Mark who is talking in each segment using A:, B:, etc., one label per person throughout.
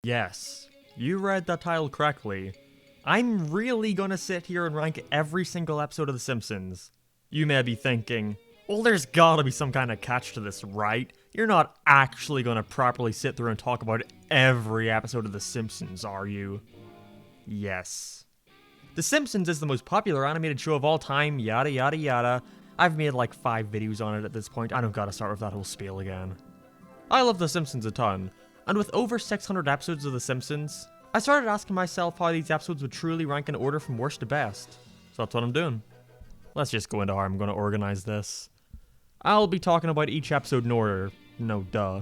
A: Yes, you read that title correctly. I'm really gonna sit here and rank every single episode of The Simpsons. You may be thinking, well, there's gotta be some kind of catch to this, right? You're not actually gonna properly sit through and talk about every episode of The Simpsons, are you? Yes. The Simpsons is the most popular animated show of all time, yada yada yada. I've made like 5 videos on it at this point, I don't gotta start with that whole spiel again. I love The Simpsons a ton, and with over 600 episodes of The Simpsons, I started asking myself how these episodes would truly rank in order from worst to best. So that's what I'm doing. Let's just go into how I'm gonna organize this. I'll be talking about each episode in order, no duh.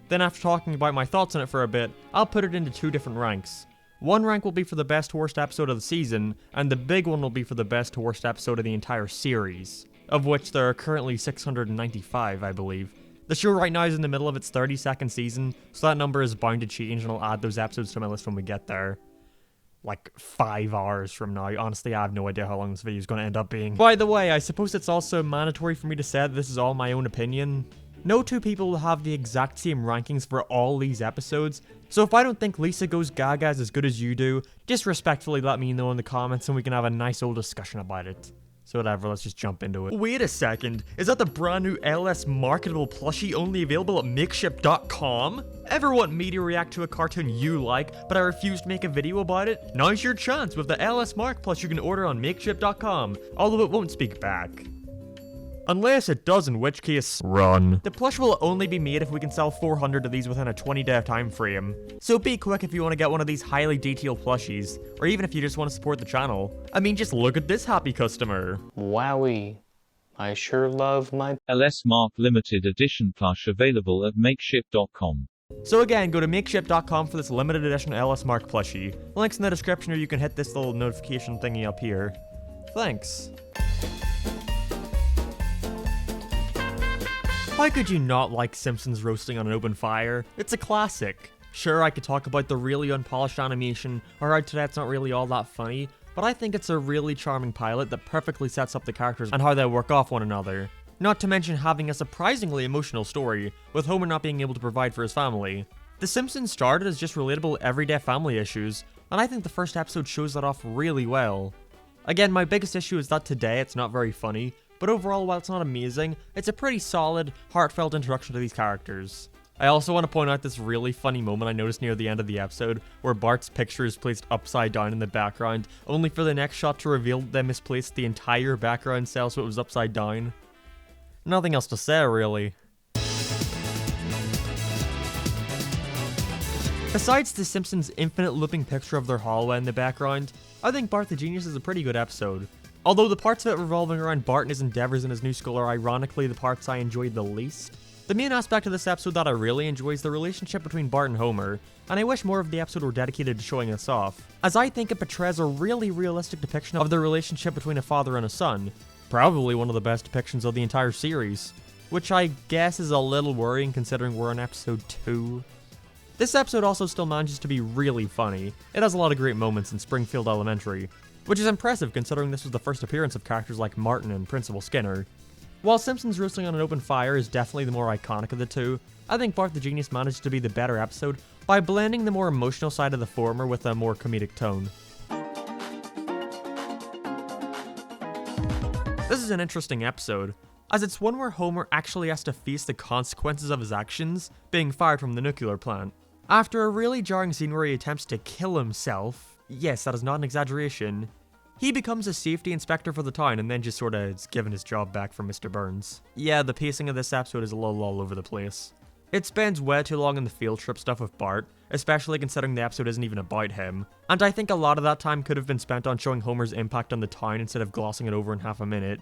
A: Then after talking about my thoughts on it for a bit, I'll put it into 2 different ranks. One rank will be for the best to worst episode of the season, and the big one will be for the best to worst episode of the entire series, of which there are currently 695, I believe. The show right now is in the middle of its 32nd season, so that number is bound to change, and I'll add those episodes to my list when we get there. Like 5 hours from now. Honestly, I have no idea how long this video is going to end up being. By the way, I suppose it's also mandatory for me to say that this is all my own opinion. No 2 people will have the exact same rankings for all these episodes, so if I don't think Lisa Goes Gaga is as good as you do, just respectfully let me know in the comments and we can have a nice old discussion about it. So whatever, let's just jump into it. Wait a second, is that the brand new LS marketable plushie only available at makeship.com? Ever want me to react to a cartoon you like, but I refuse to make a video about it? Now's your chance with the LS Mark plush you can order on makeship.com, although it won't speak back. Unless it does, in which case, run. The plush will only be made if we can sell 400 of these within a 20-day time frame. So be quick if you want to get one of these highly detailed plushies, or even if you just want to support the channel. I mean, just look at this happy customer.
B: Wowie. I sure love my
C: LS Mark limited edition plush available at makeship.com.
A: So again, go to makeship.com for this limited edition LS Mark plushie. Links in the description, or you can hit this little notification thingy up here. Thanks. Why could you not like Simpsons roasting on an open fire? It's a classic. Sure, I could talk about the really unpolished animation, or how today it's not really all that funny, but I think it's a really charming pilot that perfectly sets up the characters and how they work off one another. Not to mention having a surprisingly emotional story, with Homer not being able to provide for his family. The Simpsons started as just relatable everyday family issues, and I think the first episode shows that off really well. Again, my biggest issue is that today it's not very funny, but overall, while it's not amazing, it's a pretty solid, heartfelt introduction to these characters. I also want to point out this really funny moment I noticed near the end of the episode, where Bart's picture is placed upside down in the background, only for the next shot to reveal that they misplaced the entire background cell so it was upside down. Nothing else to say, really. Besides the Simpsons' infinite looping picture of their hallway in the background, I think Bart the Genius is a pretty good episode. Although the parts of it revolving around Bart and his endeavors in his new school are ironically the parts I enjoyed the least. The main aspect of this episode that I really enjoy is the relationship between Bart and Homer, and I wish more of the episode were dedicated to showing this off, as I think it portrays a really realistic depiction of the relationship between a father and a son, probably one of the best depictions of the entire series, which I guess is a little worrying considering we're on episode 2. This episode also still manages to be really funny. It has a lot of great moments in Springfield Elementary, which is impressive considering this was the first appearance of characters like Martin and Principal Skinner. While Simpsons roasting on an open fire is definitely the more iconic of the two, I think Bart the Genius managed to be the better episode by blending the more emotional side of the former with a more comedic tone. This is an interesting episode, as it's one where Homer actually has to face the consequences of his actions, being fired from the nuclear plant. After a really jarring scene where he attempts to kill himself, yes, that is not an exaggeration, he becomes a safety inspector for the town and then just sorta is given his job back from Mr. Burns. Yeah, the pacing of this episode is a little all over the place. It spends way too long in the field trip stuff with Bart, especially considering the episode isn't even about him, and I think a lot of that time could have been spent on showing Homer's impact on the town instead of glossing it over in half a minute.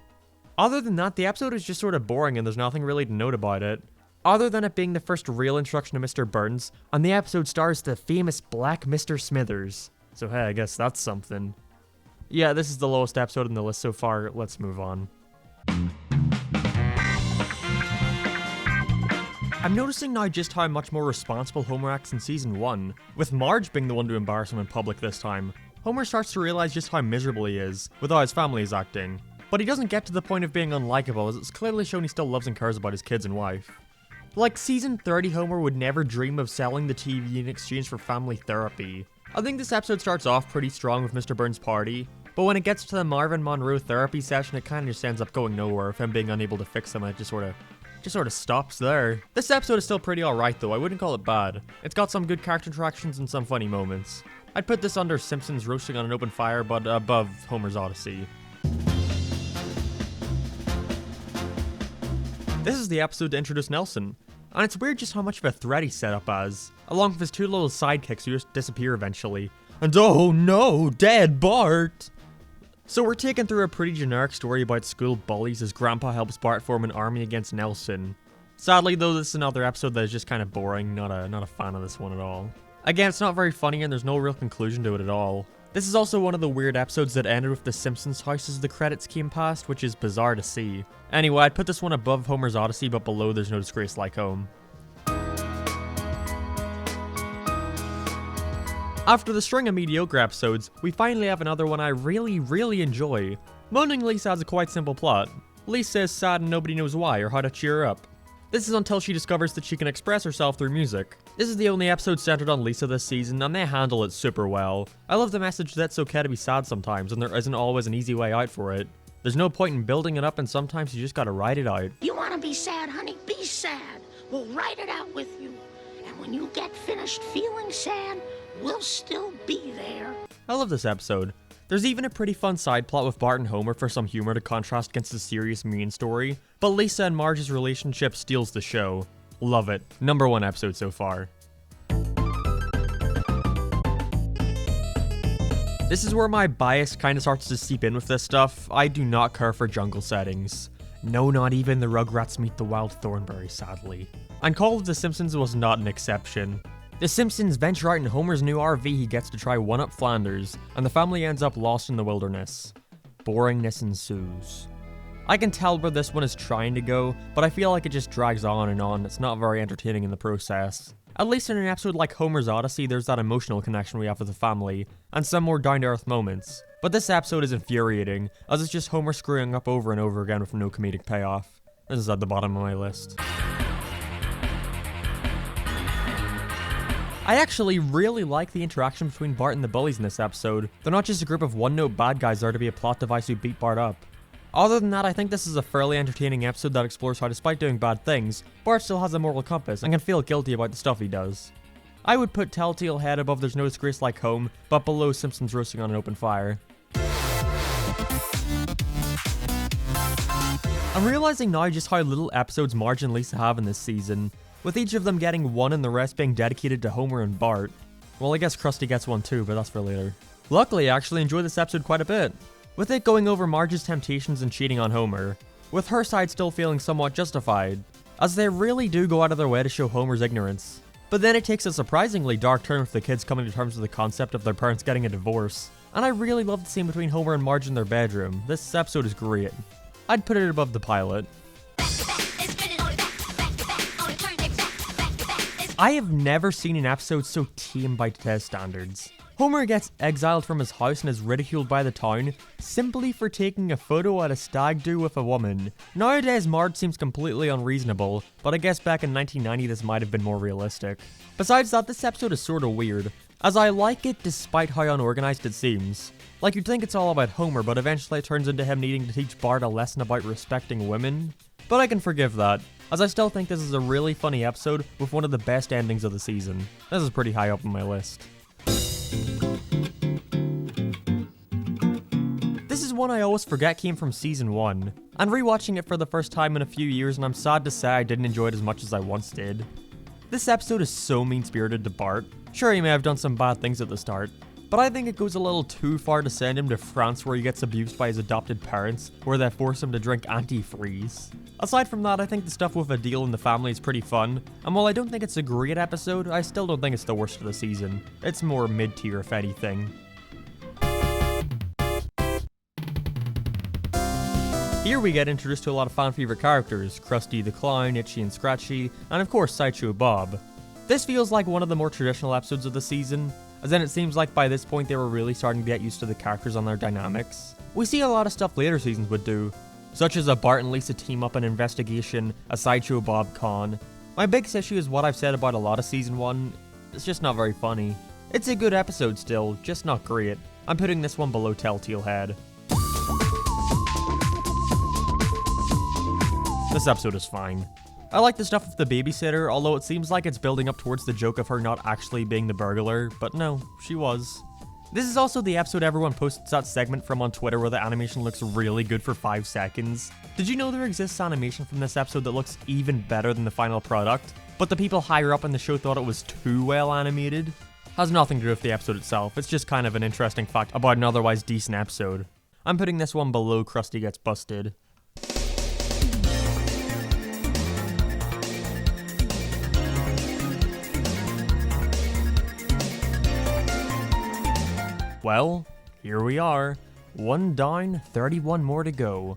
A: Other than that, the episode is just sorta boring and there's nothing really to note about it. Other than it being the first real introduction to Mr. Burns, and the episode stars the famous Black Mr. Smithers. So hey, I guess that's something. Yeah, this is the lowest episode in the list so far, let's move on. I'm noticing now just how much more responsible Homer acts in Season 1, with Marge being the one to embarrass him in public this time. Homer starts to realize just how miserable he is, with how his family is acting. But he doesn't get to the point of being unlikable, as it's clearly shown he still loves and cares about his kids and wife. Like, season 30 Homer would never dream of selling the TV in exchange for family therapy. I think this episode starts off pretty strong with Mr. Burns' party, but when it gets to the Marvin Monroe therapy session, it kinda just ends up going nowhere with him being unable to fix him, and it just sort of stops there. This episode is still pretty alright though, I wouldn't call it bad. It's got some good character interactions and some funny moments. I'd put this under Simpsons roasting on an open fire, but above Homer's Odyssey. This is the episode to introduce Nelson, and it's weird just how much of a threat he's set up as, along with his two little sidekicks who just disappear eventually. And oh no, dead Bart! So we're taken through a pretty generic story about school bullies as Grandpa helps Bart form an army against Nelson. Sadly though, this is another episode that is just kind of boring, not a fan of this one at all. Again, it's not very funny and there's no real conclusion to it at all. This is also one of the weird episodes that ended with the Simpsons house as the credits came past, which is bizarre to see. Anyway, I'd put this one above Homer's Odyssey, but below There's No Disgrace Like Home. After the string of mediocre episodes, we finally have another one I really enjoy. Moaning Lisa has a quite simple plot. Lisa is sad and nobody knows why or how to cheer her up. This is until she discovers that she can express herself through music. This is the only episode centered on Lisa this season, and they handle it super well. I love the message that it's okay to be sad sometimes, and there isn't always an easy way out for it. There's no point in building it up, and sometimes you just gotta ride it out.
D: You wanna be sad, honey? Be sad. We'll ride it out with you. And when you get finished feeling sad, we'll still be there.
A: I love this episode. There's even a pretty fun side plot with Bart and Homer for some humor to contrast against the serious main story, but Lisa and Marge's relationship steals the show. Love it. Number 1 episode so far. This is where my bias kinda starts to seep in with this stuff. I do not care for jungle settings. No, not even the Rugrats meet the Wild Thornberry, sadly. And Call of the Simpsons was not an exception. The Simpsons venture out in Homer's new RV he gets to try one-up Flanders, and the family ends up lost in the wilderness. Boringness ensues. I can tell where this one is trying to go, but I feel like it just drags on and on. It's not very entertaining in the process. At least in an episode like Homer's Odyssey, there's that emotional connection we have with the family, and some more down-to-earth moments. But this episode is infuriating, as it's just Homer screwing up over and over again with no comedic payoff. This is at the bottom of my list. I actually really like the interaction between Bart and the bullies in this episode. They're not just a group of one-note bad guys there to be a plot device who beat Bart up. Other than that, I think this is a fairly entertaining episode that explores how despite doing bad things, Bart still has a moral compass and can feel guilty about the stuff he does. I would put Telltale Head above There's No Disgrace Like Home, but below Simpsons roasting on an open fire. I'm realizing now just how little episodes Marge and Lisa have in this season, with each of them getting one and the rest being dedicated to Homer and Bart. Well, I guess Krusty gets one too, but that's for later. Luckily, I actually enjoyed this episode quite a bit, with it going over Marge's temptations and cheating on Homer, with her side still feeling somewhat justified, as they really do go out of their way to show Homer's ignorance. But then it takes a surprisingly dark turn with the kids coming to terms with the concept of their parents getting a divorce, and I really love the scene between Homer and Marge in their bedroom. This episode is great. I'd put it above the pilot. I have never seen an episode so tame by today's standards. Homer gets exiled from his house and is ridiculed by the town simply for taking a photo at a stag do with a woman. Nowadays, Marge seems completely unreasonable, but I guess back in 1990 this might have been more realistic. Besides that, this episode is sorta weird, as I like it despite how unorganized it seems. Like you'd think it's all about Homer, but eventually it turns into him needing to teach Bart a lesson about respecting women. But I can forgive that, as I still think this is a really funny episode with one of the best endings of the season. This is pretty high up on my list. This is one I always forget came from season 1, and rewatching it for the first time in a few years, and I'm sad to say I didn't enjoy it as much as I once did. This episode is so mean-spirited to Bart. Sure, he may have done some bad things at the start, but I think it goes a little too far to send him to France where he gets abused by his adopted parents, where they force him to drink antifreeze. Aside from that, I think the stuff with Adele and the family is pretty fun, and while I don't think it's a great episode, I still don't think it's the worst of the season. It's more mid-tier if anything. Here we get introduced to a lot of fan-favorite characters, Krusty the Clown, Itchy and Scratchy, and of course Sideshow Bob. This feels like one of the more traditional episodes of the season, as in it seems like by this point they were really starting to get used to the characters and their dynamics. We see a lot of stuff later seasons would do, such as a Bart and Lisa team up an investigation, a Sideshow Bob con, My biggest issue is what I've said about a lot of Season 1, it's just not very funny. It's a good episode still, just not great. I'm putting this one below Telltale Head. This episode is fine. I like the stuff with the babysitter, although it seems like it's building up towards the joke of her not actually being the burglar, but no, she was. This is also the episode everyone posts that segment from on Twitter where the animation looks really good for 5 seconds. Did you know there exists animation from this episode that looks even better than the final product, but the people higher up in the show thought it was too well animated? Has nothing to do with the episode itself, it's just kind of an interesting fact about an otherwise decent episode. I'm putting this one below Krusty Gets Busted. Well, here we are. 1 down, 31 more to go.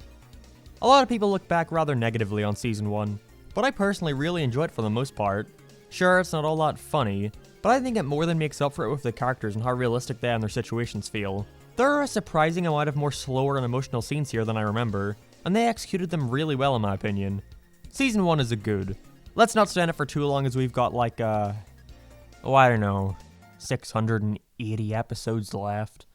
A: A lot of people look back rather negatively on Season 1, but I personally really enjoy it for the most part. Sure, it's not all that funny, but I think it more than makes up for it with the characters and how realistic they and their situations feel. There are a surprising amount of more slower and emotional scenes here than I remember, and they executed them really well in my opinion. Season 1 is a good. Let's not stand it for too long as we've got like, I don't know, 680 episodes left.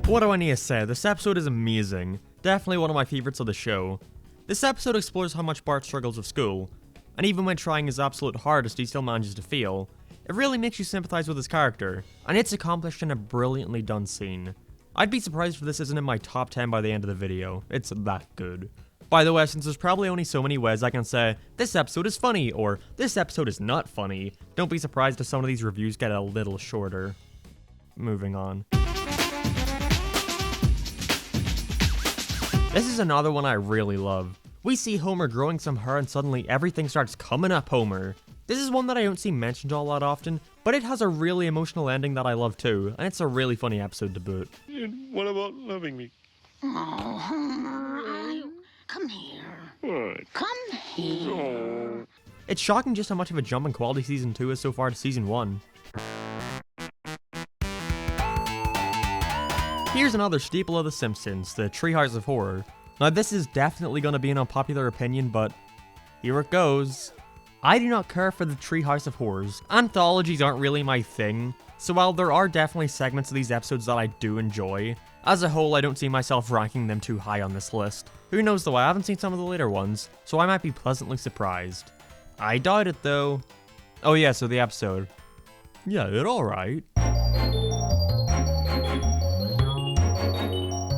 A: What do I need to say? This episode is amazing. Definitely one of my favorites of the show. This episode explores how much Bart struggles with school, and even when trying his absolute hardest he still manages to fail. It really makes you sympathize with his character, and it's accomplished in a brilliantly done scene. I'd be surprised if this isn't in my top 10 by the end of the video. It's that good. By the way, since there's probably only so many ways I can say, this episode is funny, or this episode is not funny, don't be surprised if some of these reviews get a little shorter. Moving on. This is another one I really love. We see Homer growing some hair and suddenly everything starts coming up Homer. This is one that I don't see mentioned all that often, but it has a really emotional ending that I love too, and it's a really funny episode to boot.
E: And what about loving me?
D: Oh, Homer, come here.
E: What?
D: Come here.
E: Oh.
A: It's shocking just how much of a jump in quality Season 2 is so far to Season 1. Here's another staple of The Simpsons, the Treehouse of Horror. Now this is definitely going to be an unpopular opinion, but here it goes. I do not care for the Treehouse of Horrors. Anthologies aren't really my thing, so while there are definitely segments of these episodes that I do enjoy, as a whole I don't see myself ranking them too high on this list. Who knows though, I haven't seen some of the later ones, so I might be pleasantly surprised. I doubt it though. Oh yeah, so the episode. Yeah, it's alright.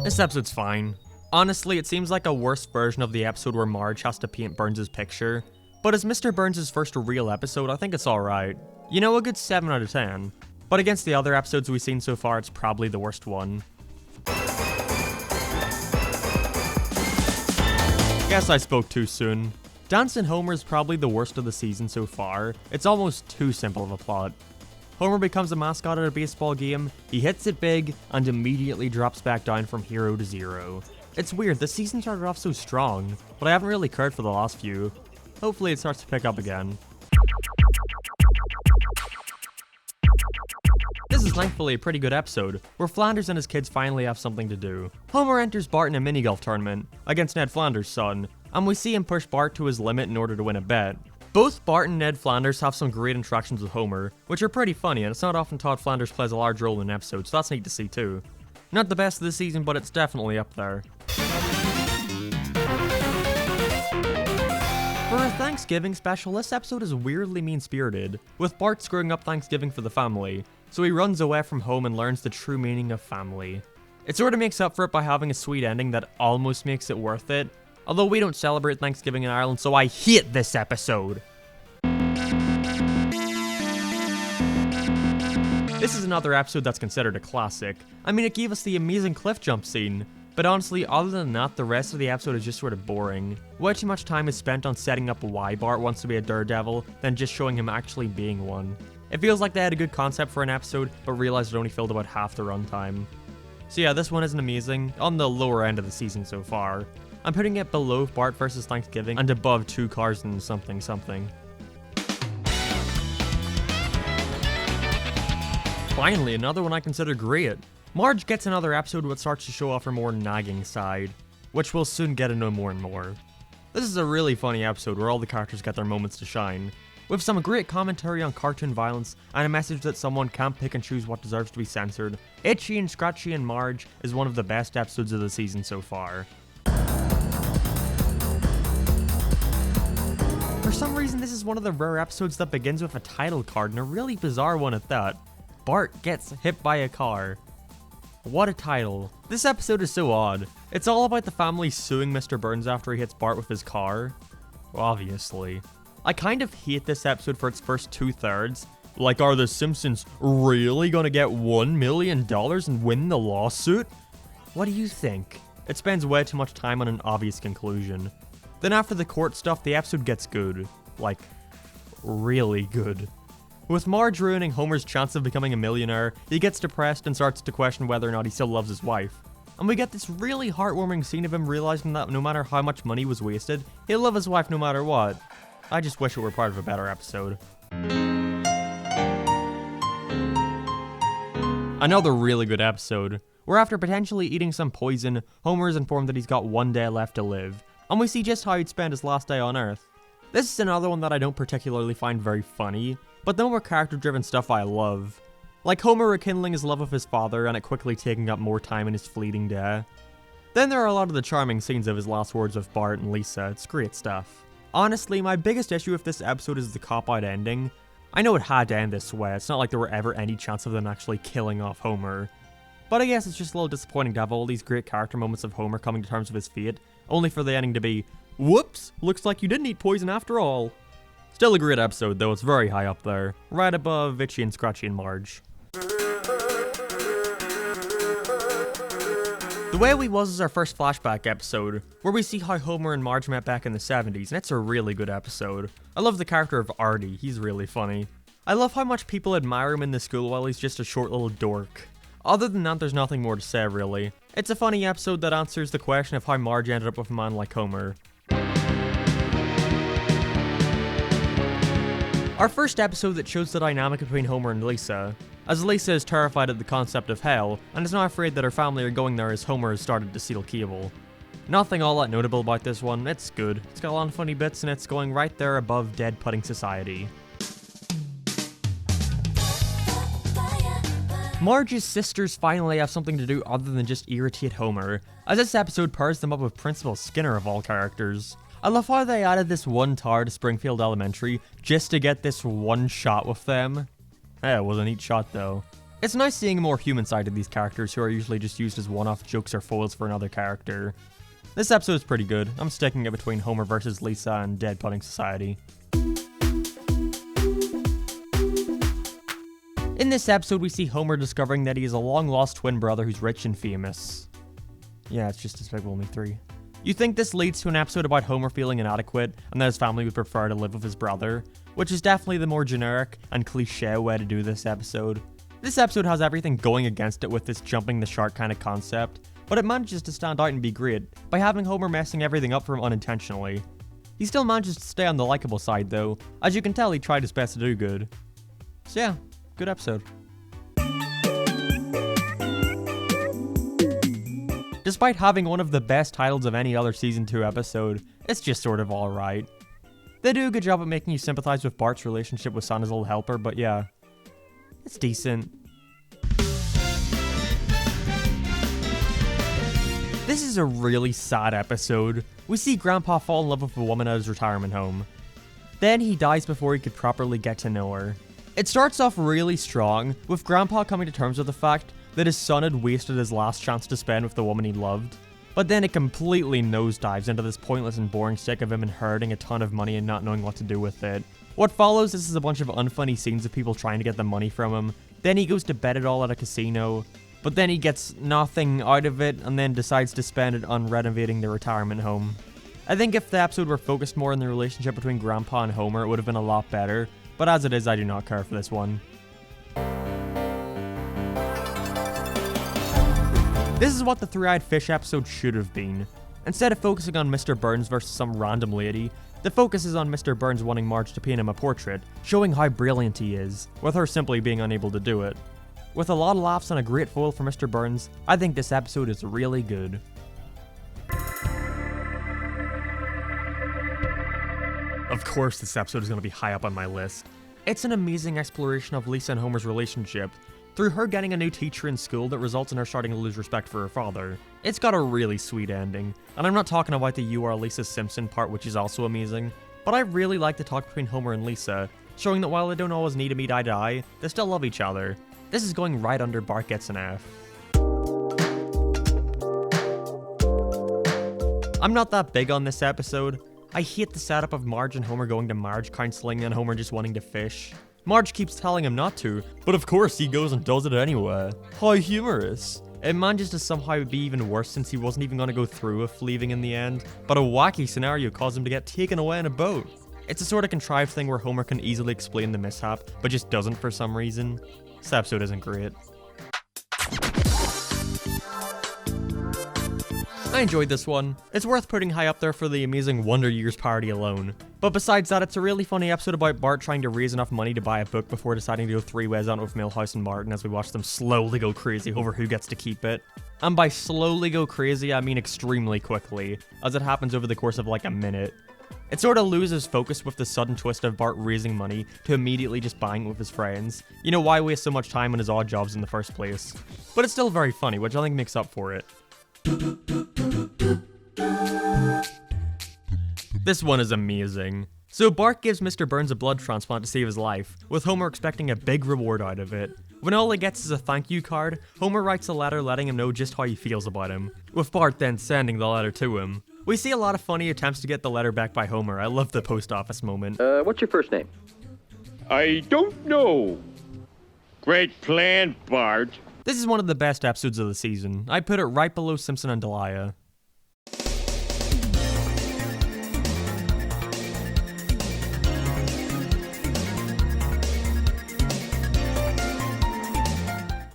A: This episode's fine. Honestly, it seems like a worse version of the episode where Marge has to paint Burns' picture, but as Mr. Burns' first real episode, I think it's alright. You know, a good 7 out of 10. But against the other episodes we've seen so far, it's probably the worst one. Guess I spoke too soon. Dancing Homer is probably the worst of the season so far. It's almost too simple of a plot. Homer becomes a mascot at a baseball game, he hits it big, and immediately drops back down from hero to zero. It's weird, the season started off so strong, but I haven't really cared for the last few. Hopefully it starts to pick up again. This is thankfully a pretty good episode, where Flanders and his kids finally have something to do. Homer enters Bart in a mini-golf tournament, against Ned Flanders' son, and we see him push Bart to his limit in order to win a bet. Both Bart and Ned Flanders have some great interactions with Homer, which are pretty funny, and it's not often taught Flanders plays a large role in an episode, so that's neat to see too. Not the best of the season, but it's definitely up there. For a Thanksgiving special, this episode is weirdly mean-spirited, with Bart screwing up Thanksgiving for the family, so he runs away from home and learns the true meaning of family. It sort of makes up for it by having a sweet ending that almost makes it worth it, although we don't celebrate Thanksgiving in Ireland, so I hate this episode. This is another episode that's considered a classic. I mean, it gave us the amazing cliff jump scene, but honestly, other than that, the rest of the episode is just sort of boring. Way too much time is spent on setting up why Bart wants to be a daredevil, than just showing him actually being one. It feels like they had a good concept for an episode, but realized it only filled about half the runtime. So yeah, this one isn't amazing, on the lower end of the season so far. I'm putting it below Bart vs. Thanksgiving and above 2 Cars and something something. Finally, another one I consider great. Marge gets another episode which starts to show off her more nagging side. which we'll soon get to know more and more. This is a really funny episode where all the characters get their moments to shine, with some great commentary on cartoon violence and a message that someone can't pick and choose what deserves to be censored. Itchy and Scratchy and Marge is one of the best episodes of the season so far. For some reason, this is one of the rare episodes that begins with a title card, and a really bizarre one at that. Bart gets hit by a car. What a title. This episode is so odd. It's all about the family suing Mr. Burns after he hits Bart with his car. Well, obviously. I kind of hate this episode for its first 2/3. Like, are the Simpsons really gonna get $1 million and win the lawsuit? What do you think? It spends way too much time on an obvious conclusion. Then after the court stuff, the episode gets good. Like, really good. With Marge ruining Homer's chance of becoming a millionaire, he gets depressed and starts to question whether or not he still loves his wife. And we get this really heartwarming scene of him realizing that no matter how much money was wasted, he'll love his wife no matter what. I just wish it were part of a better episode. Another really good episode, where after potentially eating some poison, Homer is informed that he's got 1 day left to live, and we see just how he'd spend his last day on Earth. This is another one that I don't particularly find very funny, but the more character-driven stuff I love. Like Homer rekindling his love of his father and it quickly taking up more time in his fleeting day. Then there are a lot of the charming scenes of his last words with Bart and Lisa, it's great stuff. Honestly, my biggest issue with this episode is the cop-out ending. I know it had to end this way, it's not like there were ever any chance of them actually killing off Homer. But I guess it's just a little disappointing to have all these great character moments of Homer coming to terms with his fate, only for the ending to be, whoops, looks like you didn't eat poison after all. Still a great episode though, it's very high up there, right above Itchy and Scratchy and Marge. The Way We Was is our first flashback episode, where we see how Homer and Marge met back in the 70s, and it's a really good episode. I love the character of Artie, he's really funny. I love how much people admire him in the school while he's just a short little dork. Other than that, there's nothing more to say really. It's a funny episode that answers the question of how Marge ended up with a man like Homer. Our first episode that shows the dynamic between Homer and Lisa, as Lisa is terrified at the concept of hell, and is now afraid that her family are going there as Homer has started to steal cable. Nothing all that notable about this one, it's good, it's got a lot of funny bits and it's going right there above Dead Pudding Society. Marge's sisters finally have something to do other than just irritate Homer, as this episode pairs them up with Principal Skinner of all characters. I love how they added this one tower to Springfield Elementary just to get this one shot with them. Yeah, it was a neat shot though. It's nice seeing a more human side to these characters who are usually just used as one-off jokes or foils for another character. This episode is pretty good. I'm sticking it between Homer vs. Lisa and Dead Pudding Society. In this episode, we see Homer discovering that he has a long-lost twin brother who's rich and famous. Yeah, it's just Despicable Me 3. You think this leads to an episode about Homer feeling inadequate and that his family would prefer to live with his brother, which is definitely the more generic and cliche way to do this episode. This episode has everything going against it with this jumping the shark kind of concept, but it manages to stand out and be great by having Homer messing everything up for him unintentionally. He still manages to stay on the likable side though, as you can tell he tried his best to do good. So yeah, good episode. Despite having one of the best titles of any other Season 2 episode, it's just sort of alright. They do a good job at making you sympathize with Bart's relationship with Santa's little helper, but yeah, it's decent. This is a really sad episode. We see Grandpa fall in love with a woman at his retirement home. Then he dies before he could properly get to know her. It starts off really strong, with Grandpa coming to terms with the fact that his son had wasted his last chance to spend with the woman he loved. But then it completely nosedives into this pointless and boring stick of him inheriting a ton of money and not knowing what to do with it. What follows is a bunch of unfunny scenes of people trying to get the money from him. Then he goes to bet it all at a casino, but then he gets nothing out of it and then decides to spend it on renovating the retirement home. I think if the episode were focused more on the relationship between Grandpa and Homer, it would have been a lot better, but as it is, I do not care for this one. This is what the Three-Eyed Fish episode should have been. Instead of focusing on Mr. Burns versus some random lady, the focus is on Mr. Burns wanting Marge to paint him a portrait, showing how brilliant he is, with her simply being unable to do it. With a lot of laughs and a great foil for Mr. Burns, I think this episode is really good. Of course this episode is going to be high up on my list. It's an amazing exploration of Lisa and Homer's relationship, through her getting a new teacher in school that results in her starting to lose respect for her father. It's got a really sweet ending, and I'm not talking about the "You Are Lisa Simpson" part, which is also amazing, but I really like the talk between Homer and Lisa, showing that while they don't always need to meet eye to eye, they still love each other. This is going right under Bart Gets an F. I'm not that big on this episode. I hate the setup of Marge and Homer going to marriage counseling and Homer just wanting to fish. Marge keeps telling him not to, but of course he goes and does it anyway. How humorous. It manages to somehow be even worse since he wasn't even going to go through with leaving in the end, but a wacky scenario caused him to get taken away in a boat. It's a sort of contrived thing where Homer can easily explain the mishap, but just doesn't for some reason. This episode isn't great. I enjoyed this one. It's worth putting high up there for the amazing Wonder Years parody alone. But besides that, it's a really funny episode about Bart trying to raise enough money to buy a book before deciding to go 3 ways on it with Milhouse and Martin as we watch them slowly go crazy over who gets to keep it. And by slowly go crazy, I mean extremely quickly, as it happens over the course of like a minute. It sort of loses focus with the sudden twist of Bart raising money to immediately just buying it with his friends. You know, why waste so much time on his odd jobs in the first place? But it's still very funny, which I think makes up for it. This one is amazing. So Bart gives Mr. Burns a blood transplant to save his life, with Homer expecting a big reward out of it. When all he gets is a thank you card, Homer writes a letter letting him know just how he feels about him, with Bart then sending the letter to him. We see a lot of funny attempts to get the letter back by Homer. I love the post office moment.
F: What's your first name?
E: I don't know. Great plan, Bart.
A: This is one of the best episodes of the season. I put it right below Simpson and Delia.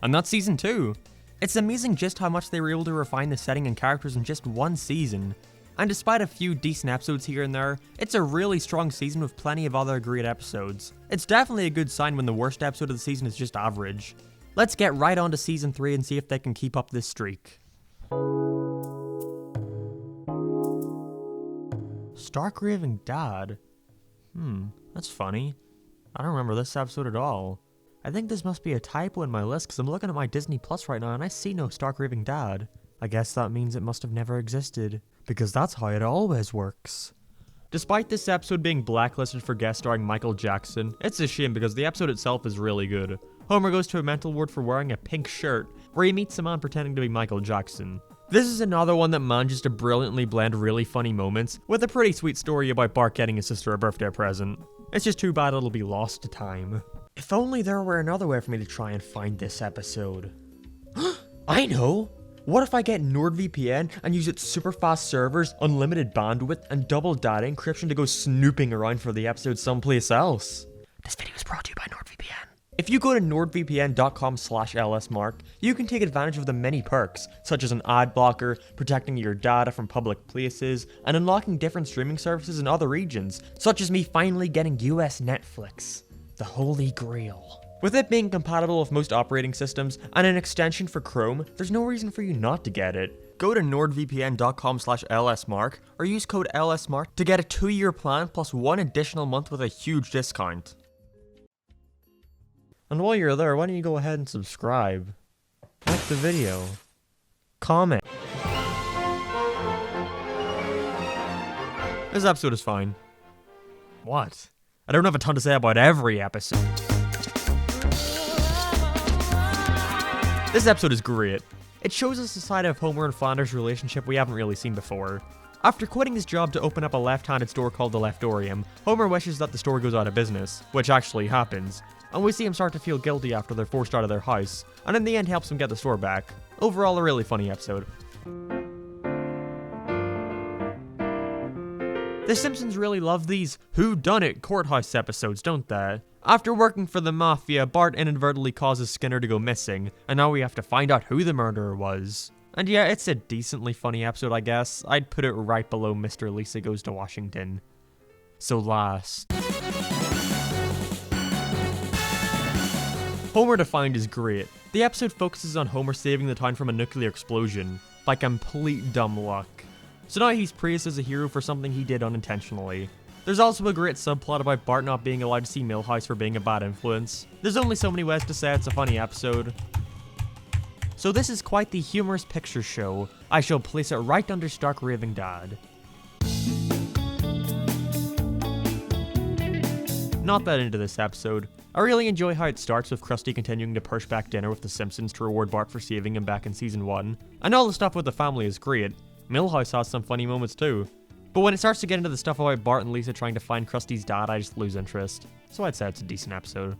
A: And that's season 2. It's amazing just how much they were able to refine the setting and characters in just one season. And despite a few decent episodes here and there, it's a really strong season with plenty of other great episodes. It's definitely a good sign when the worst episode of the season is just average. Let's get right on to season 3 and see if they can keep up this streak. Stark Raving Dad? That's funny. I don't remember this episode at all. I think this must be a typo in my list because I'm looking at my Disney Plus right now and I see no Stark Raving Dad. I guess that means it must have never existed, because that's how it always works. Despite this episode being blacklisted for guest starring Michael Jackson, it's a shame because the episode itself is really good. Homer goes to a mental ward for wearing a pink shirt, where he meets a man pretending to be Michael Jackson. This is another one that manages to brilliantly blend really funny moments with a pretty sweet story about Bart getting his sister a birthday present. It's just too bad it'll be lost to time. If only there were another way for me to try and find this episode. I know! What if I get NordVPN and use its super fast servers, unlimited bandwidth, and double data encryption to go snooping around for the episode someplace else? This video is brought to you by NordVPN. If you go to nordvpn.com/lsmark, you can take advantage of the many perks, such as an ad blocker, protecting your data from public places, and unlocking different streaming services in other regions, such as me finally getting US Netflix. The Holy Grail. With it being compatible with most operating systems and an extension for Chrome, there's no reason for you not to get it. Go to nordvpn.com/lsmark or use code LSMark to get a 2-year plan plus 1 additional month with a huge discount. And while you're there, why don't you go ahead and subscribe? Like the video. Comment. This episode is fine. What? I don't have a ton to say about every episode. This episode is great. It shows us a side of Homer and Flanders' relationship we haven't really seen before. After quitting his job to open up a left-handed store called the Leftorium, Homer wishes that the store goes out of business, which actually happens, and we see him start to feel guilty after they're forced out of their house, and in the end helps him get the store back. Overall, a really funny episode. The Simpsons really love these whodunit courthouse episodes, don't they? After working for the Mafia, Bart inadvertently causes Skinner to go missing, and now we have to find out who the murderer was. And yeah, it's a decently funny episode, I guess. I'd put it right below Mr. Lisa Goes to Washington. So last. Homer to Find is great. The episode focuses on Homer saving the town from a nuclear explosion, by complete dumb luck. So now he's praised as a hero for something he did unintentionally. There's also a great subplot about Bart not being allowed to see Milhouse for being a bad influence. There's only so many ways to say it's a funny episode. So this is quite the humorous picture show. I shall place it right under Stark Raving Dad. Not that into this episode. I really enjoy how it starts with Krusty continuing to push back dinner with the Simpsons to reward Bart for saving him back in season 1. And all the stuff with the family is great. Milhouse has some funny moments too. But when it starts to get into the stuff about Bart and Lisa trying to find Krusty's dad, I just lose interest. So I'd say it's a decent episode.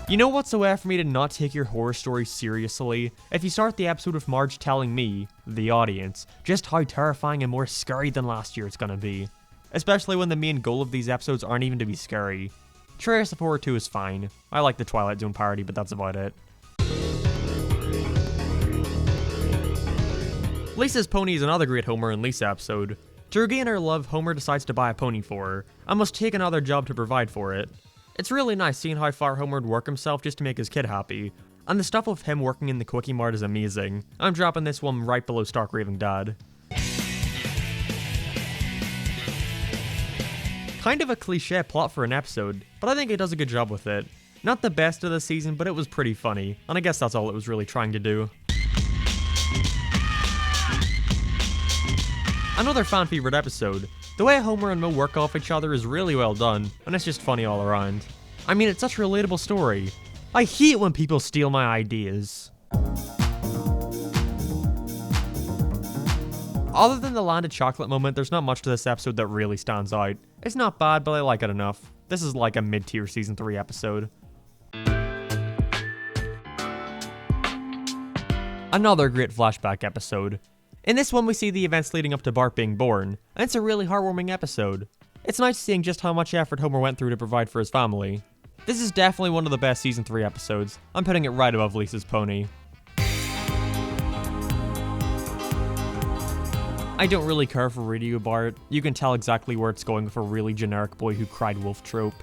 A: You know what's a way for me to not take your horror story seriously? If you start the episode with Marge telling me, the audience, just how terrifying and more scary than last year it's gonna be. Especially when the main goal of these episodes aren't even to be scary. Trace of Horror 2 is fine. I like the Twilight Zone parody, but that's about it. Lisa's pony is another great Homer and Lisa episode. To regain her love, Homer decides to buy a pony for her, and must take another job to provide for it. It's really nice seeing how far Homer would work himself just to make his kid happy, and the stuff with him working in the Quickie Mart is amazing. I'm dropping this one right below Stark Raving Dad. Kind of a cliche plot for an episode, but I think it does a good job with it. Not the best of the season, but it was pretty funny, and I guess that's all it was really trying to do. Another fan favorite episode. The way Homer and Moe work off each other is really well done, and it's just funny all around. I mean, it's such a relatable story. I hate when people steal my ideas. Other than the Land of Chocolate moment, there's not much to this episode that really stands out. It's not bad, but I like it enough. This is like a mid-tier season 3 episode. Another great flashback episode. In this one we see the events leading up to Bart being born, and it's a really heartwarming episode. It's nice seeing just how much effort Homer went through to provide for his family. This is definitely one of the best season 3 episodes. I'm putting it right above Lisa's pony. I don't really care for Radio Bart. You can tell exactly where it's going with a really generic boy who cried wolf trope.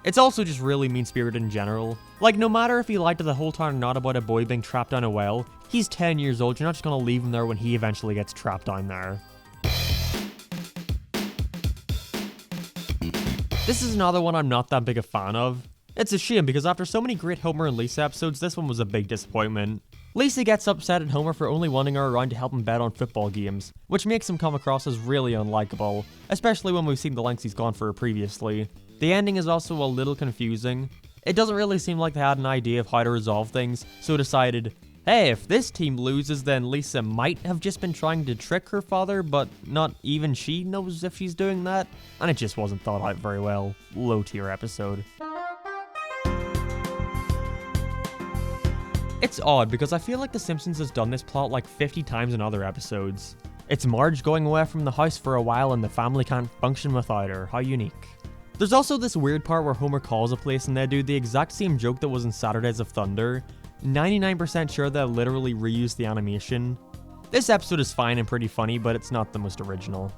A: It's also just really mean-spirited in general. Like, no matter if he lied to the whole town or not about a boy being trapped down a well, he's 10 years old, you're not just gonna leave him there when he eventually gets trapped down there. This is another one I'm not that big a fan of. It's a shame because after so many great Homer and Lisa episodes, this one was a big disappointment. Lisa gets upset at Homer for only wanting her around to help him bet on football games, which makes him come across as really unlikable, especially when we've seen the lengths he's gone for her previously. The ending is also a little confusing. It doesn't really seem like they had an idea of how to resolve things, so decided, hey, if this team loses, then Lisa might have just been trying to trick her father, but not even she knows if she's doing that, and it just wasn't thought out very well. Low tier episode. It's odd because I feel like The Simpsons has done this plot like 50 times in other episodes. It's Marge going away from the house for a while and the family can't function without her. How unique. There's also this weird part where Homer calls a place and they do the exact same joke that was in Saturdays of Thunder. 99% sure they'll literally reuse the animation. This episode is fine and pretty funny, but it's not the most original.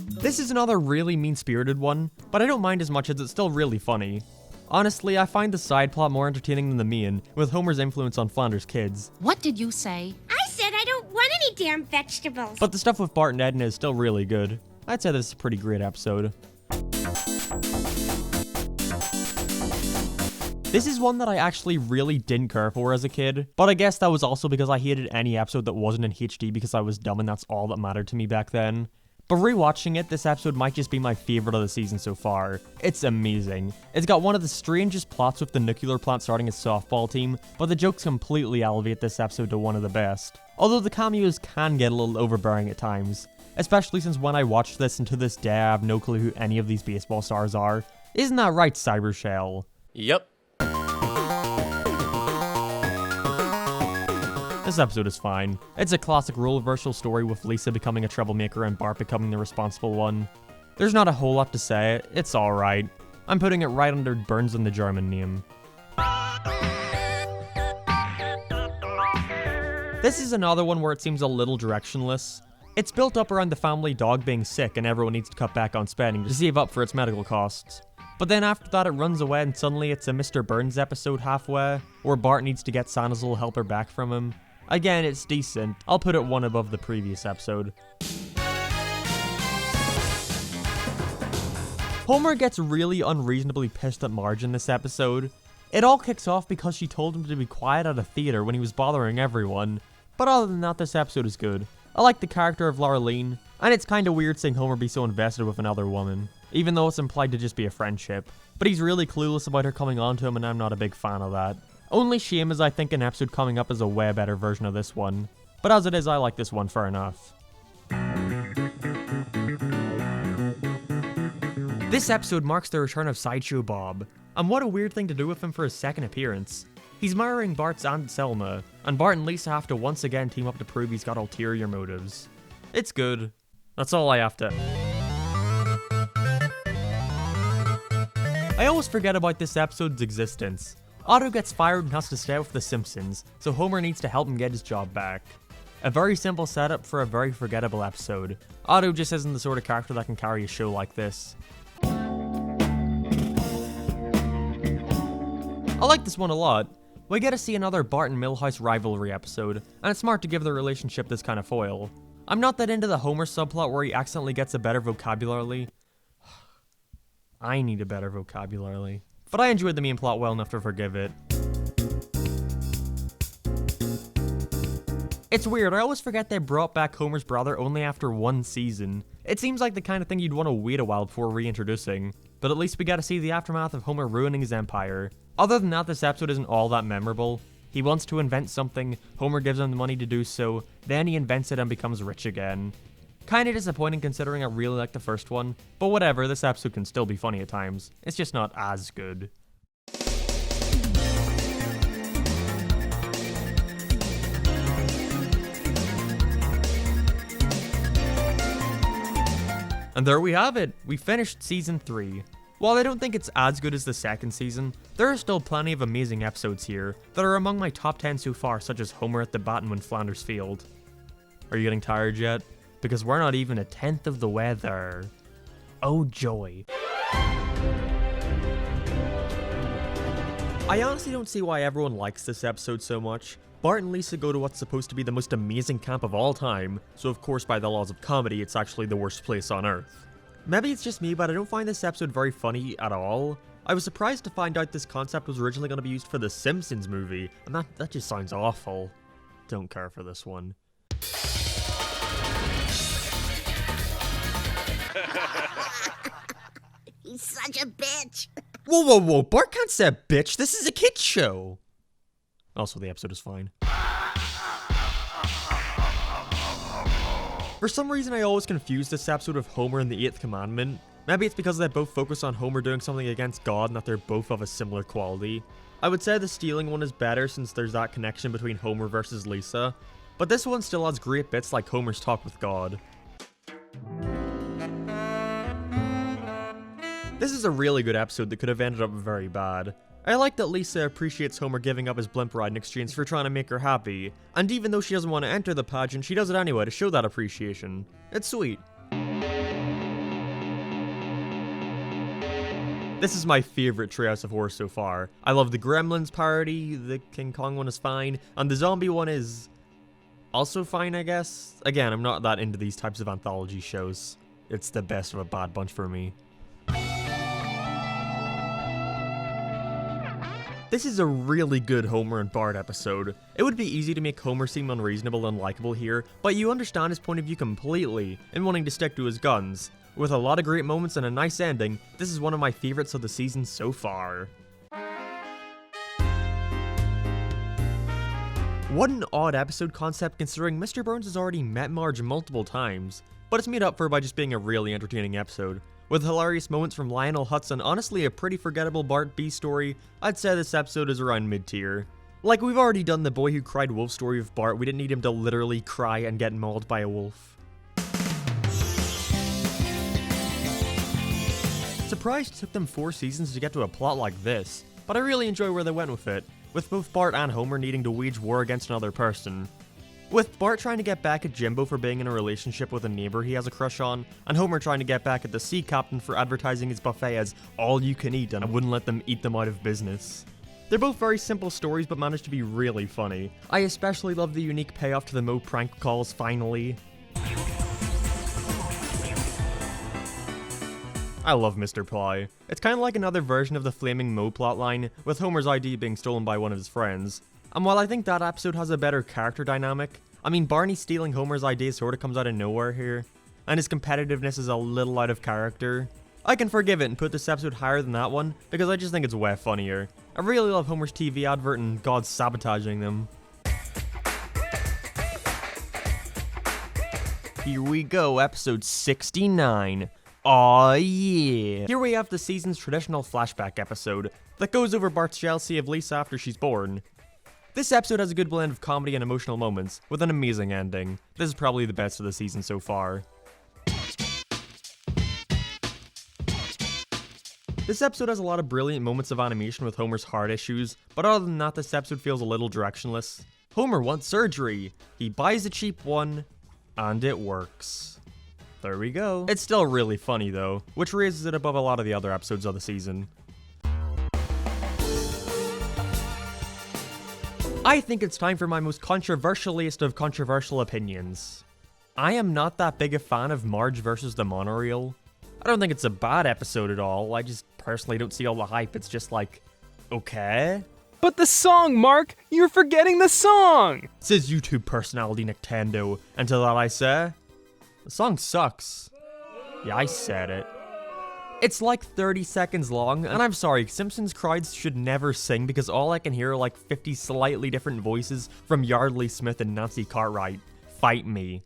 A: This is another really mean-spirited one, but I don't mind as much as it's still really funny. Honestly, I find the side plot more entertaining than the main, with Homer's influence on Flanders' kids.
F: What did you say?
G: I said I don't want any damn vegetables.
A: But the stuff with Bart and Edna is still really good. I'd say this is a pretty great episode. This is one that I actually really didn't care for as a kid, but I guess that was also because I hated any episode that wasn't in HD because I was dumb and that's all that mattered to me back then. But rewatching it, this episode might just be my favorite of the season so far. It's amazing. It's got one of the strangest plots with the nuclear plant starting a softball team, but the jokes completely elevate this episode to one of the best. Although the cameos can get a little overbearing at times. Especially since when I watched this and to this day I have no clue who any of these baseball stars are. Isn't that right, Cybershell?
H: Yep.
A: This episode is fine. It's a classic role reversal story with Lisa becoming a troublemaker and Bart becoming the responsible one. There's not a whole lot to say, it's alright. I'm putting it right under Burns and the German name. This is another one where it seems a little directionless. It's built up around the family dog being sick and everyone needs to cut back on spending to save up for its medical costs. But then after that it runs away and suddenly it's a Mr. Burns episode halfway, where Bart needs to get Santa's little helper back from him. Again, it's decent. I'll put it one above the previous episode. Homer gets really unreasonably pissed at Marge in this episode. It all kicks off because she told him to be quiet at a theater when he was bothering everyone. But other than that, this episode is good. I like the character of Laureline, and it's kinda weird seeing Homer be so invested with another woman, even though it's implied to just be a friendship. But he's really clueless about her coming on to him, and I'm not a big fan of that. Only shame is I think an episode coming up is a way better version of this one. But as it is, I like this one fair enough. This episode marks the return of Sideshow Bob, and what a weird thing to do with him for his second appearance. He's mirroring Bart's Aunt Selma, and Bart and Lisa have to once again team up to prove he's got ulterior motives. It's good. That's all I have to... I always forget about this episode's existence. Otto gets fired and has to stay with the Simpsons, so Homer needs to help him get his job back. A very simple setup for a very forgettable episode. Otto just isn't the sort of character that can carry a show like this. I like this one a lot. We get to see another Bart and Milhouse rivalry episode, and it's smart to give their relationship this kind of foil. I'm not that into the Homer subplot where he accidentally gets a better vocabulary. I need a better vocabulary. But I enjoyed the main plot well enough to forgive it. It's weird, I always forget they brought back Homer's brother only after one season. It seems like the kind of thing you'd want to wait a while before reintroducing, but at least we got to see the aftermath of Homer ruining his empire. Other than that, this episode isn't all that memorable. He wants to invent something, Homer gives him the money to do so, then he invents it and becomes rich again. Kinda disappointing considering I really like the first one, but whatever, this episode can still be funny at times. It's just not as good. And there we have it, we finished season 3. While I don't think it's as good as the second season, there are still plenty of amazing episodes here that are among my top 10 so far, such as Homer at the Bat and When Flanders Failed. Are you getting tired yet? Because we're not even a tenth of the way there. Oh joy. I honestly don't see why everyone likes this episode so much. Bart and Lisa go to what's supposed to be the most amazing camp of all time, so of course by the laws of comedy it's actually the worst place on earth. Maybe it's just me, but I don't find this episode very funny at all. I was surprised to find out this concept was originally going to be used for the Simpsons movie, and that just sounds awful. Don't care for this one.
D: He's such a bitch.
A: Whoa, Bart can't say bitch, this is a kid's show! Also, the episode is fine. For some reason, I always confuse this episode with Homer and the 8th Commandment. Maybe it's because they both focus on Homer doing something against God and that they're both of a similar quality. I would say the stealing one is better since there's that connection between Homer versus Lisa, but this one still has great bits like Homer's talk with God. This is a really good episode that could have ended up very bad. I like that Lisa appreciates Homer giving up his blimp ride in exchange for trying to make her happy, and even though she doesn't want to enter the pageant, she does it anyway to show that appreciation. It's sweet. This is my favorite Treehouse of Horror so far. I love the Gremlins parody, the King Kong one is fine, and the zombie one is also fine, I guess. Again, I'm not that into these types of anthology shows. It's the best of a bad bunch for me. This is a really good Homer and Bart episode. It would be easy to make Homer seem unreasonable and likable here, but you understand his point of view completely in wanting to stick to his guns. With a lot of great moments and a nice ending, this is one of my favorites of the season so far. What an odd episode concept considering Mr. Burns has already met Marge multiple times, but it's made up for by just being a really entertaining episode. With hilarious moments from Lionel Hutz and honestly a pretty forgettable Bart B story, I'd say this episode is around mid-tier. Like, we've already done the boy who cried wolf story with Bart, we didn't need him to literally cry and get mauled by a wolf. Surprised it took them 4 seasons to get to a plot like this, but I really enjoy where they went with it, with both Bart and Homer needing to wage war against another person. With Bart trying to get back at Jimbo for being in a relationship with a neighbor he has a crush on, and Homer trying to get back at the sea captain for advertising his buffet as all you can eat and wouldn't let them eat them out of business. They're both very simple stories but manage to be really funny. I especially love the unique payoff to the Moe prank calls finally. I love Mr. Ply. It's kind of like another version of the Flaming Moe plotline, with Homer's ID being stolen by one of his friends. And while I think that episode has a better character dynamic, I mean Barney stealing Homer's ID sorta comes out of nowhere here, and his competitiveness is a little out of character. I can forgive it and put this episode higher than that one, because I just think it's way funnier. I really love Homer's TV advert and God sabotaging them. Here we go, episode 69. Aw yeah! Here we have the season's traditional flashback episode that goes over Bart's jealousy of Lisa after she's born. This episode has a good blend of comedy and emotional moments, with an amazing ending. This is probably the best of the season so far. This episode has a lot of brilliant moments of animation with Homer's heart issues, but other than that, this episode feels a little directionless. Homer wants surgery. He buys a cheap one, and it works. There we go. It's still really funny though, which raises it above a lot of the other episodes of the season. I think it's time for my most controversialist of controversial opinions. I am not that big a fan of Marge versus the Monorail. I don't think it's a bad episode at all, I just personally don't see all the hype, it's just like, okay?
F: But the song, Mark! You're forgetting the song!
A: Says YouTube personality Nintendo, and to that I say, the song sucks. Yeah, I said it. It's like 30 seconds long, and I'm sorry, Simpsons crowds should never sing because all I can hear are like 50 slightly different voices from Yardley Smith and Nancy Cartwright. Fight me.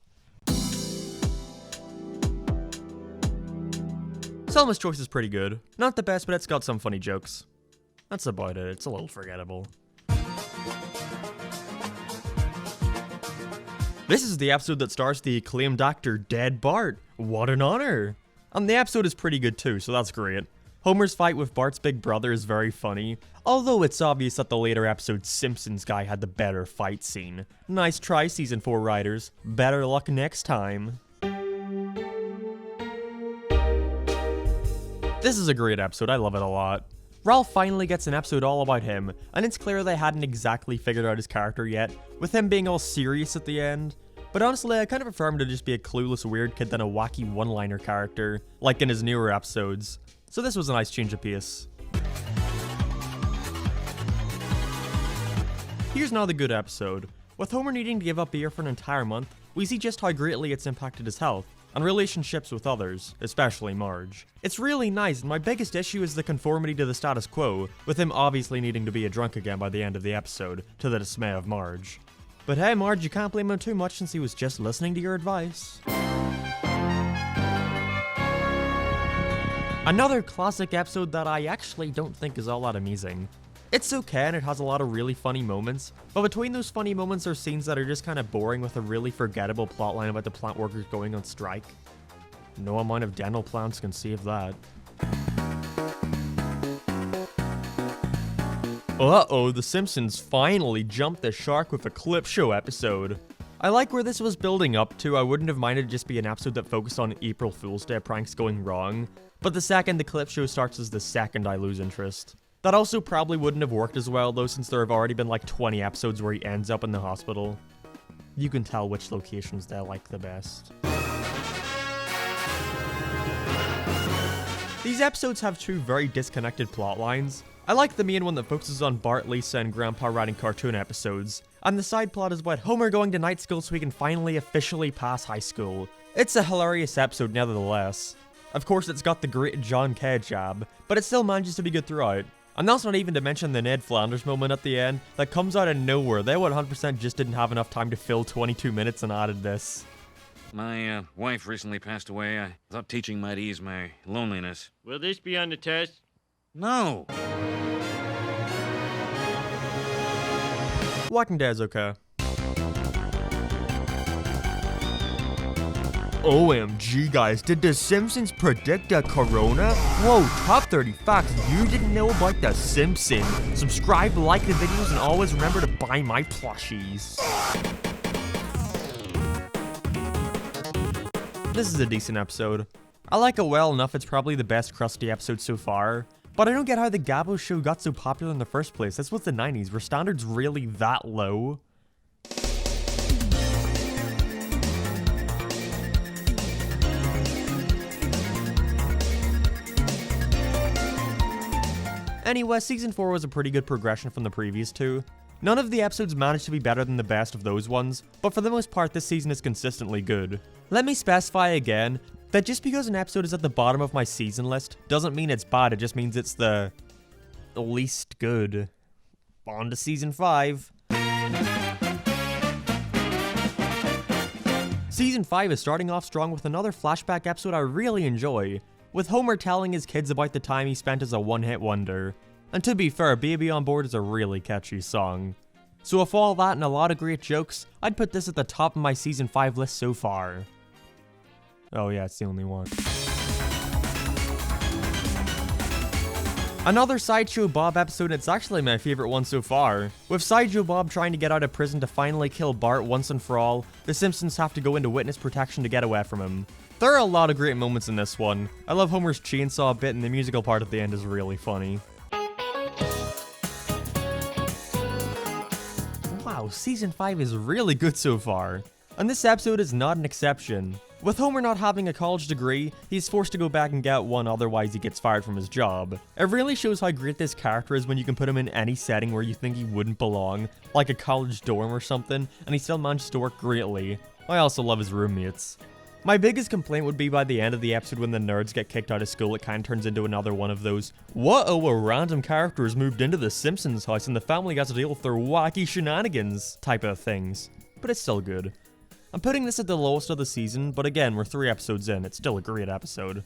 A: Selma's choice is pretty good. Not the best, but it's got some funny jokes. That's about it, it's a little forgettable. This is the episode that stars the acclaimed actor Dead Bart. What an honor! And the episode is pretty good too, so that's great. Homer's fight with Bart's big brother is very funny, although it's obvious that the later episode Simpsons guy had the better fight scene. Nice try, season 4 writers. Better luck next time. This is a great episode, I love it a lot. Ralph finally gets an episode all about him, and it's clear they hadn't exactly figured out his character yet, with him being all serious at the end. But honestly, I kind of prefer him to just be a clueless weird kid than a wacky one-liner character, like in his newer episodes. So this was a nice change of pace. Here's another good episode. With Homer needing to give up beer for an entire month, we see just how greatly it's impacted his health, and relationships with others, especially Marge. It's really nice, and my biggest issue is the conformity to the status quo, with him obviously needing to be a drunk again by the end of the episode, to the dismay of Marge. But hey Marge, you can't blame him too much since he was just listening to your advice. Another classic episode that I actually don't think is all that amazing. It's okay and it has a lot of really funny moments, but between those funny moments are scenes that are just kind of boring with a really forgettable plotline about the plant workers going on strike. No amount of dental plants can save that. Uh-oh, the Simpsons finally jumped the shark with a clip show episode. I like where this was building up to. I wouldn't have minded just be an episode that focused on April Fool's Day pranks going wrong, but the second the clip show starts is the second I lose interest. That also probably wouldn't have worked as well though, since there have already been like 20 episodes where he ends up in the hospital. You can tell which locations they like the best. These episodes have two very disconnected plot lines. I like the main one that focuses on Bart, Lisa, and Grandpa writing cartoon episodes, and the side plot is about Homer going to night school so he can finally officially pass high school. It's a hilarious episode nevertheless. Of course it's got the great John K. jab, but it still manages to be good throughout. And that's not even to mention the Ned Flanders moment at the end that comes out of nowhere. They 100% just didn't have enough time to fill 22 minutes and added this.
H: My wife recently passed away. I thought teaching might ease my loneliness.
E: Will this be on the test?
H: No!
A: Walking Dead's okay. OMG guys, did The Simpsons predict a corona? Whoa, top 30 facts you didn't know about The Simpsons. Subscribe, like the videos, and always remember to buy my plushies. This is a decent episode. I like it well enough, it's probably the best Krusty episode so far. But I don't get how the Gabbo show got so popular in the first place. This was the 90s. Were standards really that low? Anyway, season 4 was a pretty good progression from the previous two. None of the episodes managed to be better than the best of those ones, but for the most part this season is consistently good. Let me specify again that just because an episode is at the bottom of my season list doesn't mean it's bad, it just means it's the least good. On to season 5. Season 5 is starting off strong with another flashback episode I really enjoy, with Homer telling his kids about the time he spent as a one-hit wonder. And to be fair, Baby on Board is a really catchy song. So with all that and a lot of great jokes, I'd put this at the top of my season 5 list so far. Oh yeah, it's the only one. Another Sideshow Bob episode, and it's actually my favorite one so far. With Sideshow Bob trying to get out of prison to finally kill Bart once and for all, the Simpsons have to go into witness protection to get away from him. There are a lot of great moments in this one. I love Homer's chainsaw bit, and the musical part at the end is really funny. Wow, season 5 is really good so far. And this episode is not an exception. With Homer not having a college degree, he's forced to go back and get one, otherwise he gets fired from his job. It really shows how great this character is when you can put him in any setting where you think he wouldn't belong, like a college dorm or something, and he still manages to work greatly. I also love his roommates. My biggest complaint would be by the end of the episode when the nerds get kicked out of school, it kind of turns into another one of those, whoa, a random character has moved into the Simpsons house and the family has to deal with their wacky shenanigans type of things. But it's still good. I'm putting this at the lowest of the season, but again, we're 3 episodes in, it's still a great episode.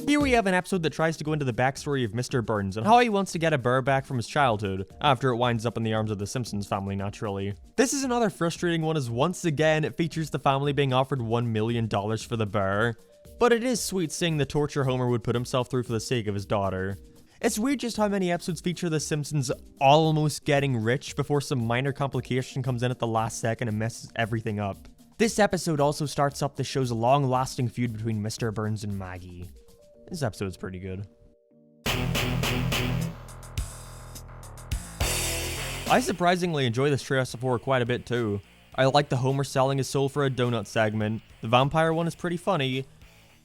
A: Here we have an episode that tries to go into the backstory of Mr. Burns and how he wants to get a burr back from his childhood, after it winds up in the arms of the Simpsons family naturally. This is another frustrating one as once again it features the family being offered $1 million for the burr, but it is sweet seeing the torture Homer would put himself through for the sake of his daughter. It's weird just how many episodes feature the Simpsons almost getting rich before some minor complication comes in at the last second and messes everything up. This episode also starts up the show's long-lasting feud between Mr. Burns and Maggie. This episode's pretty good. I surprisingly enjoy this Trios of Horror quite a bit too. I like the Homer selling his soul for a donut segment, the vampire one is pretty funny,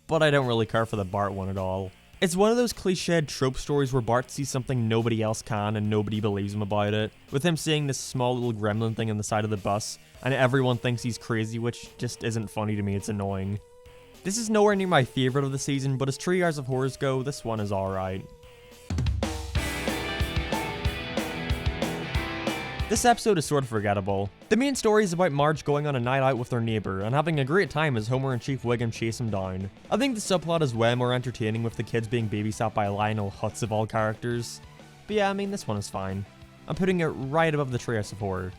A: but I don't really care for the Bart one at all. It's one of those cliched trope stories where Bart sees something nobody else can and nobody believes him about it, with him seeing this small little gremlin thing on the side of the bus, and everyone thinks he's crazy, which just isn't funny to me, it's annoying. This is nowhere near my favorite of the season, but as Trios of Horrors go, this one is alright. This episode is sort of forgettable. The main story is about Marge going on a night out with her neighbor and having a great time as Homer and Chief Wiggum chase him down. I think the subplot is way more entertaining with the kids being babysat by Lionel Hutz of all characters. But yeah, I mean, this one is fine. I'm putting it right above the Trios of Horror.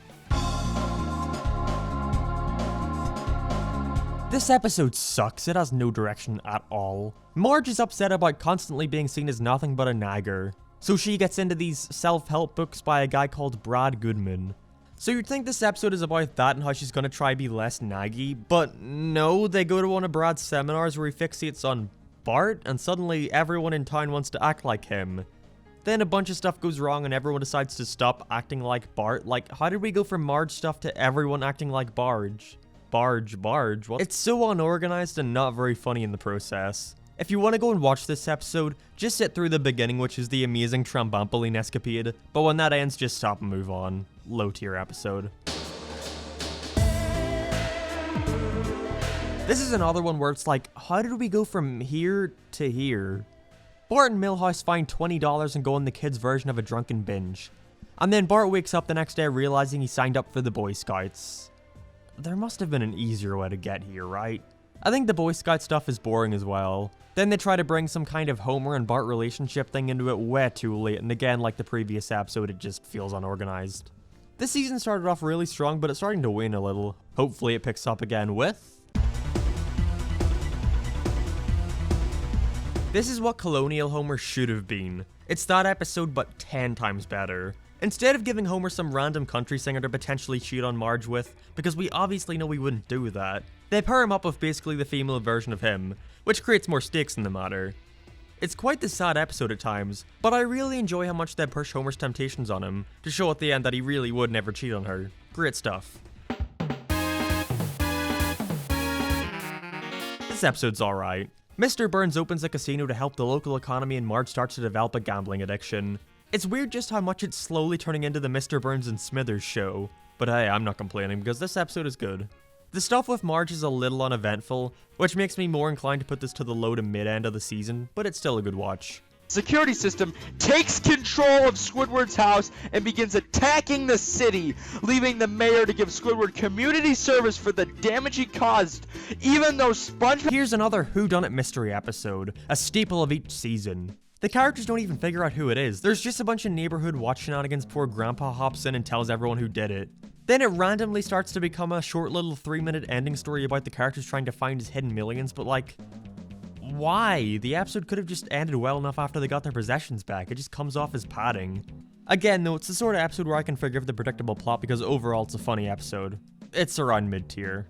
A: This episode sucks, it has no direction at all. Marge is upset about constantly being seen as nothing but a nagger, so she gets into these self-help books by a guy called Brad Goodman. So you'd think this episode is about that and how she's gonna try be less naggy, but no, they go to one of Brad's seminars where he fixates on Bart, and suddenly everyone in town wants to act like him. Then a bunch of stuff goes wrong and everyone decides to stop acting like Bart. Like, how did we go from Marge stuff to everyone acting like Barge? Barge, what? It's so unorganized and not very funny in the process. If you want to go and watch this episode, just sit through the beginning, which is the amazing trampoline escapade, but when that ends, just stop and move on. Low tier episode. This is another one where it's like, how did we go from here to here? Bart and Milhouse find $20 and go on the kids' version of a drunken binge. And then Bart wakes up the next day realizing he signed up for the Boy Scouts. There must have been an easier way to get here, right? I think the Boy Scout stuff is boring as well. Then they try to bring some kind of Homer and Bart relationship thing into it way too late, and again, like the previous episode, it just feels unorganized. This season started off really strong, but it's starting to wane a little. Hopefully it picks up again with... This is what Colonial Homer should have been. It's that episode, but 10 times better. Instead of giving Homer some random country singer to potentially cheat on Marge with, because we obviously know he wouldn't do that, they pair him up with basically the female version of him, which creates more stakes in the matter. It's quite the sad episode at times, but I really enjoy how much they push Homer's temptations on him, to show at the end that he really would never cheat on her. Great stuff. This episode's alright. Mr. Burns opens a casino to help the local economy and Marge starts to develop a gambling addiction. It's weird just how much it's slowly turning into the Mr. Burns and Smithers show, but hey, I'm not complaining because this episode is good. The stuff with Marge is a little uneventful, which makes me more inclined to put this to the low to mid end of the season, but it's still a good watch.
I: Security system takes control of Squidward's house and begins attacking the city, leaving the mayor to give Squidward community service for the damage he caused, even though SpongeBob—
A: Here's another whodunit mystery episode, a staple of each season. The characters don't even figure out who it is. There's just a bunch of neighborhood watch shenanigans before Grandpa hops in and tells everyone who did it. Then it randomly starts to become a short little 3-minute ending story about the characters trying to find his hidden millions, but like, why? The episode could have just ended well enough after they got their possessions back. It just comes off as padding. Again though, it's the sort of episode where I can forgive the predictable plot because overall it's a funny episode. It's around mid-tier.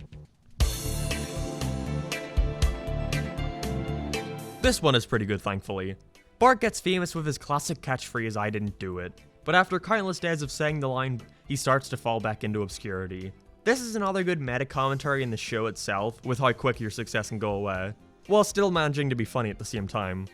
A: This one is pretty good, thankfully. Bart gets famous with his classic catchphrase, "I didn't do it." But after countless days of saying the line, he starts to fall back into obscurity. This is another good meta-commentary in the show itself, with how quick your success can go away, while still managing to be funny at the same time.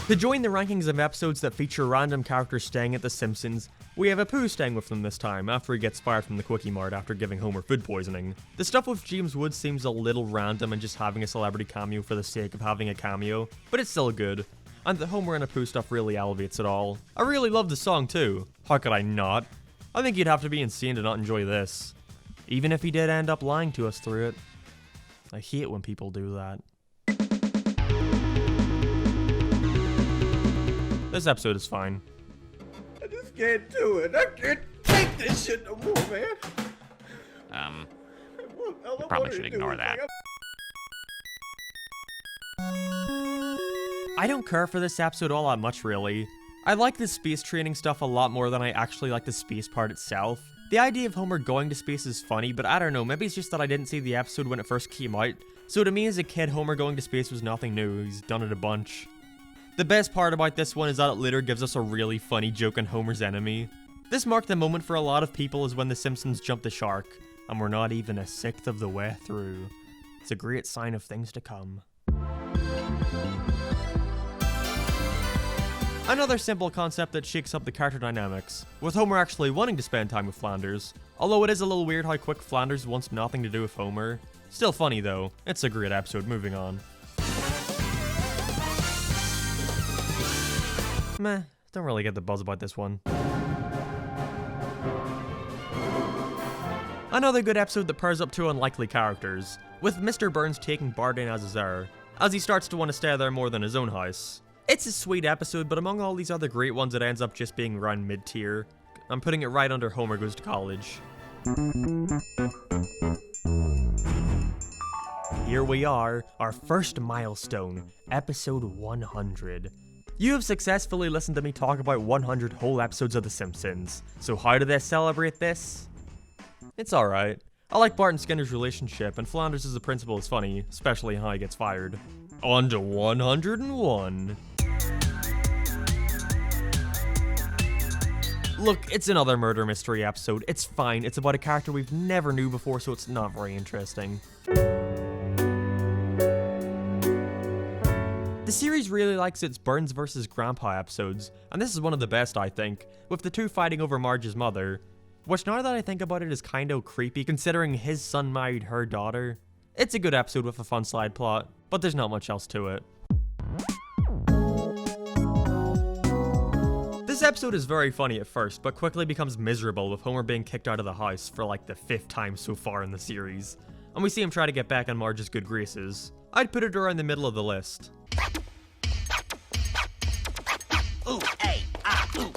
A: To join the rankings of episodes that feature random characters staying at The Simpsons, we have Apu staying with them this time after he gets fired from the Quickie Mart after giving Homer food poisoning. The stuff with James Woods seems a little random and just having a celebrity cameo for the sake of having a cameo, but it's still good. And the Homer and Apu stuff really elevates it all. I really love the song too. How could I not? I think you'd have to be insane to not enjoy this. Even if he did end up lying to us through it. I hate when people do that. This episode is fine.
J: I just can't do it. I can't take this shit no more, man.
H: You probably should ignore that.
A: I don't care for this episode all that much, really. I like the space training stuff a lot more than I actually like the space part itself. The idea of Homer going to space is funny, but I don't know, maybe it's just that I didn't see the episode when it first came out. So to me as a kid, Homer going to space was nothing new, he's done it a bunch. The best part about this one is that it later gives us a really funny joke on Homer's enemy. This marked the moment for a lot of people is when The Simpsons jumped the shark, and we're not even 1/6 of the way through. It's a great sign of things to come. Another simple concept that shakes up the character dynamics, with Homer actually wanting to spend time with Flanders, although it is a little weird how quick Flanders wants nothing to do with Homer. Still funny though, it's a great episode, moving on. Meh, don't really get the buzz about this one. Another good episode that pairs up two unlikely characters, with Mr. Burns taking Bart in as his heir, as he starts to want to stay there more than his own house. It's a sweet episode, but among all these other great ones it ends up just being around mid-tier. I'm putting it right under Homer Goes to College. Here we are, our first milestone, episode 100. You have successfully listened to me talk about 100 whole episodes of The Simpsons. So how do they celebrate this? It's alright. I like Bart and Skinner's relationship, and Flanders as a principal is funny, especially how he gets fired. On to 101. Look, it's another murder mystery episode. It's fine. It's about a character we've never knew before, so it's not very interesting. The series really likes its Burns vs. Grandpa episodes, and this is one of the best, I think, with the two fighting over Marge's mother, which now that I think about it is kinda creepy considering his son married her daughter. It's a good episode with a fun side plot, but there's not much else to it. This episode is very funny at first, but quickly becomes miserable with Homer being kicked out of the house for like the 5th time so far in the series, and we see him try to get back on Marge's good graces. I'd put it around the middle of the list.
D: Ooh, hey, ah, ooh.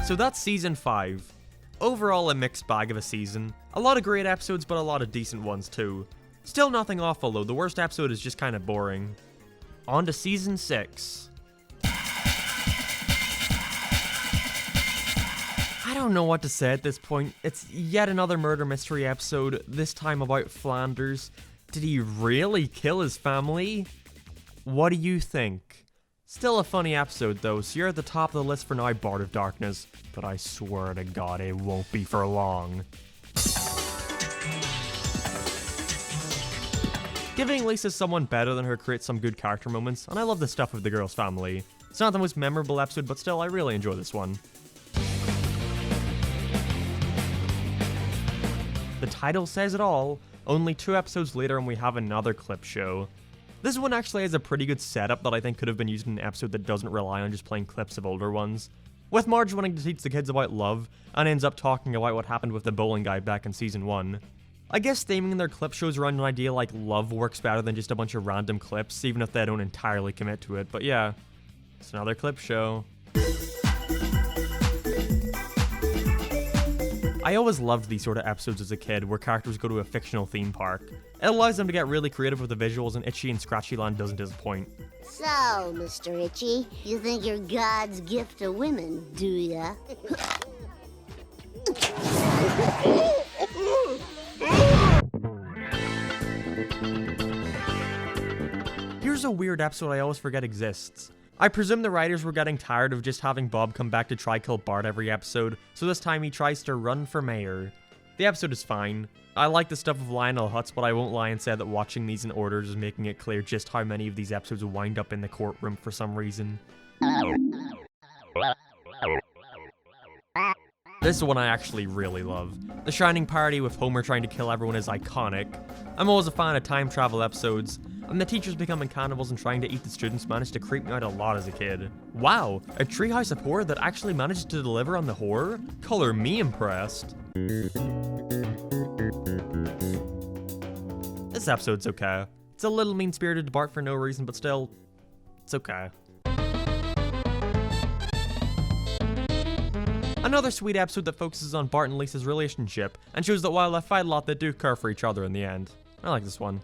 A: So that's season 5. Overall, a mixed bag of a season. A lot of great episodes, but a lot of decent ones too. Still nothing awful though, the worst episode is just kinda boring. On to season 6. I don't know what to say at this point. It's yet another murder mystery episode, this time about Flanders. Did he really kill his family? What do you think? Still a funny episode though, so you're at the top of the list for now, Bard of Darkness, but I swear to God it won't be for long. Giving Lisa someone better than her creates some good character moments, and I love the stuff with the girl's family. It's not the most memorable episode, but still I really enjoy this one. The title says it all. Only 2 episodes later and we have another clip show. This one actually has a pretty good setup that I think could have been used in an episode that doesn't rely on just playing clips of older ones. With Marge wanting to teach the kids about love, and ends up talking about what happened with the bowling guy back in season 1. I guess theming their clip shows around an idea like love works better than just a bunch of random clips, even if they don't entirely commit to it, but yeah. It's another clip show. I always loved these sort of episodes as a kid where characters go to a fictional theme park. It allows them to get really creative with the visuals, and Itchy and Scratchy Land doesn't disappoint.
K: So, Mr. Itchy, you think you're God's gift to women, do ya?
A: Here's a weird episode I always forget exists. I presume the writers were getting tired of just having Bob come back to try kill Bart every episode, so this time he tries to run for mayor. The episode is fine. I like the stuff of Lionel Hutz, but I won't lie and say that watching these in order is making it clear just how many of these episodes wind up in the courtroom for some reason. This is one I actually really love. The Shining parody with Homer trying to kill everyone is iconic. I'm always a fan of time travel episodes, and the teachers becoming cannibals and trying to eat the students managed to creep me out a lot as a kid. Wow, a treehouse of horror that actually managed to deliver on the horror? Color me impressed. This episode's okay. It's a little mean-spirited to Bart for no reason, but still, it's okay. Another sweet episode that focuses on Bart and Lisa's relationship, and shows that while they fight a lot, they do care for each other in the end. I like this one.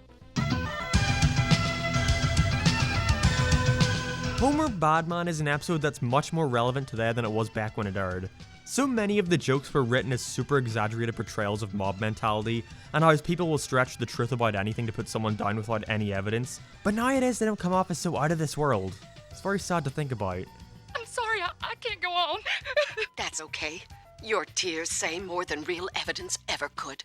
A: Homer Badman is an episode that's much more relevant today than it was back when it aired. So many of the jokes were written as super exaggerated portrayals of mob mentality, and how people will stretch the truth about anything to put someone down without any evidence, but nowadays they don't come off as so out of this world. It's very sad to think about.
L: I'm sorry, I can't go on. That's okay. Your tears say more than real evidence ever could.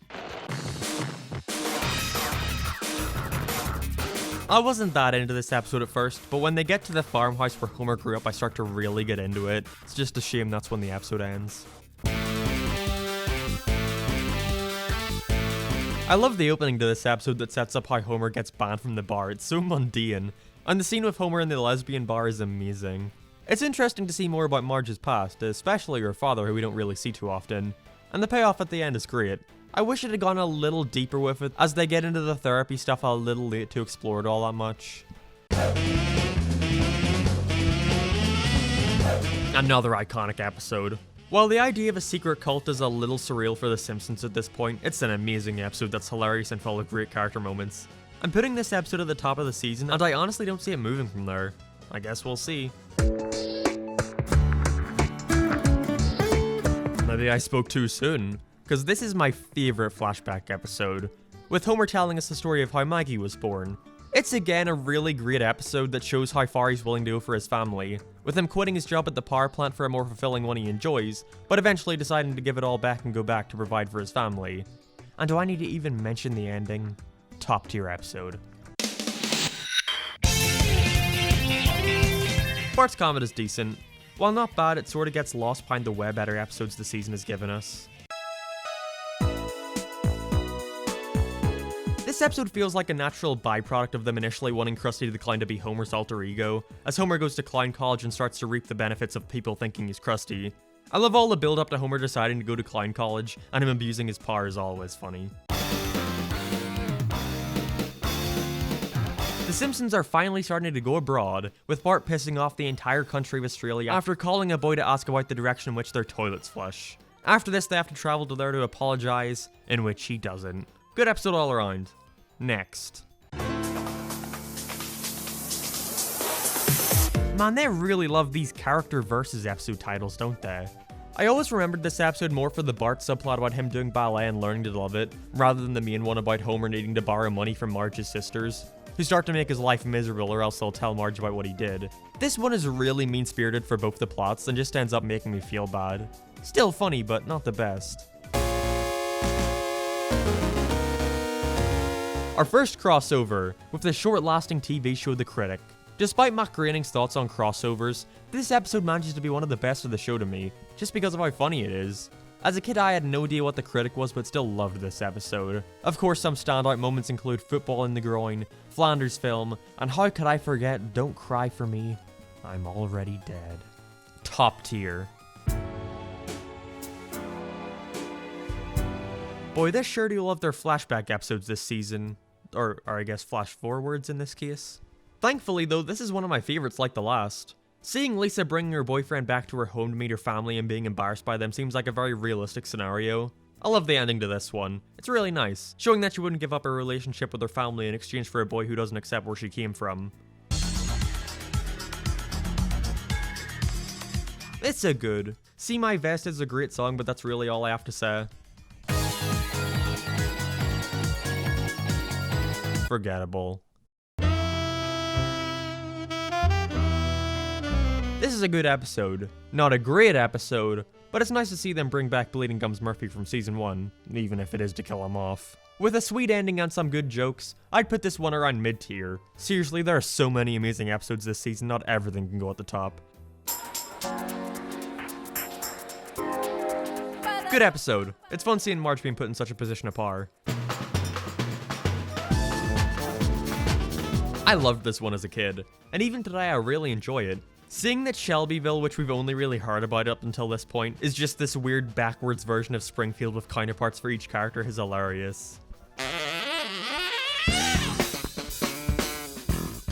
A: I wasn't that into this episode at first, but when they get to the farmhouse where Homer grew up, I start to really get into it. It's just a shame that's when the episode ends. I love the opening to this episode that sets up how Homer gets banned from the bar. It's so mundane. And the scene with Homer in the lesbian bar is amazing. It's interesting to see more about Marge's past, especially her father, who we don't really see too often. And the payoff at the end is great. I wish it had gone a little deeper with it, as they get into the therapy stuff a little late to explore it all that much. Another iconic episode. While the idea of a secret cult is a little surreal for The Simpsons at this point, it's an amazing episode that's hilarious and full of great character moments. I'm putting this episode at the top of the season, and I honestly don't see it moving from there. I guess we'll see. Maybe I spoke too soon, because this is my favorite flashback episode, with Homer telling us the story of how Maggie was born. It's again a really great episode that shows how far he's willing to go for his family, with him quitting his job at the power plant for a more fulfilling one he enjoys, but eventually deciding to give it all back and go back to provide for his family. And do I need to even mention the ending? Top tier episode. Bart's comment is decent. While not bad, it sort of gets lost behind the way better episodes the season has given us. This episode feels like a natural byproduct of them initially wanting Krusty the Clown to be Homer's alter ego, as Homer goes to clown college and starts to reap the benefits of people thinking he's Krusty. I love all the build up to Homer deciding to go to clown college, and him abusing his power is always funny. The Simpsons are finally starting to go abroad, with Bart pissing off the entire country of Australia after calling a boy to ask about the direction in which their toilets flush. After this, they have to travel to there to apologize, in which he doesn't. Good episode all around. Next. Man, they really love these character versus episode titles, don't they? I always remembered this episode more for the Bart subplot about him doing ballet and learning to love it, rather than the main one about Homer needing to borrow money from Marge's sisters, who start to make his life miserable or else they'll tell Marge about what he did. This one is really mean-spirited for both the plots and just ends up making me feel bad. Still funny, but not the best. Our first crossover, with the short-lasting TV show The Critic. Despite Matt Groening's thoughts on crossovers, this episode manages to be one of the best of the show to me, just because of how funny it is. As a kid, I had no idea what The Critic was, but still loved this episode. Of course, some standout moments include football in the groin, Flanders film, and how could I forget Don't Cry For Me, I'm Already Dead. Top tier. Boy, they sure do love their flashback episodes this season. Or I guess flash forwards in this case. Thankfully though, this is one of my favorites like the last. Seeing Lisa bringing her boyfriend back to her home to meet her family and being embarrassed by them seems like a very realistic scenario. I love the ending to this one. It's really nice, showing that she wouldn't give up her relationship with her family in exchange for a boy who doesn't accept where she came from. It's a good. See My Vest is a great song, but that's really all I have to say. Forgettable. This is a good episode. Not a great episode, but it's nice to see them bring back Bleeding Gums Murphy from season 1, even if it is to kill him off. With a sweet ending and some good jokes, I'd put this one around mid-tier. Seriously, there are so many amazing episodes this season, not everything can go at the top. Good episode. It's fun seeing Marge being put in such a position of power. I loved this one as a kid, and even today I really enjoy it. Seeing that Shelbyville, which we've only really heard about up until this point, is just this weird backwards version of Springfield with counterparts for each character is hilarious.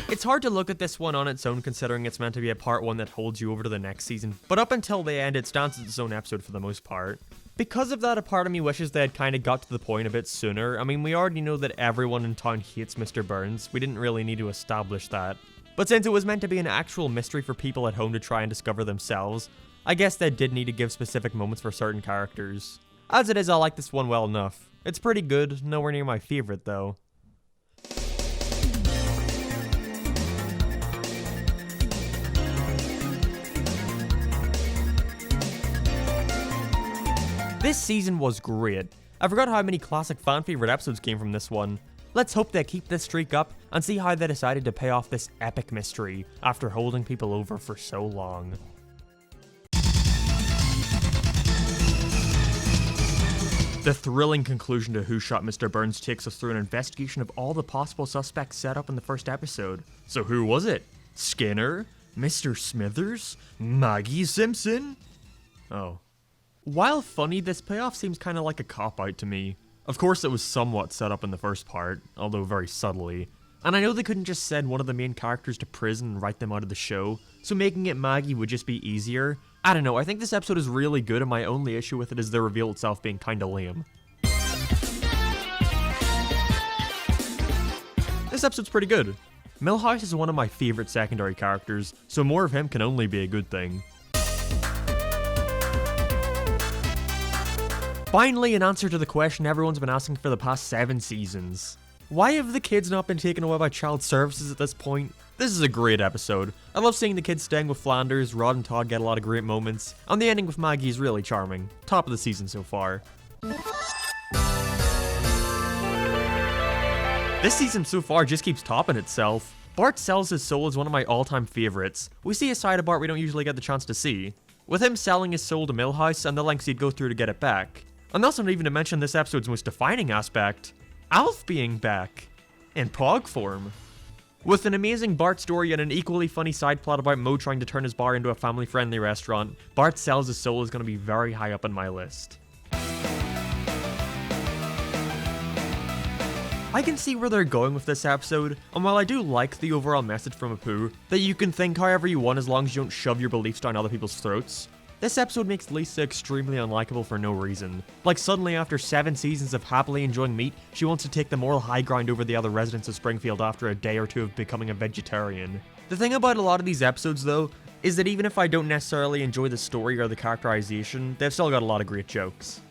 A: It's hard to look at this one on its own considering it's meant to be a part 1 that holds you over to the next season, but up until the end it stands as its own episode for the most part. Because of that, a part of me wishes they had kind of got to the point a bit sooner. I mean, we already know that everyone in town hates Mr. Burns, we didn't really need to establish that. But since it was meant to be an actual mystery for people at home to try and discover themselves, I guess they did need to give specific moments for certain characters. As it is, I like this one well enough. It's pretty good, nowhere near my favorite though. This season was great. I forgot how many classic fan favorite episodes came from this one. Let's hope they keep this streak up and see how they decided to pay off this epic mystery after holding people over for so long. The thrilling conclusion to Who Shot Mr. Burns takes us through an investigation of all the possible suspects set up in the first episode. So who was it? Skinner? Mr. Smithers? Maggie Simpson? Oh. While funny, this payoff seems kind of like a cop-out to me. Of course, it was somewhat set up in the first part, although very subtly. And I know they couldn't just send one of the main characters to prison and write them out of the show, so making it Maggie would just be easier. I don't know, I think this episode is really good and my only issue with it is the reveal itself being kinda lame. This episode's pretty good. Milhouse is one of my favorite secondary characters, so more of him can only be a good thing. Finally, an answer to the question everyone's been asking for the past 7 seasons. Why have the kids not been taken away by child services at this point? This is a great episode. I love seeing the kids staying with Flanders, Rod and Todd get a lot of great moments, and the ending with Maggie is really charming. Top of the season so far. This season so far just keeps topping itself. Bart sells his soul is one of my all-time favorites. We see a side of Bart we don't usually get the chance to see. With him selling his soul to Milhouse and the lengths he'd go through to get it back. And that's not even to mention this episode's most defining aspect, Alf being back, in Pog form. With an amazing Bart story and an equally funny side plot about Moe trying to turn his bar into a family-friendly restaurant, Bart Sells His Soul is going to be very high up on my list. I can see where they're going with this episode, and while I do like the overall message from Apu, that you can think however you want as long as you don't shove your beliefs down other people's throats, This episode makes Lisa extremely unlikable for no reason. Like suddenly after 7 seasons of happily enjoying meat, she wants to take the moral high ground over the other residents of Springfield after a day or two of becoming a vegetarian. The thing about a lot of these episodes though, is that even if I don't necessarily enjoy the story or the characterization, they've still got a lot of great jokes.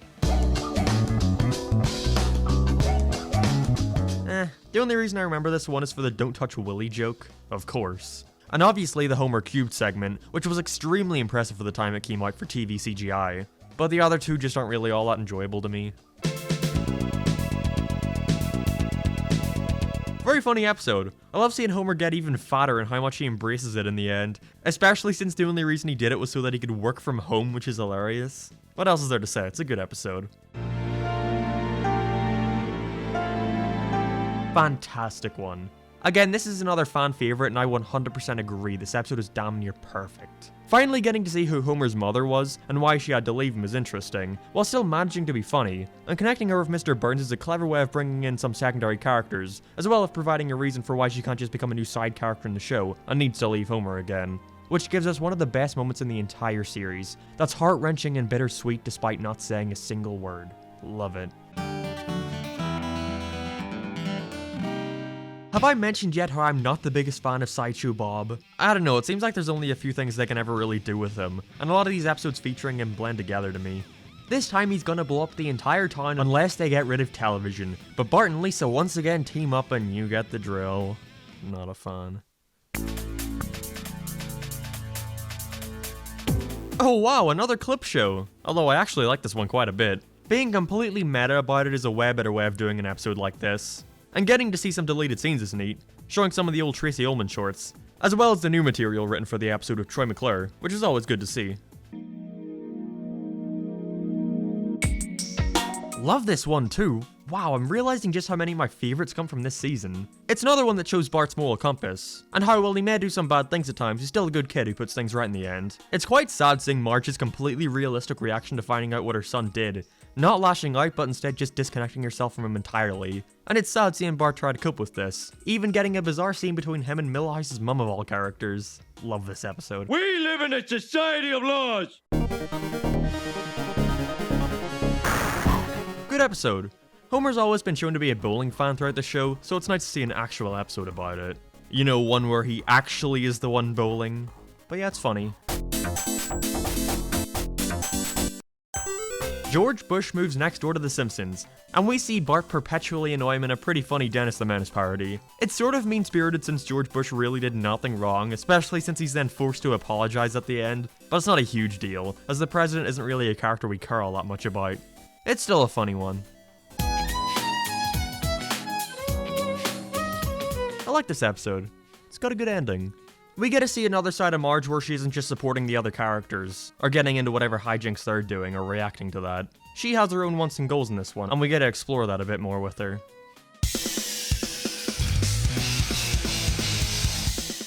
A: The only reason I remember this one is for the don't touch Willie joke, of course. And obviously the Homer Cubed segment, which was extremely impressive for the time it came out for TV CGI. But the other two just aren't really all that enjoyable to me. Very funny episode. I love seeing Homer get even fatter and how much he embraces it in the end. Especially since the only reason he did it was so that he could work from home, which is hilarious. What else is there to say? It's a good episode. Fantastic one. Again, this is another fan favorite and I 100% agree, this episode is damn near perfect. Finally getting to see who Homer's mother was and why she had to leave him is interesting, while still managing to be funny, and connecting her with Mr. Burns is a clever way of bringing in some secondary characters, as well as providing a reason for why she can't just become a new side character in the show and needs to leave Homer again. Which gives us one of the best moments in the entire series, that's heart-wrenching and bittersweet despite not saying a single word. Love it. Have I mentioned yet how I'm not the biggest fan of Sideshow Bob? I don't know, it seems like there's only a few things they can ever really do with him, and a lot of these episodes featuring him blend together to me. This time he's gonna blow up the entire town unless they get rid of television, but Bart and Lisa once again team up and you get the drill. Not a fan. Oh wow, another clip show! Although I actually like this one quite a bit. Being completely meta about it is a way better way of doing an episode like this. And getting to see some deleted scenes is neat, showing some of the old Tracy Ullman shorts, as well as the new material written for the episode with Troy McClure, which is always good to see. Love this one too. Wow, I'm realizing just how many of my favorites come from this season. It's another one that shows Bart's moral compass, and how while he may do some bad things at times, he's still a good kid who puts things right in the end. It's quite sad seeing Marge's completely realistic reaction to finding out what her son did. Not lashing out, but instead just disconnecting herself from him entirely. And it's sad seeing Bart try to cope with this, even getting a bizarre scene between him and Millhouse's mum of all characters. Love this episode.
E: We live in a society of laws!
A: Good episode. Homer's always been shown to be a bowling fan throughout the show, so it's nice to see an actual episode about it. You know, one where he actually is the one bowling. But yeah, it's funny. George Bush moves next door to The Simpsons, and we see Bart perpetually annoy him in a pretty funny Dennis the Menace parody. It's sort of mean-spirited since George Bush really did nothing wrong, especially since he's then forced to apologize at the end, but it's not a huge deal, as the president isn't really a character we care all that much about. It's still a funny one. I like this episode. It's got a good ending. We get to see another side of Marge where she isn't just supporting the other characters, or getting into whatever hijinks they're doing, or reacting to that. She has her own wants and goals in this one, and we get to explore that a bit more with her.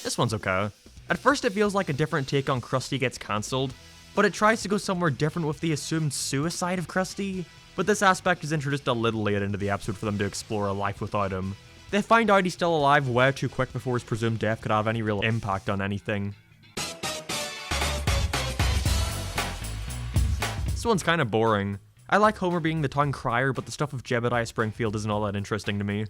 A: This one's okay. At first it feels like a different take on Krusty Gets Cancelled, but it tries to go somewhere different with the assumed suicide of Krusty. But this aspect is introduced a little late into the episode for them to explore a life without him. They find out he's still alive way too quick before his presumed death could have any real impact on anything. This one's kinda boring. I like Homer being the town crier, but the stuff of Jebediah Springfield isn't all that interesting to me.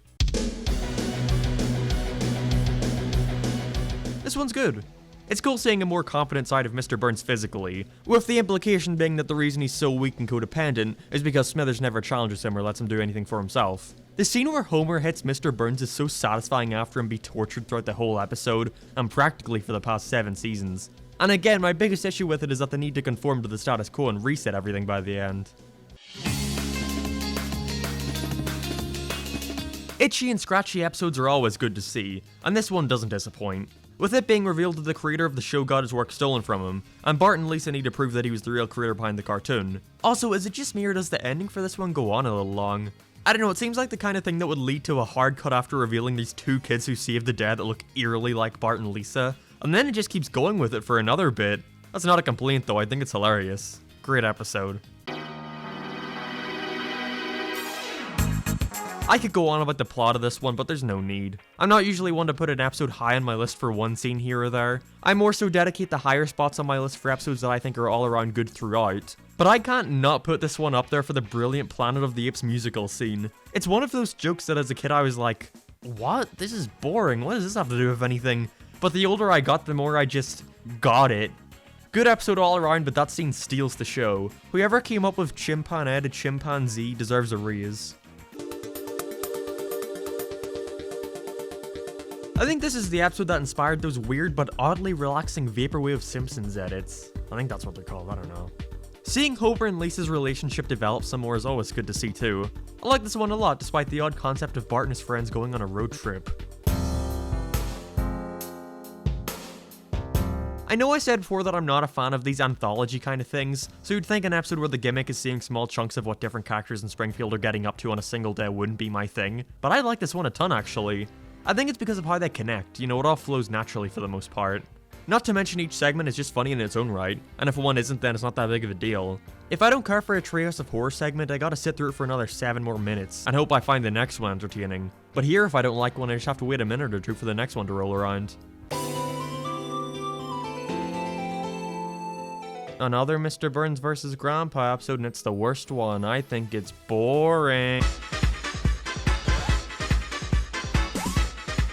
A: This one's good. It's cool seeing a more confident side of Mr. Burns physically, with the implication being that the reason he's so weak and codependent is because Smithers never challenges him or lets him do anything for himself. The scene where Homer hits Mr. Burns is so satisfying after him be tortured throughout the whole episode, and practically for the past 7 seasons. And again, my biggest issue with it is that they need to conform to the status quo and reset everything by the end. Itchy and scratchy episodes are always good to see, and this one doesn't disappoint. With it being revealed that the creator of the show got his work stolen from him, and Bart and Lisa need to prove that he was the real creator behind the cartoon. Also, is it just me or does the ending for this one go on a little long? I don't know, it seems like the kind of thing that would lead to a hard cut after revealing these 2 kids who saved the day that look eerily like Bart and Lisa, and then it just keeps going with it for another bit. That's not a complaint though, I think it's hilarious. Great episode. I could go on about the plot of this one, but there's no need. I'm not usually one to put an episode high on my list for one scene here or there. I more so dedicate the higher spots on my list for episodes that I think are all around good throughout. But I can't not put this one up there for the brilliant Planet of the Apes musical scene. It's one of those jokes that as a kid I was like, what? This is boring. What does this have to do with anything? But the older I got, the more I just got it. Good episode all around, but that scene steals the show. Whoever came up with Chimpan to Chimpanzee deserves a raise. I think this is the episode that inspired those weird but oddly relaxing Vaporwave Simpsons edits. I think that's what they're called, I don't know. Seeing Homer and Lisa's relationship develop some more is always good to see too. I like this one a lot, despite the odd concept of Bart and his friends going on a road trip. I know I said before that I'm not a fan of these anthology kind of things, so you'd think an episode where the gimmick is seeing small chunks of what different characters in Springfield are getting up to on a single day wouldn't be my thing, but I like this one a ton actually. I think it's because of how they connect, you know, it all flows naturally for the most part. Not to mention each segment is just funny in its own right, and if one isn't then it's not that big of a deal. If I don't care for a Treehouse of Horror segment, I gotta sit through it for another 7 more minutes, and hope I find the next one entertaining. But here, if I don't like one, I just have to wait a minute or two for the next one to roll around. Another Mr. Burns vs. Grandpa episode, and it's the worst one. I think it's boring.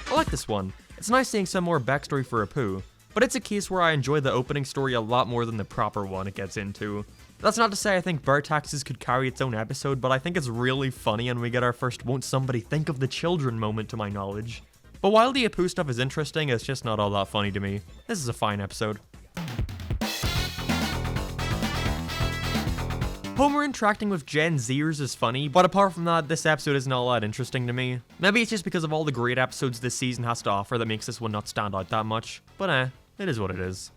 A: I like this one. It's nice seeing some more backstory for Apu, but it's a case where I enjoy the opening story a lot more than the proper one it gets into. That's not to say I think Bear Taxes could carry its own episode, but I think it's really funny and we get our first won't somebody think of the children moment to my knowledge. But while the Apu stuff is interesting, it's just not all that funny to me. This is a fine episode. Homer interacting with Gen Zers is funny, but apart from that, this episode isn't all that interesting to me. Maybe it's just because of all the great episodes this season has to offer that makes this one not stand out that much, but it is what it is.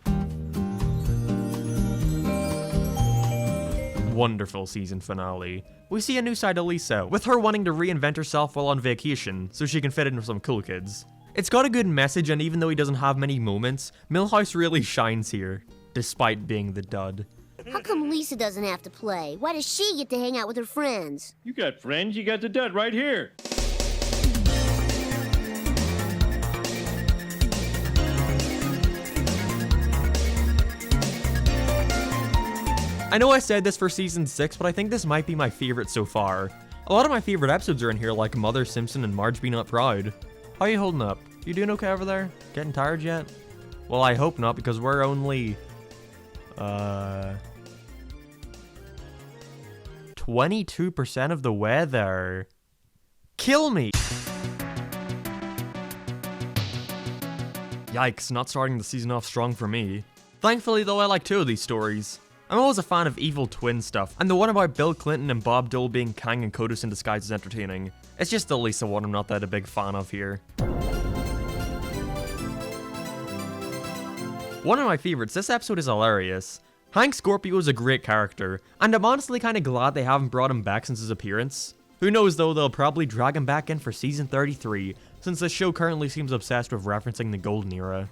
A: Wonderful season finale. We see a new side of Lisa, with her wanting to reinvent herself while on vacation, so she can fit in with some cool kids. It's got a good message, and even though he doesn't have many moments, Milhouse really shines here, despite being the dud.
K: How come Lisa doesn't have to play? Why does she get to hang out with her friends?
E: You got friends, you got the dud right here.
A: I know I said this for season 6, but I think this might be my favorite so far. A lot of my favorite episodes are in here, like Mother Simpson and Marge Be Not Proud. How you holding up? You doing okay over there? Getting tired yet? Well, I hope not, because we're only 22% of the way there. Kill me! Yikes, not starting the season off strong for me. Thankfully though, I like 2 of these stories. I'm always a fan of evil twin stuff, and the one about Bill Clinton and Bob Dole being Kang and Kodos in disguise is entertaining. It's just the Lisa one I'm not that a big fan of here. One of my favorites, this episode is hilarious. Hank Scorpio is a great character, and I'm honestly kinda glad they haven't brought him back since his appearance. Who knows though, they'll probably drag him back in for season 33, since the show currently seems obsessed with referencing the golden era.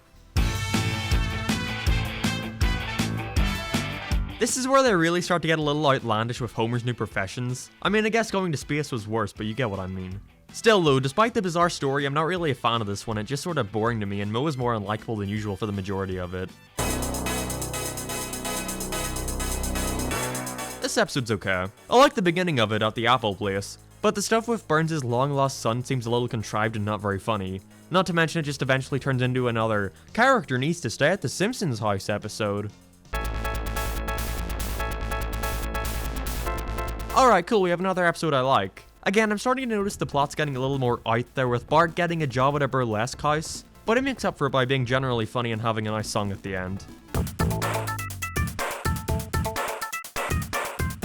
A: This is where they really start to get a little outlandish with Homer's new professions. I mean, I guess going to space was worse, but you get what I mean. Still though, despite the bizarre story, I'm not really a fan of this one. It's just sort of boring to me, and Moe is more unlikable than usual for the majority of it. This episode's okay. I like the beginning of it at the Apple place, but the stuff with Burns' long-lost son seems a little contrived and not very funny. Not to mention it just eventually turns into another character needs to stay at the Simpsons house episode. Alright, cool, we have another episode I like. Again, I'm starting to notice the plot's getting a little more out there, with Bart getting a job at a burlesque house, but it makes up for it by being generally funny and having a nice song at the end.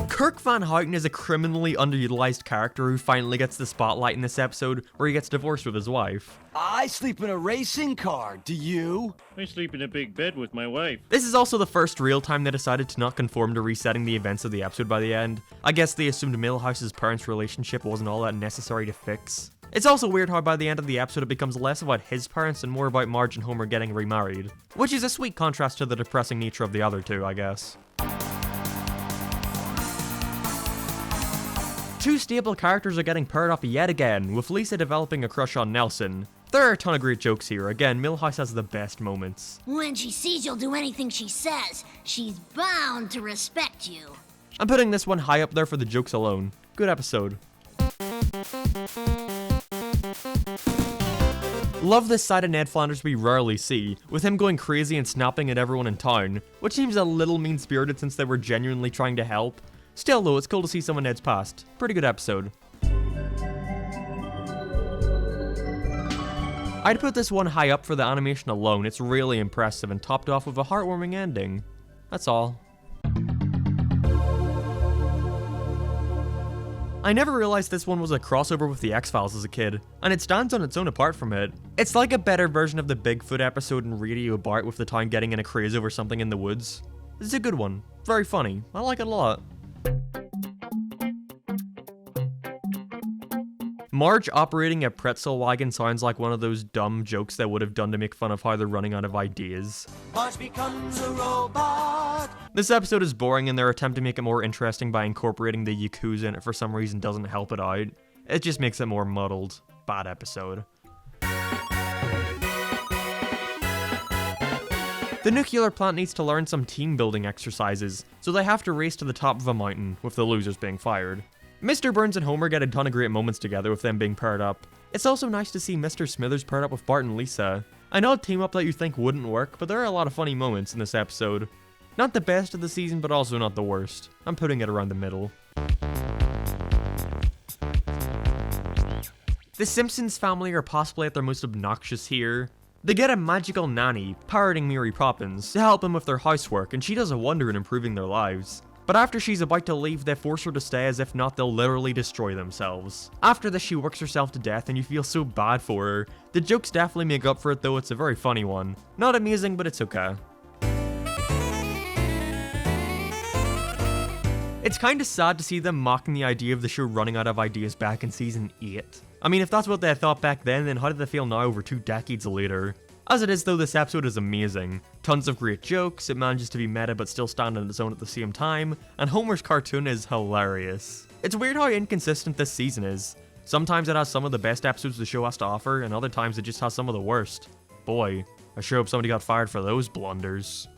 A: Kirk Van Houten is a criminally underutilized character who finally gets the spotlight in this episode, where he gets divorced with his wife.
J: I sleep in a racing car, do you?
E: I sleep in a big bed with my wife.
A: This is also the first real time they decided to not conform to resetting the events of the episode by the end. I guess they assumed Milhouse's parents' relationship wasn't all that necessary to fix. It's also weird how by the end of the episode it becomes less about his parents and more about Marge and Homer getting remarried. Which is a sweet contrast to the depressing nature of the other two, I guess. Two stable characters are getting paired up yet again, with Lisa developing a crush on Nelson. There are a ton of great jokes here. Again, Milhouse has the best moments.
K: When she sees you'll do anything she says, she's bound to respect you.
A: I'm putting this one high up there for the jokes alone. Good episode. Love this side of Ned Flanders we rarely see, with him going crazy and snapping at everyone in town, which seems a little mean-spirited since they were genuinely trying to help. Still though, it's cool to see some of Ned's past. Pretty good episode. I'd put this one high up for the animation alone. It's really impressive and topped off with a heartwarming ending. That's all. I never realized this one was a crossover with the X-Files as a kid, and it stands on its own apart from it. It's like a better version of the Bigfoot episode in Radio Bart with the town getting in a craze over something in the woods. It's a good one. Very funny. I like it a lot. Marge operating a pretzel wagon sounds like one of those dumb jokes they would have done to make fun of how they're running out of ideas.
J: Marge becomes a robot.
A: This episode is boring, and their attempt to make it more interesting by incorporating the Yakuza in it for some reason doesn't help it out. It just makes it more muddled. Bad episode. The nuclear plant needs to learn some team building exercises, so they have to race to the top of a mountain, with the losers being fired. Mr. Burns and Homer get a ton of great moments together with them being paired up. It's also nice to see Mr. Smithers paired up with Bart and Lisa. I know a team up that you think wouldn't work, but there are a lot of funny moments in this episode. Not the best of the season, but also not the worst. I'm putting it around the middle. The Simpsons family are possibly at their most obnoxious here. They get a magical nanny, parroting Mary Poppins, to help them with their housework, and she does a wonder in improving their lives. But after she's about to leave, they force her to stay, as if not they'll literally destroy themselves. After this, she works herself to death and you feel so bad for her. The jokes definitely make up for it though, it's a very funny one. Not amazing, but it's okay. It's kinda sad to see them mocking the idea of the show running out of ideas back in season 8. I mean, if that's what they thought back then how do they feel now over 2 decades later? As it is though, this episode is amazing. Tons of great jokes, it manages to be meta but still stand on its own at the same time, and Homer's cartoon is hilarious. It's weird how inconsistent this season is. Sometimes it has some of the best episodes the show has to offer, and other times it just has some of the worst. Boy, I sure hope somebody got fired for those blunders.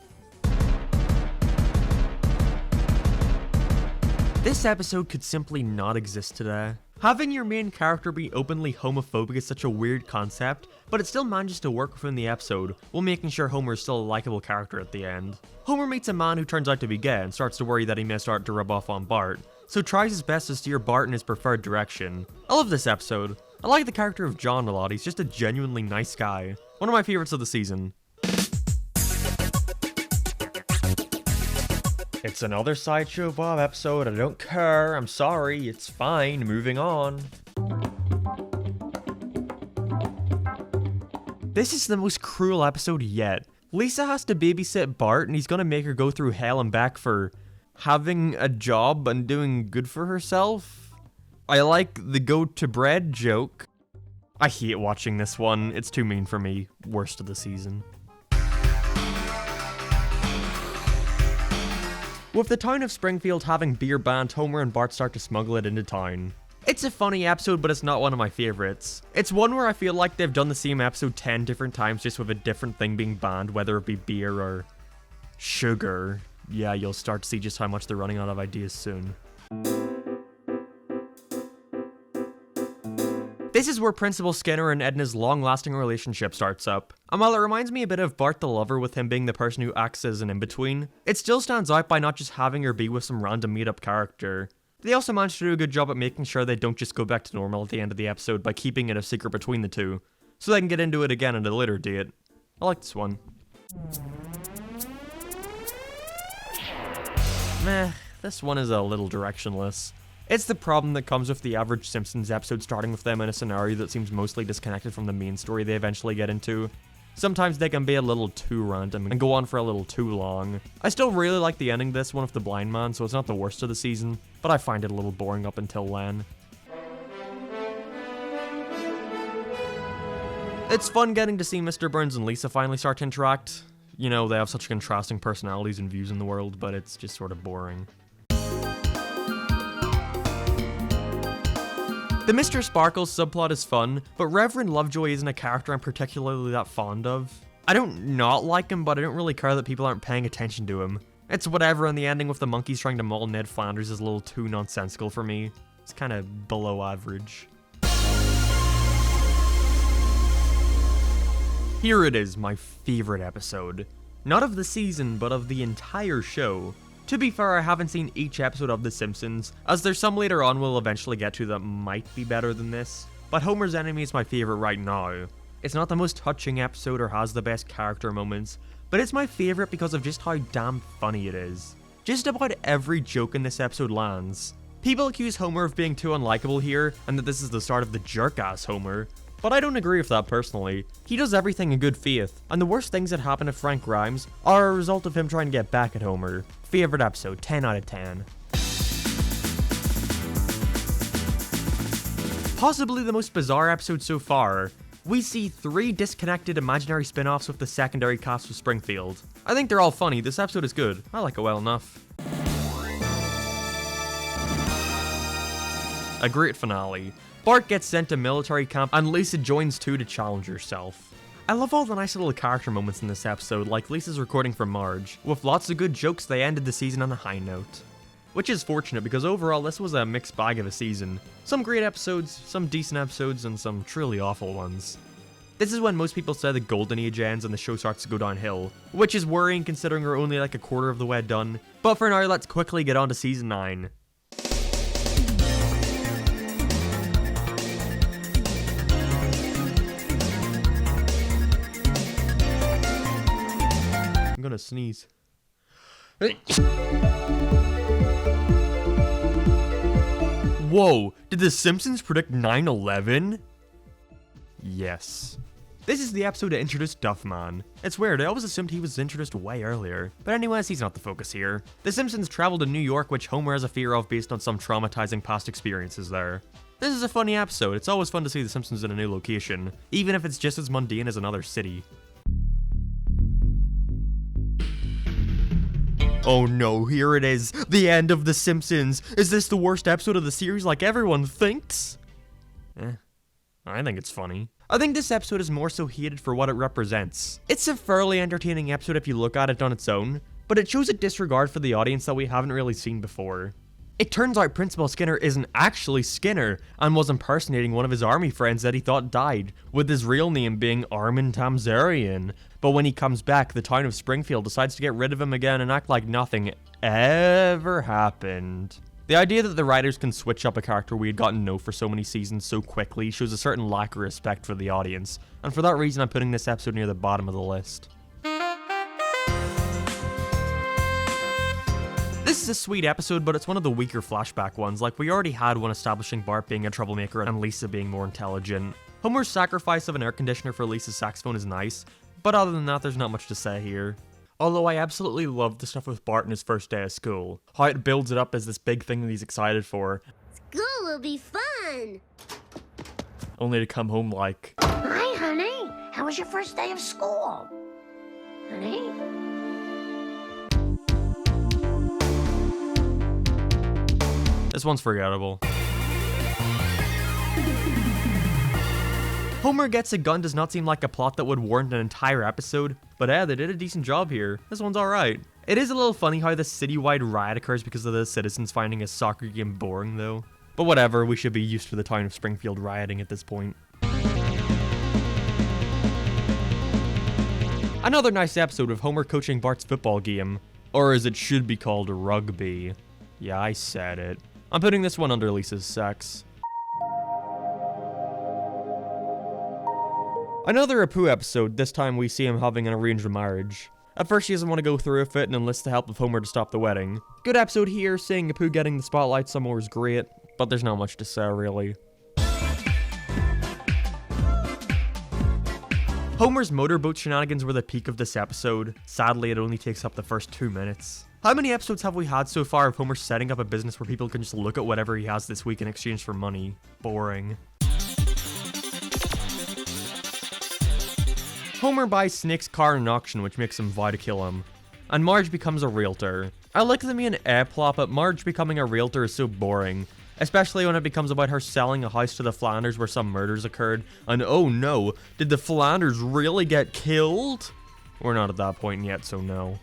A: This episode could simply not exist today. Having your main character be openly homophobic is such a weird concept, but it still manages to work within the episode, while making sure Homer is still a likable character at the end. Homer meets a man who turns out to be gay and starts to worry that he may start to rub off on Bart, so tries his best to steer Bart in his preferred direction. I love this episode. I like the character of John a lot, he's just a genuinely nice guy. One of my favorites of the season. It's another Sideshow Bob episode, I don't care, I'm sorry, it's fine, moving on. This is the most cruel episode yet. Lisa has to babysit Bart and he's gonna make her go through hell and back for having a job and doing good for herself. I like the go to bread joke. I hate watching this one, it's too mean for me. Worst of the season. With the town of Springfield having beer banned, Homer and Bart start to smuggle it into town. It's a funny episode, but it's not one of my favorites. It's one where I feel like they've done the same episode 10 different times just with a different thing being banned, whether it be beer or sugar. Yeah, you'll start to see just how much they're running out of ideas soon. This is where Principal Skinner and Edna's long-lasting relationship starts up. And while it reminds me a bit of Bart the Lover with him being the person who acts as an in-between, it still stands out by not just having her be with some random made-up character. They also managed to do a good job at making sure they don't just go back to normal at the end of the episode by keeping it a secret between the two, so they can get into it again at a later date. I like this one. Meh, this one is a little directionless. It's the problem that comes with the average Simpsons episode starting with them in a scenario that seems mostly disconnected from the main story they eventually get into. Sometimes they can be a little too random and go on for a little too long. I still really like the ending of this one with the blind man, so it's not the worst of the season, but I find it a little boring up until then. It's fun getting to see Mr. Burns and Lisa finally start to interact. You know, they have such contrasting personalities and views in the world, but it's just sort of boring. The Mr. Sparkles subplot is fun, but Reverend Lovejoy isn't a character I'm particularly that fond of. I don't not like him, but I don't really care that people aren't paying attention to him. It's whatever, and the ending with the monkeys trying to maul Ned Flanders is a little too nonsensical for me. It's kind of below average. Here it is, my favorite episode. Not of the season, but of the entire show. To be fair, I haven't seen each episode of The Simpsons, as there's some later on we'll eventually get to that might be better than this, but Homer's Enemy is my favorite right now. It's not the most touching episode or has the best character moments, but it's my favorite because of just how damn funny it is. Just about every joke in this episode lands. People accuse Homer of being too unlikable here, and that this is the start of the jerk-ass Homer, but I don't agree with that personally. He does everything in good faith, and the worst things that happen to Frank Grimes are a result of him trying to get back at Homer. Favorite episode, 10 out of 10. Possibly the most bizarre episode so far. We see 3 disconnected imaginary spin-offs with the secondary cast of Springfield. I think they're all funny, this episode is good. I like it well enough. A great finale. Bart gets sent to military camp and Lisa joins too to challenge herself. I love all the nice little character moments in this episode, like Lisa's recording for Marge. With lots of good jokes, they ended the season on a high note. Which is fortunate because overall this was a mixed bag of a season. Some great episodes, some decent episodes, and some truly awful ones. This is when most people say the golden age ends and the show starts to go downhill, which is worrying considering we're only like a quarter of the way done. But for now, let's quickly get on to season 9. I'm gonna sneeze. Whoa, did The Simpsons predict 9/11? Yes. This is the episode that introduced Duffman. It's weird, I always assumed he was introduced way earlier. But anyways, he's not the focus here. The Simpsons travel to New York, which Homer has a fear of based on some traumatizing past experiences there. This is a funny episode, it's always fun to see The Simpsons in a new location, even if it's just as mundane as another city. Oh no, here it is, the end of The Simpsons. Is this the worst episode of the series like everyone thinks? I think it's funny. I think this episode is more so hated for what it represents. It's a fairly entertaining episode if you look at it on its own, but it shows a disregard for the audience that we haven't really seen before. It turns out Principal Skinner isn't actually Skinner, and was impersonating one of his army friends that he thought died, with his real name being Armin Tamzarian. But when he comes back, the town of Springfield decides to get rid of him again and act like nothing ever happened. The idea that the writers can switch up a character we had gotten to know for so many seasons so quickly shows a certain lack of respect for the audience, and for that reason I'm putting this episode near the bottom of the list. This is a sweet episode, but it's one of the weaker flashback ones, like we already had one establishing Bart being a troublemaker and Lisa being more intelligent. Homer's sacrifice of an air conditioner for Lisa's saxophone is nice, but other than that there's not much to say here. Although I absolutely love the stuff with Bart in his first day of school, how it builds it up as this big thing that he's excited for.
K: School will be fun!
A: Only to come home like,
D: Hi, honey. How was your first day of school? Honey?
A: this one's forgettable. Homer gets a gun does not seem like a plot that would warrant an entire episode, but yeah, they did a decent job here. This one's alright. It is a little funny how the citywide riot occurs because of the citizens finding a soccer game boring though. But whatever, we should be used to the town of Springfield rioting at this point. Another nice episode of Homer coaching Bart's football game. Or as it should be called, rugby. Yeah, I said it. I'm putting this one under Lisa's sex. Another Apu episode, this time we see him having an arranged marriage. At first he doesn't want to go through with it and enlists the help of Homer to stop the wedding. Good episode here, seeing Apu getting the spotlight somewhere is great, but there's not much to say really. Homer's motorboat shenanigans were the peak of this episode. Sadly, it only takes up the first 2 minutes. How many episodes have we had so far of Homer setting up a business where people can just look at whatever he has this week in exchange for money? Boring. Homer buys Snake's car in an auction, which makes him vow to kill him. And Marge becomes a realtor. I like the main A plot, but Marge becoming a realtor is so boring. especially when it becomes about her selling a house to the Flanders where some murders occurred, and oh no, did the Flanders really get killed? We're not at that point yet, so no.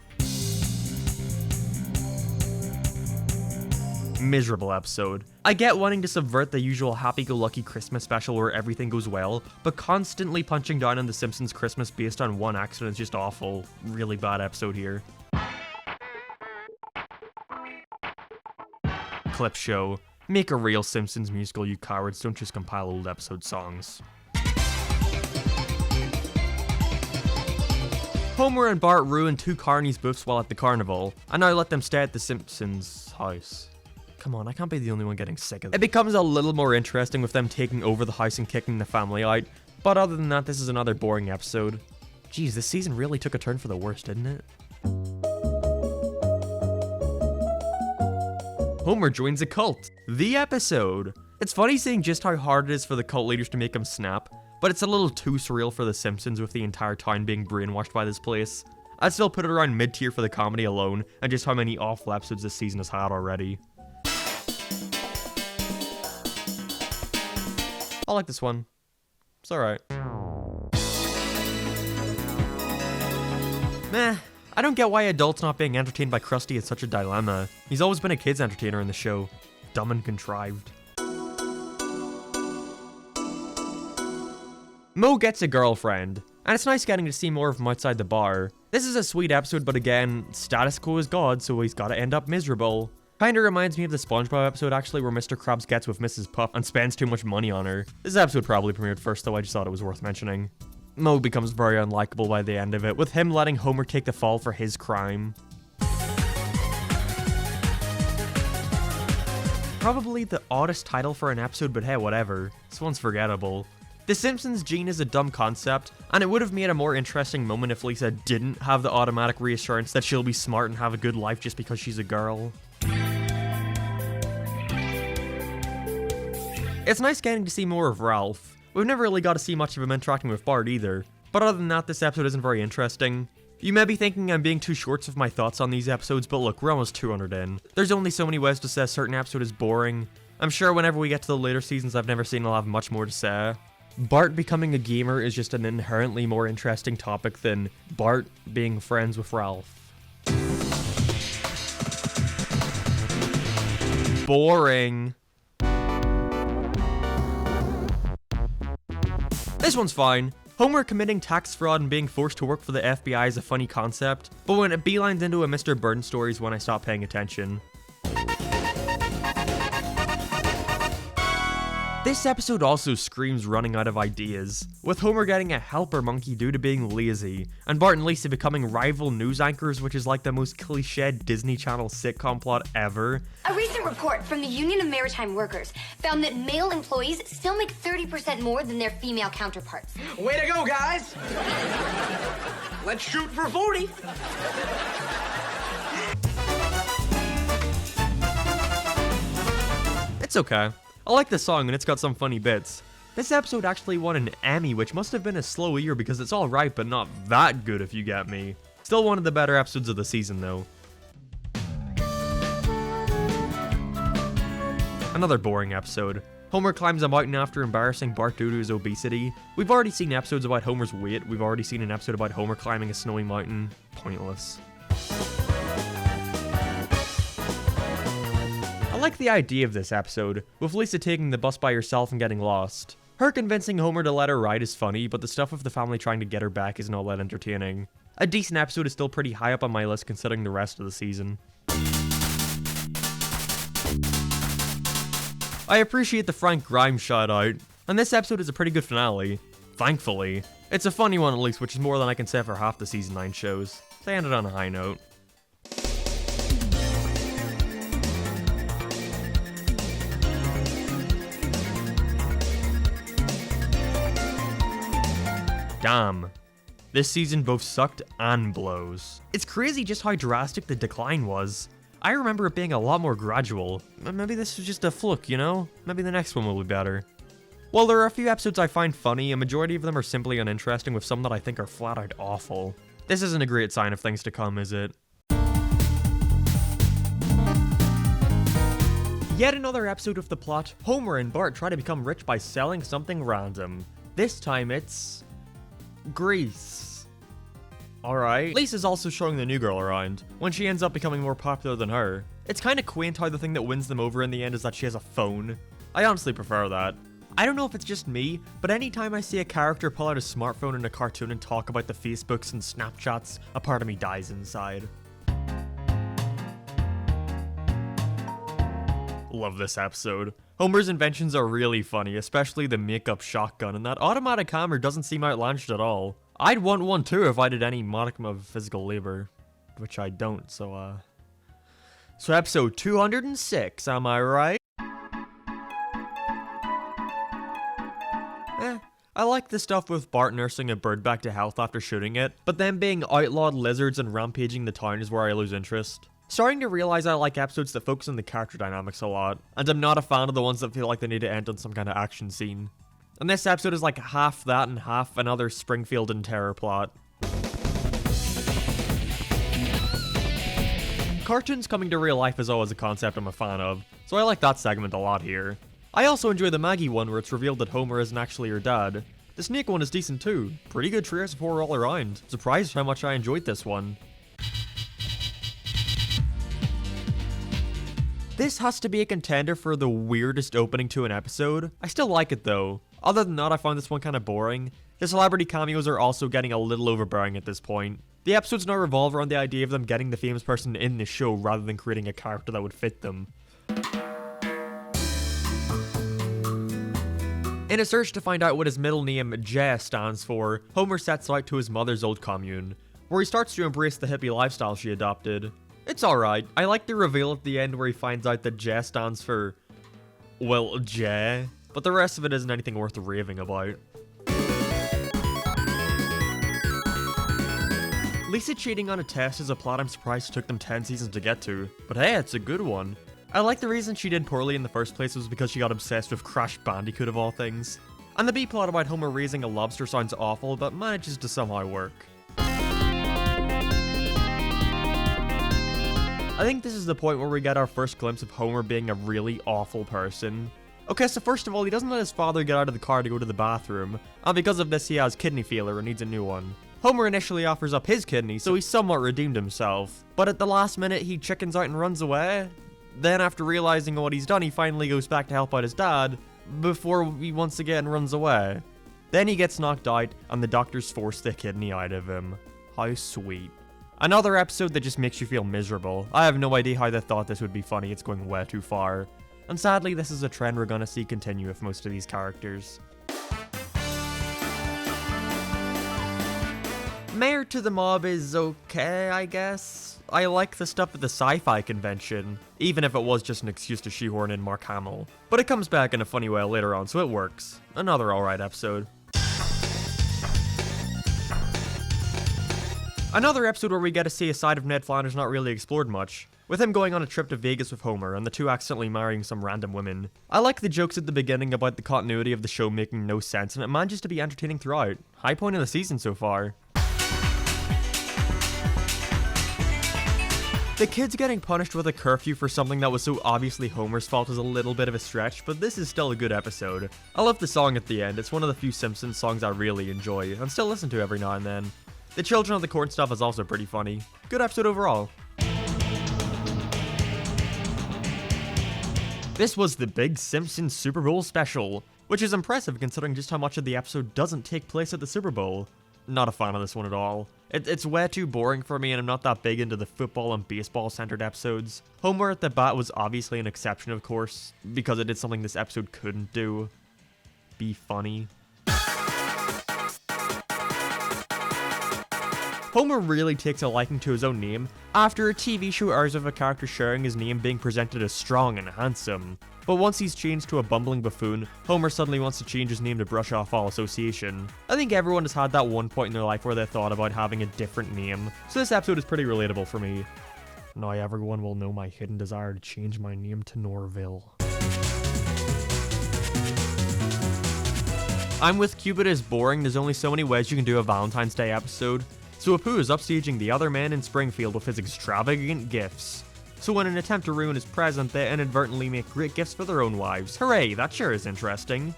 A: Miserable episode. I get wanting to subvert the usual happy-go-lucky Christmas special where everything goes well, but constantly punching down on The Simpsons Christmas based on one accident is just awful. Really bad episode here. Clip show. Make a real Simpsons musical, you cowards, don't just compile old episode songs. Homer and Bart ruin two carnies' booths while at the carnival, and now let them stay at the Simpsons' house. Come on, I can't be the only one getting sick of it. It becomes a little more interesting with them taking over the house and kicking the family out, but other than that, this is another boring episode. Geez, this season really took a turn for the worst, didn't it? Homer joins a cult. The episode. It's funny seeing just how hard it is for the cult leaders to make him snap, but it's a little too surreal for The Simpsons with the entire town being brainwashed by this place. I'd still put it around mid-tier for the comedy alone, and just how many awful episodes this season has had already. I like this one. It's alright. Meh. I don't get why adults not being entertained by Krusty is such a dilemma. He's always been a kid's entertainer in the show. Dumb and contrived. Mo gets a girlfriend, and it's nice getting to see more of him outside the bar. This is a sweet episode, but again, status quo is God, so he's gotta end up miserable. Kinda reminds me of the SpongeBob episode actually where Mr. Krabs gets with Mrs. Puff and spends too much money on her. This episode probably premiered first though, I just thought it was worth mentioning. Mo becomes very unlikable by the end of it, with him letting Homer take the fall for his crime. Probably the oddest title for an episode, but hey, whatever. This one's forgettable. The Simpsons gene is a dumb concept, and it would have made a more interesting moment if Lisa didn't have the automatic reassurance that she'll be smart and have a good life just because she's a girl. It's nice getting to see more of Ralph. We've never really got to see much of him interacting with Bart either, but other than that, this episode isn't very interesting. You may be thinking I'm being too short with my thoughts on these episodes, but look, we're almost 200 in. There's only so many ways to say a certain episode is boring. I'm sure whenever we get to the later seasons I've never seen I'll have much more to say. Bart becoming a gamer is just an inherently more interesting topic than Bart being friends with Ralph. Boring. This one's fine. Homer committing tax fraud and being forced to work for the FBI is a funny concept, but when it beelines into a Mr. Burns story is when I stop paying attention. This episode also screams running out of ideas, with Homer getting a helper monkey due to being lazy, and Bart and Lisa becoming rival news anchors, which is like the most cliched Disney Channel sitcom plot ever.
M: A recent report from the Union of Maritime Workers found that male employees still make 30% more than their female counterparts.
N: Way to go, guys! Let's shoot for 40!
A: It's okay. I like the song and it's got some funny bits. This episode actually won an Emmy, which must have been a slow year because it's alright but not that good if you get me. Still one of the better episodes of the season though. Another boring episode. Homer climbs a mountain after embarrassing Bart due to his obesity. We've already seen episodes about Homer's weight, we've already seen an episode about Homer climbing a snowy mountain. Pointless. I like the idea of this episode, with Lisa taking the bus by herself and getting lost. Her convincing Homer to let her ride is funny, but the stuff with the family trying to get her back isn't all that entertaining. A decent episode is still pretty high up on my list considering the rest of the season. I appreciate the Frank Grimes shout out, and this episode is a pretty good finale. Thankfully. It's a funny one at least, which is more than I can say for half the season 9 shows. They ended on a high note. Damn. This season both sucked and blows. It's crazy just how drastic the decline was. I remember it being a lot more gradual. Maybe this was just a fluke, you know? Maybe the next one will be better. While there are a few episodes I find funny, a majority of them are simply uninteresting, with some that I think are flat out awful. This isn't a great sign of things to come, is it? Yet another episode of the plot, Homer and Bart try to become rich by selling something random. This time it's... grease. Alright. Lisa's also showing the new girl around, when she ends up becoming more popular than her. It's kinda quaint how the thing that wins them over in the end is that she has a phone. I honestly prefer that. I don't know if it's just me, but anytime I see a character pull out a smartphone in a cartoon and talk about the Facebooks and Snapchats, a part of me dies inside. Love this episode. Homer's inventions are really funny, especially the makeup shotgun, and that automatic hammer doesn't seem outlandish at all. I'd want one too if I did any modicum of physical labor, which I don't, so episode 206, am I right? I like the stuff with Bart nursing a bird back to health after shooting it, but then being outlawed lizards and rampaging the town is where I lose interest. Starting to realize I like episodes that focus on the character dynamics a lot, and I'm not a fan of the ones that feel like they need to end on some kind of action scene. And this episode is like half that and half another Springfield and Terror plot. Cartoons coming to real life is always a concept I'm a fan of, so I like that segment a lot here. I also enjoy the Maggie one where it's revealed that Homer isn't actually her dad. The Snake one is decent too. Pretty good Trios of Horror all around. Surprised how much I enjoyed this one. This has to be a contender for the weirdest opening to an episode. I still like it though. Other than that, I found this one kind of boring. The celebrity cameos are also getting a little overbearing at this point. The episodes now revolve around the idea of them getting the famous person in the show rather than creating a character that would fit them. In a search to find out what his middle name, Jay, stands for, Homer sets out to his mother's old commune, where he starts to embrace the hippie lifestyle she adopted. It's alright. I like the reveal at the end where he finds out that Jay stands for, well, Jay, but the rest of it isn't anything worth raving about. Lisa cheating on a test is a plot I'm surprised it took them 10 seasons to get to, but hey, it's a good one. I like the reason she did poorly in the first place was because she got obsessed with Crash Bandicoot of all things. And the B-plot about Homer raising a lobster sounds awful, but manages to somehow work. I think this is the point where we get our first glimpse of Homer being a really awful person. Okay, so first of all, he doesn't let his father get out of the car to go to the bathroom, and because of this he has kidney failure and needs a new one. Homer initially offers up his kidney, so he somewhat redeemed himself, but at the last minute he chickens out and runs away. Then after realizing what he's done, he finally goes back to help out his dad, before he once again runs away. Then he gets knocked out, and the doctors force the kidney out of him. How sweet. Another episode that just makes you feel miserable. I have no idea how they thought this would be funny, it's going way too far. And sadly, this is a trend we're gonna see continue with most of these characters. Mayor to the Mob is okay, I guess. I like the stuff at the sci-fi convention, even if it was just an excuse to shoehorn in Mark Hamill. But it comes back in a funny way later on, so it works. Another alright episode. Another episode where we get to see a side of Ned Flanders not really explored much, with him going on a trip to Vegas with Homer and the two accidentally marrying some random women. I like the jokes at the beginning about the continuity of the show making no sense, and it manages to be entertaining throughout. High point of the season so far. The kids getting punished with a curfew for something that was so obviously Homer's fault is a little bit of a stretch, but this is still a good episode. I love the song at the end, it's one of the few Simpsons songs I really enjoy, and still listen to every now and then. The Children of the Corn stuff is also pretty funny. Good episode overall. This was the Big Simpsons Super Bowl special, which is impressive considering just how much of the episode doesn't take place at the Super Bowl. Not a fan of this one at all. It's way too boring for me and I'm not that big into the football and baseball centered episodes. Homer at the bat was obviously an exception of course, because it did something this episode couldn't do. Be funny. Homer really takes a liking to his own name after a TV show airs of a character sharing his name being presented as strong and handsome. But once he's changed to a bumbling buffoon, Homer suddenly wants to change his name to brush off all association. I think everyone has had that one point in their life where they thought about having a different name, so this episode is pretty relatable for me. Now everyone will know my hidden desire to change my name to Norville. I'm with Cupid is boring, there's only so many ways you can do a Valentine's Day episode. So Apu is upstaging the other man in Springfield with his extravagant gifts. so in an attempt to ruin his present, they inadvertently make great gifts for their own wives. Hooray, that sure is interesting.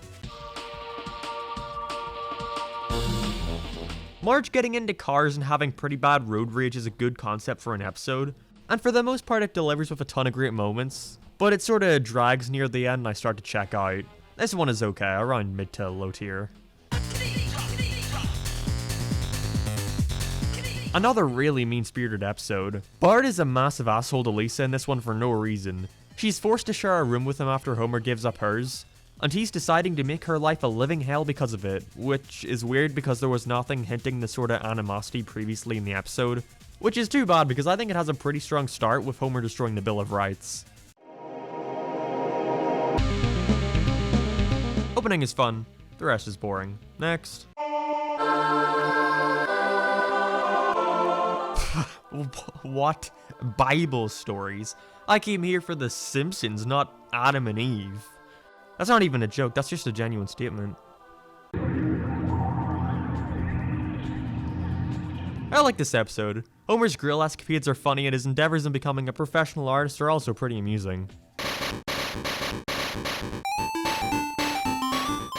A: Marge getting into cars and having pretty bad road rage is a good concept for an episode, and for the most part it delivers with a ton of great moments, but it sorta drags near the end and I start to check out. This one is okay, around mid to low tier. Another really mean-spirited episode. Bart is a massive asshole to Lisa in this one for no reason. She's forced to share a room with him after Homer gives up hers, and he's deciding to make her life a living hell because of it, which is weird because there was nothing hinting the sort of animosity previously in the episode, which is too bad because I think it has a pretty strong start with Homer destroying the Bill of Rights. Opening is fun, the rest is boring. Next. What? Bible stories? I came here for the Simpsons, not Adam and Eve. That's not even a joke, that's just a genuine statement. I like this episode. Homer's grill escapades are funny and his endeavors in becoming a professional artist are also pretty amusing.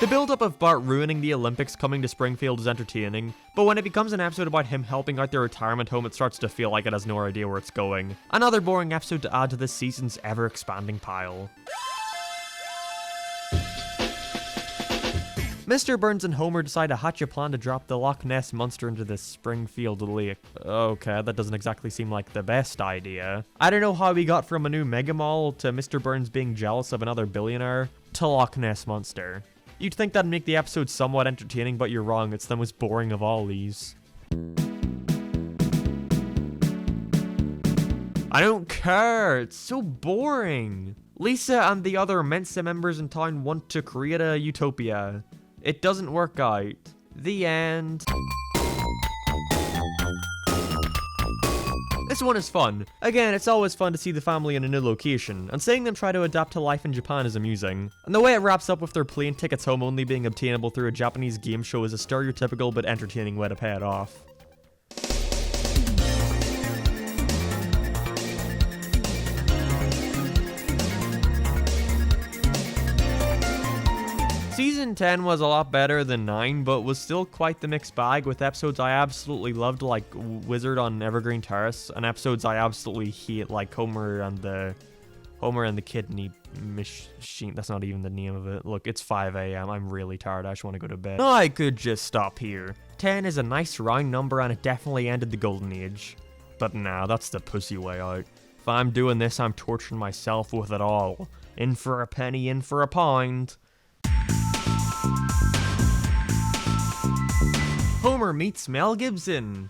A: The build-up of Bart ruining the Olympics coming to Springfield is entertaining, but when it becomes an episode about him helping out their retirement home, it starts to feel like it has no idea where it's going. Another boring episode to add to this season's ever-expanding pile. Mr. Burns and Homer decide to hatch a plan to drop the Loch Ness Monster into the Springfield Lake. Okay, that doesn't exactly seem like the best idea. I don't know how we got from a new Mega Mall to Mr. Burns being jealous of another billionaire to Loch Ness Monster. You'd think that'd make the episode somewhat entertaining, but you're wrong, it's the most boring of all these. I don't care, it's so boring. Lisa and the other Mensa members in town want to create a utopia. It doesn't work out. The end. This one is fun. Again, it's always fun to see the family in a new location, and seeing them try to adapt to life in Japan is amusing. And the way it wraps up with their plane tickets home only being obtainable through a Japanese game show is a stereotypical but entertaining way to pay it off. Season 10 was a lot better than 9, but was still quite the mixed bag, with episodes I absolutely loved like Wizard on Evergreen Terrace, and episodes I absolutely hate like Homer and the Kidney Machine. That's not even the name of it. Look, it's 5 AM. I'm really tired. I just want to go to bed. I could just stop here. 10 is a nice round number and it definitely ended the golden age. But nah, that's the pussy way out. If I'm doing this, I'm torturing myself with it all. In for a penny, in for a pound. Homer meets Mel Gibson.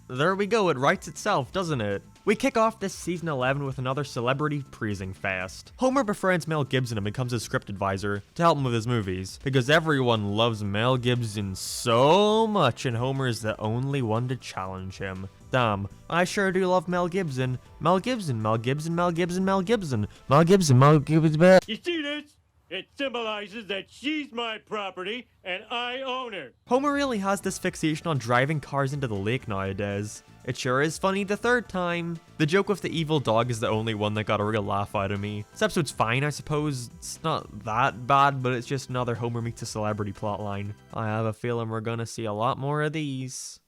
A: There we go, it writes itself, doesn't it? We kick off this season 11 with another celebrity praising fest. Homer befriends Mel Gibson and becomes his script advisor to help him with his movies, because everyone loves Mel Gibson so much and Homer is the only one to challenge him. Damn, I sure do love Mel Gibson. Mel Gibson, Mel Gibson, Mel Gibson, Mel Gibson, Mel Gibson, Mel Gibson.
E: You see this? It symbolizes that she's my property and I own her.
A: Homer really has this fixation on driving cars into the lake nowadays. It sure is funny the third time. The joke with the evil dog is the only one that got a real laugh out of me. This episode's fine, I suppose. It's not that bad, but it's just another Homer meets a celebrity plotline. I have a feeling we're gonna see a lot more of these.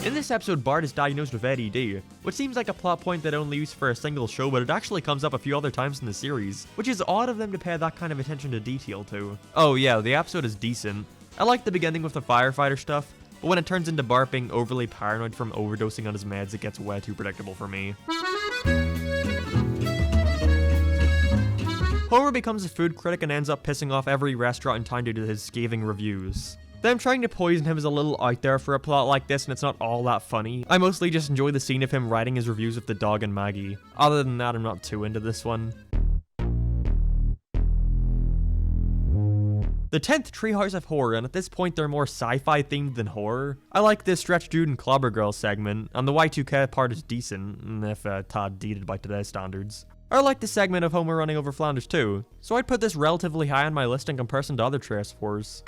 A: In this episode, Bart is diagnosed with ADD, which seems like a plot point that only used for a single show, but it actually comes up a few other times in the series, which is odd of them to pay that kind of attention to detail to. Oh yeah, the episode is decent. I like the beginning with the firefighter stuff, but when it turns into Bart being overly paranoid from overdosing on his meds, it gets way too predictable for me. Homer becomes a food critic and ends up pissing off every restaurant in town due to his scathing reviews. Them trying to poison him is a little out there for a plot like this, and it's not all that funny. I mostly just enjoy the scene of him writing his reviews with the dog and Maggie. Other than that, I'm not too into this one. The 10th Treehouse of Horror, and at this point they're more sci-fi themed than horror. I like this Stretch Dude and Clobber Girl segment, and the Y2K part is decent, if tad dated by today's standards. I like the segment of Homer running over Flanders too, so I'd put this relatively high on my list in comparison to other Treehouse of Horrors.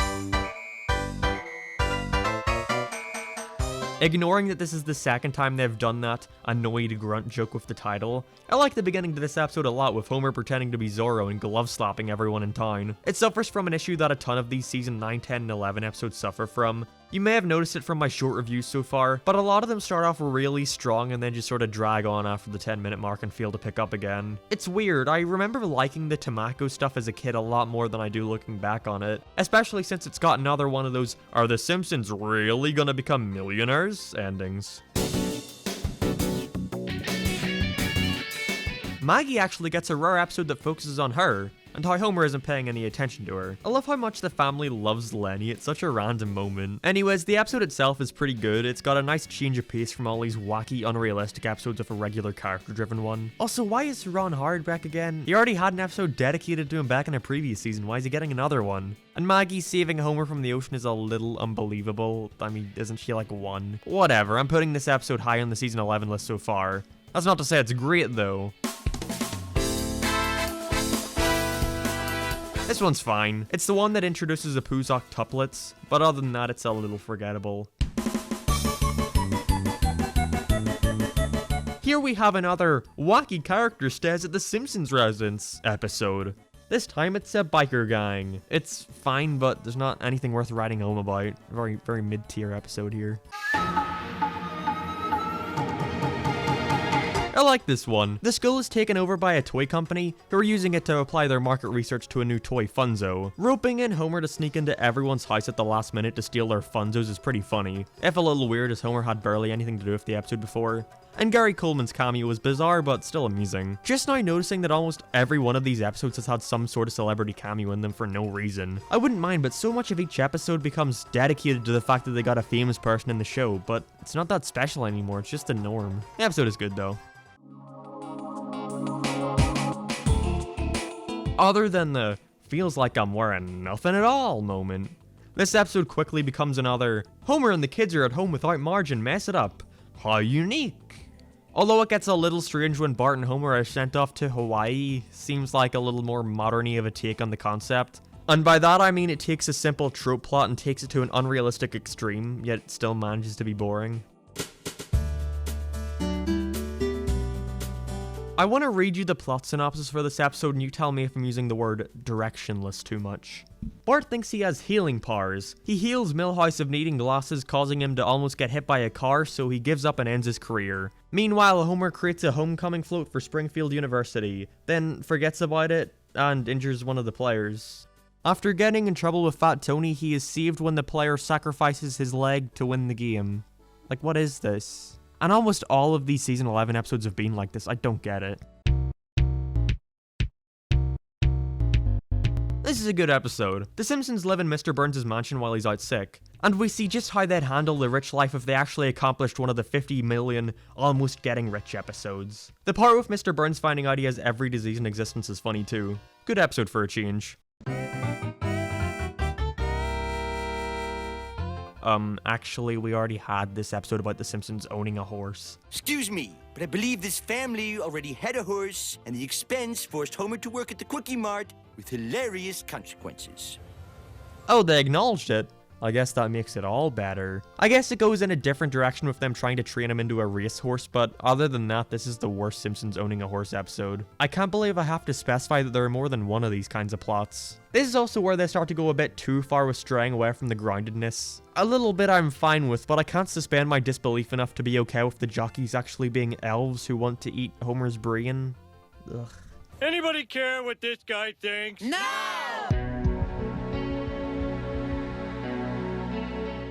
A: Ignoring that this is the second time they've done that annoyed grunt joke with the title, I like the beginning to this episode a lot with Homer pretending to be Zorro and glove slapping everyone in town. It suffers from an issue that a ton of these season 9, 10, and 11 episodes suffer from. You may have noticed it from my short reviews so far, but a lot of them start off really strong and then just sort of drag on after the 10-minute mark and fail to pick up again. It's weird, I remember liking the Tamako stuff as a kid a lot more than I do looking back on it, especially since it's got another one of those "Are the Simpsons really gonna become millionaires?" endings. Maggie actually gets a rare episode that focuses on her, and how Homer isn't paying any attention to her. I love how much the family loves Lenny, it's such a random moment. Anyways, the episode itself is pretty good, it's got a nice change of pace from all these wacky, unrealistic episodes of a regular character-driven one. Also, why is Ron Howard back again? He already had an episode dedicated to him back in a previous season, why is he getting another one? And Maggie saving Homer from the ocean is a little unbelievable. I mean, isn't she like one? Whatever, I'm putting this episode high on the season 11 list so far. That's not to say it's great though. This one's fine. It's the one that introduces the Pooz octuplets, but other than that, it's a little forgettable. Here we have another wacky character stays at the Simpsons residence episode. This time it's a biker gang. It's fine, but there's not anything worth writing home about. Very mid-tier episode here. I like this one. The school is taken over by a toy company who are using it to apply their market research to a new toy Funzo. Roping in Homer to sneak into everyone's house at the last minute to steal their Funzos is pretty funny, if a little weird as Homer had barely anything to do with the episode before. And Gary Coleman's cameo was bizarre but still amusing. Just now noticing that almost every one of these episodes has had some sort of celebrity cameo in them for no reason. I wouldn't mind, but so much of each episode becomes dedicated to the fact that they got a famous person in the show, but it's not that special anymore, it's just the norm. The episode is good though. Other than the feels like I'm wearing nothing at all moment, this episode quickly becomes another Homer and the kids are at home without Marge and mess it up. How unique. Although it gets a little strange when Bart and Homer are sent off to Hawaii, seems like a little more modern-y of a take on the concept. And by that I mean it takes a simple trope plot and takes it to an unrealistic extreme, yet it still manages to be boring. I want to read you the plot synopsis for this episode and you tell me if I'm using the word directionless too much. Bart thinks he has healing powers. He heals Milhouse of needing glasses, causing him to almost get hit by a car, so he gives up and ends his career. Meanwhile, Homer creates a homecoming float for Springfield University, then forgets about it and injures one of the players. After getting in trouble with Fat Tony, he is saved when the player sacrifices his leg to win the game. Like, what is this? And almost all of these season 11 episodes have been like this, I don't get it. This is a good episode. The Simpsons live in Mr. Burns' mansion while he's out sick, and we see just how they'd handle the rich life if they actually accomplished one of the 50 million almost getting rich episodes. The part with Mr. Burns finding out he has every disease in existence is funny too. Good episode for a change. Actually, we already had this episode about the Simpsons owning a horse.
O: Excuse me, but I believe this family already had a horse, and the expense forced Homer to work at the Quickie Mart with hilarious consequences.
A: Oh, they acknowledged it. I guess that makes it all better. I guess it goes in a different direction with them trying to train him into a racehorse, but other than that, this is the worst Simpsons owning a horse episode. I can't believe I have to specify that there are more than one of these kinds of plots. This is also where they start to go a bit too far with straying away from the groundedness. A little bit I'm fine with, but I can't suspend my disbelief enough to be okay with the jockeys actually being elves who want to eat Homer's brain. Ugh.
E: Anybody care what this guy thinks?
L: No!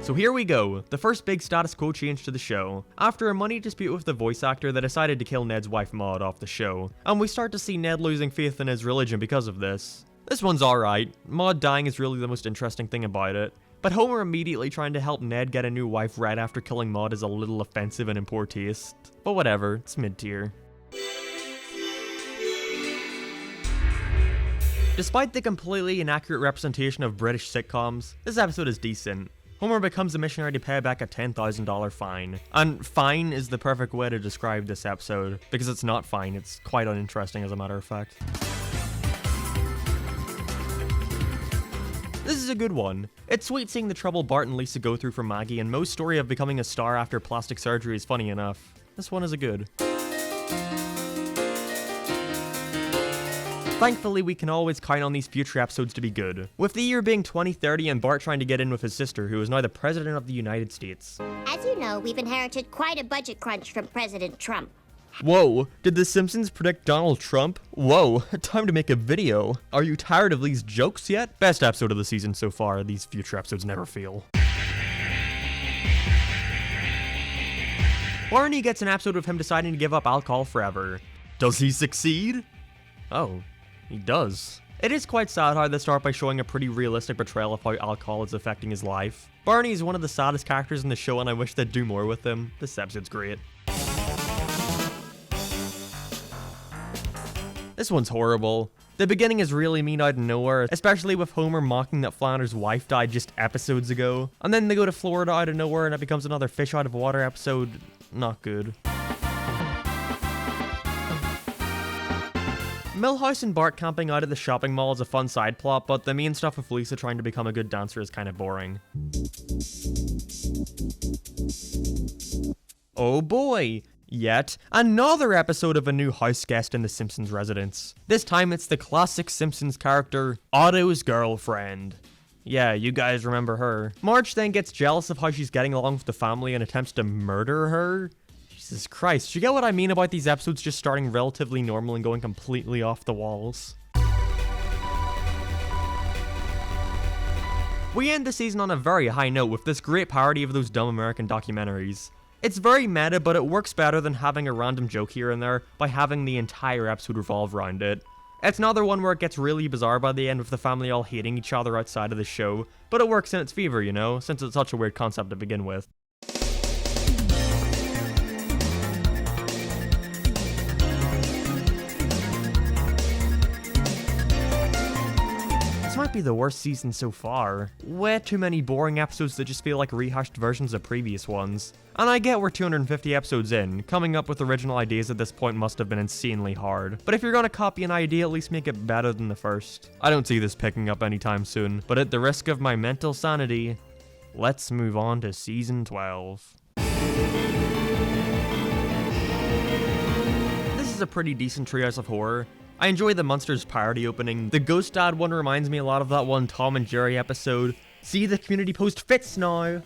A: So here we go, the first big status quo change to the show. After a money dispute with the voice actor, they decided to kill Ned's wife Maude off the show, and we start to see Ned losing faith in his religion because of this. This one's alright, Maude dying is really the most interesting thing about it, but Homer immediately trying to help Ned get a new wife right after killing Maude is a little offensive and in poor taste. But whatever, it's mid-tier. Despite the completely inaccurate representation of British sitcoms, this episode is decent. Homer becomes a missionary to pay back a $10,000 fine. And fine is the perfect way to describe this episode, because it's not fine, it's quite uninteresting as a matter of fact. This is a good one. It's sweet seeing the trouble Bart and Lisa go through for Maggie, and Moe's story of becoming a star after plastic surgery is funny enough. This one is a good. Thankfully, we can always count on these future episodes to be good. With the year being 2030 and Bart trying to get in with his sister, who is now the President of the United States.
K: As you know, we've inherited quite a budget crunch from President Trump.
A: Whoa, did The Simpsons predict Donald Trump? Whoa, time to make a video. Are you tired of these jokes yet? Best episode of the season so far, these future episodes never fail. Barney gets an episode of him deciding to give up alcohol forever. Does he succeed? Oh, he does. It is quite sad how they start by showing a pretty realistic portrayal of how alcohol is affecting his life. Barney is one of the saddest characters in the show and I wish they'd do more with him. This episode's great. This one's horrible. The beginning is really mean out of nowhere, especially with Homer mocking that Flanders' wife died just episodes ago. And then they go to Florida out of nowhere and it becomes another fish out of water episode. Not good. Milhouse and Bart camping out at the shopping mall is a fun side plot, but the main stuff with Lisa trying to become a good dancer is kind of boring. Oh boy! Yet another episode of a new house guest in the Simpsons residence. This time it's the classic Simpsons character, Otto's girlfriend. Yeah, you guys remember her. Marge then gets jealous of how she's getting along with the family and attempts to murder her. Jesus Christ, you get what I mean about these episodes just starting relatively normal and going completely off the walls? We end the season on a very high note with this great parody of those dumb American documentaries. It's very meta, but it works better than having a random joke here and there by having the entire episode revolve around it. It's another one where it gets really bizarre by the end with the family all hating each other outside of the show, but it works in its favor, you know, since it's such a weird concept to begin with. This might be the worst season so far. Way too many boring episodes that just feel like rehashed versions of previous ones. And I get we're 250 episodes in, coming up with original ideas at this point must have been insanely hard. But if you're gonna copy an idea, at least make it better than the first. I don't see this picking up anytime soon, but at the risk of my mental sanity, let's move on to season 12. This is a pretty decent Treehouse of Horror. I enjoy the Monsters parody opening. The Ghost Dad one reminds me a lot of that one Tom and Jerry episode. See, the community post fits now!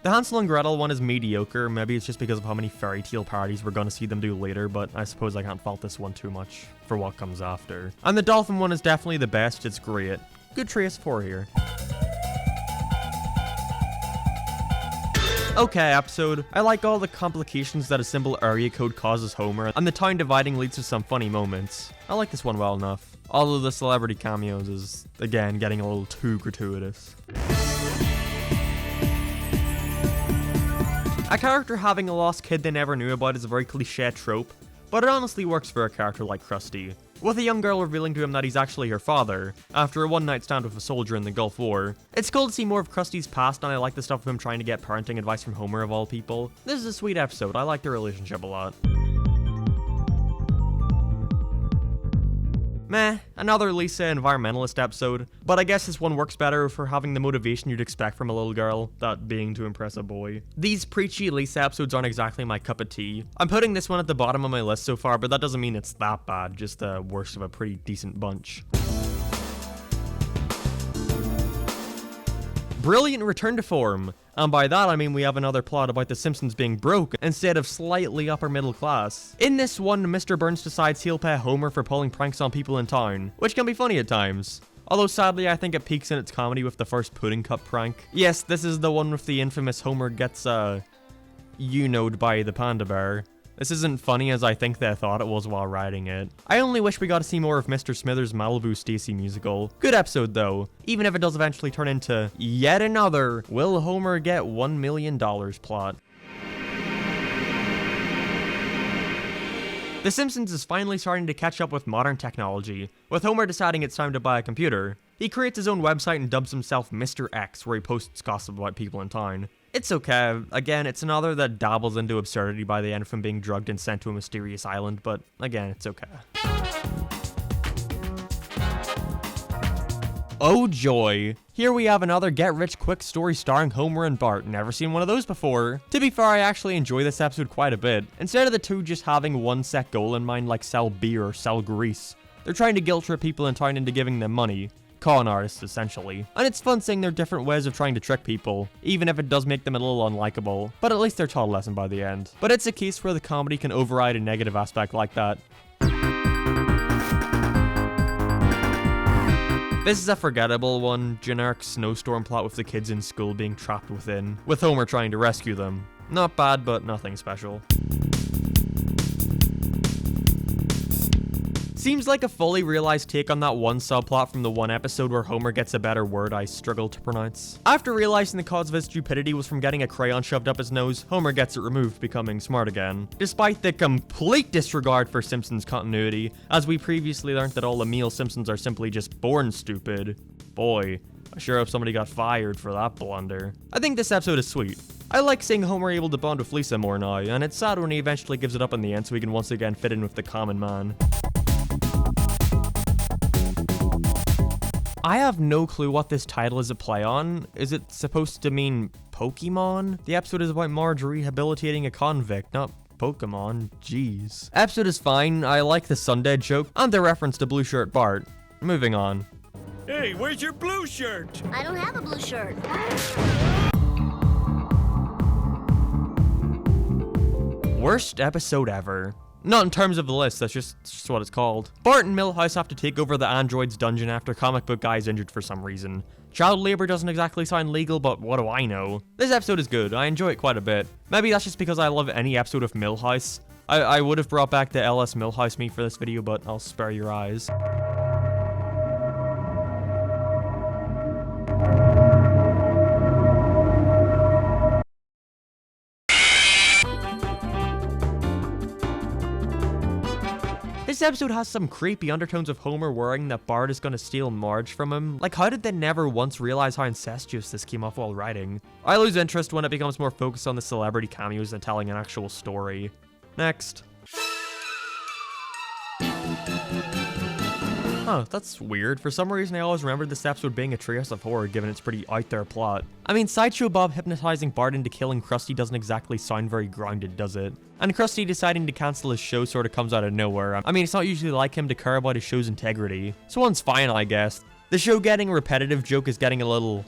A: The Hansel and Gretel one is mediocre. Maybe it's just because of how many fairy tale parodies we're gonna see them do later, but I suppose I can't fault this one too much for what comes after. And the Dolphin one is definitely the best. It's great. Good Treehouse of Horror here. Okay, episode. I like all the complications that a simple area code causes Homer, and the town dividing leads to some funny moments. I like this one well enough. Although the celebrity cameos is, again, getting a little too gratuitous. A character having a lost kid they never knew about is a very cliche trope, but it honestly works for a character like Krusty. With a young girl revealing to him that he's actually her father, after a one-night stand with a soldier in the Gulf War. It's cool to see more of Krusty's past, and I like the stuff of him trying to get parenting advice from Homer of all people. This is a sweet episode, I like their relationship a lot. Meh, another Lisa environmentalist episode, but I guess this one works better for having the motivation you'd expect from a little girl, that being to impress a boy. These preachy Lisa episodes aren't exactly my cup of tea. I'm putting this one at the bottom of my list so far, but that doesn't mean it's that bad, just the worst of a pretty decent bunch. Brilliant return to form, and by that I mean we have another plot about the Simpsons being broke instead of slightly upper middle class. In this one, Mr. Burns decides he'll pay Homer for pulling pranks on people in town, which can be funny at times. Although sadly I think it peaks in its comedy with the first pudding cup prank. Yes, this is the one with the infamous Homer gets you-knowed by the panda bear. This isn't funny as I think they thought it was while writing it. I only wish we got to see more of Mr. Smithers' Malibu Stacy musical. Good episode though, even if it does eventually turn into yet another will Homer get $1 million plot. The Simpsons is finally starting to catch up with modern technology, with Homer deciding it's time to buy a computer. He creates his own website and dubs himself Mr. X, where he posts gossip about people in town. It's okay. Again, it's another that dabbles into absurdity by the end from being drugged and sent to a mysterious island, but again, it's okay. Oh joy! Here we have another get-rich-quick story starring Homer and Bart. Never seen one of those before. To be fair, I actually enjoy this episode quite a bit. Instead of the two just having one set goal in mind like sell beer or sell grease, they're trying to guilt trip people in town into giving them money. Con artists, essentially. And it's fun seeing their different ways of trying to trick people, even if it does make them a little unlikable. But at least they're taught a lesson by the end. But it's a case where the comedy can override a negative aspect like that. This is a forgettable one, generic snowstorm plot with the kids in school being trapped within, with Homer trying to rescue them. Not bad, but nothing special. Seems like a fully realized take on that one subplot from the one episode where Homer gets a better word I struggle to pronounce. After realizing the cause of his stupidity was from getting a crayon shoved up his nose, Homer gets it removed, becoming smart again. Despite the complete disregard for Simpsons continuity, as we previously learned that all Emil Simpsons are simply just born stupid. Boy, I sure hope somebody got fired for that blunder. I think this episode is sweet. I like seeing Homer able to bond with Lisa more now, and it's sad when he eventually gives it up in the end so he can once again fit in with the common man. I have no clue what this title is a play on. Is it supposed to mean Pokemon? The episode is about Marge rehabilitating a convict, not Pokemon. Jeez. Episode is fine. I like the Sunday joke and the reference to Blue Shirt Bart. Moving on.
N: Hey, where's your blue shirt?
K: I don't have a blue shirt.
A: Worst episode ever. Not in terms of the list, that's just what it's called. Bart and Milhouse have to take over the android's dungeon after comic book guy is injured for some reason. Child labor doesn't exactly sound legal, but what do I know? This episode is good, I enjoy it quite a bit. Maybe that's just because I love any episode of Milhouse. I would have brought back the LS Milhouse me for this video, but I'll spare your eyes. This episode has some creepy undertones of Homer worrying that Bart is gonna steal Marge from him. Like, how did they never once realize how incestuous this came off while writing? I lose interest when it becomes more focused on the celebrity cameos than telling an actual story. Next. Huh, that's weird. For some reason I always remembered this episode being a Treehouse of Horror given its pretty out there plot. I mean, Sideshow Bob hypnotizing Bart into killing Krusty doesn't exactly sound very grounded, does it? And Krusty deciding to cancel his show sort of comes out of nowhere. I mean, it's not usually like him to care about his show's integrity. So one's fine, I guess. The show getting repetitive joke is getting a little,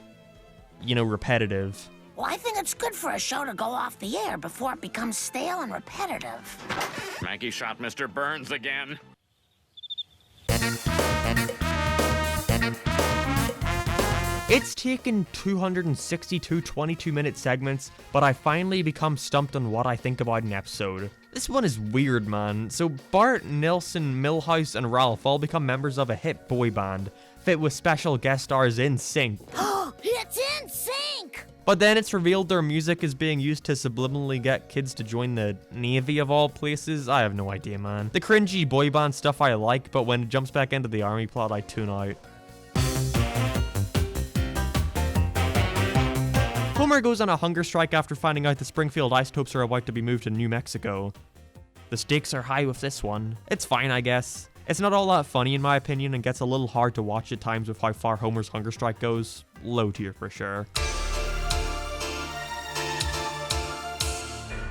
A: you know, repetitive.
D: Well, I think it's good for a show to go off the air before it becomes stale and repetitive.
H: Maggie shot Mr. Burns again.
A: It's taken 262 22-minute segments, but I finally become stumped on what I think about an episode. This one is weird, man. So Bart, Nilsson, Milhouse, and Ralph all become members of a hit boy band, fit with special guest stars NSYNC.
D: It's in sync!
A: But then it's revealed their music is being used to subliminally get kids to join the Navy of all places. I have no idea, man. The cringy boy band stuff I like, but when it jumps back into the army plot, I tune out. Homer goes on a hunger strike after finding out the Springfield isotopes are about to be moved to New Mexico. The stakes are high with this one. It's fine, I guess. It's not all that funny in my opinion and gets a little hard to watch at times with how far Homer's hunger strike goes. Low tier for sure.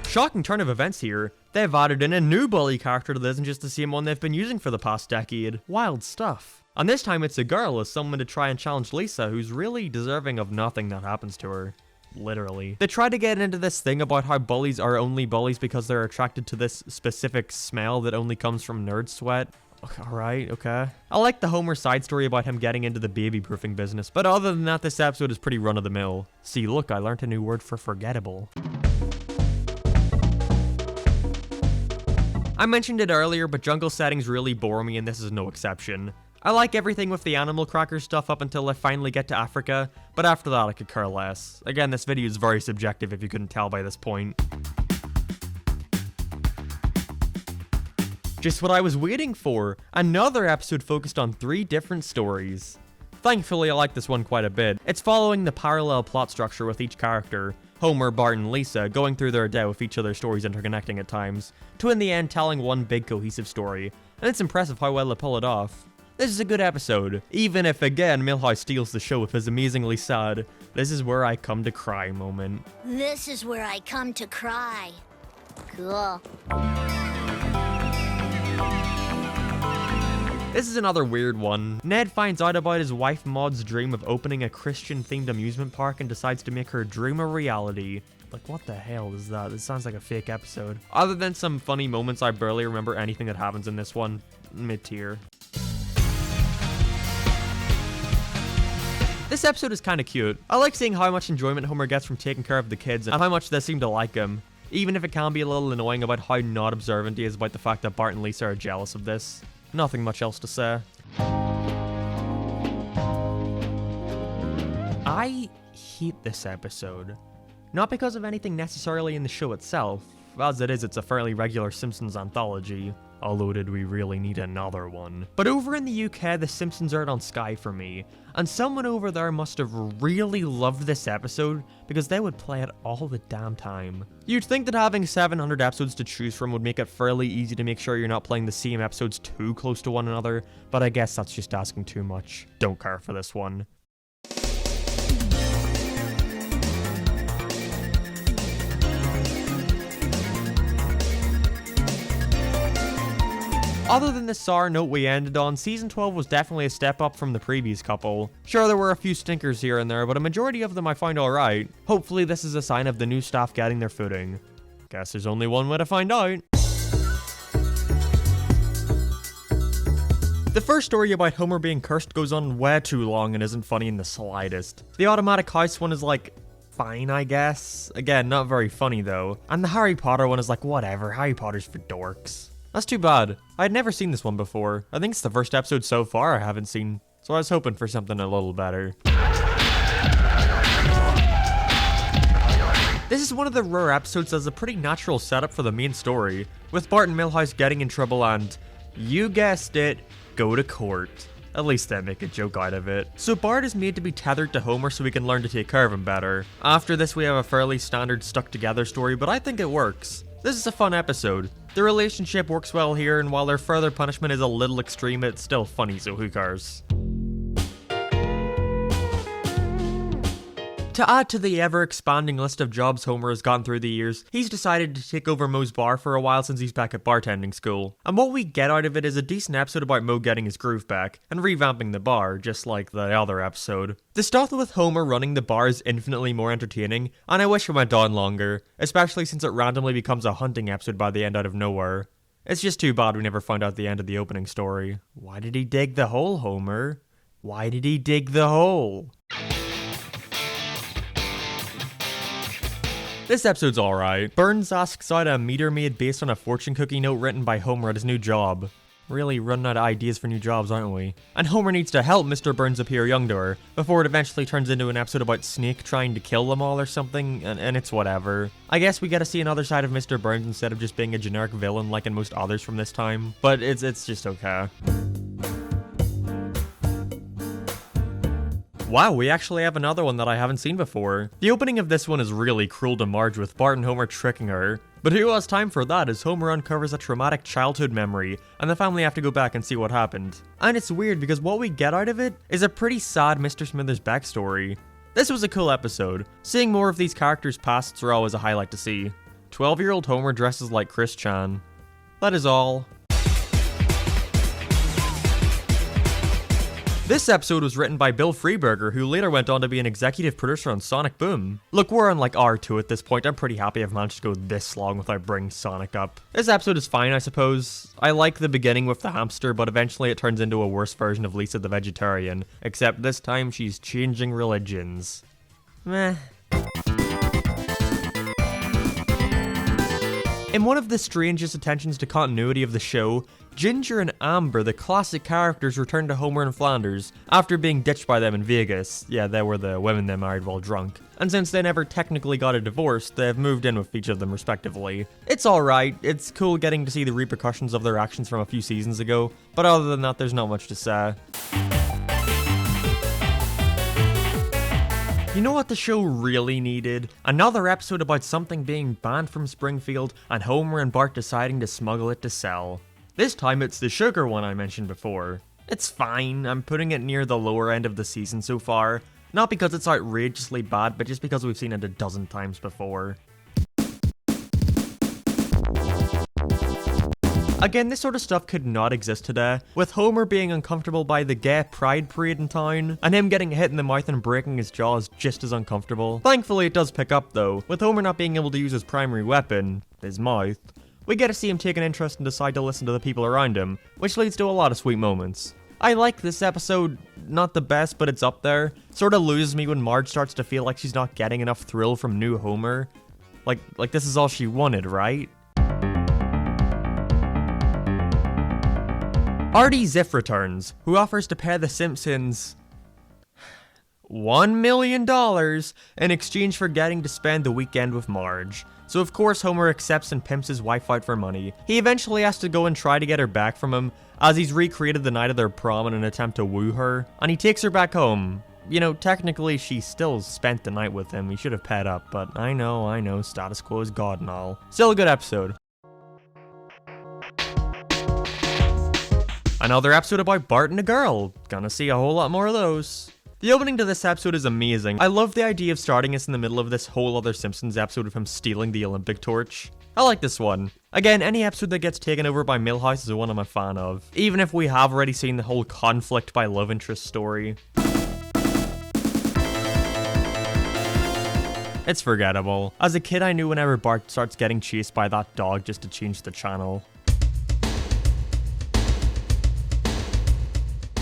A: Shocking turn of events here. They've added in a new bully character that isn't just the same one they've been using for the past decade. Wild stuff. And this time it's a girl as someone to try and challenge Lisa, who's really deserving of nothing that happens to her. Literally. They try to get into this thing about how bullies are only bullies because they're attracted to this specific smell that only comes from nerd sweat. Alright, okay. I like the Homer side story about him getting into the baby proofing business, but other than that, this episode is pretty run of the mill. See, look, I learned a new word for forgettable. I mentioned it earlier, but jungle settings really bore me and this is no exception. I like everything with the animal cracker stuff up until I finally get to Africa, but after that I could care less. Again, this video is very subjective if you couldn't tell by this point. Just what I was waiting for, another episode focused on 3 different stories. Thankfully I like this one quite a bit. It's following the parallel plot structure with each character, Homer, Bart, and Lisa, going through their day with each other's stories interconnecting at times, to in the end telling one big cohesive story, and it's impressive how well they pull it off. This is a good episode, even if again Milhouse steals the show with his amazingly sad "this is where I come to cry" moment.
K: This is where I come to cry. Cool.
A: This is another weird one. Ned finds out about his wife Maud's dream of opening a Christian-themed amusement park and decides to make her dream a reality. Like, what the hell is that? This sounds like a fake episode. Other than some funny moments, I barely remember anything that happens in this one. Mid-tier. This episode is kind of cute. I like seeing how much enjoyment Homer gets from taking care of the kids and how much they seem to like him. Even if it can be a little annoying about how not observant he is about the fact that Bart and Lisa are jealous of this. Nothing much else to say. I hate this episode. Not because of anything necessarily in the show itself. As it is, it's a fairly regular Simpsons anthology. Although, did we really need another one? But over in the UK, The Simpsons aired on Sky for me, and someone over there must have really loved this episode because they would play it all the damn time. You'd think that having 700 episodes to choose from would make it fairly easy to make sure you're not playing the same episodes too close to one another, but I guess that's just asking too much. Don't care for this one. Other than the sour note we ended on, Season 12 was definitely a step up from the previous couple. Sure, there were a few stinkers here and there, but a majority of them I found alright. Hopefully this is a sign of the new staff getting their footing. Guess there's only one way to find out. The first story about Homer being cursed goes on way too long and isn't funny in the slightest. The automatic house one is like, fine I guess. Again, not very funny though. And the Harry Potter one is like, whatever, Harry Potter's for dorks. That's too bad. I'd never seen this one before. I think it's the first episode so far I haven't seen, so I was hoping for something a little better. This is one of the rare episodes that's a pretty natural setup for the main story, with Bart and Milhouse getting in trouble and, you guessed it, go to court. At least they make a joke out of it. So Bart is made to be tethered to Homer so he can learn to take care of him better. After this we have a fairly standard stuck together story, but I think it works. This is a fun episode. The relationship works well here, and while their further punishment is a little extreme, it's still funny, so who cares? To add to the ever-expanding list of jobs Homer has gotten through the years, he's decided to take over Moe's bar for a while since he's back at bartending school. And what we get out of it is a decent episode about Moe getting his groove back, and revamping the bar, just like the other episode. The stuff with Homer running the bar is infinitely more entertaining, and I wish it went on longer, especially since it randomly becomes a hunting episode by the end out of nowhere. It's just too bad we never found out the end of the opening story. Why did he dig the hole, Homer? Why did he dig the hole? This episode's alright. Burns asks out a meter maid based on a fortune cookie note written by Homer at his new job. Really running out of ideas for new jobs, aren't we? And Homer needs to help Mr. Burns appear young to her, before it eventually turns into an episode about Snake trying to kill them all or something, and it's whatever. I guess we get to see another side of Mr. Burns instead of just being a generic villain like in most others from this time, but it's just okay. Wow, we actually have another one that I haven't seen before. The opening of this one is really cruel to Marge with Bart and Homer tricking her. But who has time for that as Homer uncovers a traumatic childhood memory and the family have to go back and see what happened. And it's weird because what we get out of it is a pretty sad Mr. Smithers backstory. This was a cool episode. Seeing more of these characters' pasts are always a highlight to see. 12-year-old Homer dresses like Chris Chan. That is all. This episode was written by Bill Freeberger, who later went on to be an executive producer on Sonic Boom. Look, we're on like R2 at this point. I'm pretty happy I've managed to go this long without bringing Sonic up. This episode is fine, I suppose. I like the beginning with the hamster, but eventually it turns into a worse version of Lisa the Vegetarian, except this time she's changing religions. Meh. In one of the strangest attentions to continuity of the show, Ginger and Amber, the classic characters, return to Homer and Flanders after being ditched by them in Vegas. Yeah, they were the women they married while drunk. And since they never technically got a divorce, they've moved in with each of them respectively. It's alright, it's cool getting to see the repercussions of their actions from a few seasons ago, but other than that, there's not much to say. You know what the show really needed? Another episode about something being banned from Springfield and Homer and Bart deciding to smuggle it to sell. This time it's the sugar one I mentioned before. It's fine, I'm putting it near the lower end of the season so far. Not because it's outrageously bad, but just because we've seen it a dozen times before. Again, this sort of stuff could not exist today, with Homer being uncomfortable by the gay pride parade in town, and him getting hit in the mouth and breaking his jaw is just as uncomfortable. Thankfully it does pick up though, with Homer not being able to use his primary weapon, his mouth. We get to see him take an interest and decide to listen to the people around him, which leads to a lot of sweet moments. I like this episode, not the best, but it's up there. Sorta loses me when Marge starts to feel like she's not getting enough thrill from new Homer. Like this is all she wanted, right? Artie Ziff returns, who offers to pay the Simpsons $1 million in exchange for getting to spend the weekend with Marge. So of course Homer accepts and pimps his wife out for money. He eventually has to go and try to get her back from him, as he's recreated the night of their prom in an attempt to woo her, and he takes her back home. You know, technically she still spent the night with him, he should have paid up, but I know, status quo is God and all. Still a good episode. Another episode about Bart and a girl. Gonna see a whole lot more of those. The opening to this episode is amazing. I love the idea of starting us in the middle of this whole other Simpsons episode of him stealing the Olympic torch. I like this one. Again, any episode that gets taken over by Milhouse is one I'm a fan of, even if we have already seen the whole conflict by love interest story. It's forgettable. As a kid, I knew whenever Bart starts getting chased by that dog just to change the channel.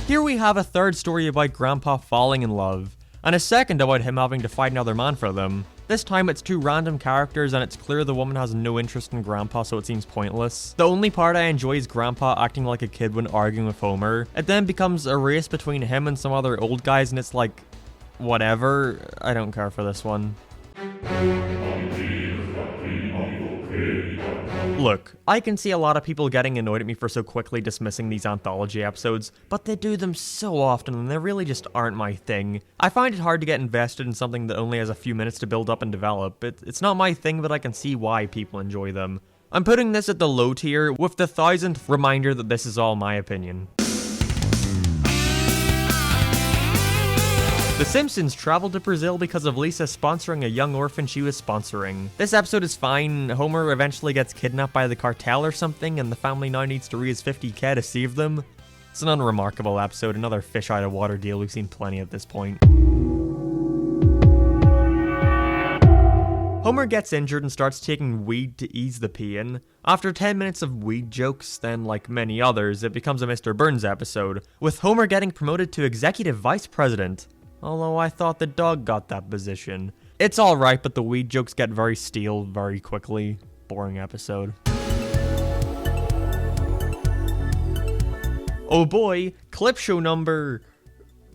A: Here we have a third story about Grandpa falling in love, and a second about him having to fight another man for them. This time it's two random characters and it's clear the woman has no interest in Grandpa, so it seems pointless. The only part I enjoy is Grandpa acting like a kid when arguing with Homer. It then becomes a race between him and some other old guys and it's like, whatever, I don't care for this one. Look, I can see a lot of people getting annoyed at me for so quickly dismissing these anthology episodes, but they do them so often and they really just aren't my thing. I find it hard to get invested in something that only has a few minutes to build up and develop. It's not my thing, but I can see why people enjoy them. I'm putting this at the low tier, with the 1000th reminder that this is all my opinion. The Simpsons traveled to Brazil because of Lisa sponsoring a young orphan she was sponsoring. This episode is fine. Homer eventually gets kidnapped by the cartel or something, and the family now needs to raise $50,000 to save them. It's an unremarkable episode, another fish out of water deal, we've seen plenty at this point. Homer gets injured and starts taking weed to ease the pain. After 10 minutes of weed jokes, then like many others, it becomes a Mr. Burns episode, with Homer getting promoted to executive vice president. Although I thought the dog got that position. It's alright, but the weed jokes get very stale very quickly. Boring episode. Oh boy, clip show number...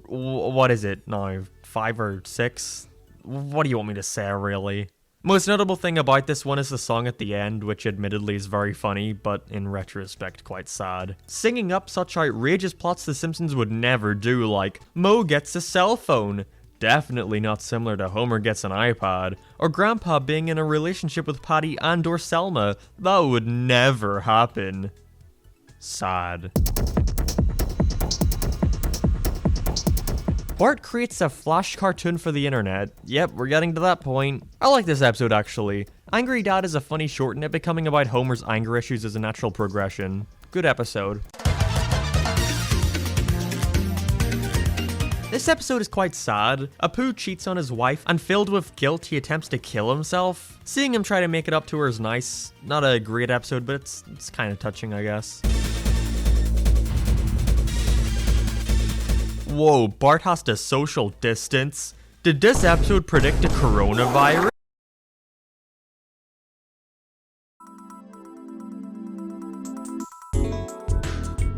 A: what is it now? 5 or 6? What do you want me to say, really? Most notable thing about this one is the song at the end, which admittedly is very funny, but in retrospect quite sad. Singing up such outrageous plots The Simpsons would never do, like, Moe gets a cell phone. Definitely not similar to Homer gets an iPad, or Grandpa being in a relationship with Patty and or Selma. That would never happen. Sad. Bart creates a Flash cartoon for the internet. Yep, we're getting to that point. I like this episode actually. Angry Dad is a funny short and it becoming about Homer's anger issues is a natural progression. Good episode. This episode is quite sad. Apu cheats on his wife and filled with guilt he attempts to kill himself. Seeing him try to make it up to her is nice. Not a great episode, but it's kind of touching, I guess. Whoa, Bart has to social distance. Did this episode predict a coronavirus?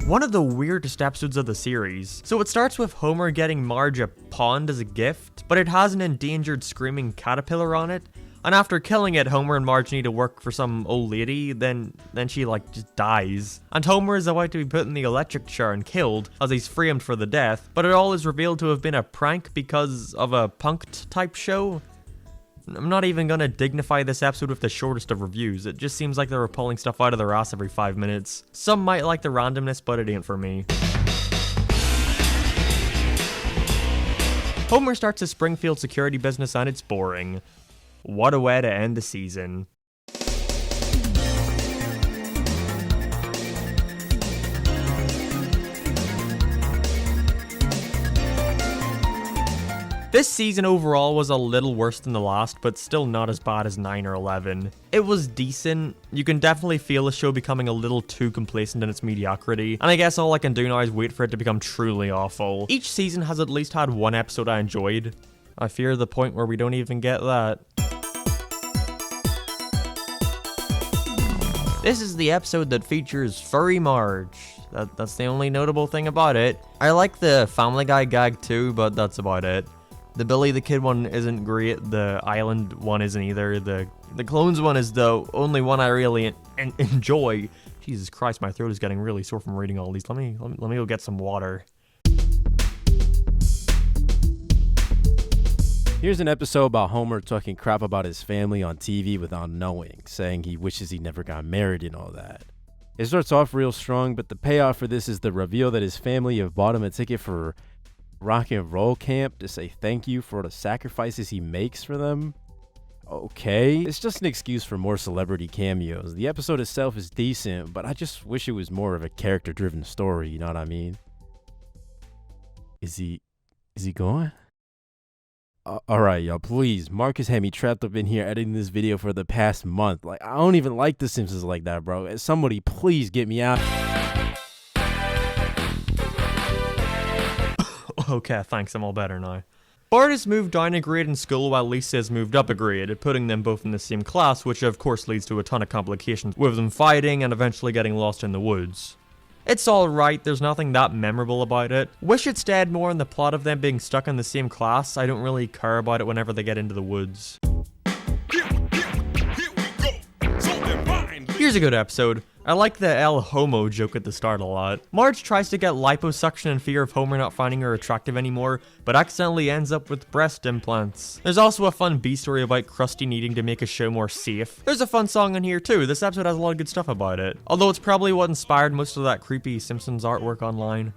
A: One of the weirdest episodes of the series. So it starts with Homer getting Marge a pond as a gift, but it has an endangered screaming caterpillar on it. And after killing it, Homer and Marge need to work for some old lady, then she like just dies. And Homer is about to be put in the electric chair and killed, as he's framed for the death, but it all is revealed to have been a prank because of a punked type show. I'm not even gonna dignify this episode with the shortest of reviews, it just seems like they were pulling stuff out of their ass every 5 minutes. Some might like the randomness, but it ain't for me. Homer starts a Springfield security business and it's boring. What a way to end the season. This season overall was a little worse than the last, but still not as bad as 9 or 11. It was decent. You can definitely feel the show becoming a little too complacent in its mediocrity, and I guess all I can do now is wait for it to become truly awful. Each season has at least had one episode I enjoyed. I fear the point where we don't even get that. This is the episode that features Furry Marge. That's the only notable thing about it. I like the Family Guy gag too, but that's about it. The Billy the Kid one isn't great, the Island one isn't either, the Clones one is the only one I really enjoy. Jesus Christ, my throat is getting really sore from reading all these. Let me go get some water.
P: Here's an episode about Homer talking crap about his family on TV without knowing, saying he wishes he never got married and all that. It starts off real strong, but the payoff for this is the reveal that his family have bought him a ticket for rock and roll camp to say thank you for the sacrifices he makes for them. Okay, it's just an excuse for more celebrity cameos. The episode itself is decent, but I just wish it was more of a character-driven story, you know what I mean? Is he gone? Alright, y'all, please. Marcus had me trapped up in here editing this video for the past month. Like, I don't even like The Simpsons like that, bro. Somebody please get me out.
A: Okay, thanks, I'm all better now. Bart has moved down a grade in school while Lisa has moved up a grade, putting them both in the same class, which of course leads to a ton of complications, with them fighting and eventually getting lost in the woods. It's alright, there's nothing that memorable about it. Wish it stayed more in the plot of them being stuck in the same class. I don't really care about it whenever they get into the woods. Here's a good episode. I like the El Homo joke at the start a lot. Marge tries to get liposuction in fear of Homer not finding her attractive anymore, but accidentally ends up with breast implants. There's also a fun B story about Krusty needing to make a show more safe. There's a fun song in here too. This episode has a lot of good stuff about it. Although it's probably what inspired most of that creepy Simpsons artwork online.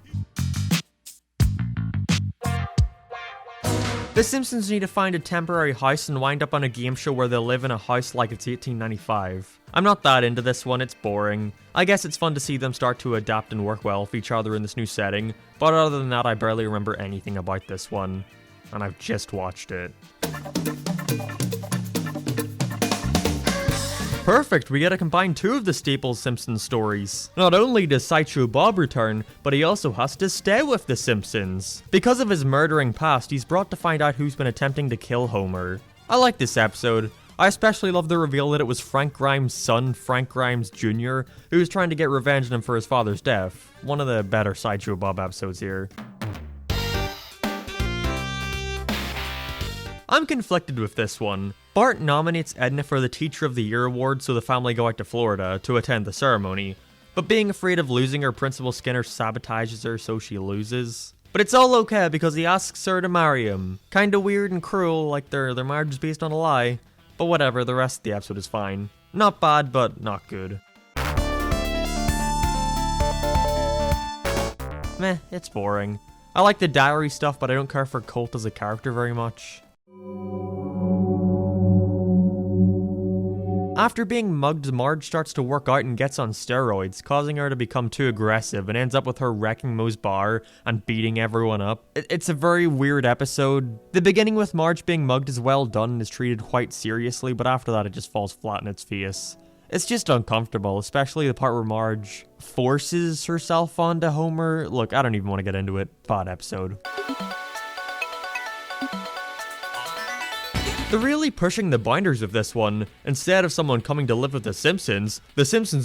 A: The Simpsons need to find a temporary house and wind up on a game show where they'll live in a house like it's 1895. I'm not that into this one, it's boring. I guess it's fun to see them start to adapt and work well with each other in this new setting, but other than that I barely remember anything about this one. And I've just watched it. Perfect, we get to combine two of the staple Simpsons stories. Not only does Sideshow Bob return, but he also has to stay with the Simpsons. Because of his murdering past, he's brought to find out who's been attempting to kill Homer. I like this episode. I especially love the reveal that it was Frank Grimes' son, Frank Grimes Jr., who was trying to get revenge on him for his father's death. One of the better Sideshow Bob episodes here. I'm conflicted with this one. Bart nominates Edna for the Teacher of the Year award so the family go out to Florida to attend the ceremony, but being afraid of losing her, Principal Skinner sabotages her so she loses. But it's all okay because he asks her to marry him. Kinda weird and cruel, like their marriage is based on a lie. But whatever, the rest of the episode is fine. Not bad, but not good. Meh, it's boring. I like the diary stuff, but I don't care for Colt as a character very much. After being mugged, Marge starts to work out and gets on steroids, causing her to become too aggressive and ends up with her wrecking Moe's bar and beating everyone up. It's a very weird episode. The beginning with Marge being mugged is well done and is treated quite seriously, but after that it just falls flat in its face. It's just uncomfortable, especially the part where Marge forces herself onto Homer. Look, I don't even want to get into it. Bad episode. They're really pushing the boundaries of this one. Instead of someone coming to live with the Simpsons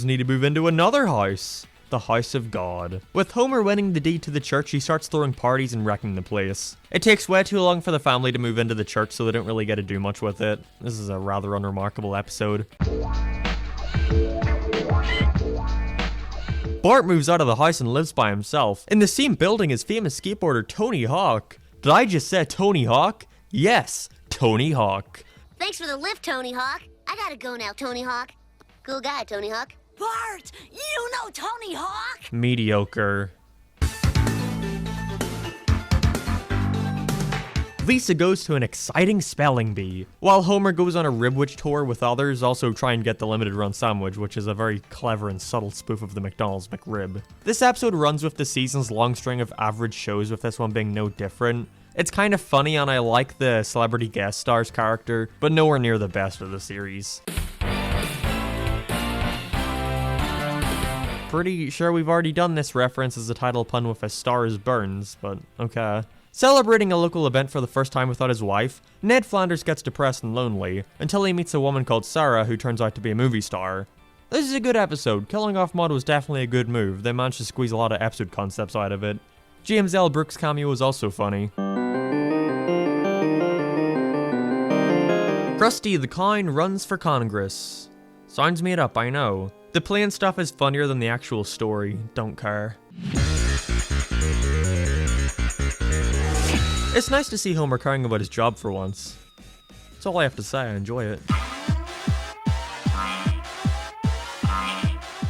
A: need to move into another house. The House of God. With Homer winning the deed to the church, he starts throwing parties and wrecking the place. It takes way too long for the family to move into the church, so they don't really get to do much with it. This is a rather unremarkable episode. Bart moves out of the house and lives by himself, in the same building as famous skateboarder Tony Hawk. Did I just say Tony Hawk? Yes, Tony Hawk.
K: Thanks for the lift, Tony Hawk. I gotta go now, Tony Hawk. Cool guy, Tony Hawk.
Q: Bart, you know Tony Hawk?
A: Mediocre. Lisa goes to an exciting spelling bee, while Homer goes on a ribwich tour with others, also try and get the limited run sandwich, which is a very clever and subtle spoof of the McDonald's McRib. This episode runs with the season's long string of average shows, with this one being no different. It's kind of funny and I like the celebrity guest stars character, but nowhere near the best of the series. Pretty sure we've already done this reference as a title pun with A Star Is Burns, but okay. Celebrating a local event for the first time without his wife, Ned Flanders gets depressed and lonely, until he meets a woman called Sarah who turns out to be a movie star. This is a good episode. Killing off Maud was definitely a good move. They managed to squeeze a lot of episode concepts out of it. James L. Brooks' cameo was also funny. Krusty the Clown runs for Congress. Sounds made up, I know. The plain stuff is funnier than the actual story. Don't care. It's nice to see Homer caring about his job for once. That's all I have to say, I enjoy it.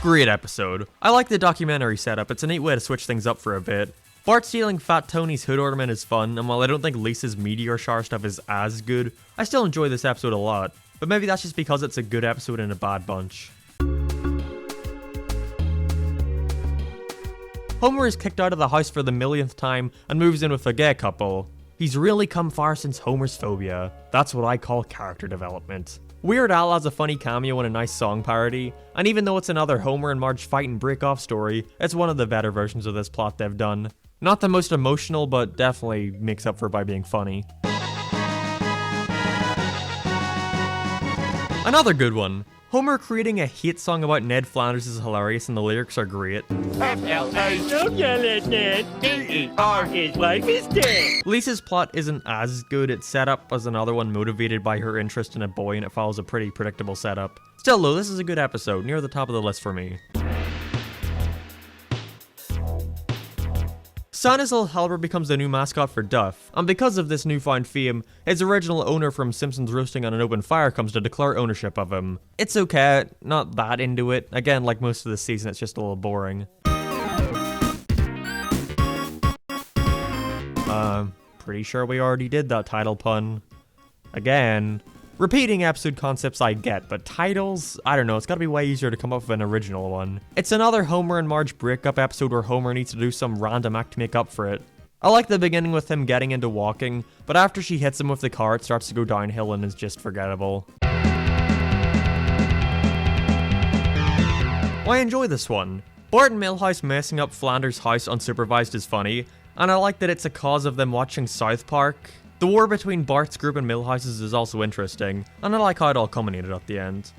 A: Great episode. I like the documentary setup, it's a neat way to switch things up for a bit. Bart stealing Fat Tony's hood ornament is fun, and while I don't think Lisa's meteor shower stuff is as good, I still enjoy this episode a lot. But maybe that's just because it's a good episode in a bad bunch. Homer is kicked out of the house for the millionth time and moves in with a gay couple. He's really come far since Homer's phobia. That's what I call character development. Weird Al has a funny cameo and a nice song parody, and even though it's another Homer and Marge fight and break off story, it's one of the better versions of this plot they've done. Not the most emotional, but definitely makes up for it by being funny. Another good one. Homer creating a hate song about Ned Flanders is hilarious and the lyrics are great.
E: F-L-A, don't yell at Ned. D-E-R, his life is dead.
A: Lisa's plot isn't as good. It's set up as another one motivated by her interest in a boy and it follows a pretty predictable setup. Still though, this is a good episode, near the top of the list for me. Sanazil Halbert becomes the new mascot for Duff, and because of this newfound fame, his original owner from Simpsons Roasting on an Open Fire comes to declare ownership of him. It's okay, not that into it. Again, like most of the season, it's just a little boring. Pretty sure we already did that title pun. Again. Repeating episode concepts I get, but titles? I don't know, it's gotta be way easier to come up with an original one. It's another Homer and Marge breakup episode where Homer needs to do some random act to make up for it. I like the beginning with him getting into walking, but after she hits him with the car, it starts to go downhill and is just forgettable. I enjoy this one. Bart and Milhouse messing up Flanders' house unsupervised is funny, and I like that it's a cause of them watching South Park. The war between Bart's group and Milhouse's is also interesting, and I like how it all culminated at the end.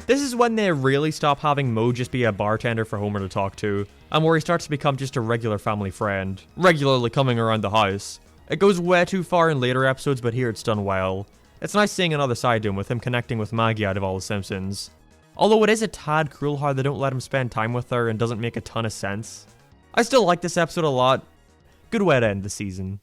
A: This is when they really stop having Moe just be a bartender for Homer to talk to, and where he starts to become just a regular family friend, regularly coming around the house. It goes way too far in later episodes, but here it's done well. It's nice seeing another side to him with him connecting with Maggie out of all the Simpsons. Although it is a tad cruel how they don't let him spend time with her and doesn't make a ton of sense. I still like this episode a lot. Good way to end the season.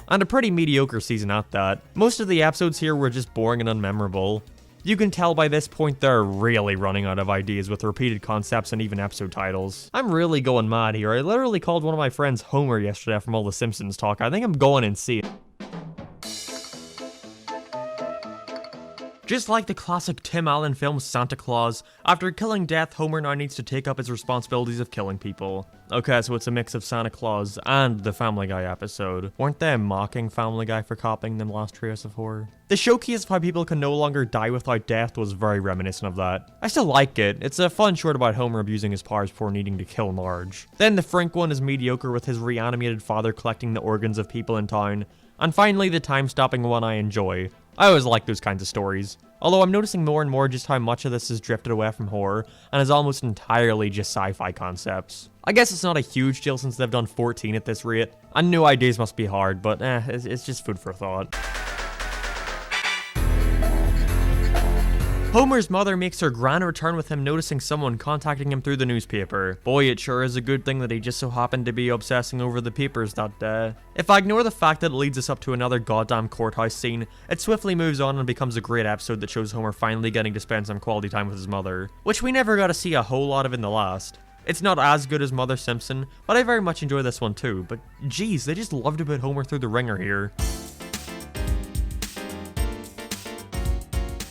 A: And a pretty mediocre season at that. Most of the episodes here were just boring and unmemorable. You can tell by this point they're really running out of ideas with repeated concepts and even episode titles. I'm really going mad here. I literally called one of my friends Homer yesterday from all the Simpsons talk. I think I'm going insane. Just like the classic Tim Allen film Santa Claus, after killing Death, Homer now needs to take up his responsibilities of killing people. Okay, so it's a mix of Santa Claus and the Family Guy episode. Weren't they mocking Family Guy for copying them last Trios of Horror? The showcase of how people can no longer die without death was very reminiscent of that. I still like it. It's a fun short about Homer abusing his powers before needing to kill Marge. Then the Frink one is mediocre with his reanimated father collecting the organs of people in town. And finally the time-stopping one I enjoy. I always like those kinds of stories. Although I'm noticing more and more just how much of this has drifted away from horror and is almost entirely just sci-fi concepts. I guess it's not a huge deal since they've done 14 at this rate. I know ideas must be hard, but it's just food for thought. Homer's mother makes her grand return with him noticing someone contacting him through the newspaper. Boy, it sure is a good thing that he just so happened to be obsessing over the papers that day. If I ignore the fact that it leads us up to another goddamn courthouse scene, it swiftly moves on and becomes a great episode that shows Homer finally getting to spend some quality time with his mother, which we never got to see a whole lot of in the last. It's not as good as Mother Simpson, but I very much enjoy this one too, but geez, they just love to put Homer through the ringer here.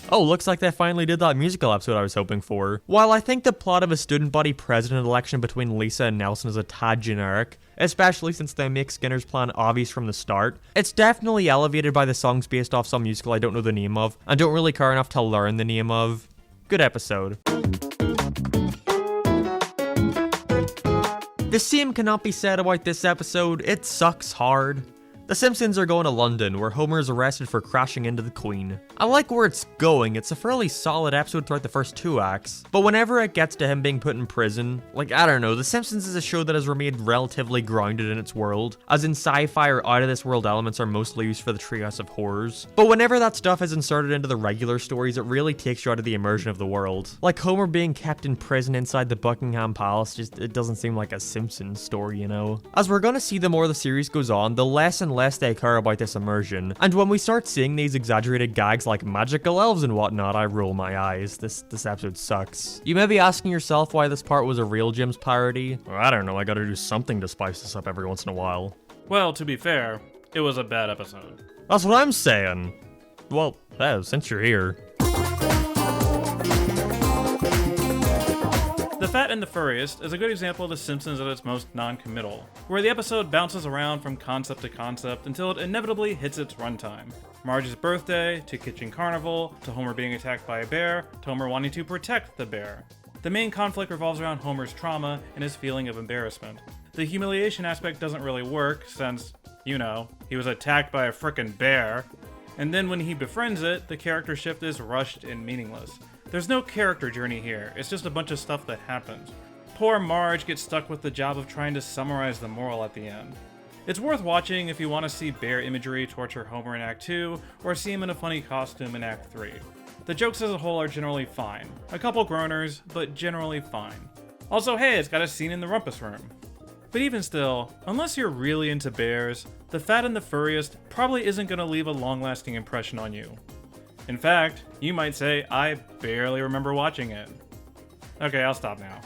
A: Oh, looks like they finally did that musical episode I was hoping for. While I think the plot of a student body president election between Lisa and Nelson is a tad generic, especially since they make Skinner's plan obvious from the start, it's definitely elevated by the songs based off some musical I don't know the name of, and don't really care enough to learn the name of. Good episode. The same cannot be said about this episode. It sucks hard. The Simpsons are going to London, where Homer is arrested for crashing into the Queen. I like where it's going. It's a fairly solid episode throughout the first 2 acts, but whenever it gets to him being put in prison, like, I don't know, The Simpsons is a show that has remained relatively grounded in its world, as in sci-fi or out-of-this-world elements are mostly used for the treehouse of horrors. But whenever that stuff is inserted into the regular stories, it really takes you out of the immersion of the world. Like Homer being kept in prison inside the Buckingham Palace, it doesn't seem like a Simpsons story, you know? As we're gonna see the more the series goes on, the less and less they care about this immersion, and when we start seeing these exaggerated gags like magical elves and whatnot, I roll my eyes. This episode sucks. You may be asking yourself why this part was a real Jim's parody. Well, I don't know, I gotta do something to spice this up every once in a while.
R: Well, to be fair, it was a bad episode.
A: That's what I'm saying. Well, since you're here.
R: The Fat and the Furriest is a good example of The Simpsons at its most non-committal, where the episode bounces around from concept to concept until it inevitably hits its runtime. Marge's birthday, to Kitchen Carnival, to Homer being attacked by a bear, to Homer wanting to protect the bear. The main conflict revolves around Homer's trauma and his feeling of embarrassment. The humiliation aspect doesn't really work since, you know, he was attacked by a frickin' bear. And then when he befriends it, the character shift is rushed and meaningless. There's no character journey here, it's just a bunch of stuff that happens. Poor Marge gets stuck with the job of trying to summarize the moral at the end. It's worth watching if you want to see bear imagery torture Homer in Act 2, or see him in a funny costume in Act 3. The jokes as a whole are generally fine. A couple groaners, but generally fine. Also, hey, it's got a scene in the rumpus room. But even still, unless you're really into bears, The Fat and the Furriest probably isn't going to leave a long-lasting impression on you. In fact, you might say, I barely remember watching it. Okay, I'll stop now.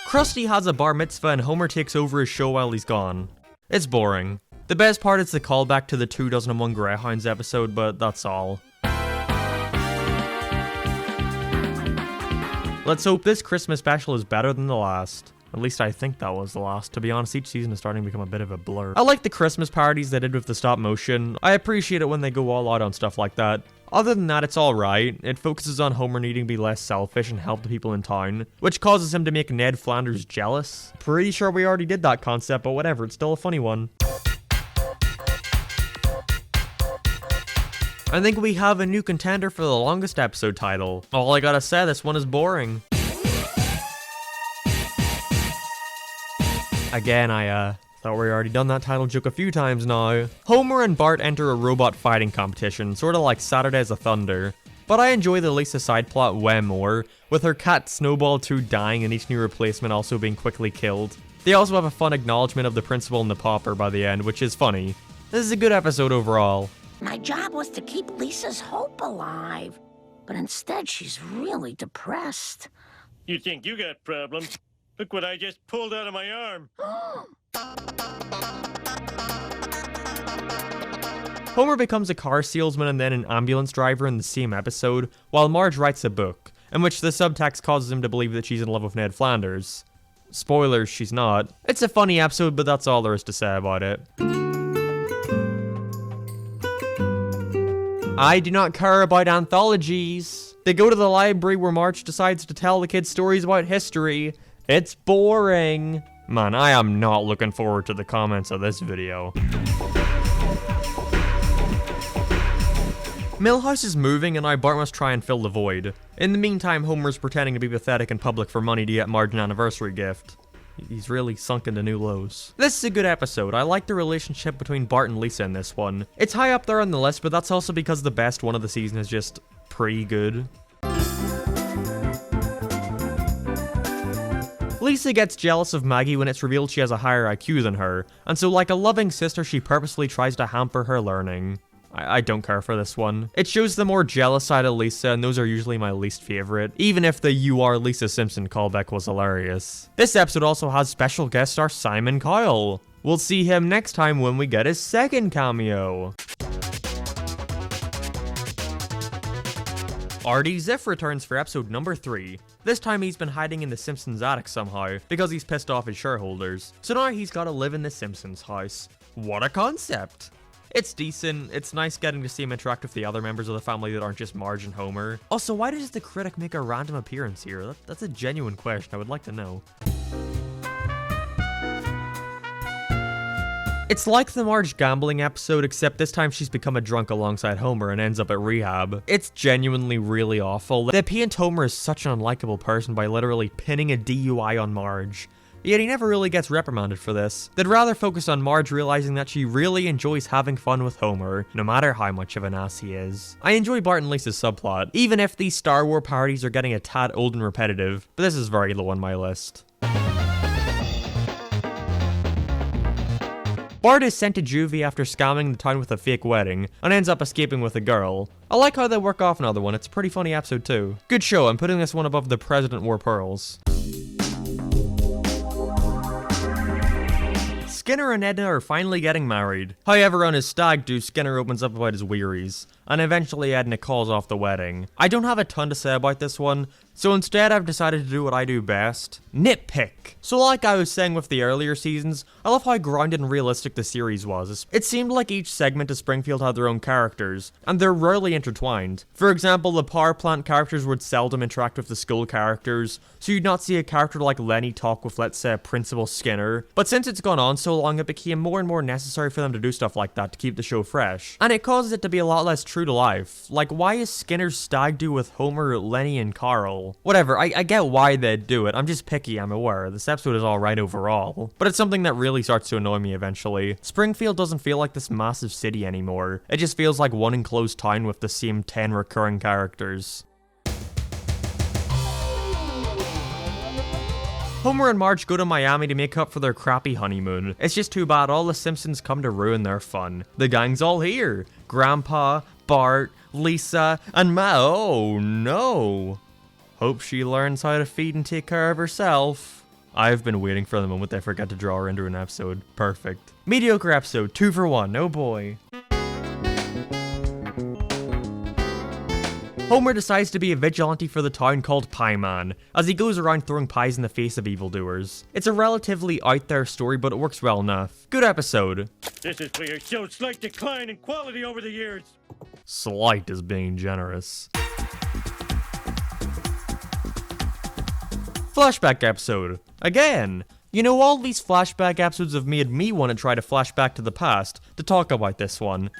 A: Krusty has a bar mitzvah and Homer takes over his show while he's gone. It's boring. The best part is the callback to the 201 Greyhounds episode, but that's all. Let's hope this Christmas special is better than the last. At least I think that was the last. To be honest, each season is starting to become a bit of a blur. I like the Christmas parodies they did with the stop motion. I appreciate it when they go all out on stuff like that. Other than that, it's alright. It focuses on Homer needing to be less selfish and help the people in town, which causes him to make Ned Flanders jealous. Pretty sure we already did that concept, but whatever, it's still a funny one. I think we have a new contender for the longest episode title. All I gotta say, this one is boring. Again, I thought we already done that title joke a few times now. Homer and Bart enter a robot fighting competition, sorta like Saturdays of Thunder. But I enjoy the Lisa side plot way more, with her cat Snowball 2 dying and each new replacement also being quickly killed. They also have a fun acknowledgement of the principal and the pauper by the end, which is funny. This is a good episode overall.
D: My job was to keep Lisa's hope alive, but instead she's really depressed.
E: You think you got problems? Look what I just pulled out of my arm.
A: Homer becomes a car salesman and then an ambulance driver in the same episode, while Marge writes a book, in which the subtext causes him to believe that she's in love with Ned Flanders. Spoilers, she's not. It's a funny episode, but that's all there is to say about it. I do not care about anthologies. They go to the library where Marge decides to tell the kids stories about history. It's boring. Man, I am not looking forward to the comments of this video. Milhouse is moving and now Bart must try and fill the void. In the meantime, Homer's pretending to be pathetic in public for money to get Marge an anniversary gift. He's really sunk into new lows. This is a good episode. I like the relationship between Bart and Lisa in this one. It's high up there on the list, but that's also because the best one of the season is just pretty good. Lisa gets jealous of Maggie when it's revealed she has a higher IQ than her, and so like a loving sister she purposely tries to hamper her learning. I don't care for this one. It shows the more jealous side of Lisa, and those are usually my least favorite, even if the "You Are Lisa Simpson" callback was hilarious. This episode also has special guest star Simon Cowell. We'll see him next time when we get his second cameo. Artie Ziff returns for episode number 3. This time he's been hiding in the Simpsons attic somehow, because he's pissed off his shareholders. So now he's gotta live in the Simpsons house. What a concept! It's decent, it's nice getting to see him interact with the other members of the family that aren't just Marge and Homer. Also, why does the critic make a random appearance here? That's a genuine question, I would like to know. It's like the Marge gambling episode, except this time she's become a drunk alongside Homer and ends up at rehab. It's genuinely really awful. They paint Homer as such an unlikable person by literally pinning a DUI on Marge. Yet he never really gets reprimanded for this. They'd rather focus on Marge realizing that she really enjoys having fun with Homer, no matter how much of an ass he is. I enjoy Bart and Lisa's subplot, even if these Star Wars parodies are getting a tad old and repetitive, but this is very low on my list. Bart is sent to juvie after scamming the town with a fake wedding, and ends up escaping with a girl. I like how they work off another one, it's a pretty funny episode too. Good show, I'm putting this one above The President Wore Pearls. Skinner and Edna are finally getting married. However, on his stag do, Skinner opens up about his wearies, and eventually Edna calls off the wedding. I don't have a ton to say about this one, so instead I've decided to do what I do best. Nitpick. So like I was saying with the earlier seasons, I love how grounded and realistic the series was. It seemed like each segment of Springfield had their own characters, and they're rarely intertwined. For example, the power plant characters would seldom interact with the school characters, so you'd not see a character like Lenny talk with, let's say, Principal Skinner. But since it's gone on so long, it became more and more necessary for them to do stuff like that to keep the show fresh. And it causes it to be a lot less true to life. Like, why is Skinner's stag do with Homer, Lenny, and Carl? Whatever, I get why they'd do it, I'm just picky, I'm aware. This episode is alright overall. But it's something that really starts to annoy me eventually. Springfield doesn't feel like this massive city anymore. It just feels like one enclosed town with the same 10 recurring characters. Homer and Marge go to Miami to make up for their crappy honeymoon. It's just too bad all the Simpsons come to ruin their fun. The gang's all here. Grandpa, Bart, Lisa, and oh no. Hope she learns how to feed and take care of herself. I've been waiting for the moment they forget to draw her into an episode. Perfect. Mediocre episode, 2 for 1, oh boy. Homer decides to be a vigilante for the town called Pie Man, as he goes around throwing pies in the face of evildoers. It's a relatively out there story, but it works well enough. Good episode.
E: This is for your show's slight decline in quality over the years.
A: Slight is being generous. Flashback episode. Again. You know, all these flashback episodes have made me want to try to flash back to the past to talk about this one.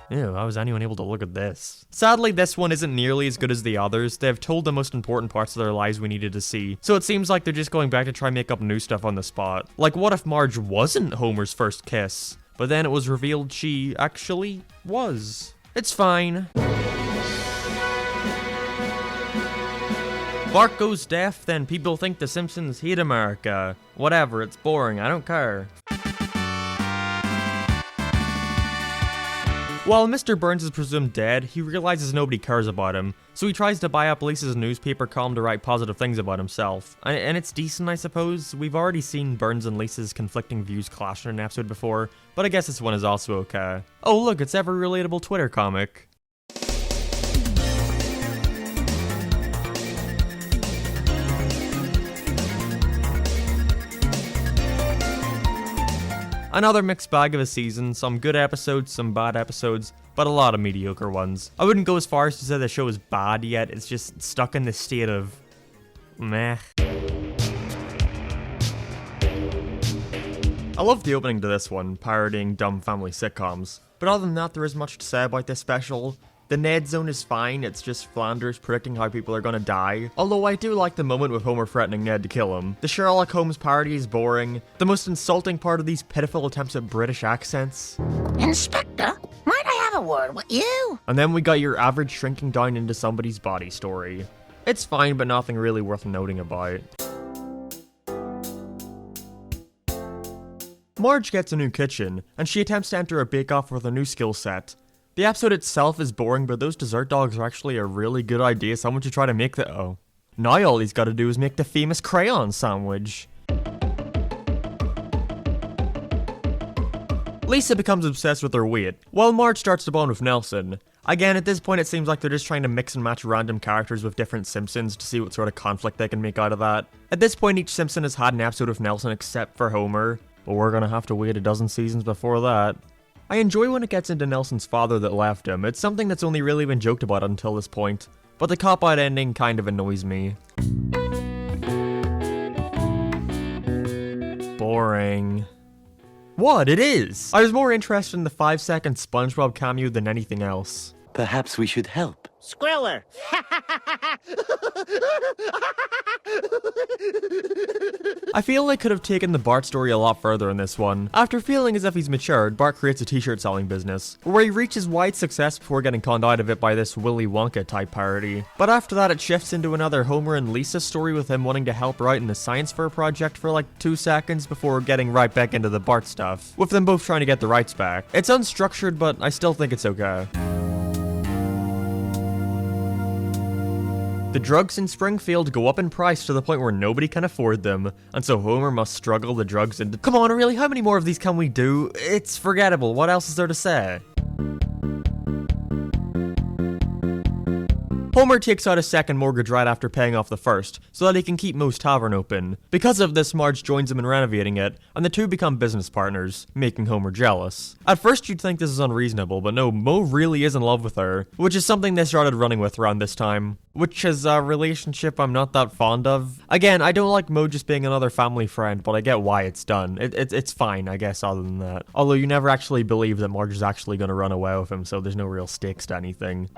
A: Ew, how was anyone able to look at this? Sadly, this one isn't nearly as good as the others. They've told the most important parts of their lives we needed to see, so it seems like they're just going back to try and make up new stuff on the spot. Like, what if Marge wasn't Homer's first kiss, but then it was revealed she actually was? It's fine. Bart goes deaf, then people think the Simpsons hate America. Whatever, it's boring, I don't care. While Mr. Burns is presumed dead, he realizes nobody cares about him, so he tries to buy up Lisa's newspaper column to write positive things about himself. And it's decent, I suppose. We've already seen Burns and Lisa's conflicting views clash in an episode before, but I guess this one is also okay. Oh look, it's every relatable Twitter comic. Another mixed bag of a season, some good episodes, some bad episodes, but a lot of mediocre ones. I wouldn't go as far as to say the show is bad yet, it's just stuck in this state of meh. I love the opening to this one, parodying dumb family sitcoms, but other than that there isn't much to say about this special. The Ned zone is fine, it's just Flanders predicting how people are gonna die. Although I do like the moment with Homer threatening Ned to kill him. The Sherlock Holmes parody is boring. The most insulting part of these pitiful attempts at British accents.
D: Inspector, might I have a word with you?
A: And then we got your average shrinking down into somebody's body story. It's fine, but nothing really worth noting about. Marge gets a new kitchen, and she attempts to enter a bake-off with a new skill set. The episode itself is boring, but those dessert dogs are actually a really good idea. Someone should try to make the— oh. Now all he's gotta do is make the famous crayon sandwich. Lisa becomes obsessed with her weight, while Marge starts to bond with Nelson. Again, at this point it seems like they're just trying to mix and match random characters with different Simpsons to see what sort of conflict they can make out of that. At this point each Simpson has had an episode with Nelson except for Homer, but we're gonna have to wait a dozen seasons before that. I enjoy when it gets into Nelson's father that left him. It's something that's only really been joked about until this point, but the cop-out ending kind of annoys me. Boring. What? It is! I was more interested in the 5-second SpongeBob cameo than anything else.
O: Perhaps we should help.
D: Skriller.
A: I feel they could have taken the Bart story a lot further in this one. After feeling as if he's matured, Bart creates a t-shirt selling business, where he reaches wide success before getting conned out of it by this Willy Wonka type parody. But after that it shifts into another Homer and Lisa story with him wanting to help her out in the science fair project for like 2 seconds before getting right back into the Bart stuff, with them both trying to get the rights back. It's unstructured, but I still think it's okay. The drugs in Springfield go up in price to the point where nobody can afford them, and so Homer must struggle the drugs into— come on, really, how many more of these can we do? It's forgettable, what else is there to say? Homer takes out a second mortgage right after paying off the first, so that he can keep Moe's Tavern open. Because of this, Marge joins him in renovating it, and the two become business partners, making Homer jealous. At first you'd think this is unreasonable, but no, Moe really is in love with her, which is something they started running with around this time. Which is a relationship I'm not that fond of. Again, I don't like Moe just being another family friend, but I get why it's done. It's fine, I guess, other than that. Although you never actually believe that Marge is actually going to run away with him, so there's no real stakes to anything.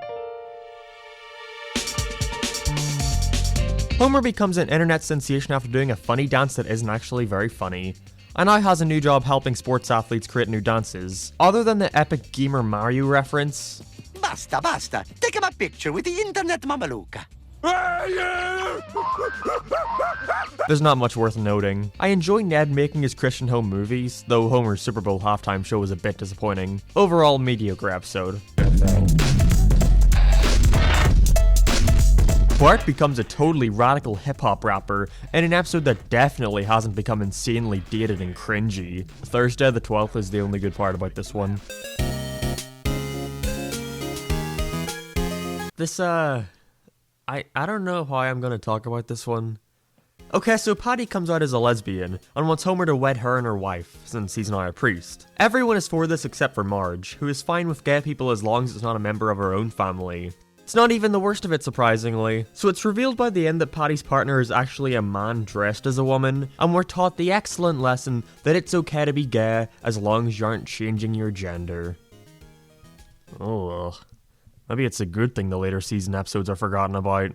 A: Homer becomes an internet sensation after doing a funny dance that isn't actually very funny, and now has a new job helping sports athletes create new dances. Other than the epic Gamer Mario reference,
O: Basta. Take my picture with the internet mamaluka.
A: there's not much worth noting. I enjoy Ned making his Christian home movies, though Homer's Super Bowl halftime show was a bit disappointing. Overall, mediocre episode. Bart becomes a totally radical hip-hop rapper in an episode that definitely hasn't become insanely dated and cringy. Thursday the 12th is the only good part about this one. This, I don't know how I'm gonna talk about this one. Okay, so Patty comes out as a lesbian and wants Homer to wed her and her wife, since he's not a priest. Everyone is for this except for Marge, who is fine with gay people as long as it's not a member of her own family. It's not even the worst of it, surprisingly. So it's revealed by the end that Patty's partner is actually a man dressed as a woman, and we're taught the excellent lesson that it's okay to be gay as long as you aren't changing your gender. Oh well. Maybe it's a good thing the later season episodes are forgotten about.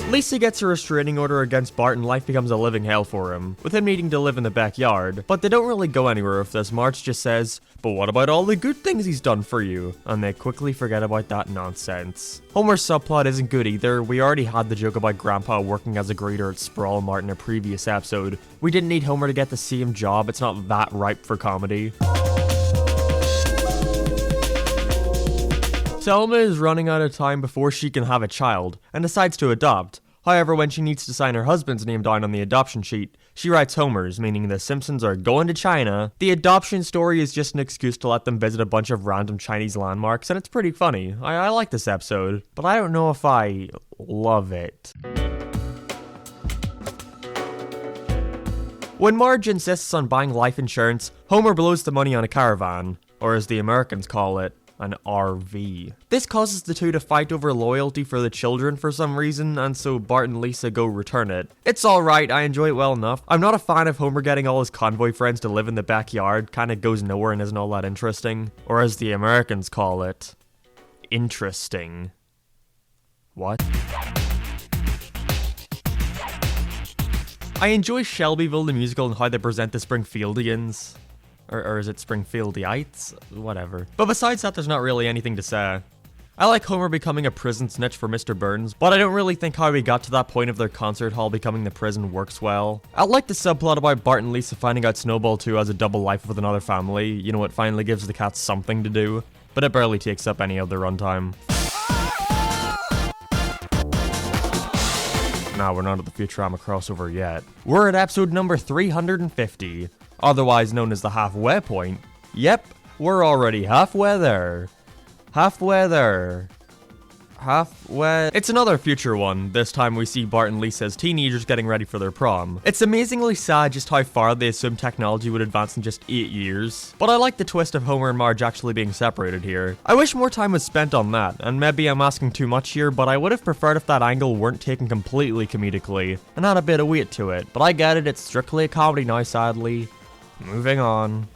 A: Lisa gets a restraining order against Bart and life becomes a living hell for him, with him needing to live in the backyard. But they don't really go anywhere with this. Marge just says, "But what about all the good things he's done for you?" And they quickly forget about that nonsense. Homer's subplot isn't good either. We already had the joke about Grandpa working as a greeter at Sprawl Mart in a previous episode. We didn't need Homer to get the same job. It's not that ripe for comedy. Selma is running out of time before she can have a child, and decides to adopt. However, when she needs to sign her husband's name down on the adoption sheet, she writes Homer's, meaning the Simpsons are going to China. The adoption story is just an excuse to let them visit a bunch of random Chinese landmarks, and it's pretty funny. I like this episode, but I don't know if I love it. When Marge insists on buying life insurance, Homer blows the money on a caravan, or as the Americans call it, an RV. This causes the two to fight over loyalty for the children for some reason, and so Bart and Lisa go return it. It's alright, I enjoy it well enough. I'm not a fan of Homer getting all his convoy friends to live in the backyard, kinda goes nowhere and isn't all that interesting. Or as the Americans call it, interesting. What? I enjoy Shelbyville the musical and how they present the Springfieldians. Or is it Springfieldites? Whatever. But besides that, there's not really anything to say. I like Homer becoming a prison snitch for Mr. Burns, but I don't really think how we got to that point of their concert hall becoming the prison works well. I like the subplot about Bart and Lisa finding out Snowball 2 has a double life with another family. You know, it finally gives the cats something to do, but it barely takes up any of their runtime. Nah, we're not at the Futurama crossover yet. We're at episode number 350. Otherwise known as the halfway point. Yep, we're already halfway there. Halfway. It's another future one. This time we see Bart and Lisa as teenagers getting ready for their prom. It's amazingly sad just how far they assume technology would advance in just 8 years. But I like the twist of Homer and Marge actually being separated here. I wish more time was spent on that, and maybe I'm asking too much here, but I would have preferred if that angle weren't taken completely comedically, and had a bit of weight to it. But I get it, it's strictly a comedy now, sadly. Moving on.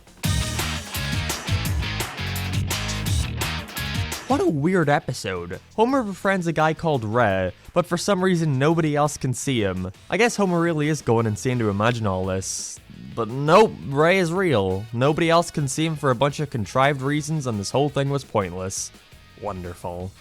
A: What a weird episode. Homer befriends a guy called Ray, but for some reason nobody else can see him. I guess Homer really is going insane to imagine all this. But nope, Ray is real. Nobody else can see him for a bunch of contrived reasons, and this whole thing was pointless. Wonderful.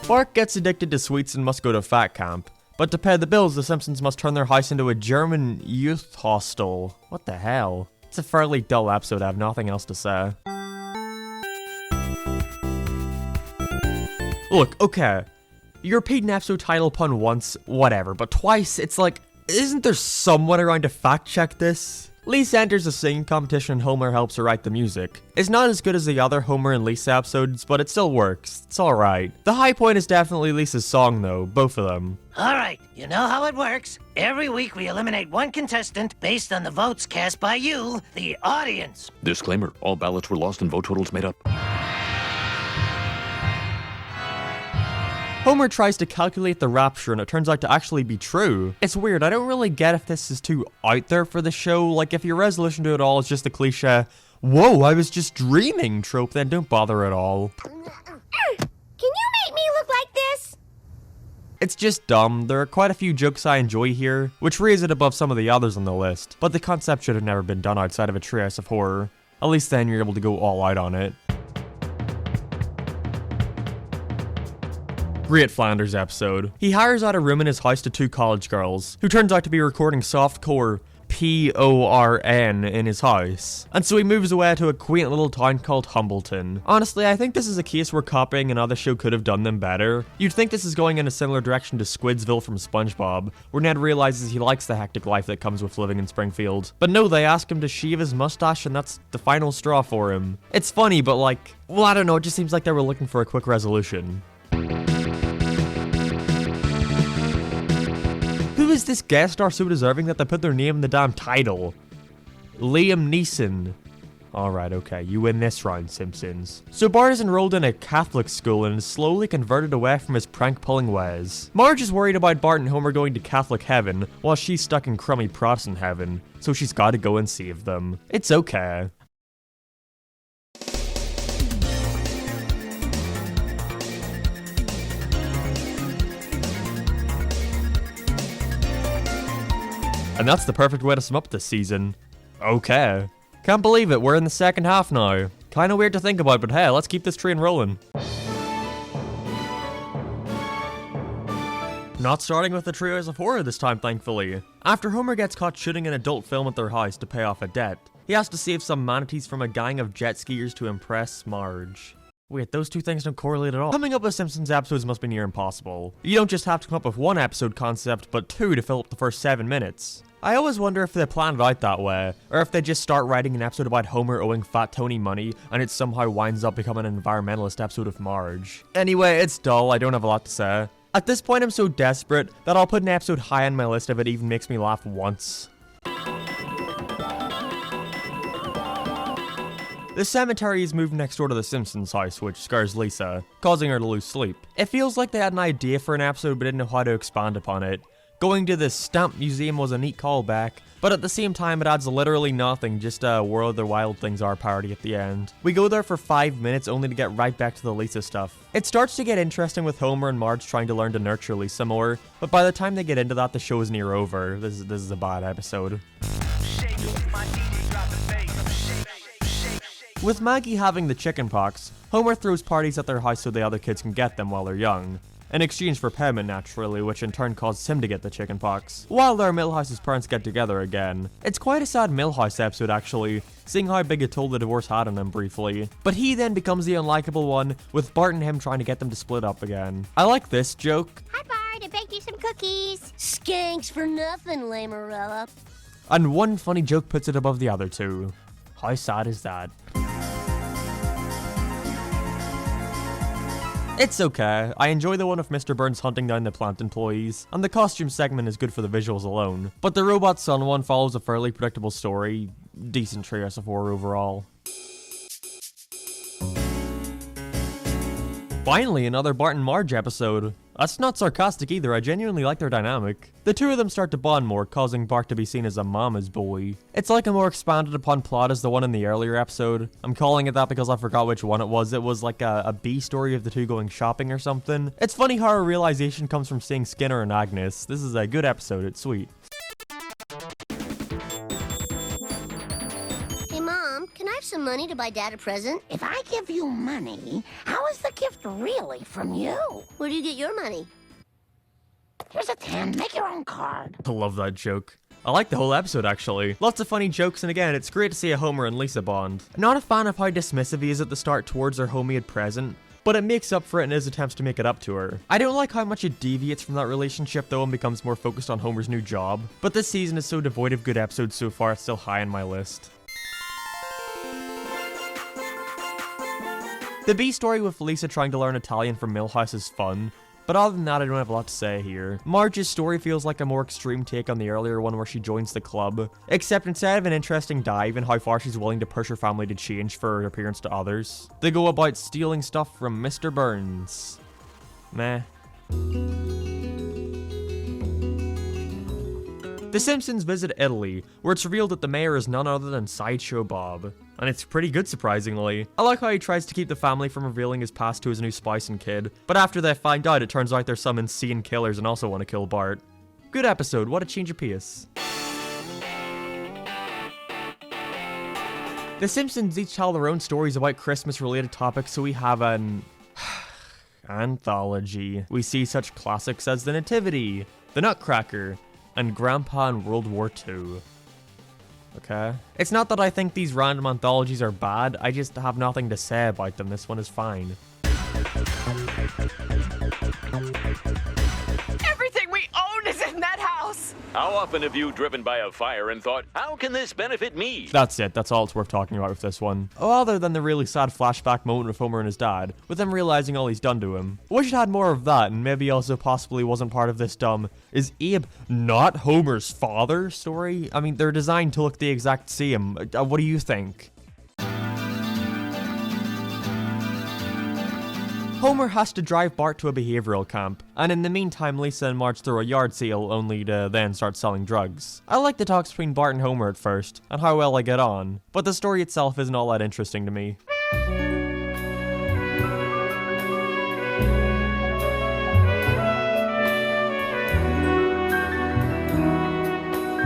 A: Bart gets addicted to sweets and must go to fat camp. But to pay the bills, the Simpsons must turn their house into a German youth hostel. What the hell? It's a fairly dull episode, I have nothing else to say. Look, okay. You repeat an episode title pun once, whatever, but twice, it's like, isn't there someone around to fact check this? Lisa enters a singing competition and Homer helps her write the music. It's not as good as the other Homer and Lisa episodes, but it still works. It's alright. The high point is definitely Lisa's song though, both of them.
D: Alright, you know how it works. Every week we eliminate one contestant based on the votes cast by you, the audience.
H: Disclaimer, all ballots were lost and vote totals made up.
A: Homer tries to calculate the rapture and it turns out to actually be true. It's weird, I don't really get if this is too out there for the show. Like if your resolution to it all is just a cliche, whoa, I was just dreaming trope, then don't bother at all.
G: Can you make me look like this?
A: It's just dumb. There are quite a few jokes I enjoy here, which raise it above some of the others on the list, but the concept should have never been done outside of a Treehouse of Horror. At least then you're able to go all out on it. Great Flanders episode. He hires out a room in his house to two college girls, who turns out to be recording softcore PORN in his house. And so he moves away to a quaint little town called Humbleton. Honestly, I think this is a case where copying another show could have done them better. You'd think this is going in a similar direction to Squidsville from SpongeBob, where Ned realizes he likes the hectic life that comes with living in Springfield. But no, they ask him to shave his mustache and that's the final straw for him. It's funny, but like, well, I don't know, it just seems like they were looking for a quick resolution. Who is this guest star so deserving that they put their name in the damn title? Liam Neeson. Alright, okay, you win this round, Simpsons. So Bart is enrolled in a Catholic school and is slowly converted away from his prank-pulling ways. Marge is worried about Bart and Homer going to Catholic heaven, while she's stuck in crummy Protestant heaven, so she's gotta go and save them. It's okay. And that's the perfect way to sum up this season. Okay. Can't believe it, we're in the second half now. Kinda weird to think about, but hey, let's keep this train rolling. Not starting with the Treehouse of Horror this time, thankfully. After Homer gets caught shooting an adult film at their house to pay off a debt, he has to save some manatees from a gang of jet skiers to impress Marge. Wait, those two things don't correlate at all. Coming up with Simpsons episodes must be near impossible. You don't just have to come up with one episode concept, but two to fill up the first 7 minutes. I always wonder if they planned it out that way, or if they just start writing an episode about Homer owing Fat Tony money, and it somehow winds up becoming an environmentalist episode of Marge. Anyway, it's dull, I don't have a lot to say. At this point I'm so desperate that I'll put an episode high on my list if it even makes me laugh once. The cemetery is moved next door to the Simpsons house, which scares Lisa, causing her to lose sleep. It feels like they had an idea for an episode but didn't know how to expand upon it. Going to the Stamp Museum was a neat callback, but at the same time it adds literally nothing, just a Where the Wild Things Are parody at the end. We go there for 5 minutes only to get right back to the Lisa stuff. It starts to get interesting with Homer and Marge trying to learn to nurture Lisa more, but by the time they get into that the show is near over. This is a bad episode. With Maggie having the chicken pox, Homer throws parties at their house so the other kids can get them while they're young, in exchange for payment naturally, which in turn causes him to get the chicken pox, while their Milhouse's parents get together again. It's quite a sad Milhouse episode actually, seeing how big a toll the divorce had on him briefly. But he then becomes the unlikable one, with Bart and him trying to get them to split up again. I like this joke.
G: Hi, Bart. I baked you some cookies. Skanks for nothing, Lamarella.
A: And one funny joke puts it above the other two. How sad is that? It's okay. I enjoy the one of Mr. Burns hunting down the plant employees, and the costume segment is good for the visuals alone. But the Robot Son one follows a fairly predictable story. Decent Trios of Horror overall. Finally, another Bart and Marge episode. That's not sarcastic either, I genuinely like their dynamic. The two of them start to bond more, causing Bart to be seen as a mama's boy. It's like a more expanded upon plot as the one in the earlier episode. I'm calling it that because I forgot which one it was. It was like a B story of the two going shopping or something. It's funny how a realization comes from seeing Skinner and Agnes. This is a good episode, it's sweet.
K: Hey, Mom, can I have some money to buy Dad a present?
D: If I give you money, how is the gift really from you?
K: Where do you get your money?
D: Here's a 10. Make your own card.
A: I love that joke. I like the whole episode actually. Lots of funny jokes, and again, it's great to see a Homer and Lisa bond. Not a fan of how dismissive he is at the start towards her homemade present, but it makes up for it in his attempts to make it up to her. I don't like how much it deviates from that relationship though and becomes more focused on Homer's new job, but this season is so devoid of good episodes so far it's still high on my list. The B story with Lisa trying to learn Italian from Milhouse is fun, but other than that I don't have a lot to say here. Marge's story feels like a more extreme take on the earlier one where she joins the club, except instead of an interesting dive in how far she's willing to push her family to change for her appearance to others, they go about stealing stuff from Mr. Burns. Meh. The Simpsons visit Italy, where it's revealed that the mayor is none other than Sideshow Bob. And it's pretty good, surprisingly. I like how he tries to keep the family from revealing his past to his new spouse and kid, but after they find out, it turns out they're some insane killers and also want to kill Bart. Good episode, what a change of pace. The Simpsons each tell their own stories about Christmas-related topics, so we have an anthology. We see such classics as The Nativity, The Nutcracker, and Grandpa in World War II. Okay. It's not that I think these random anthologies are bad, I just have nothing to say about them. This one is fine.
L: Everything we own is in that house!
S: How often have you driven by a fire and thought, how can this benefit me?
A: That's it, that's all it's worth talking about with this one. Other than the really sad flashback moment with Homer and his dad, with him realizing all he's done to him. Wish it had more of that, and maybe also possibly wasn't part of this dumb, is Abe not Homer's father story? I mean, they're designed to look the exact same. What do you think? Homer has to drive Bart to a behavioral camp, and in the meantime Lisa and Marge throw a yard sale only to then start selling drugs. I like the talks between Bart and Homer at first, and how well they get on, but the story itself isn't all that interesting to me.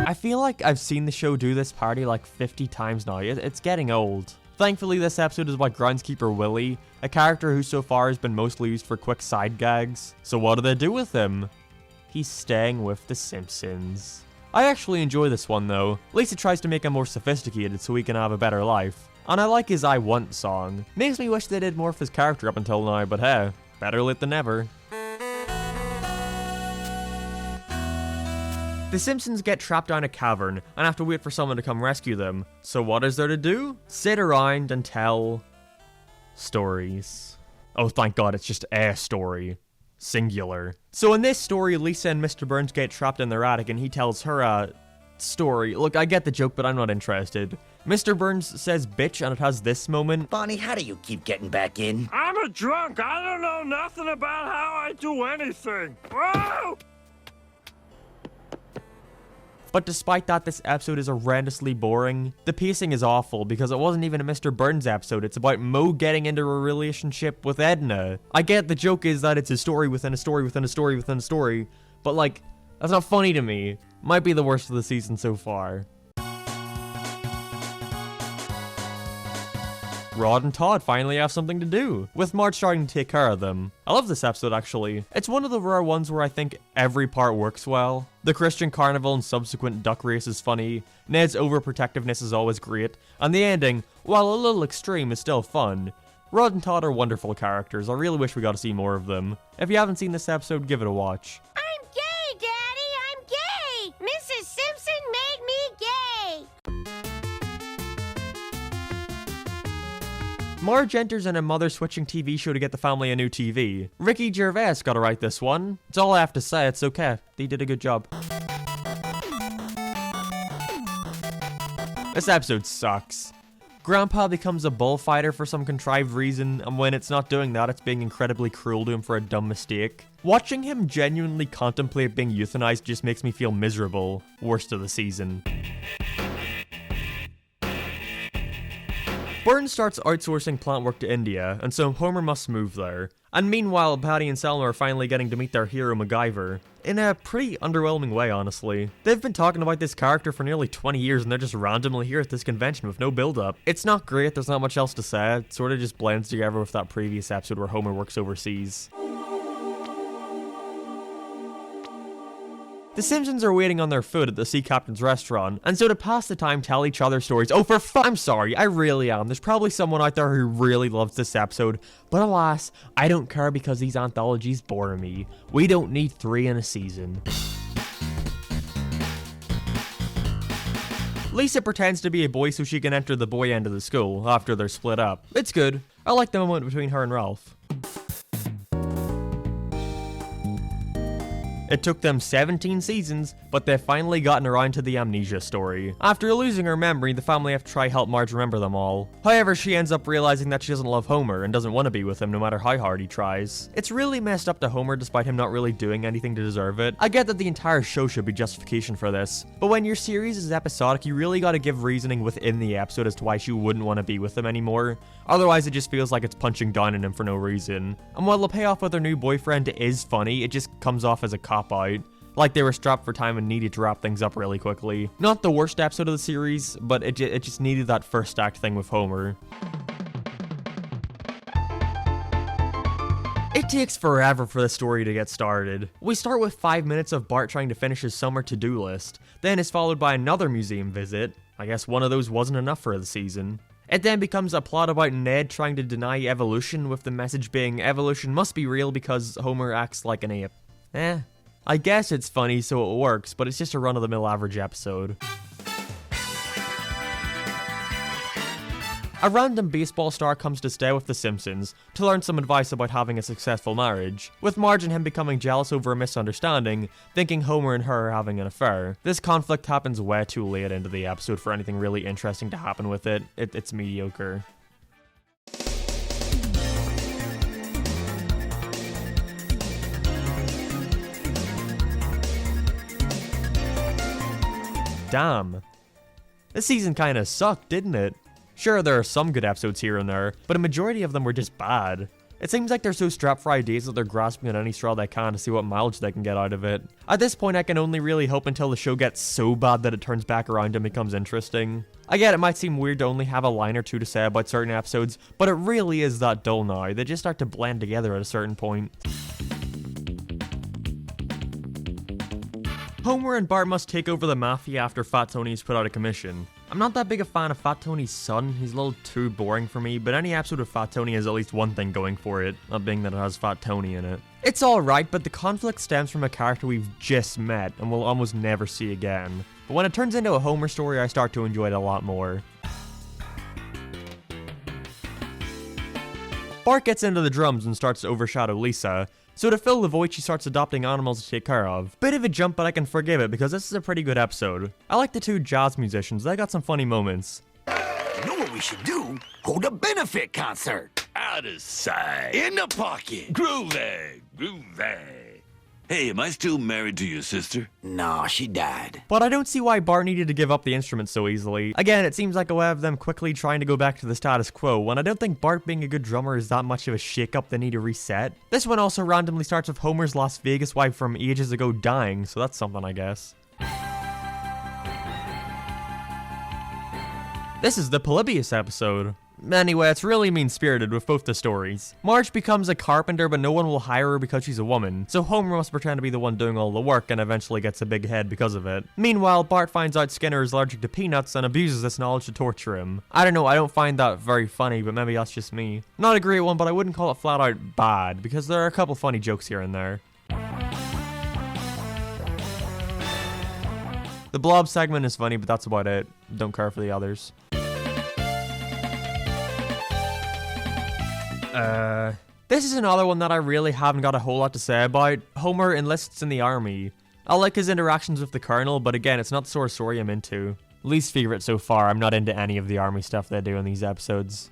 A: I feel like I've seen the show do this parody like 50 times now. It's getting old. Thankfully, this episode is about Groundskeeper Willie, a character who so far has been mostly used for quick side gags. So what do they do with him? He's staying with the Simpsons. I actually enjoy this one though. Lisa tries to make him more sophisticated so he can have a better life. And I like his I Want song. Makes me wish they did more of his character up until now, but hey, better late than never. The Simpsons get trapped down a cavern and have to wait for someone to come rescue them. So what is there to do? Sit around and tell stories. Oh, thank God, it's just a story. Singular. So in this story, Lisa and Mr. Burns get trapped in their attic and he tells her a story. Look, I get the joke, but I'm not interested. Mr. Burns says bitch, and it has this moment.
T: Bonnie, how do you keep getting back in?
E: I'm a drunk. I don't know nothing about how I do anything. Whoa!
A: But despite that, this episode is horrendously boring. The pacing is awful because it wasn't even a Mr. Burns episode. It's about Mo getting into a relationship with Edna. I get the joke is that it's a story within a story within a story within a story, but like, that's not funny to me. Might be the worst of the season so far. Rod and Todd finally have something to do, with Marge starting to take care of them. I love this episode actually. It's one of the rare ones where I think every part works well. The Christian carnival and subsequent duck race is funny, Ned's overprotectiveness is always great, and the ending, while a little extreme, is still fun. Rod and Todd are wonderful characters, I really wish we got to see more of them. If you haven't seen this episode, give it a watch.
G: I'm gay, Daddy! I'm gay! Mrs. Simpson made me gay!
A: Marge enters in a mother-switching TV show to get the family a new TV. Ricky Gervais gotta write this one. It's all I have to say, it's okay. They did a good job. This episode sucks. Grandpa becomes a bullfighter for some contrived reason, and when it's not doing that, it's being incredibly cruel to him for a dumb mistake. Watching him genuinely contemplate being euthanized just makes me feel miserable. Worst of the season. Burns starts outsourcing plant work to India, and so Homer must move there. And meanwhile, Patty and Selma are finally getting to meet their hero MacGyver. In a pretty underwhelming way, honestly. They've been talking about this character for nearly 20 years and they're just randomly here at this convention with no build-up. It's not great, there's not much else to say, it sort of just blends together with that previous episode where Homer works overseas. The Simpsons are waiting on their food at the Sea Captain's restaurant, and so to pass the time tell each other stories. Oh, I'm sorry, I really am. There's probably someone out there who really loves this episode, but alas, I don't care because these anthologies bore me. We don't need 3 in a season. Lisa pretends to be a boy so she can enter the boy end of the school after they're split up. It's good. I like the moment between her and Ralph. It took them 17 seasons, but they've finally gotten around to the amnesia story. After losing her memory, the family have to try help Marge remember them all. However, she ends up realizing that she doesn't love Homer and doesn't want to be with him no matter how hard he tries. It's really messed up to Homer despite him not really doing anything to deserve it. I get that the entire show should be justification for this, but when your series is episodic, you really gotta give reasoning within the episode as to why she wouldn't want to be with him anymore. Otherwise, it just feels like it's punching down on him for no reason. And while the payoff with her new boyfriend is funny, it just comes off as a cop-out. Like they were strapped for time and needed to wrap things up really quickly. Not the worst episode of the series, but it just needed that first act thing with Homer. It takes forever for the story to get started. We start with 5 minutes of Bart trying to finish his summer to-do list, then is followed by another museum visit. I guess one of those wasn't enough for the season. It then becomes a plot about Ned trying to deny evolution, with the message being evolution must be real because Homer acts like an ape. I guess it's funny so it works, but it's just a run-of-the-mill average episode. A random baseball star comes to stay with the Simpsons to learn some advice about having a successful marriage, with Marge and him becoming jealous over a misunderstanding, thinking Homer and her are having an affair. This conflict happens way too late into the episode for anything really interesting to happen with it. It's mediocre. Damn. This season kinda sucked, didn't it? Sure, there are some good episodes here and there, but a majority of them were just bad. It seems like they're so strapped for ideas that they're grasping at any straw they can to see what mileage they can get out of it. At this point, I can only really hope until the show gets so bad that it turns back around and becomes interesting. I get it might seem weird to only have a line or two to say about certain episodes, but it really is that dull now. They just start to blend together at a certain point. Homer and Bart must take over the mafia after Fat Tony is put out of commission. I'm not that big a fan of Fat Tony's son, he's a little too boring for me, but any episode of Fat Tony has at least one thing going for it, that being that it has Fat Tony in it. It's alright, but the conflict stems from a character we've just met and will almost never see again. But when it turns into a Homer story, I start to enjoy it a lot more. Bart gets into the drums and starts to overshadow Lisa, So to fill the void, she starts adopting animals to take care of. Bit of a jump, but I can forgive it because this is a pretty good episode. I like the two jazz musicians, they got some funny moments.
T: You know what we should do? Hold a benefit concert. Out of sight. In the pocket.
U: Groovy, groovy. Hey, am I still married to your sister?
T: No, she died.
A: But I don't see why Bart needed to give up the instrument so easily. Again, it seems like a way of them quickly trying to go back to the status quo, when I don't think Bart being a good drummer is that much of a shake-up they need to reset. This one also randomly starts with Homer's Las Vegas wife from ages ago dying, so that's something, I guess. This is the Polybius episode. Anyway, it's really mean-spirited with both the stories. Marge becomes a carpenter, but no one will hire her because she's a woman, so Homer must pretend to be the one doing all the work and eventually gets a big head because of it. Meanwhile, Bart finds out Skinner is allergic to peanuts and abuses this knowledge to torture him. I don't know, I don't find that very funny, but maybe that's just me. Not a great one, but I wouldn't call it flat out bad, because there are a couple funny jokes here and there. The Blob segment is funny, but that's about it. Don't care for the others. This is another one that I really haven't got a whole lot to say about. Homer enlists in the army. I like his interactions with the colonel, but again, it's not the sort of story I'm into. Least favorite so far, I'm not into any of the army stuff they do in these episodes.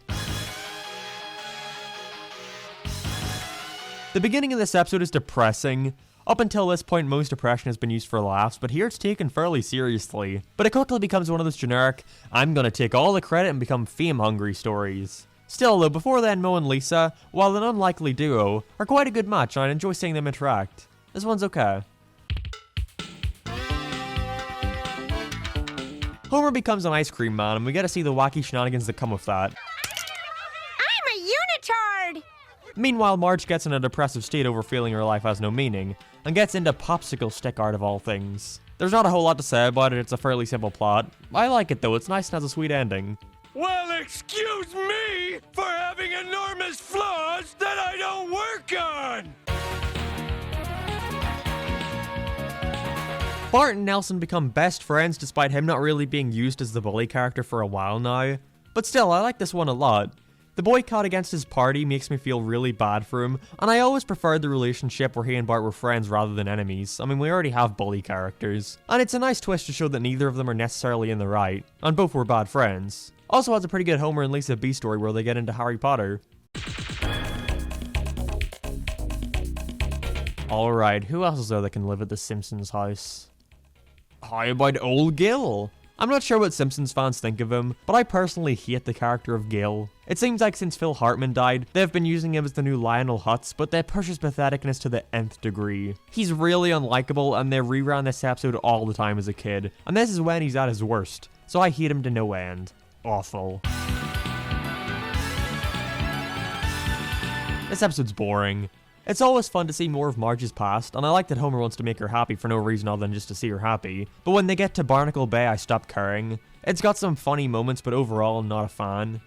A: The beginning of this episode is depressing. Up until this point, most depression has been used for laughs, but here it's taken fairly seriously. But it quickly becomes one of those generic, I'm gonna take all the credit and become fame-hungry stories. Still though, before then, Moe and Lisa, while an unlikely duo, are quite a good match and I enjoy seeing them interact. This one's okay. Homer becomes an ice cream man and we get to see the wacky shenanigans that come with that.
G: I'm a unitard!
A: Meanwhile, Marge gets in a depressive state over feeling her life has no meaning, and gets into popsicle stick art of all things. There's not a whole lot to say about it, it's a fairly simple plot. I like it though, it's nice and has a sweet ending.
E: Well, excuse me for having enormous flaws that I don't work on!
A: Bart and Nelson become best friends despite him not really being used as the bully character for a while now. But still, I like this one a lot. The boycott against his party makes me feel really bad for him, and I always preferred the relationship where he and Bart were friends rather than enemies. I mean, we already have bully characters. And it's a nice twist to show that neither of them are necessarily in the right, and both were bad friends. Also has a pretty good Homer and Lisa B story where they get into Harry Potter. Alright, who else is there that can live at the Simpsons house? How about old Gil? I'm not sure what Simpsons fans think of him, but I personally hate the character of Gil. It seems like since Phil Hartman died, they've been using him as the new Lionel Hutz, but they push his patheticness to the nth degree. He's really unlikable, and they reran this episode all the time as a kid, and this is when he's at his worst, so I hate him to no end. Awful. This episode's boring. It's always fun to see more of Marge's past, and I like that Homer wants to make her happy for no reason other than just to see her happy. But when they get to Barnacle Bay, I stop caring. It's got some funny moments, but overall, I'm not a fan.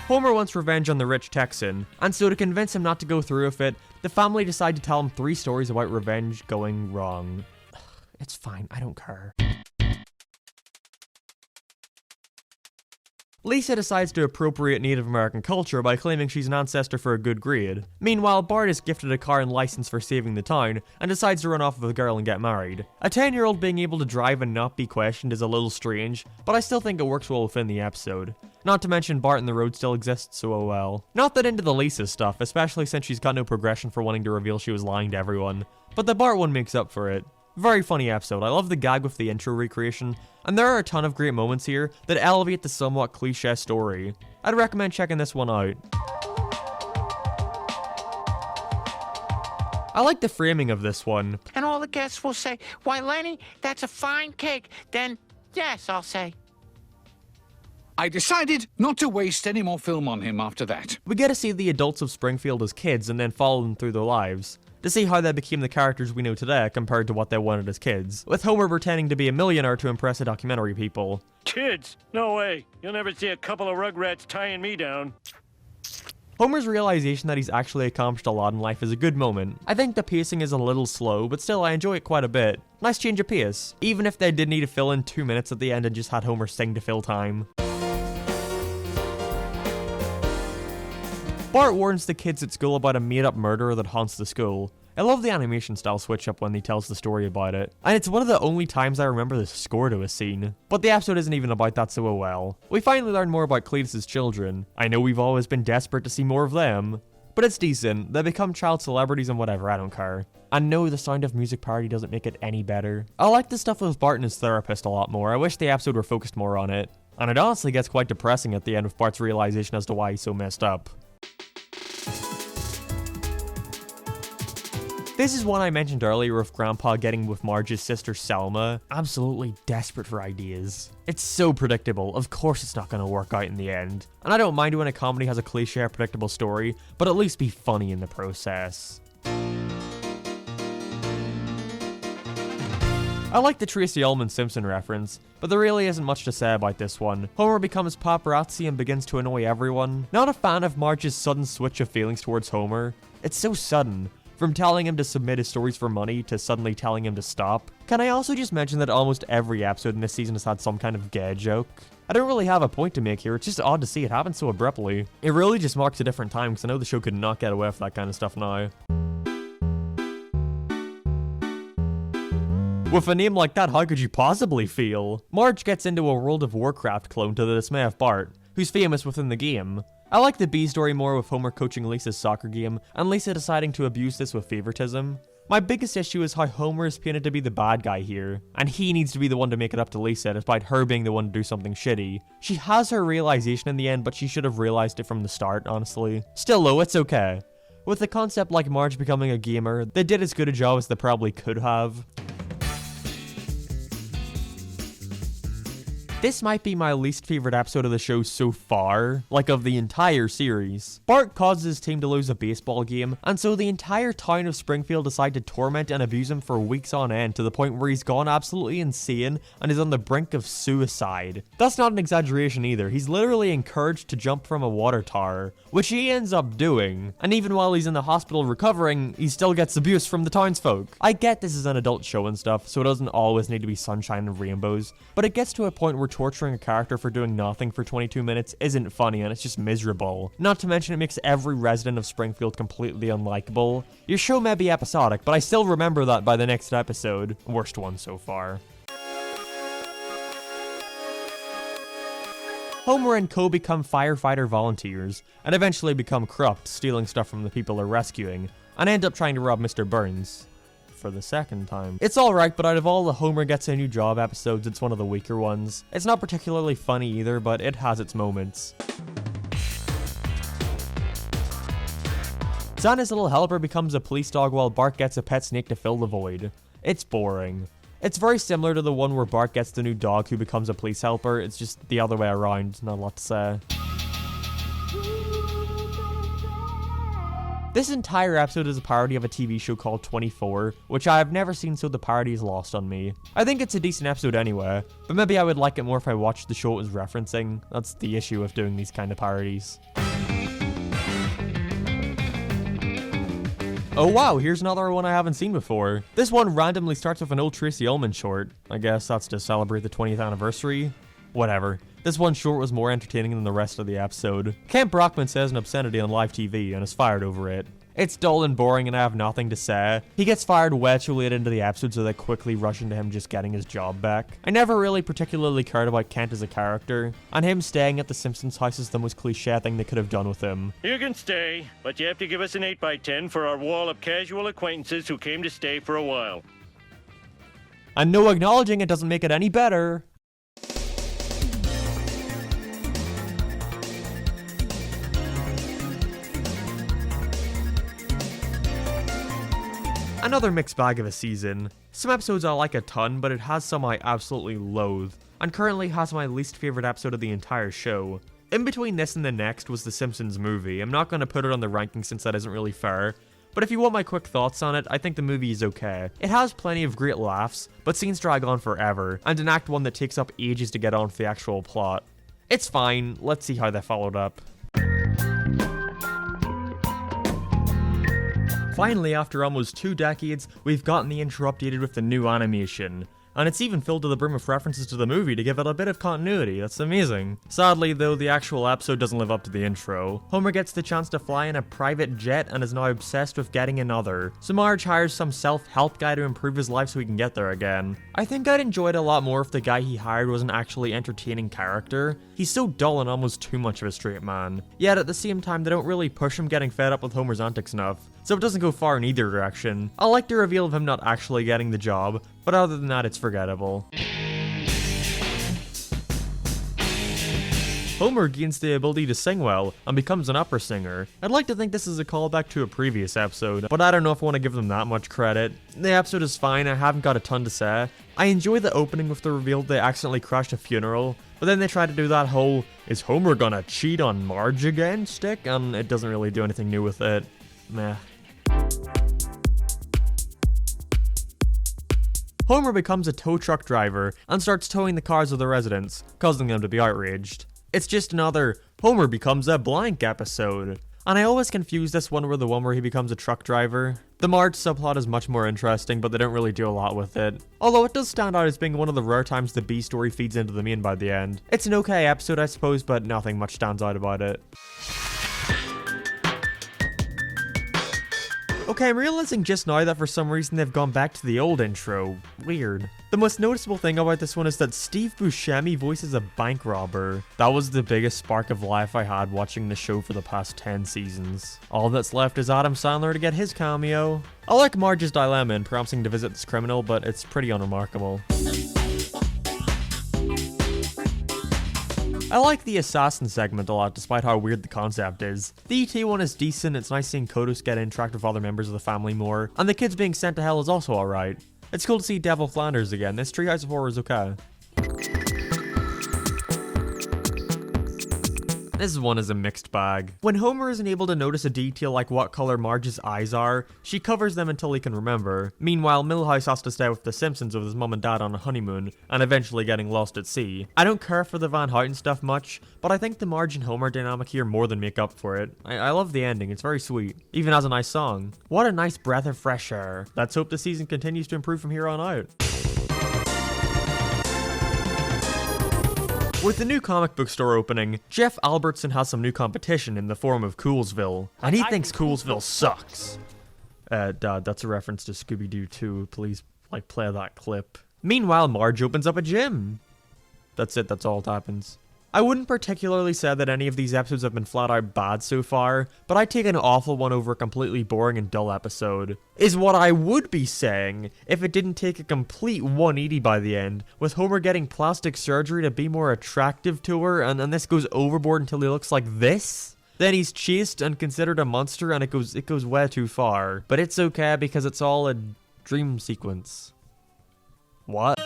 A: Homer wants revenge on the rich Texan, and so to convince him not to go through with it, the family decide to tell him 3 stories about revenge going wrong. It's fine, I don't care. Lisa decides to appropriate Native American culture by claiming she's an ancestor for a good grade. Meanwhile, Bart is gifted a car and license for saving the town, and decides to run off with a girl and get married. A 10-year-old being able to drive and not be questioned is a little strange, but I still think it works well within the episode. Not to mention Bart and the road still exists, so oh well. Not that into the Lisa stuff, especially since she's got no progression for wanting to reveal she was lying to everyone, but the Bart one makes up for it. Very funny episode. I love the gag with the intro recreation, and there are a ton of great moments here that elevate the somewhat cliche story. I'd recommend checking this one out. I like the framing of this one.
D: And all the guests will say, "Why, Lenny, that's a fine cake." Then, yes, I'll say.
V: I decided not to waste any more film on him after that.
A: We get to see the adults of Springfield as kids and then follow them through their lives, to see how they became the characters we know today compared to what they wanted as kids, with Homer pretending to be a millionaire to impress the documentary people.
E: Kids? No way. You'll never see a couple of rugrats tying me down.
A: Homer's realization that he's actually accomplished a lot in life is a good moment. I think the pacing is a little slow, but still I enjoy it quite a bit. Nice change of pace, even if they did need to fill in 2 minutes at the end and just had Homer sing to fill time. Bart warns the kids at school about a made-up murderer that haunts the school. I love the animation style switch up when he tells the story about it, and it's one of the only times I remember the score to a scene. But the episode isn't even about that so well. We finally learn more about Cletus's children. I know we've always been desperate to see more of them, but it's decent. They become child celebrities and whatever, I don't care. And no, the Sound of Music parody doesn't make it any better. I like the stuff with Bart and his therapist a lot more. I wish the episode were focused more on it. And it honestly gets quite depressing at the end with Bart's realization as to why he's so messed up. This is one I mentioned earlier with Grandpa getting with Marge's sister Selma, absolutely desperate for ideas. It's so predictable, of course it's not going to work out in the end. And I don't mind when a comedy has a cliche predictable story, but at least be funny in the process. I like the Tracy Ullman Simpson reference, but there really isn't much to say about this one. Homer becomes paparazzi and begins to annoy everyone. Not a fan of Marge's sudden switch of feelings towards Homer. It's so sudden. From telling him to submit his stories for money to suddenly telling him to stop. Can I also just mention that almost every episode in this season has had some kind of gay joke? I don't really have a point to make here, it's just odd to see it happen so abruptly. It really just marks a different time because I know the show could not get away with that kind of stuff now. With a name like that, how could you possibly feel? Marge gets into a World of Warcraft clone to the dismay of Bart, who's famous within the game. I like the B story more with Homer coaching Lisa's soccer game, and Lisa deciding to abuse this with favoritism. My biggest issue is how Homer is painted to be the bad guy here, and he needs to be the one to make it up to Lisa despite her being the one to do something shitty. She has her realization in the end, but she should have realized it from the start, honestly. Still though, it's okay. With a concept like Marge becoming a gamer, they did as good a job as they probably could have. This might be my least favorite episode of the show so far, like of the entire series. Bart causes his team to lose a baseball game, and so the entire town of Springfield decide to torment and abuse him for weeks on end to the point where he's gone absolutely insane and is on the brink of suicide. That's not an exaggeration either, he's literally encouraged to jump from a water tower, which he ends up doing, and even while he's in the hospital recovering, he still gets abuse from the townsfolk. I get this is an adult show and stuff, so it doesn't always need to be sunshine and rainbows, but it gets to a point where torturing a character for doing nothing for 22 minutes isn't funny and it's just miserable. Not to mention it makes every resident of Springfield completely unlikable. Your show may be episodic, but I still remember that by the next episode. Worst one so far. Homer and Co become firefighter volunteers, and eventually become corrupt, stealing stuff from the people they're rescuing, and end up trying to rob Mr. Burns. For the second time. It's alright, but out of all the Homer Gets a New Job episodes, it's one of the weaker ones. It's not particularly funny either, but it has its moments. Santa's little helper becomes a police dog while Bart gets a pet snake to fill the void. It's boring. It's very similar to the one where Bart gets the new dog who becomes a police helper, it's just the other way around, not a lot to say. This entire episode is a parody of a TV show called 24, which I have never seen, so the parody is lost on me. I think it's a decent episode anyway, but maybe I would like it more if I watched the show it was referencing. That's the issue with doing these kind of parodies. Oh wow, here's another one I haven't seen before. This one randomly starts with an old Tracy Ullman short. I guess that's to celebrate the 20th anniversary. Whatever. This one short was more entertaining than the rest of the episode. Kent Brockman says an obscenity on live TV and is fired over it. It's dull and boring and I have nothing to say. He gets fired way too late into the episode, so they quickly rush into him just getting his job back. I never really particularly cared about Kent as a character, and him staying at the Simpsons house is the most cliche thing they could have done with him.
E: You can stay, but you have to give us an 8x10 for our wall of casual acquaintances who came to stay for a while.
A: And no acknowledging it doesn't make it any better. Another mixed bag of a season. Some episodes I like a ton, but it has some I absolutely loathe, and currently has my least favorite episode of the entire show. In between this and the next was the Simpsons movie. I'm not going to put it on the ranking since that isn't really fair, but if you want my quick thoughts on it, I think the movie is okay. It has plenty of great laughs, but scenes drag on forever, and an act one that takes up ages to get on with the actual plot. It's fine, let's see how they followed up. Finally, after almost 2 decades, we've gotten the intro updated with the new animation. and it's even filled to the brim with references to the movie to give it a bit of continuity. That's amazing. Sadly, though, the actual episode doesn't live up to the intro. Homer gets the chance to fly in a private jet and is now obsessed with getting another, so Marge hires some self-help guy to improve his life so he can get there again. I think I'd enjoy it a lot more if the guy he hired was an actually entertaining character. He's so dull and almost too much of a straight man. Yet at the same time, they don't really push him getting fed up with Homer's antics enough, so it doesn't go far in either direction. I like the reveal of him not actually getting the job, but other than that, it's forgettable. Homer gains the ability to sing well and becomes an opera singer. I'd like to think this is a callback to a previous episode, but I don't know if I want to give them that much credit. The episode is fine, I haven't got a ton to say. I enjoy the opening with the reveal they accidentally crashed a funeral, but then they try to do that whole, is Homer gonna cheat on Marge again stick, and it doesn't really do anything new with it. Meh. Homer becomes a tow truck driver and starts towing the cars of the residents, causing them to be outraged. It's just another Homer becomes a blank episode. And I always confuse this one with the one where he becomes a truck driver. The Marge subplot is much more interesting, but they don't really do a lot with it. Although it does stand out as being one of the rare times the B story feeds into the main by the end. It's an okay episode, I suppose, but nothing much stands out about it. Okay, I'm realizing just now that for some reason they've gone back to the old intro. Weird. The most noticeable thing about this one is that Steve Buscemi voices a bank robber. That was the biggest spark of life I had watching the show for the past 10 seasons. All that's left is Adam Sandler to get his cameo. I like Marge's dilemma in promising to visit this criminal, but it's pretty unremarkable. I like the assassin segment a lot, despite how weird the concept is. The ET one is decent, it's nice seeing Kodos get to interact with other members of the family more, and the kids being sent to hell is also alright. It's cool to see Devil Flanders again, this Treehouse of Horror is okay. This one is a mixed bag. When Homer isn't able to notice a detail like what color Marge's eyes are, she covers them until he can remember. Meanwhile, Milhouse has to stay with the Simpsons with his mom and dad on a honeymoon, and eventually getting lost at sea. I don't care for the Van Houten stuff much, but I think the Marge and Homer dynamic here more than make up for it. I love the ending, it's very sweet. Even has a nice song. What a nice breath of fresh air. Let's hope the season continues to improve from here on out. With the new comic book store opening, Jeff Albertson has some new competition in the form of Coolsville, and he thinks Coolsville sucks. Dad, that's a reference to Scooby-Doo 2. Please, play that clip. Meanwhile, Marge opens up a gym. That's it, that's all that happens. I wouldn't particularly say that any of these episodes have been flat out bad so far, but I'd take an awful one over a completely boring and dull episode. Is what I would be saying if it didn't take a complete 180 by the end, with Homer getting plastic surgery to be more attractive to her, and then this goes overboard until he looks like this? Then he's chased and considered a monster, and it goes way too far. But it's okay because it's all a dream sequence. What?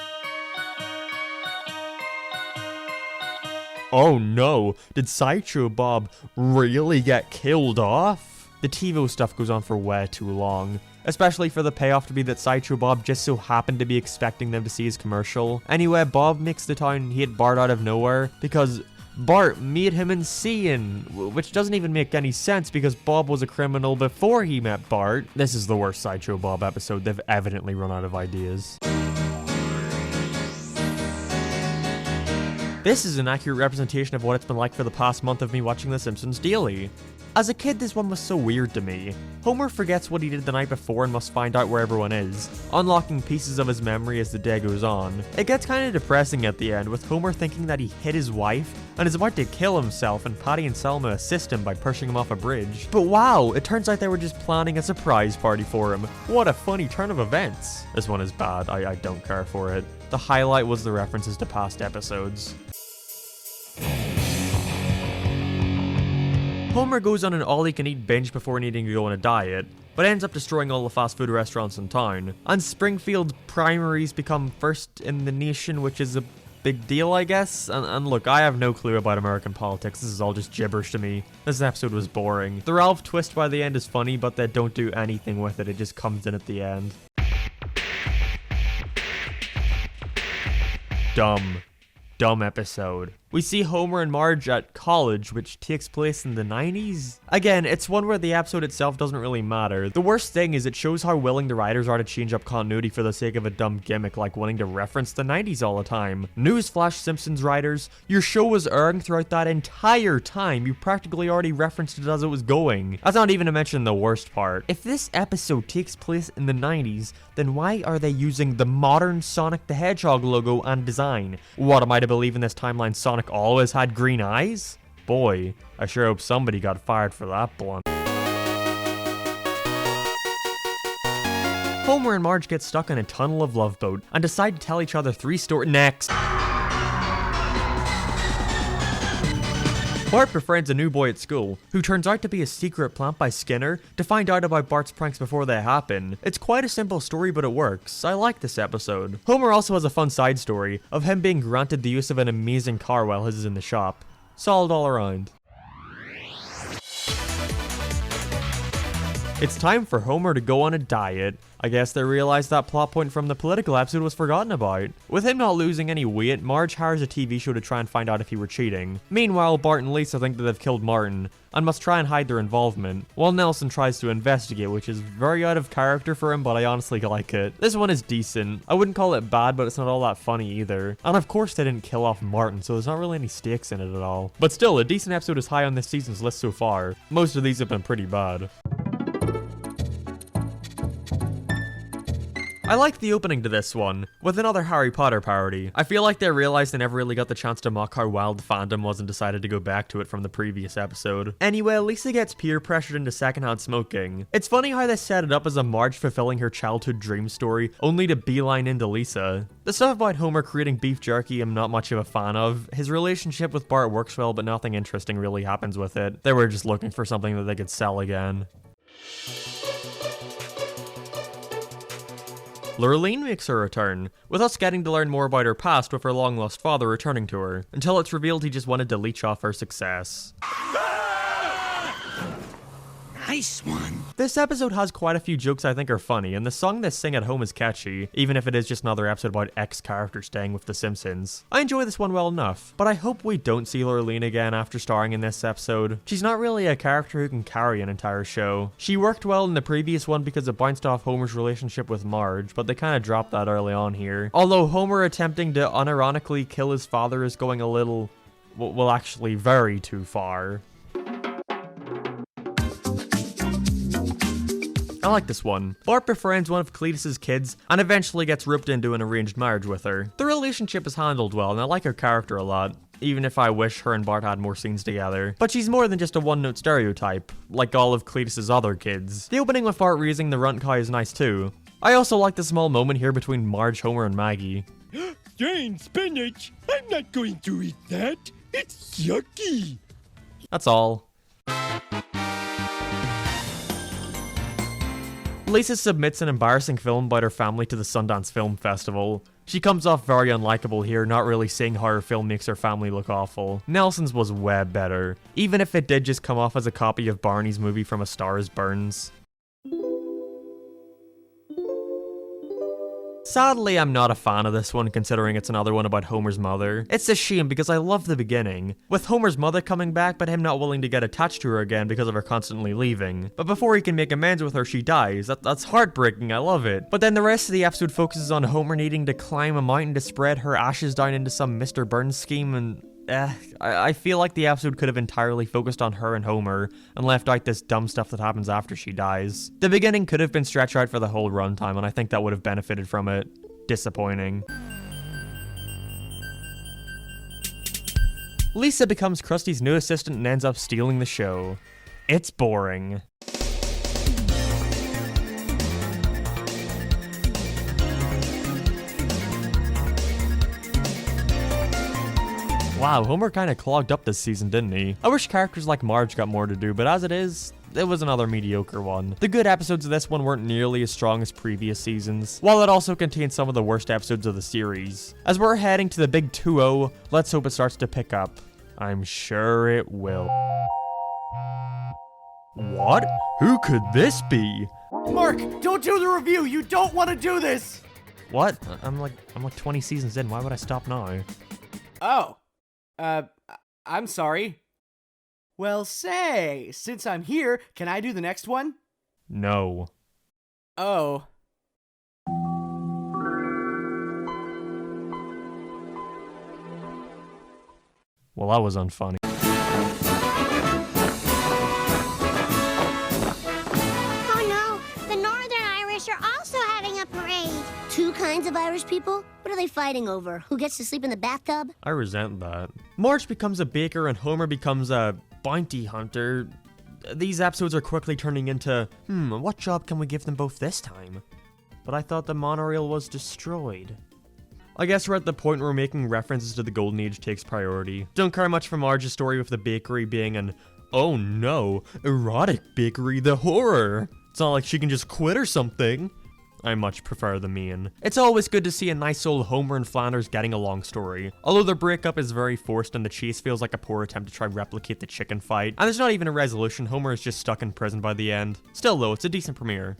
A: Oh no, did Sideshow Bob really get killed off? The TiVo stuff goes on for way too long, especially for the payoff to be that Sideshow Bob just so happened to be expecting them to see his commercial. Anyway, Bob makes the town hate Bart out of nowhere because Bart made him insane, which doesn't even make any sense because Bob was a criminal before he met Bart. This is the worst Sideshow Bob episode, they've evidently run out of ideas. This is an accurate representation of what it's been like for the past month of me watching The Simpsons daily. As a kid, this one was so weird to me. Homer forgets what he did the night before and must find out where everyone is, unlocking pieces of his memory as the day goes on. It gets kind of depressing at the end, with Homer thinking that he hit his wife and is about to kill himself, and Patty and Selma assist him by pushing him off a bridge. But wow, it turns out they were just planning a surprise party for him. What a funny turn of events. This one is bad, I don't care for it. The highlight was the references to past episodes. Homer goes on an all-you-can-eat binge before needing to go on a diet, but ends up destroying all the fast food restaurants in town. And Springfield primaries become first in the nation, which is a big deal, I guess. And look, I have no clue about American politics, this is all just gibberish to me. This episode was boring. The Ralph twist by the end is funny, but they don't do anything with it, it just comes in at the end. Dumb episode. We see Homer and Marge at college, which takes place in the 90s. Again, it's one where the episode itself doesn't really matter. The worst thing is it shows how willing the writers are to change up continuity for the sake of a dumb gimmick like wanting to reference the 90s all the time. Newsflash, Simpsons writers, your show was airing throughout that entire time. You practically already referenced it as it was going. That's not even to mention the worst part. If this episode takes place in the 90s, then why are they using the modern Sonic the Hedgehog logo and design? What, am I to believe in this timeline Sonic always had green eyes? Boy, I sure hope somebody got fired for that blunt. Homer and Marge get stuck in a tunnel of Love Boat and decide to tell each other 3 stories. Next. Bart befriends a new boy at school, who turns out to be a secret plant by Skinner to find out about Bart's pranks before they happen. It's quite a simple story, but it works. I like this episode. Homer also has a fun side story of him being granted the use of an amazing car while his is in the shop. Solid all around. It's time for Homer to go on a diet. I guess they realized that plot point from the political episode was forgotten about. With him not losing any weight, Marge hires a TV show to try and find out if he were cheating. Meanwhile, Bart and Lisa think that they've killed Martin and must try and hide their involvement, while Nelson tries to investigate, which is very out of character for him, but I honestly like it. This one is decent. I wouldn't call it bad, but it's not all that funny either. And of course they didn't kill off Martin, so there's not really any stakes in it at all. But still, a decent episode is high on this season's list so far. Most of these have been pretty bad. I like the opening to this one, with another Harry Potter parody. I feel like they realized they never really got the chance to mock how wild the fandom was and decided to go back to it from the previous episode. Anyway, Lisa gets peer pressured into secondhand smoking. It's funny how they set it up as a Marge fulfilling her childhood dream story, only to beeline into Lisa. The stuff about Homer creating beef jerky I'm not much of a fan of. His relationship with Bart works well, but nothing interesting really happens with it. They were just looking for something that they could sell again. Lurleen makes her return, with us getting to learn more about her past with her long-lost father returning to her, until it's revealed he just wanted to leech off her success.
T: Nice one.
A: This episode has quite a few jokes I think are funny, and the song they sing at home is catchy, even if it is just another episode about ex-characters staying with The Simpsons. I enjoy this one well enough, but I hope we don't see Lurleen again after starring in this episode. She's not really a character who can carry an entire show. She worked well in the previous one because it bounced off Homer's relationship with Marge, but they kinda dropped that early on here. Although Homer attempting to unironically kill his father is going a little, well actually very too far. I like this one. Bart befriends one of Cletus's kids and eventually gets roped into an arranged marriage with her. The relationship is handled well and I like her character a lot, even if I wish her and Bart had more scenes together. But she's more than just a one-note stereotype, like all of Cletus's other kids. The opening with Bart raising the runt cow is nice too. I also like the small moment here between Marge, Homer, and Maggie.
E: Jane, spinach! I'm not going to eat that! It's yucky!
A: That's all. Lisa submits an embarrassing film about her family to the Sundance Film Festival. She comes off very unlikable here, not really seeing how her film makes her family look awful. Nelson's was way better, even if it did just come off as a copy of Barney's movie from A Star Is Burns. Sadly, I'm not a fan of this one considering it's another one about Homer's mother. It's a shame because I love the beginning, with Homer's mother coming back but him not willing to get attached to her again because of her constantly leaving. But before he can make amends with her, she dies. That's heartbreaking, I love it. But then the rest of the episode focuses on Homer needing to climb a mountain to spread her ashes down into some Mr. Burns scheme and... I feel like the episode could have entirely focused on her and Homer and left out this dumb stuff that happens after she dies. The beginning could have been stretched out for the whole runtime and I think that would have benefited from it. Disappointing. Lisa becomes Krusty's new assistant and ends up stealing the show. It's boring. Wow, Homer kinda clogged up this season, didn't he? I wish characters like Marge got more to do, but as it is, it was another mediocre one. The good episodes of this one weren't nearly as strong as previous seasons, while it also contained some of the worst episodes of the series. As we're heading to the big 2-0, let's hope it starts to pick up. I'm sure it will. What? Who could this be?
B: Mark, don't do the review! You don't want to do this!
A: What? I'm like 20 seasons in, why would I stop now?
B: Oh. I'm sorry. Well, say, since I'm here, can I do the next one?
A: No.
B: Oh.
A: Well, that was unfunny.
G: Oh no, the Northern Irish are also having a parade.
K: Two kinds of Irish people? What are they fighting over? Who gets to sleep in the bathtub?
A: I resent that. Marge becomes a baker and Homer becomes a bounty hunter. These episodes are quickly turning into, what job can we give them both this time? But I thought the monorail was destroyed. I guess we're at the point where making references to the Golden Age takes priority. Don't care much for Marge's story with the bakery being an, oh no, erotic bakery, the horror. It's not like she can just quit or something. I much prefer the mean. It's always good to see a nice old Homer and Flanders getting along story. Although their breakup is very forced and the chase feels like a poor attempt to try and replicate the chicken fight. And there's not even a resolution, Homer is just stuck in prison by the end. Still though, it's a decent premiere.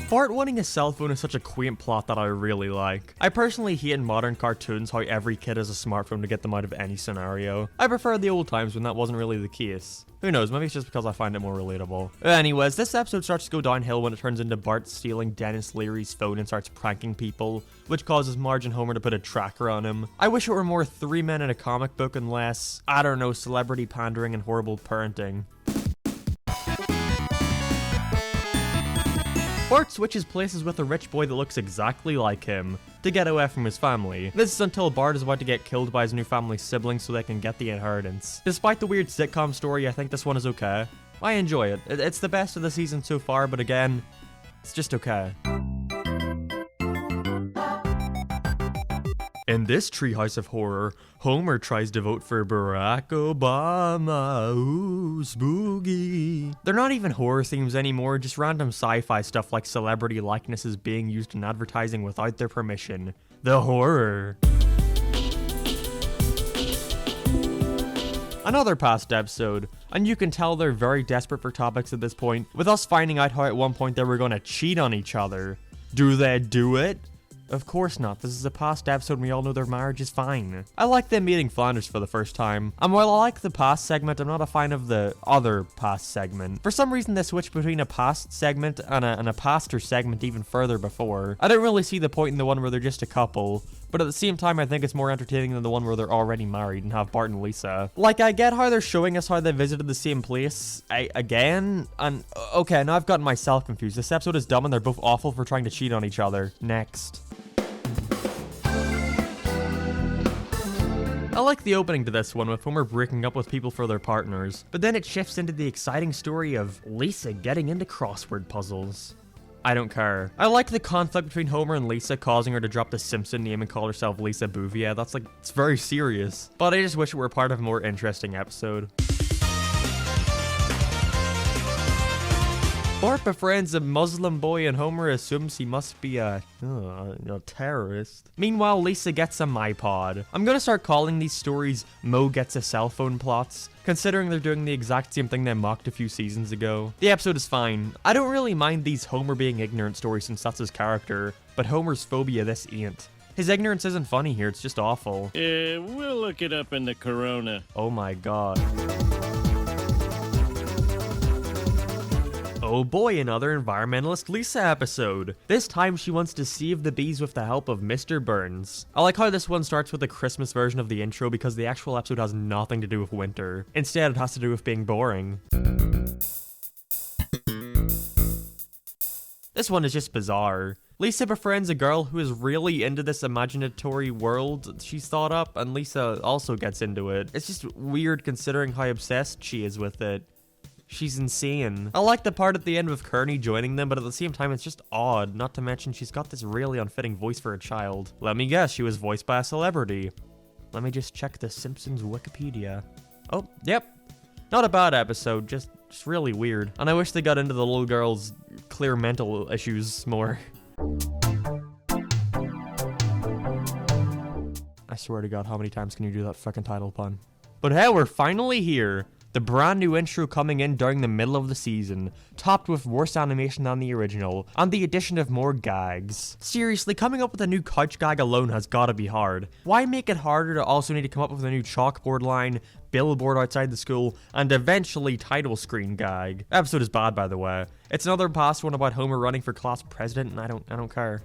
A: Bart wanting a cell phone is such a quaint plot that I really like. I personally hate in modern cartoons how every kid has a smartphone to get them out of any scenario. I prefer the old times when that wasn't really the case. Who knows, maybe it's just because I find it more relatable. Anyways, this episode starts to go downhill when it turns into Bart stealing Dennis Leary's phone and starts pranking people, which causes Marge and Homer to put a tracker on him. I wish it were more 3 men in a comic book and less, I don't know, celebrity pandering and horrible parenting. Bart switches places with a rich boy that looks exactly like him to get away from his family. This is until Bart is about to get killed by his new family siblings so they can get the inheritance. Despite the weird sitcom story, I think this one is okay. I enjoy it. It's the best of the season so far, but again, it's just okay. In this treehouse of horror, Homer tries to vote for Barack Obama. Ooh, spooky. They're not even horror themes anymore, just random sci-fi stuff like celebrity likenesses being used in advertising without their permission. The horror. Another past episode, and you can tell they're very desperate for topics at this point, with us finding out how at one point they were going to cheat on each other. Do they do it? Of course not, this is a past episode and we all know their marriage is fine. I like them meeting Flanders for the first time, and while I like the past segment, I'm not a fan of the other past segment. For some reason they switched between a past segment and a paster segment even further before. I don't really see the point in the one where they're just a couple, but at the same time I think it's more entertaining than the one where they're already married and have Bart and Lisa. Like, I get how they're showing us how they visited the same place again, and okay, now I've gotten myself confused. This episode is dumb and they're both awful for trying to cheat on each other. Next. I like the opening to this one with Homer breaking up with people for their partners, but then it shifts into the exciting story of Lisa getting into crossword puzzles. I don't care. I like the conflict between Homer and Lisa causing her to drop the Simpson name and call herself Lisa Bouvier. That's like, it's very serious. But I just wish it were part of a more interesting episode. Bart befriends a Muslim boy and Homer assumes he must be a terrorist. Meanwhile, Lisa gets a MyPod. I'm gonna start calling these stories Mo Gets a Cell Phone plots, considering they're doing the exact same thing they mocked a few seasons ago. The episode is fine. I don't really mind these Homer being ignorant stories since that's his character, but Homer's phobia this ain't. His ignorance isn't funny here, it's just awful.
C: We'll look it up in the Corona.
A: Oh my god. Oh boy, another environmentalist Lisa episode. This time she wants to save the bees with the help of Mr. Burns. I like how this one starts with a Christmas version of the intro because the actual episode has nothing to do with winter. Instead, it has to do with being boring. This one is just bizarre. Lisa befriends a girl who is really into this imaginatory world she's thought up, and Lisa also gets into it. It's just weird considering how obsessed she is with it. She's insane. I like the part at the end with Kearney joining them, but at the same time it's just odd, not to mention she's got this really unfitting voice for a child. Let me guess, she was voiced by a celebrity. Let me just check the Simpsons Wikipedia. Oh, yep. Not a bad episode, just really weird. And I wish they got into the little girl's clear mental issues more. I swear to God, how many times can you do that fucking title pun? But hey, we're finally here. The brand new intro coming in during the middle of the season, topped with worse animation than the original, and the addition of more gags. Seriously, coming up with a new couch gag alone has gotta be hard. Why make it harder to also need to come up with a new chalkboard line, billboard outside the school, and eventually title screen gag? Episode is bad, by the way. It's another past one about Homer running for class president, and I don't care.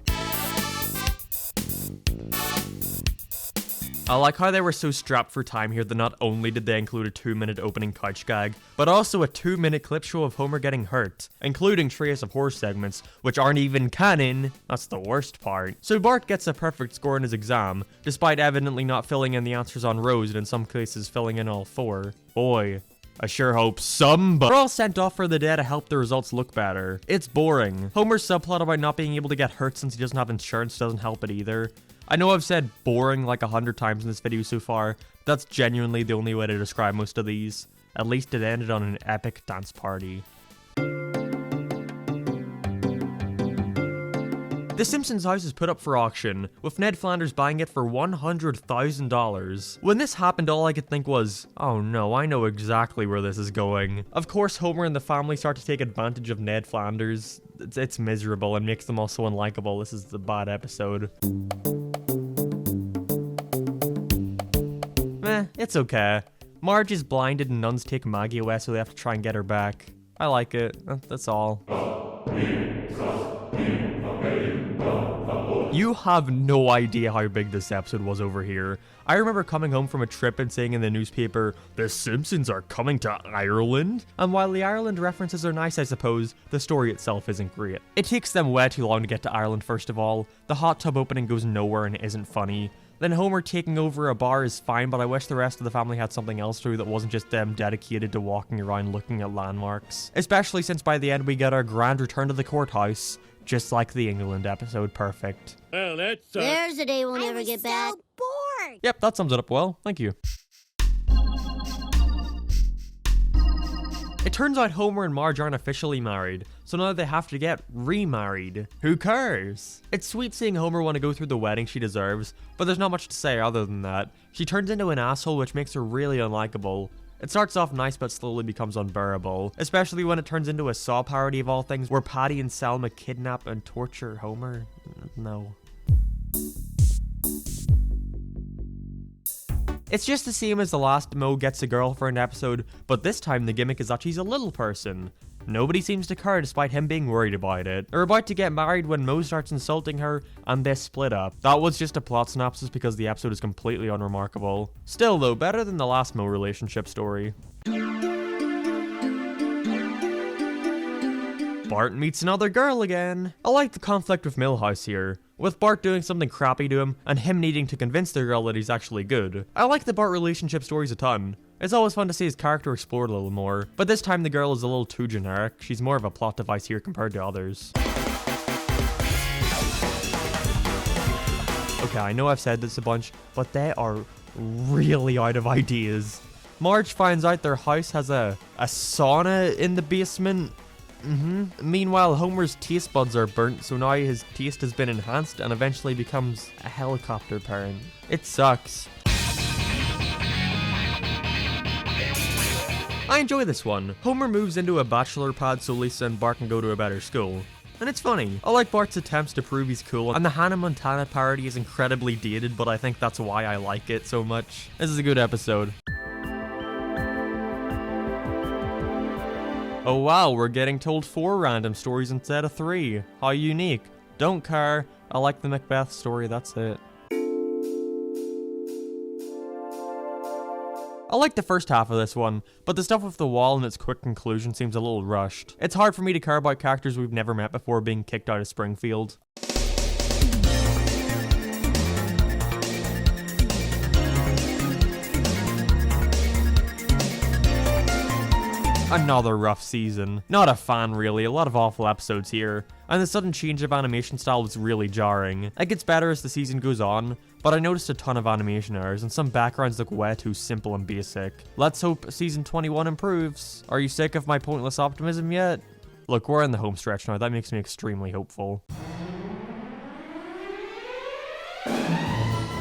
A: I like how they were so strapped for time here that not only did they include a 2-minute opening couch gag, but also a 2-minute clip show of Homer getting hurt, including trays of horror segments, which aren't even canon. That's the worst part. So Bart gets a perfect score in his exam, despite evidently not filling in the answers on rows and in some cases filling in all 4. Boy, I sure hope somebody. We're all sent off for the day to help the results look better. It's boring. Homer's subplot about not being able to get hurt since he doesn't have insurance doesn't help it either. I know I've said boring like 100 times in this video so far, but that's genuinely the only way to describe most of these. At least it ended on an epic dance party. The Simpsons house is put up for auction, with Ned Flanders buying it for $100,000. When this happened, all I could think was, oh no, I know exactly where this is going. Of course, Homer and the family start to take advantage of Ned Flanders. It's miserable and makes them all so unlikable. This is the bad episode. It's okay. Marge is blinded and nuns take Maggie away, so they have to try and get her back. I like it. That's all. You have no idea how big this episode was over here. I remember coming home from a trip and seeing in the newspaper, "The Simpsons are coming to Ireland?" And while the Ireland references are nice, I suppose, the story itself isn't great. It takes them way too long to get to Ireland, first of all. The hot tub opening goes nowhere and isn't funny. Then Homer taking over a bar is fine, but I wish the rest of the family had something else to do that wasn't just them dedicated to walking around looking at landmarks. Especially since by the end we get our grand return to the courthouse, just like the England episode. Perfect.
C: Well, that's
K: There's a day we'll never get back.
Q: Bored.
A: Yep, that sums it up well. Thank you. It turns out Homer and Marge aren't officially married, so now they have to get remarried. Who cares? It's sweet seeing Homer want to go through the wedding she deserves, but there's not much to say other than that. She turns into an asshole, which makes her really unlikable. It starts off nice but slowly becomes unbearable, especially when it turns into a Saw parody of all things where Patty and Selma kidnap and torture Homer. No. It's just the same as the last Moe Gets a Girlfriend episode, but this time the gimmick is that she's a little person. Nobody seems to care despite him being worried about it. They're about to get married when Moe starts insulting her, and they split up. That was just a plot synopsis because the episode is completely unremarkable. Still though, better than the last Moe relationship story. Bart meets another girl again. I like the conflict with Milhouse here, with Bart doing something crappy to him and him needing to convince the girl that he's actually good. I like the Bart relationship stories a ton. It's always fun to see his character explored a little more, but this time the girl is a little too generic. She's more of a plot device here compared to others. Okay, I know I've said this a bunch, but they are really out of ideas. Marge finds out their house has a sauna in the basement. Meanwhile, Homer's taste buds are burnt, so now his taste has been enhanced and eventually becomes a helicopter parent. It sucks. I enjoy this one. Homer moves into a bachelor pad so Lisa and Bart can go to a better school. And it's funny. I like Bart's attempts to prove he's cool, and the Hannah Montana parody is incredibly dated, but I think that's why I like it so much. This is a good episode. Oh wow, we're getting told 4 random stories instead of 3. How unique. Don't care. I like the Macbeth story, that's it. I like the first half of this one, but the stuff with the wall and its quick conclusion seems a little rushed. It's hard for me to care about characters we've never met before being kicked out of Springfield. Another rough season. Not a fan really, a lot of awful episodes here, and the sudden change of animation style was really jarring. It gets better as the season goes on, but I noticed a ton of animation errors and some backgrounds look way too simple and basic. Let's hope season 21 improves. Are you sick of my pointless optimism yet? Look, we're in the home stretch now, that makes me extremely hopeful.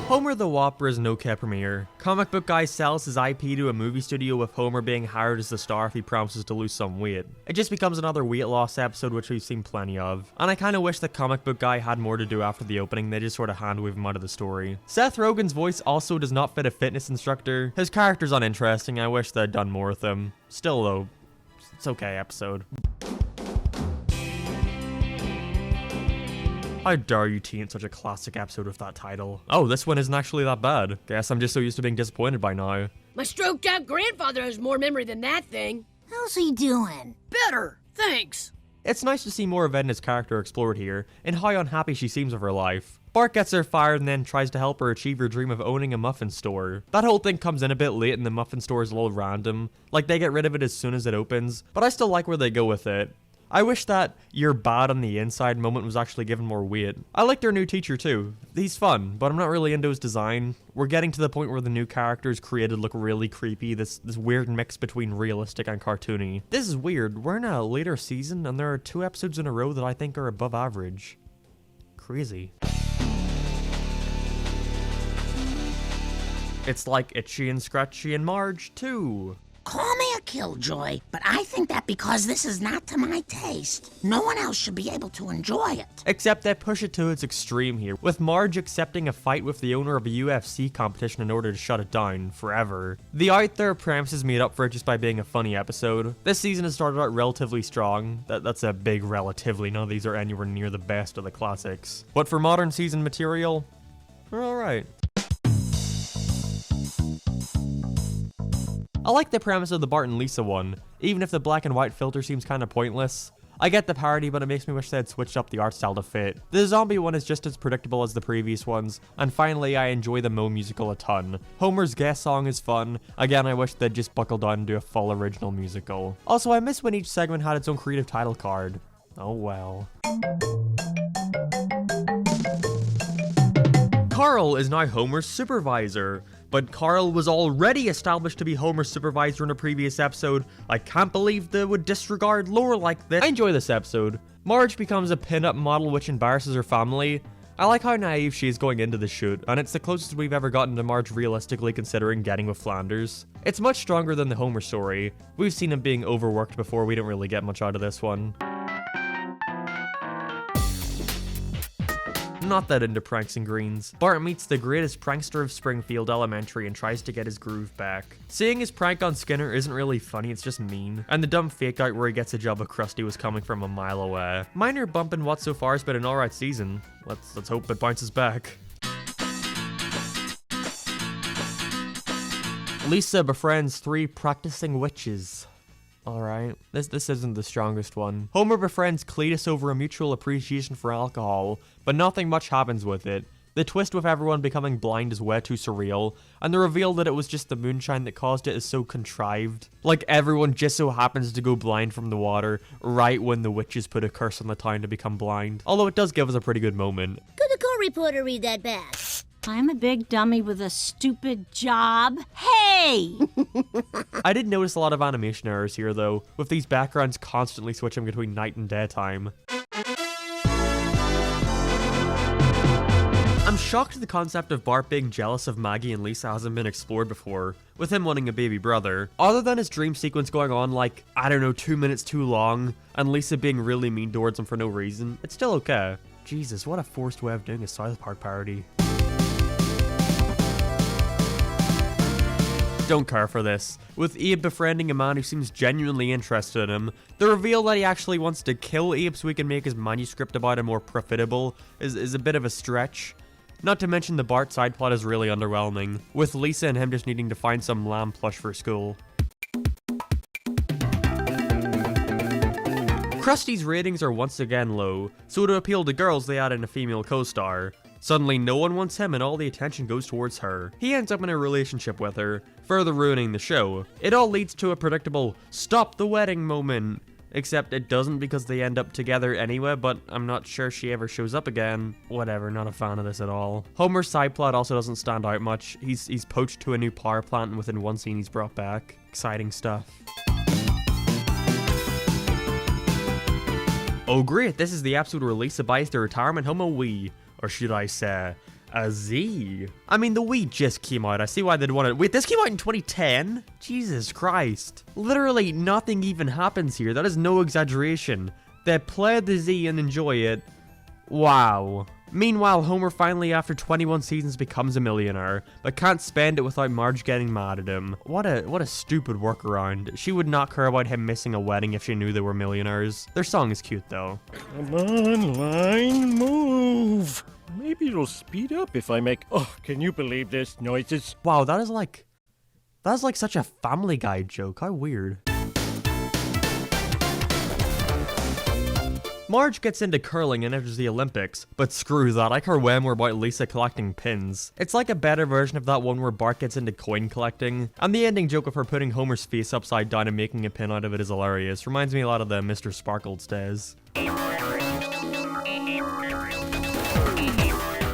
A: Homer the Whopper is an okay premiere. Comic book guy sells his IP to a movie studio with Homer being hired as the star if he promises to lose some weight. It just becomes another weight loss episode, which we've seen plenty of. And I kinda wish the comic book guy had more to do after the opening, they just sort of hand-wave him out of the story. Seth Rogen's voice also does not fit a fitness instructor. His character's uninteresting, I wish they'd done more with him. Still though, it's okay episode. How dare you taint such a classic episode with that title? Oh, this one isn't actually that bad. Guess I'm just so used to being disappointed by now.
F: My stroked out grandfather has more memory than that thing.
Q: How's he doing?
F: Better, thanks.
A: It's nice to see more of Edna's character explored here, and how unhappy she seems with her life. Bart gets her fired and then tries to help her achieve her dream of owning a muffin store. That whole thing comes in a bit late and the muffin store is a little random. Like, they get rid of it as soon as it opens, but I still like where they go with it. I wish that "you're bad on the inside" moment was actually given more weight. I like their new teacher too. He's fun, but I'm not really into his design. We're getting to the point where the new characters created look really creepy, this weird mix between realistic and cartoony. This is weird. We're in a later season and there are 2 episodes in a row that I think are above average. Crazy. It's like Itchy and Scratchy and Marge too.
D: Call me a killjoy, but I think that because this is not to my taste, no one else should be able to enjoy it.
A: Except they push it to its extreme here, with Marge accepting a fight with the owner of a UFC competition in order to shut it down forever. The out there premises made up for it just by being a funny episode. This season has started out relatively strong. That's a big relatively, none of these are anywhere near the best of the classics. But for modern season material, we're alright. I like the premise of the Bart and Lisa one, even if the black and white filter seems kinda pointless. I get the parody, but it makes me wish they had switched up the art style to fit. The zombie one is just as predictable as the previous ones, and finally I enjoy the Moe musical a ton. Homer's guest song is fun. Again, I wish they'd just buckle down and do a full original musical. Also, I miss when each segment had its own creative title card. Oh well. Carl is now Homer's supervisor. But Carl was already established to be Homer's supervisor in a previous episode. I can't believe they would disregard lore like this. I enjoy this episode. Marge becomes a pin-up model which embarrasses her family. I like how naive she is going into the shoot, and it's the closest we've ever gotten to Marge realistically considering getting with Flanders. It's much stronger than the Homer story. We've seen him being overworked before, we don't really get much out of this one. Not that into pranks and greens. Bart meets the greatest prankster of Springfield Elementary and tries to get his groove back. Seeing his prank on Skinner isn't really funny, it's just mean. And the dumb fake out where he gets a job with Krusty was coming from a mile away. Minor bump in what so far has been an alright season. Let's hope it bounces back. Lisa befriends 3 practicing witches. Alright, this isn't the strongest one. Homer befriends Cletus over a mutual appreciation for alcohol, but nothing much happens with it. The twist with everyone becoming blind is way too surreal, and the reveal that it was just the moonshine that caused it is so contrived. Like everyone just so happens to go blind from the water, right when the witches put a curse on the town to become blind. Although it does give us a pretty good moment.
Q: Could the court reporter read that back? I'm a big dummy with a stupid job. Hey!
A: I did notice a lot of animation errors here though, with these backgrounds constantly switching between night and daytime. I'm shocked the concept of Bart being jealous of Maggie and Lisa hasn't been explored before, with him wanting a baby brother. Other than his dream sequence going on like, I don't know, 2 minutes too long, and Lisa being really mean towards him for no reason, it's still okay. Jesus, what a forced way of doing a South Park parody. Don't care for this. With Abe befriending a man who seems genuinely interested in him, the reveal that he actually wants to kill Abe so he can make his manuscript about him more profitable is a bit of a stretch. Not to mention the Bart side plot is really underwhelming, with Lisa and him just needing to find some lamb plush for school. Krusty's ratings are once again low, so to appeal to girls they add in a female co-star. Suddenly no one wants him and all the attention goes towards her. He ends up in a relationship with her, further ruining the show. It all leads to a predictable stop the wedding moment. Except it doesn't because they end up together anyway, but I'm not sure she ever shows up again. Whatever, not a fan of this at all. Homer's side plot also doesn't stand out much. He's poached to a new power plant and within one scene he's brought back. Exciting stuff. Oh great, this is the episode where Lisa buys the retirement home a Wii. Or should I say, A Z? I mean, the Wii just came out. I see why they'd want it. Wait, this came out in 2010? Jesus Christ. Literally nothing even happens here. That is no exaggeration. They play the Z and enjoy it. Wow. Meanwhile, Homer finally, after 21 seasons, becomes a millionaire, but can't spend it without Marge getting mad at him. What a stupid workaround. She would not care about him missing a wedding if she knew they were millionaires. Their song is cute, though.
C: Come on, line, move. Maybe it'll speed up if I make... Oh, can you believe this? Noises.
A: Wow, that is like such a Family Guy joke. How weird. Marge gets into curling and enters the Olympics, but screw that, I care way more about Lisa collecting pins. It's like a better version of that one where Bart gets into coin collecting, and the ending joke of her putting Homer's face upside down and making a pin out of it is hilarious. Reminds me a lot of the Mr. Sparkles days.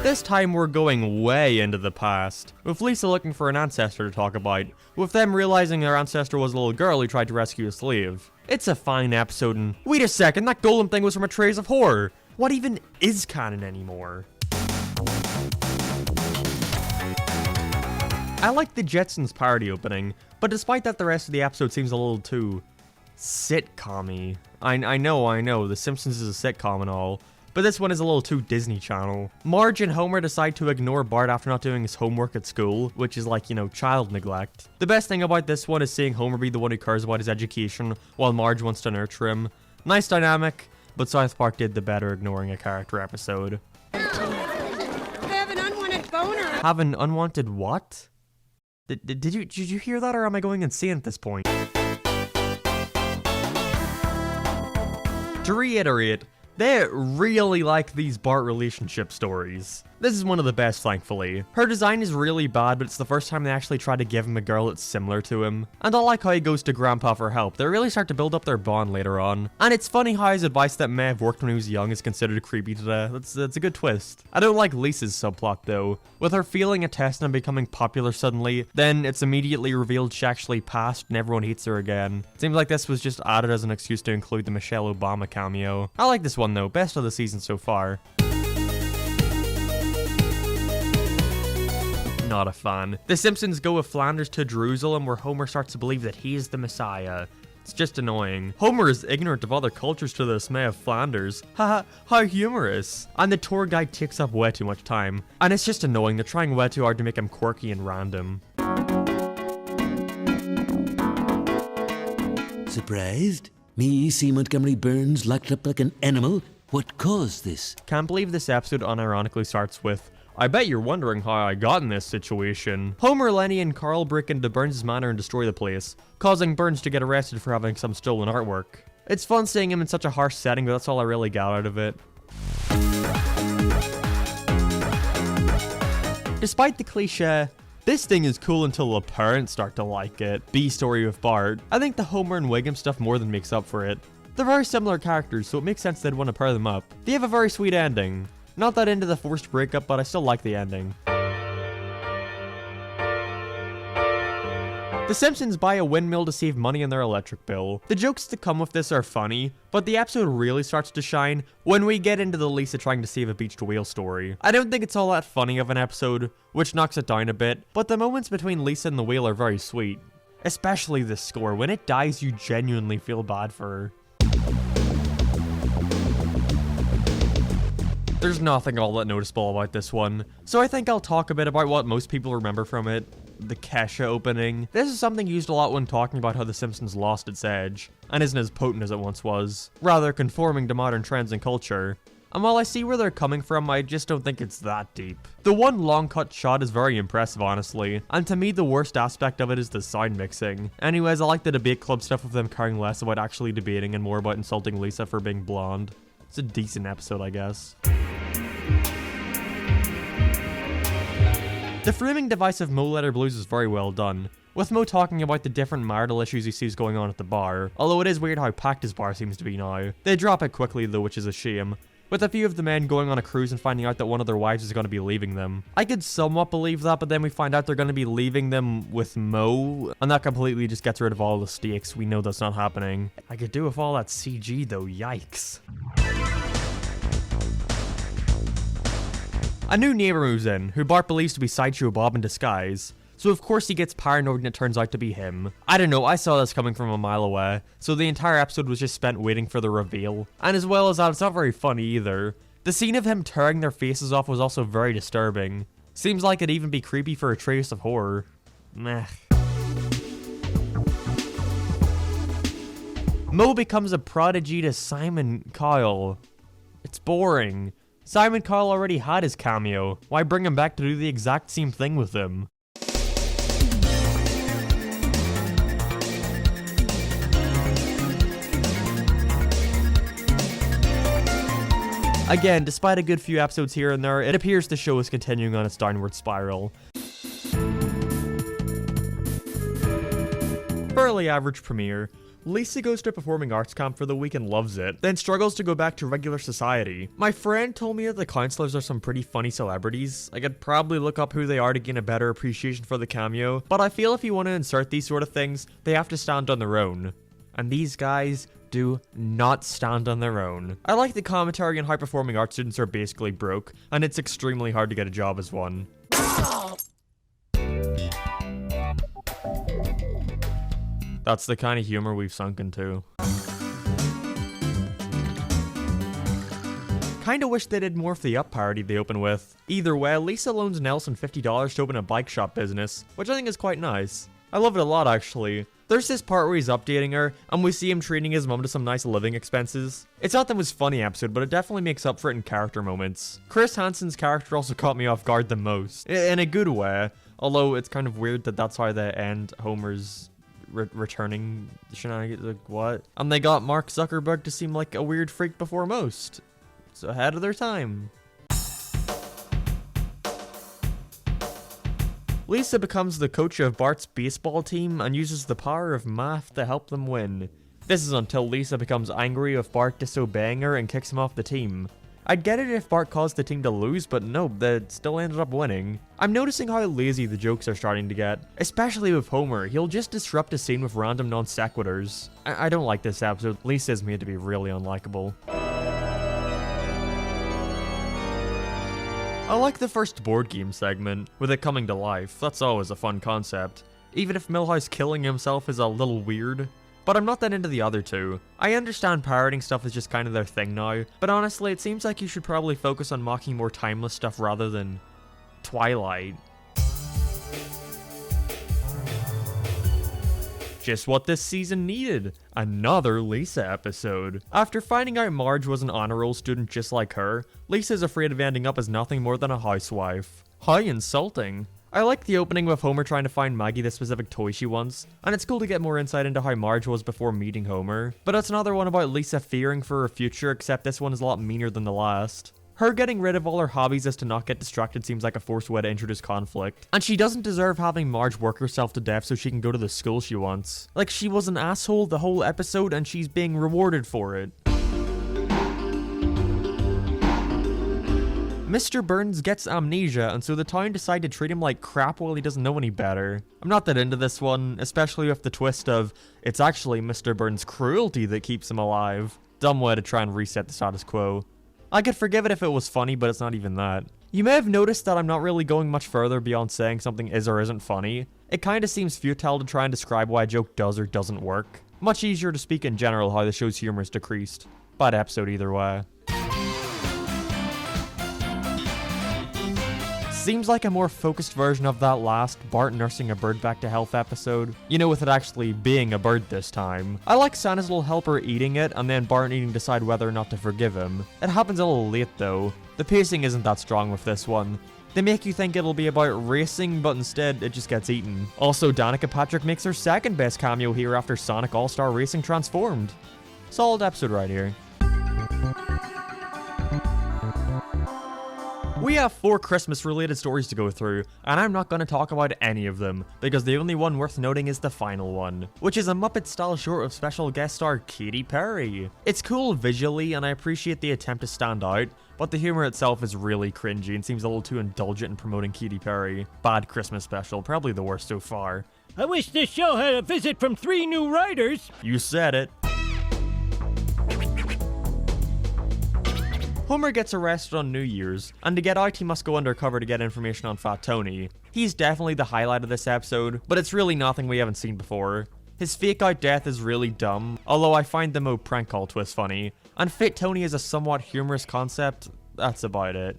A: This time we're going way into the past, with Lisa looking for an ancestor to talk about, with them realizing their ancestor was a little girl who tried to rescue a slave. It's a fine episode, and wait a second, that golem thing was from a Trays of Horror. What even is canon anymore? I like the Jetsons parody opening, but despite that the rest of the episode seems a little too sitcom-y. I know, The Simpsons is a sitcom and all, but this one is a little too Disney Channel. Marge and Homer decide to ignore Bart after not doing his homework at school, which is like, you know, child neglect. The best thing about this one is seeing Homer be the one who cares about his education, while Marge wants to nurture him. Nice dynamic, but South Park did the better ignoring a character episode.
F: I have an unwanted boner.
A: Have an unwanted what? Did you hear that, or am I going insane at this point? To reiterate, they really like these Bart relationship stories. This is one of the best, thankfully. Her design is really bad, but it's the first time they actually try to give him a girl that's similar to him. And I like how he goes to Grandpa for help. They really start to build up their bond later on. And it's funny how his advice that may have worked when he was young is considered creepy today. That's a good twist. I don't like Lisa's subplot though. With her feeling a test and becoming popular suddenly, then it's immediately revealed she actually passed and everyone hates her again. Seems like this was just added as an excuse to include the Michelle Obama cameo. I like this one though, best of the season so far. Not a fan. The Simpsons go with Flanders to Jerusalem, where Homer starts to believe that he is the Messiah. It's just annoying. Homer is ignorant of other cultures to the dismay of Flanders. Haha, how humorous. And the tour guide takes up way too much time. And it's just annoying, they're trying way too hard to make him quirky and random.
I: Surprised? Me, C. Montgomery Burns, locked up like an animal? What caused this?
A: Can't believe this episode unironically starts with, I bet you're wondering how I got in this situation. Homer, Lenny, and Carl break into Burns' manor and destroy the place, causing Burns to get arrested for having some stolen artwork. It's fun seeing him in such a harsh setting, but that's all I really got out of it. Despite the cliche, this thing is cool until the parents start to like it. B-story with Bart. I think the Homer and Wiggum stuff more than makes up for it. They're very similar characters, so it makes sense they'd want to pair them up. They have a very sweet ending. Not that into the forced breakup, but I still like the ending. The Simpsons buy a windmill to save money on their electric bill. The jokes that come with this are funny, but the episode really starts to shine when we get into the Lisa trying to save a beached whale story. I don't think it's all that funny of an episode, which knocks it down a bit, but the moments between Lisa and the whale are very sweet. Especially the score. When it dies, you genuinely feel bad for her. There's nothing all that noticeable about this one, so I think I'll talk a bit about what most people remember from it. The Kesha opening. This is something used a lot when talking about how The Simpsons lost its edge, and isn't as potent as it once was, rather conforming to modern trends and culture. And while I see where they're coming from, I just don't think it's that deep. The one long cut shot is very impressive, honestly, and to me the worst aspect of it is the sound mixing. Anyways, I like the debate club stuff with them caring less about actually debating and more about insulting Lisa for being blonde. It's a decent episode, I guess. The framing device of Mo Letter Blues is very well done, with Mo talking about the different marital issues he sees going on at the bar, although it is weird how packed his bar seems to be now. They drop it quickly though, which is a shame, with a few of the men going on a cruise and finding out that one of their wives is going to be leaving them. I could somewhat believe that, but then we find out they're going to be leaving them with Mo, and that completely just gets rid of all the stakes. We know that's not happening. I could do with all that CG though, yikes. A new neighbor moves in, who Bart believes to be Sideshow Bob in disguise. So of course he gets paranoid and it turns out to be him. I don't know, I saw this coming from a mile away, so the entire episode was just spent waiting for the reveal. And as well as that, it's not very funny either. The scene of him tearing their faces off was also very disturbing. Seems like it'd even be creepy for a trace of horror. Meh. Mo becomes a prodigy to Simon Cowell. It's boring. Simon Cowell already had his cameo. Why bring him back to do the exact same thing with him? Again, despite a good few episodes here and there, it appears the show is continuing on its downward spiral. Fairly average premiere. Lisa goes to performing arts camp for the week and loves it, then struggles to go back to regular society. My friend told me that the counselors are some pretty funny celebrities. I could probably look up who they are to gain a better appreciation for the cameo, but I feel if you want to insert these sort of things, they have to stand on their own. And these guys do not stand on their own. I like the commentary on how performing arts students are basically broke, and it's extremely hard to get a job as one. That's the kind of humor we've sunk into. Kinda wish they did more for the Up parody they open with. Either way, Lisa loans Nelson $50 to open a bike shop business, which I think is quite nice. I love it a lot actually. There's this part where he's updating her, and we see him treating his mom to some nice living expenses. It's not the most funny episode, but it definitely makes up for it in character moments. Chris Hansen's character also caught me off guard the most, in a good way, although it's kind of weird that that's how they end Homer's returning shenanigans, like what? And they got Mark Zuckerberg to seem like a weird freak before most. It's ahead of their time. Lisa becomes the coach of Bart's baseball team and uses the power of math to help them win. This is until Lisa becomes angry with Bart disobeying her and kicks him off the team. I'd get it if Bart caused the team to lose, but no, they still ended up winning. I'm noticing how lazy the jokes are starting to get, especially with Homer. He'll just disrupt a scene with random non sequiturs. I don't like this episode. Lisa's made to be really unlikable. I like the first board game segment, with it coming to life. That's always a fun concept. Even if Milhouse killing himself is a little weird. But I'm not that into the other two. I understand parroting stuff is just kind of their thing now, but honestly it seems like you should probably focus on mocking more timeless stuff rather than Twilight. Just what this season needed. Another Lisa episode. After finding out Marge was an honor roll student just like her, Lisa's afraid of ending up as nothing more than a housewife. How insulting. I like the opening with Homer trying to find Maggie the specific toy she wants, and it's cool to get more insight into how Marge was before meeting Homer. But it's another one about Lisa fearing for her future, except this one is a lot meaner than the last. Her getting rid of all her hobbies as to not get distracted seems like a forced way to introduce conflict. And she doesn't deserve having Marge work herself to death so she can go to the school she wants. Like, she was an asshole the whole episode and she's being rewarded for it. Mr. Burns gets amnesia, and so the town decide to treat him like crap while he doesn't know any better. I'm not that into this one, especially with the twist of, it's actually Mr. Burns' cruelty that keeps him alive. Dumb way to try and reset the status quo. I could forgive it if it was funny, but it's not even that. You may have noticed that I'm not really going much further beyond saying something is or isn't funny. It kinda seems futile to try and describe why a joke does or doesn't work. Much easier to speak in general how the show's humor is decreased. Bad episode either way. Seems like a more focused version of that last Bart nursing a bird back to health episode. You know, with it actually being a bird this time. I like Santa's little helper eating it, and then Bart needing to decide whether or not to forgive him. It happens a little late though. The pacing isn't that strong with this one. They make you think it'll be about racing, but instead it just gets eaten. Also, Danica Patrick makes her second best cameo here after Sonic All-Star Racing transformed. Solid episode right here. We have 4 Christmas-related stories to go through, and I'm not going to talk about any of them, because the only one worth noting is the final one, which is a Muppet-style short of special guest star Katy Perry. It's cool visually, and I appreciate the attempt to stand out, but the humor itself is really cringy and seems a little too indulgent in promoting Katy Perry. Bad Christmas special, probably the worst so far.
C: I wish this show had a visit from 3 new writers.
A: You said it. Homer gets arrested on New Year's, and to get out he must go undercover to get information on Fat Tony. He's definitely the highlight of this episode, but it's really nothing we haven't seen before. His fake out death is really dumb, although I find the Mo prank call twist funny, and Fit Tony is a somewhat humorous concept. That's about it.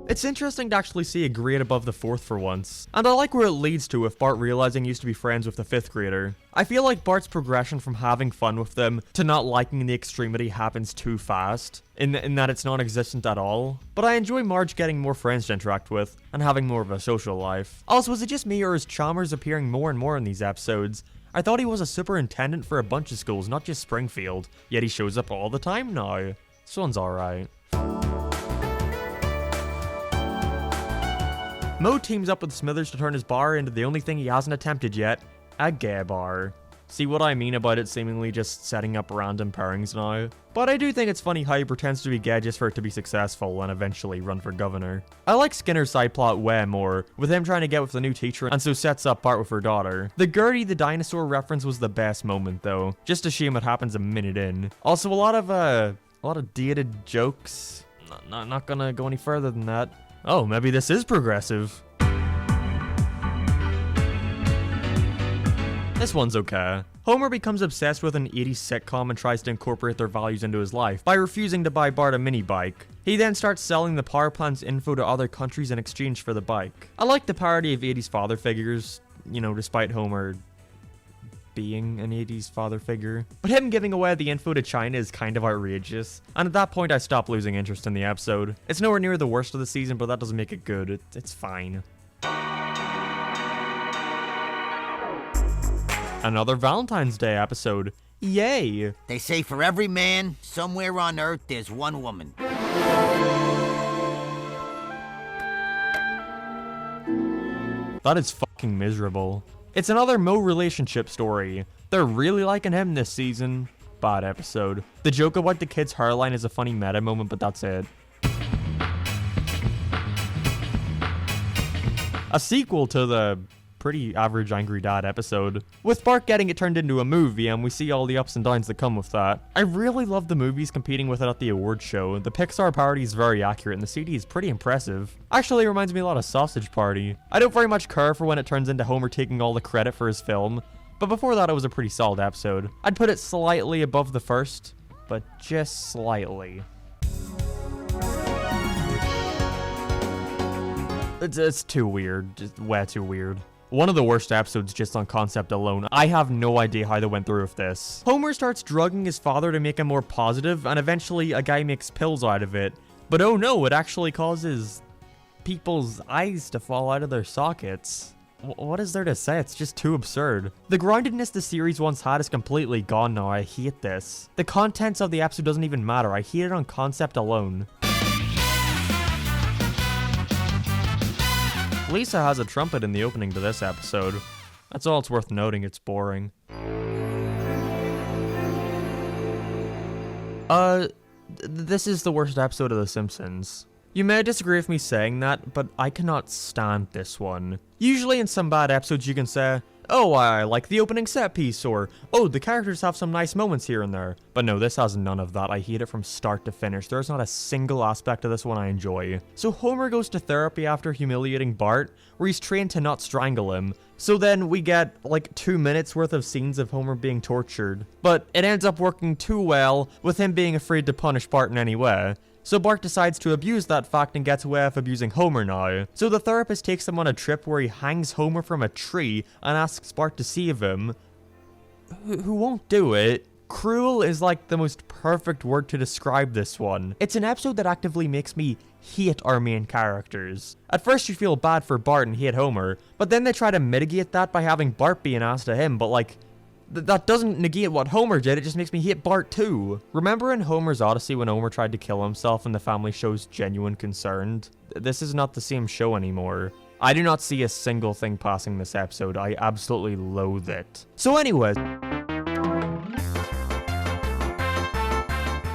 A: It's interesting to actually see a grade above the 4th for once, and I like where it leads to with Bart realizing he used to be friends with the 5th grader. I feel like Bart's progression from having fun with them to not liking the extremity happens too fast, in that it's non-existent at all. But I enjoy Marge getting more friends to interact with, and having more of a social life. Also, is it just me or is Chalmers appearing more and more in these episodes? I thought he was a superintendent for a bunch of schools, not just Springfield, yet he shows up all the time now. This one's alright. Mo teams up with Smithers to turn his bar into the only thing he hasn't attempted yet, a gay bar. See what I mean about it seemingly just setting up random pairings now? But I do think it's funny how he pretends to be gay just for it to be successful and eventually run for governor. I like Skinner's side plot way more, with him trying to get with the new teacher and so sets up Bart with her daughter. The Gertie the dinosaur reference was the best moment though, just a shame it happens a minute in. Also a lot of dated jokes. Not gonna go any further than that. Oh, maybe this is progressive. This one's okay. Homer becomes obsessed with an 80s sitcom and tries to incorporate their values into his life by refusing to buy Bart a mini bike. He then starts selling the power plant's info to other countries in exchange for the bike. I like the parody of 80s father figures, you know, despite Homer being an 80s father figure. But him giving away the info to China is kind of outrageous, and at that point I stopped losing interest in the episode. It's nowhere near the worst of the season, but that doesn't make it good. It's fine. Another Valentine's Day episode. Yay!
J: They say for every man, somewhere on Earth, there's one woman.
A: That is fucking miserable. It's another Mo relationship story. They're really liking him this season. Bad episode. The joke about the kid's hairline is a funny meta moment, but that's it. A sequel to the pretty average Angry Dad episode, with Bart getting it turned into a movie, and we see all the ups and downs that come with that. I really love the movies competing with it at the awards show. The Pixar parody is very accurate, and the CD is pretty impressive. Actually, it reminds me a lot of Sausage Party. I don't very much care for when it turns into Homer taking all the credit for his film, but before that it was a pretty solid episode. I'd put it slightly above the first, but just slightly. It's too weird, just way too weird. One of the worst episodes just on concept alone. I have no idea how they went through with this. Homer starts drugging his father to make him more positive, and eventually a guy makes pills out of it. But oh no, it actually causes people's eyes to fall out of their sockets. What is there to say? It's just too absurd. The groundedness the series once had is completely gone now. I hate this. The contents of the episode doesn't even matter. I hate it on concept alone. Lisa has a trumpet in the opening to this episode. That's all it's worth noting, it's boring. This is the worst episode of The Simpsons. You may disagree with me saying that, but I cannot stand this one. Usually in some bad episodes you can say, oh, I like the opening set piece, or, oh, the characters have some nice moments here and there. But no, this has none of that. I hate it from start to finish. There's not a single aspect of this one I enjoy. So Homer goes to therapy after humiliating Bart, where he's trained to not strangle him. So then we get, like, 2 minutes worth of scenes of Homer being tortured. But it ends up working too well, with him being afraid to punish Bart in any way. So Bart decides to abuse that fact and gets away with abusing Homer now. So the therapist takes him on a trip where he hangs Homer from a tree and asks Bart to save him. Who won't do it? Cruel is like the most perfect word to describe this one. It's an episode that actively makes me hate our main characters. At first you feel bad for Bart and hate Homer, but then they try to mitigate that by having Bart be an ass to him, but like, that doesn't negate what Homer did, it just makes me hate Bart too. Remember in Homer's Odyssey when Homer tried to kill himself and the family shows genuine concern? This is not the same show anymore. I do not see a single thing passing this episode. I absolutely loathe it. So anyways,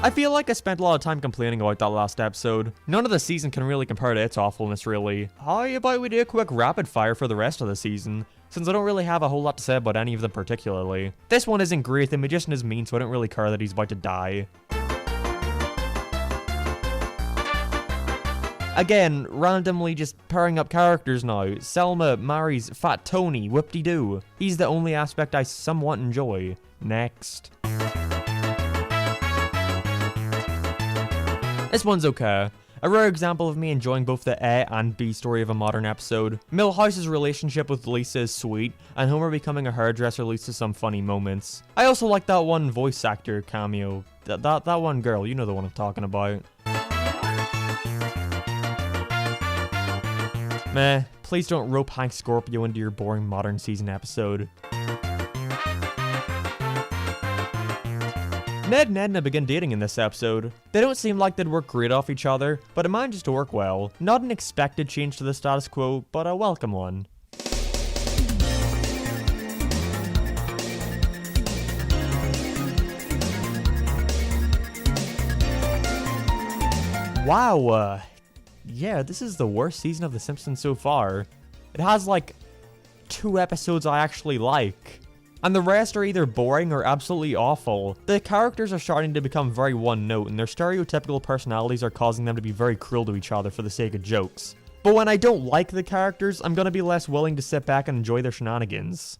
A: I feel like I spent a lot of time complaining about that last episode. None of the season can really compare to its awfulness, really. How about we do a quick rapid fire for the rest of the season? since I don't really have a whole lot to say about any of them particularly. This one isn't great, the magician is mean, so I don't really care that he's about to die. Again, randomly just pairing up characters now. Selma marries Fat Tony, whoop-de-doo. He's the only aspect I somewhat enjoy. Next. This one's okay. A rare example of me enjoying both the A and B story of a modern episode. Milhouse's relationship with Lisa is sweet, and Homer becoming a hairdresser leads to some funny moments. I also like that one voice actor cameo. That one girl, you know the one I'm talking about. Meh, please don't rope Hank Scorpio into your boring modern season episode. Ned and Edna begin dating in this episode. They don't seem like they'd work great off each other, but it manages to work well. Not an expected change to the status quo, but a welcome one. Wow, yeah, this is the worst season of The Simpsons so far. It has like 2 episodes I actually like, and the rest are either boring or absolutely awful. The characters are starting to become very one-note, and their stereotypical personalities are causing them to be very cruel to each other for the sake of jokes. But when I don't like the characters, I'm gonna be less willing to sit back and enjoy their shenanigans.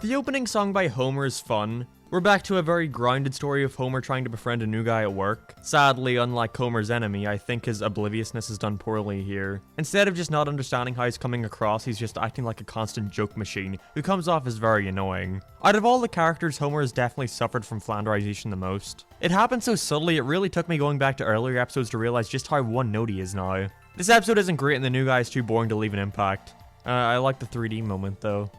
A: The opening song by Homer is fun. We're back to a very grounded story of Homer trying to befriend a new guy at work. Sadly, unlike Homer's enemy, I think his obliviousness is done poorly here. Instead of just not understanding how he's coming across, he's just acting like a constant joke machine, who comes off as very annoying. Out of all the characters, Homer has definitely suffered from Flanderization the most. It happened so subtly, it really took me going back to earlier episodes to realize just how one-note he is now. This episode isn't great and the new guy is too boring to leave an impact. I like the 3D moment though.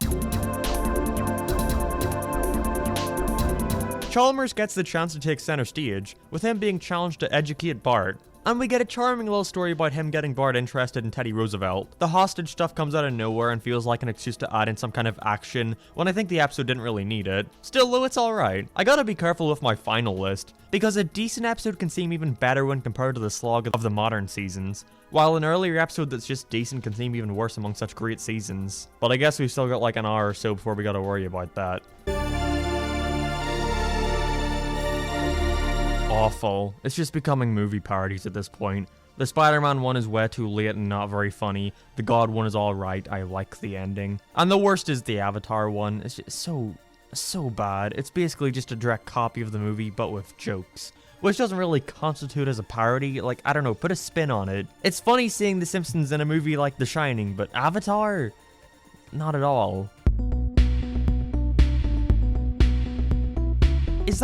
A: Chalmers gets the chance to take center stage, with him being challenged to educate Bart. And we get a charming little story about him getting Bart interested in Teddy Roosevelt. The hostage stuff comes out of nowhere and feels like an excuse to add in some kind of action, when I think the episode didn't really need it. Still though, it's alright. I gotta be careful with my final list, because a decent episode can seem even better when compared to the slog of the modern seasons, while an earlier episode that's just decent can seem even worse among such great seasons. But I guess we've still got like an hour or so before we gotta worry about that. Awful. It's just becoming movie parodies at this point. The Spider-Man one is way too late and not very funny. The God one is alright, I like the ending. And the worst is the Avatar one. It's just so bad. It's basically just a direct copy of the movie, but with jokes. Which doesn't really constitute as a parody, like, I don't know, put a spin on it. It's funny seeing The Simpsons in a movie like The Shining, but Avatar? Not at all. Is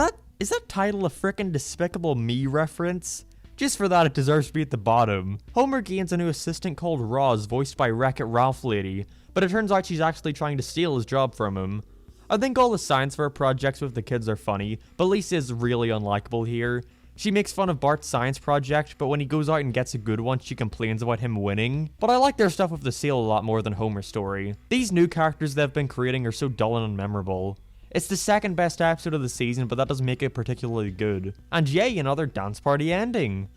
A: that title a frickin' Despicable Me reference? Just for that, it deserves to be at the bottom. Homer gains a new assistant called Roz, voiced by Wreck-It Ralph lady, but it turns out she's actually trying to steal his job from him. I think all the science fair projects with the kids are funny, but Lisa is really unlikable here. She makes fun of Bart's science project, but when he goes out and gets a good one, she complains about him winning. But I like their stuff with the seal a lot more than Homer's story. These new characters they've been creating are so dull and unmemorable. It's the second best episode of the season, but that doesn't make it particularly good. And yay, another dance party ending!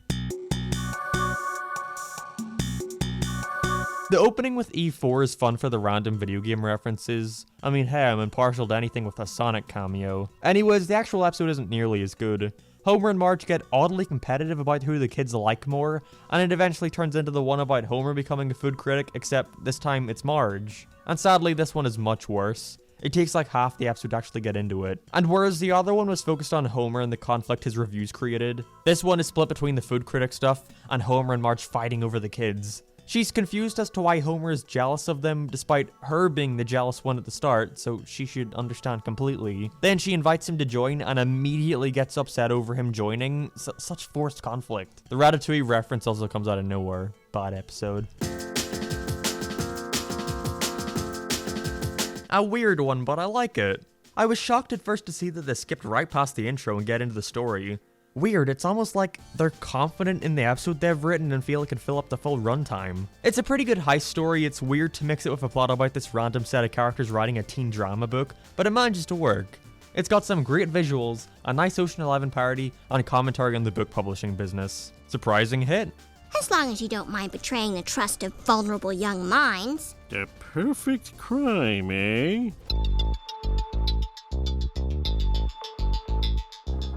A: The opening with E4 is fun for the random video game references. I mean, hey, I'm impartial to anything with a Sonic cameo. Anyways, the actual episode isn't nearly as good. Homer and Marge get oddly competitive about who the kids like more, and it eventually turns into the one about Homer becoming a food critic, except this time it's Marge. And sadly, this one is much worse. It takes like half the episode to actually get into it. And whereas the other one was focused on Homer and the conflict his reviews created, this one is split between the food critic stuff and Homer and Marge fighting over the kids. She's confused as to why Homer is jealous of them, despite her being the jealous one at the start, so she should understand completely. Then she invites him to join and immediately gets upset over him joining. Such forced conflict. The Ratatouille reference also comes out of nowhere. Bad episode. A weird one, but I like it. I was shocked at first to see that they skipped right past the intro and get into the story. Weird, it's almost like they're confident in the episode they've written and feel it can fill up the full runtime. It's a pretty good heist story. It's weird to mix it with a plot about this random set of characters writing a teen drama book, but it manages to work. It's got some great visuals, a nice Ocean 11 parody, and commentary on the book publishing business. Surprising hit.
G: As long as you don't mind betraying the trust of vulnerable young minds.
C: The perfect crime, eh?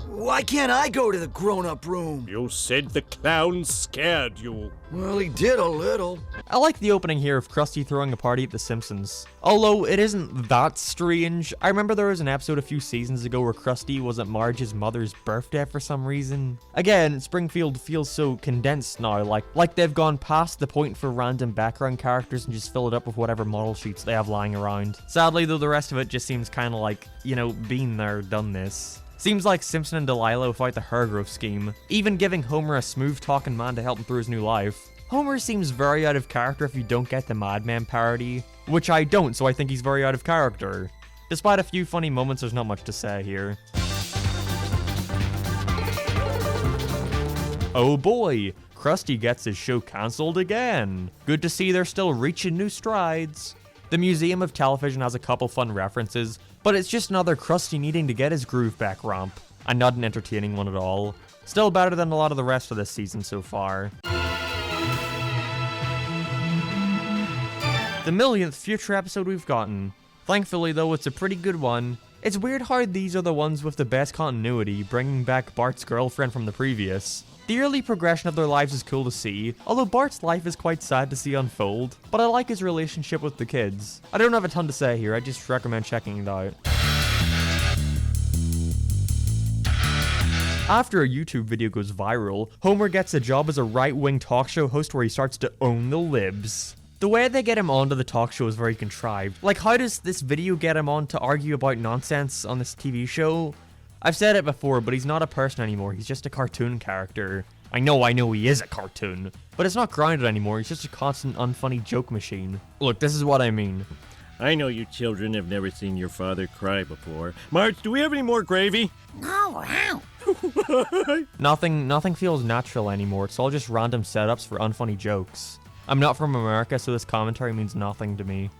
M: Why can't I go to the grown-up room?
C: You said the clown scared you.
M: Well, he did a little.
A: I like the opening here of Krusty throwing a party at The Simpsons. Although it isn't that strange. I remember there was an episode a few seasons ago where Krusty was at Marge's mother's birthday for some reason. Again, Springfield feels so condensed now, like they've gone past the point for random background characters and just fill it up with whatever model sheets they have lying around. Sadly though, the rest of it just seems kind of like, you know, been there, done this. Seems like Simpson and Delilah without the hair growth scheme, even giving Homer a smooth-talking man to help him through his new life. Homer seems very out of character if you don't get the Mad Men parody, which I don't, so I think he's very out of character. Despite a few funny moments, there's not much to say here. Oh boy, Krusty gets his show cancelled again. Good to see they're still reaching new strides. The Museum of Television has a couple fun references, but it's just another Krusty needing to get his groove back romp, and not an entertaining one at all. Still better than a lot of the rest of this season so far. The millionth future episode we've gotten. Thankfully though, it's a pretty good one. It's weird how these are the ones with the best continuity, bringing back Bart's girlfriend from the previous. The early progression of their lives is cool to see, although Bart's life is quite sad to see unfold, but I like his relationship with the kids. I don't have a ton to say here, I just recommend checking it out. After a YouTube video goes viral, Homer gets a job as a right-wing talk show host where he starts to own the libs. The way they get him onto the talk show is very contrived. Like, how does this video get him on to argue about nonsense on this TV show? I've said it before, but he's not a person anymore, he's just a cartoon character. I know he is a cartoon, but it's not grounded anymore, he's just a constant unfunny joke machine. Look, this is what I mean.
C: I know you children have never seen your father cry before. Marge, do we have any more gravy?
D: Oh, wow.
A: Nothing feels natural anymore, it's all just random setups for unfunny jokes. I'm not from America, so this commentary means nothing to me.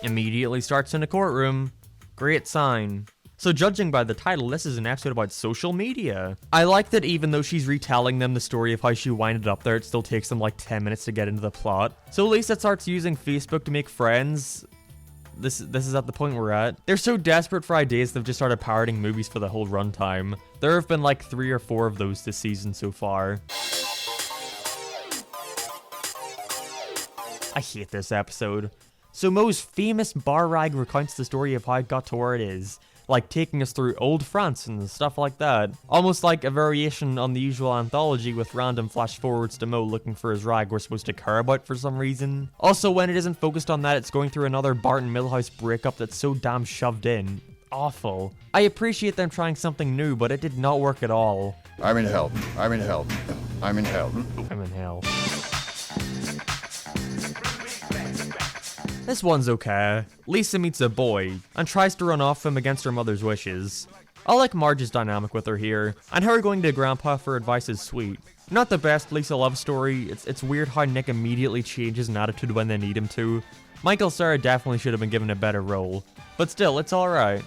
A: Immediately starts in a courtroom. Great sign. So judging by the title, this is an episode about social media. I like that even though she's retelling them the story of how she winded up there, it still takes them like 10 minutes to get into the plot. So Lisa starts using Facebook to make friends. This is at the point we're at. They're so desperate for ideas they've just started parroting movies for the whole runtime. There have been like 3 or 4 of those this season so far. I hate this episode. So Moe's famous bar rag recounts the story of how it got to where it is, like taking us through old France and stuff like that. Almost like a variation on the usual anthology with random flash forwards to Moe looking for his rag we're supposed to care about for some reason. Also, when it isn't focused on that, it's going through another Bart and Milhouse breakup that's so damn shoved in. Awful. I appreciate them trying something new, but it did not work at all.
N: I'm in hell. I'm in hell. I'm in hell.
A: I'm in hell. This one's okay. Lisa meets a boy, and tries to run off him against her mother's wishes. I like Marge's dynamic with her here, and her going to Grandpa for advice is sweet. Not the best Lisa love story, it's weird how Nick immediately changes an attitude when they need him to. Michael Cera definitely should have been given a better role, but still, it's alright.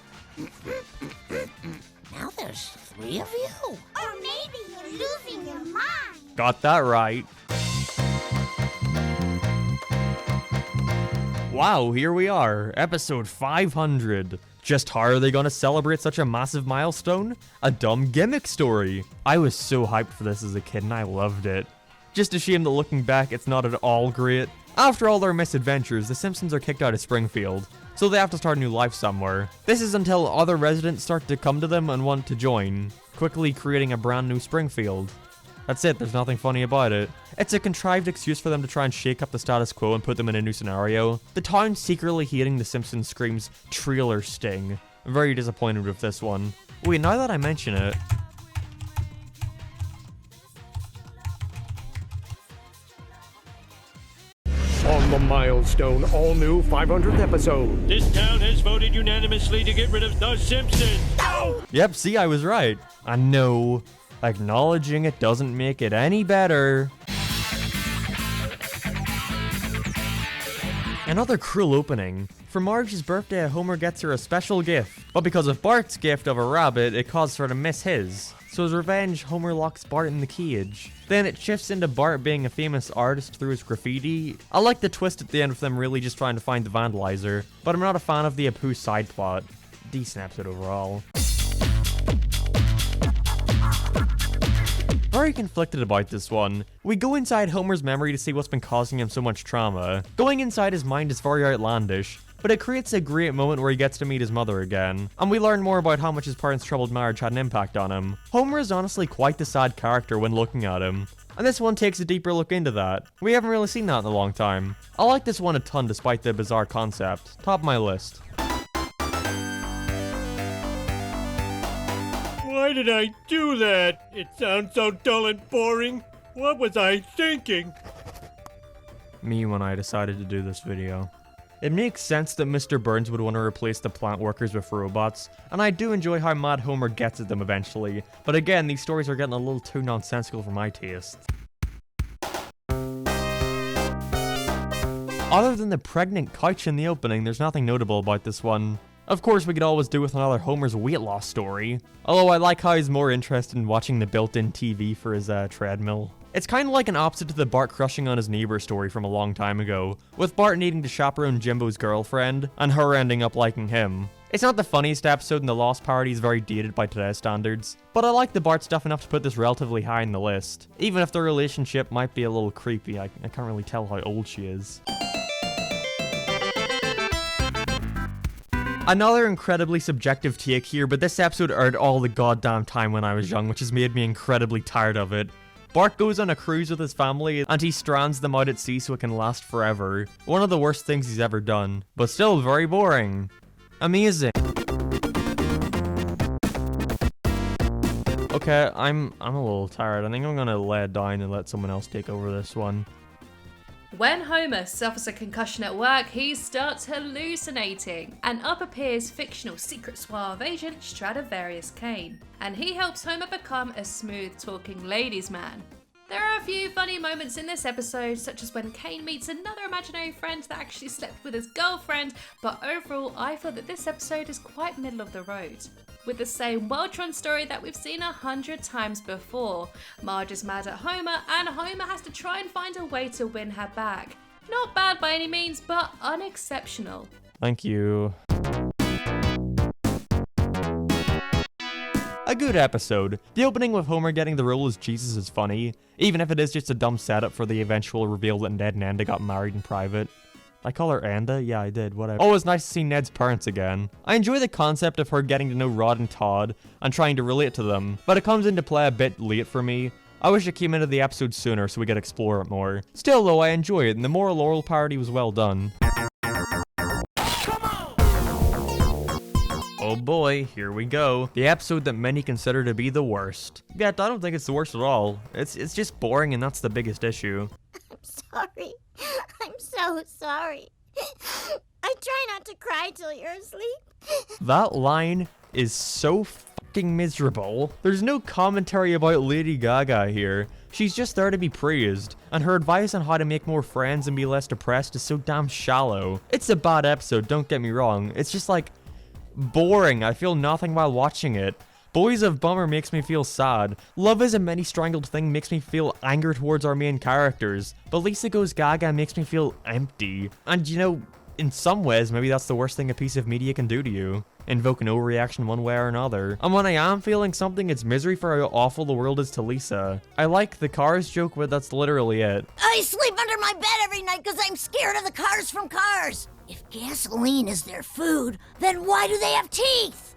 D: Now there's 3 of you.
G: Or maybe you're losing your mind.
A: Got that right. Wow, here we are, episode 500. Just how are they gonna celebrate such a massive milestone? A dumb gimmick story. I was so hyped for this as a kid and I loved it. Just a shame that looking back, it's not at all great. After all their misadventures, the Simpsons are kicked out of Springfield, so they have to start a new life somewhere. This is until other residents start to come to them and want to join, quickly creating a brand new Springfield. That's it, there's nothing funny about it. It's a contrived excuse for them to try and shake up the status quo and put them in a new scenario. The town secretly hating the Simpsons screams trailer sting. I'm very disappointed with this one. Wait, now that I mention it...
C: On the milestone, all new 500th episode.
E: This town has voted unanimously to get rid of The Simpsons.
A: Yep, see, I was right. I know. Acknowledging it doesn't make it any better. Another cruel opening. For Marge's birthday, Homer gets her a special gift, but because of Bart's gift of a rabbit, it caused her to miss his. So as revenge, Homer locks Bart in the cage. Then it shifts into Bart being a famous artist through his graffiti. I like the twist at the end of them really just trying to find the vandalizer, but I'm not a fan of the Apu side plot. Decent episode overall. Very conflicted about this one. We go inside Homer's memory to see what's been causing him so much trauma. Going inside his mind is very outlandish, but it creates a great moment where he gets to meet his mother again, and we learn more about how much his parents' troubled marriage had an impact on him. Homer is honestly quite the sad character when looking at him, and this one takes a deeper look into that. We haven't really seen that in a long time. I like this one a ton despite the bizarre concept. Top of my list.
C: Why did I do that? It sounds so dull and boring. What was I thinking?
A: Me when I decided to do this video. It makes sense that Mr. Burns would want to replace the plant workers with robots, and I do enjoy how mad Homer gets at them eventually, but again, these stories are getting a little too nonsensical for my taste. Other than the pregnant couch in the opening, there's nothing notable about this one. Of course, we could always do with another Homer's weight loss story, although I like how he's more interested in watching the built-in TV for his treadmill. It's kind of like an opposite to the Bart crushing on his neighbor story from a long time ago, with Bart needing to chaperone Jimbo's girlfriend, and her ending up liking him. It's not the funniest episode, and the Lost parody is very dated by today's standards, but I like the Bart stuff enough to put this relatively high in the list. Even if the relationship might be a little creepy, I can't really tell how old she is. Another incredibly subjective take here, but this episode aired all the goddamn time when I was young, which has made me incredibly tired of it. Bart goes on a cruise with his family, and he strands them out at sea so it can last forever. One of the worst things he's ever done, but still very boring. Amazing. Okay, I'm a little tired. I think I'm gonna lay it down and let someone else take over this one.
P: When Homer suffers a concussion at work, he starts hallucinating, and up appears fictional Secret Suave agent Stradivarius Kane, and he helps Homer become a smooth-talking ladies' man. There are a few funny moments in this episode, such as when Kane meets another imaginary friend that actually slept with his girlfriend, but overall I feel that this episode is quite middle of the road. With the same well-trodden story that we've seen 100 times before. Marge is mad at Homer, and Homer has to try and find a way to win her back. Not bad by any means, but unexceptional.
A: Thank you. A good episode. The opening with Homer getting the role as Jesus is funny, even if it is just a dumb setup for the eventual reveal that Ned and Enda got married in private. I call her Enda? Yeah, I did, whatever. Oh, it's nice to see Ned's parents again. I enjoy the concept of her getting to know Rod and Todd and trying to relate to them, but it comes into play a bit late for me. I wish it came into the episode sooner so we could explore it more. Still though, I enjoy it, and the moral Laurel parody was well done. Oh boy, here we go. The episode that many consider to be the worst. Yet, I don't think it's the worst at all. It's just boring, and that's the biggest issue.
K: I'm sorry. I'm so sorry. I try not to cry till you're asleep.
A: That line is so fucking miserable. There's no commentary about Lady Gaga here. She's just there to be praised, and her advice on how to make more friends and be less depressed is so damn shallow. It's a bad episode, don't get me wrong. It's just like boring. I feel nothing while watching it. Boys of Bummer makes me feel sad. Love is a Many Strangled Thing makes me feel anger towards our main characters. But Lisa Goes Gaga makes me feel empty. And you know, in some ways, maybe that's the worst thing a piece of media can do to you. Invoke no reaction one way or another. And when I am feeling something, it's misery for how awful the world is to Lisa. I like the Cars joke, but that's literally it.
K: I sleep under my bed every night because I'm scared of the cars from Cars. If gasoline is their food, then why do they have teeth?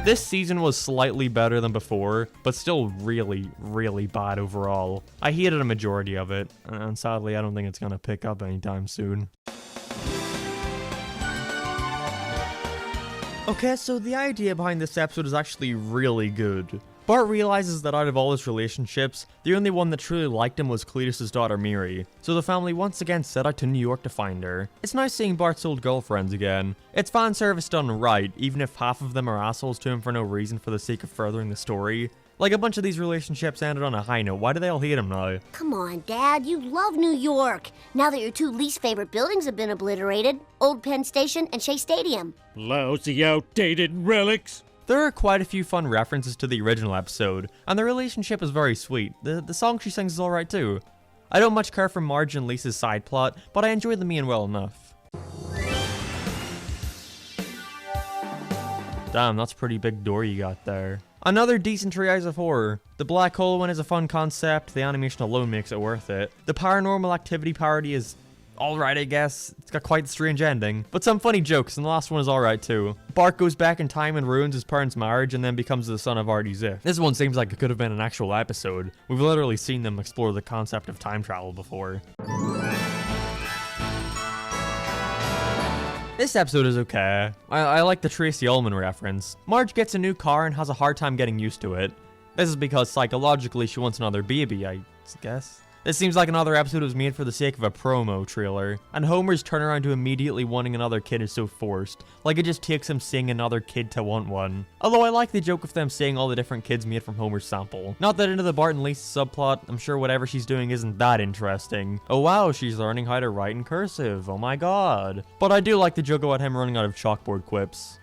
A: This season was slightly better than before, but still really, really bad overall. I hated a majority of it, and sadly I don't think it's gonna pick up anytime soon. Okay, so the idea behind this episode is actually really good. Bart realizes that out of all his relationships, the only one that truly liked him was Cletus's daughter Miri, so the family once again set out to New York to find her. It's nice seeing Bart's old girlfriends again. It's fan service done right, even if half of them are assholes to him for no reason for the sake of furthering the story. Like, a bunch of these relationships ended on a high note. Why do they all hate him now?
G: Come on, Dad, you love New York. Now that your two least favorite buildings have been obliterated, Old Penn Station and Shea Stadium.
C: Lousy, outdated relics.
A: There are quite a few fun references to the original episode, and the relationship is very sweet. The song she sings is alright too. I don't much care for Marge and Lisa's side plot, but I enjoy them being well enough. Damn, that's a pretty big door you got there. Another decent triage of horror. The black hole one is a fun concept, the animation alone makes it worth it. The paranormal activity parody is alright, I guess. It's got quite a strange ending, but some funny jokes, and the last one is alright too. Bart goes back in time and ruins his parents' marriage and then becomes the son of Artie Ziff. This one seems like it could have been an actual episode. We've literally seen them explore the concept of time travel before. This episode is okay. I like the Tracy Ullman reference. Marge gets a new car and has a hard time getting used to it. This is because psychologically she wants another baby, I guess. This seems like another episode was made for the sake of a promo trailer, and Homer's turnaround to immediately wanting another kid is so forced, like it just takes him seeing another kid to want one. Although I like the joke of them saying all the different kids made from Homer's sample. Not that into the Bart and Lisa subplot, I'm sure whatever she's doing isn't that interesting. Oh wow, she's learning how to write in cursive, oh my god. But I do like the joke about him running out of chalkboard quips.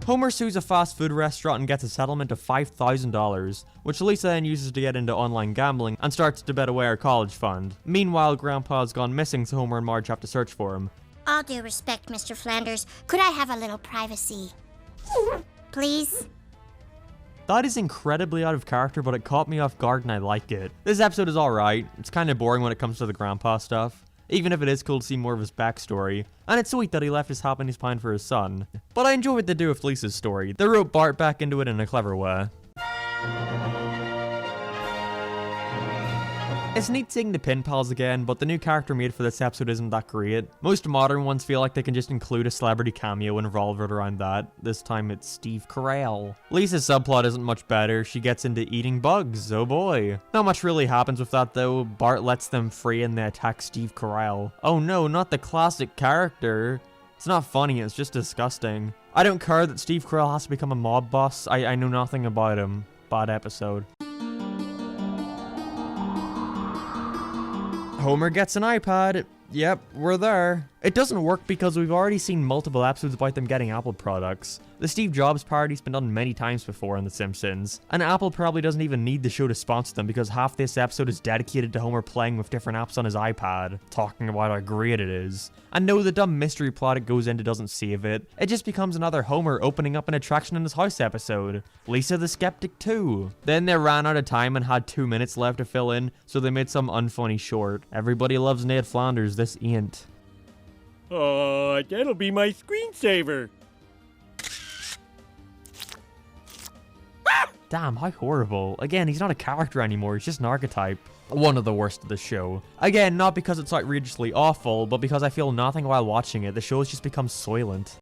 A: Homer sues a fast food restaurant and gets a settlement of $5,000, which Lisa then uses to get into online gambling and starts to bet away her college fund. Meanwhile, Grandpa's gone missing, so Homer and Marge have to search for him.
G: All due respect, Mr. Flanders, could I have a little privacy? Please?
A: That is incredibly out of character, but it caught me off guard and I like it. This episode is alright. It's kind of boring when it comes to the Grandpa stuff, even if it is cool to see more of his backstory. And it's sweet that he left his happiness behind for his son. But I enjoy what they do with Lisa's story. They wrote Bart back into it in a clever way. It's neat seeing the Pin Pals again, but the new character made for this episode isn't that great. Most modern ones feel like they can just include a celebrity cameo and revolve it around that. This time it's Steve Carell. Lisa's subplot isn't much better. She gets into eating bugs, oh boy. Not much really happens with that though. Bart lets them free and they attack Steve Carell. Oh no, not the classic character. It's not funny, it's just disgusting. I don't care that Steve Carell has to become a mob boss. I know nothing about him. Bad episode. Homer gets an iPad. Yep, we're there. It doesn't work because we've already seen multiple episodes about them getting Apple products. The Steve Jobs parody's been done many times before in The Simpsons, and Apple probably doesn't even need the show to sponsor them because half this episode is dedicated to Homer playing with different apps on his iPad, talking about how great it is. And no, the dumb mystery plot it goes into doesn't save it. It just becomes another Homer opening up an attraction in his house episode. Lisa the Skeptic too. Then they ran out of time and had 2 minutes left to fill in, so they made some unfunny short. Everybody loves Ned Flanders, this ain't.
C: Oh, that'll be my screensaver.
A: Damn, how horrible. Again, he's not a character anymore, he's just an archetype. One of the worst of the show. Again, not because it's outrageously awful, but because I feel nothing while watching it. The show has just become soylent.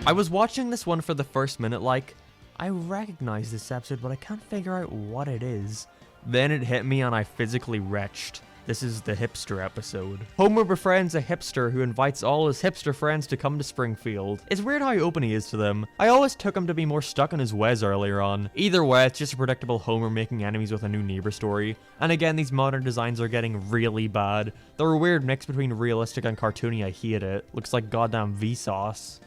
A: I was watching this one for the first minute like, I recognize this episode, but I can't figure out what it is. Then it hit me and I physically retched. This is the hipster episode. Homer befriends a hipster who invites all his hipster friends to come to Springfield. It's weird how open he is to them. I always took him to be more stuck in his ways earlier on. Either way, it's just a predictable Homer making enemies with a new neighbor story. And again, these modern designs are getting really bad. They're a weird mix between realistic and cartoony. I hate it. Looks like goddamn Vsauce.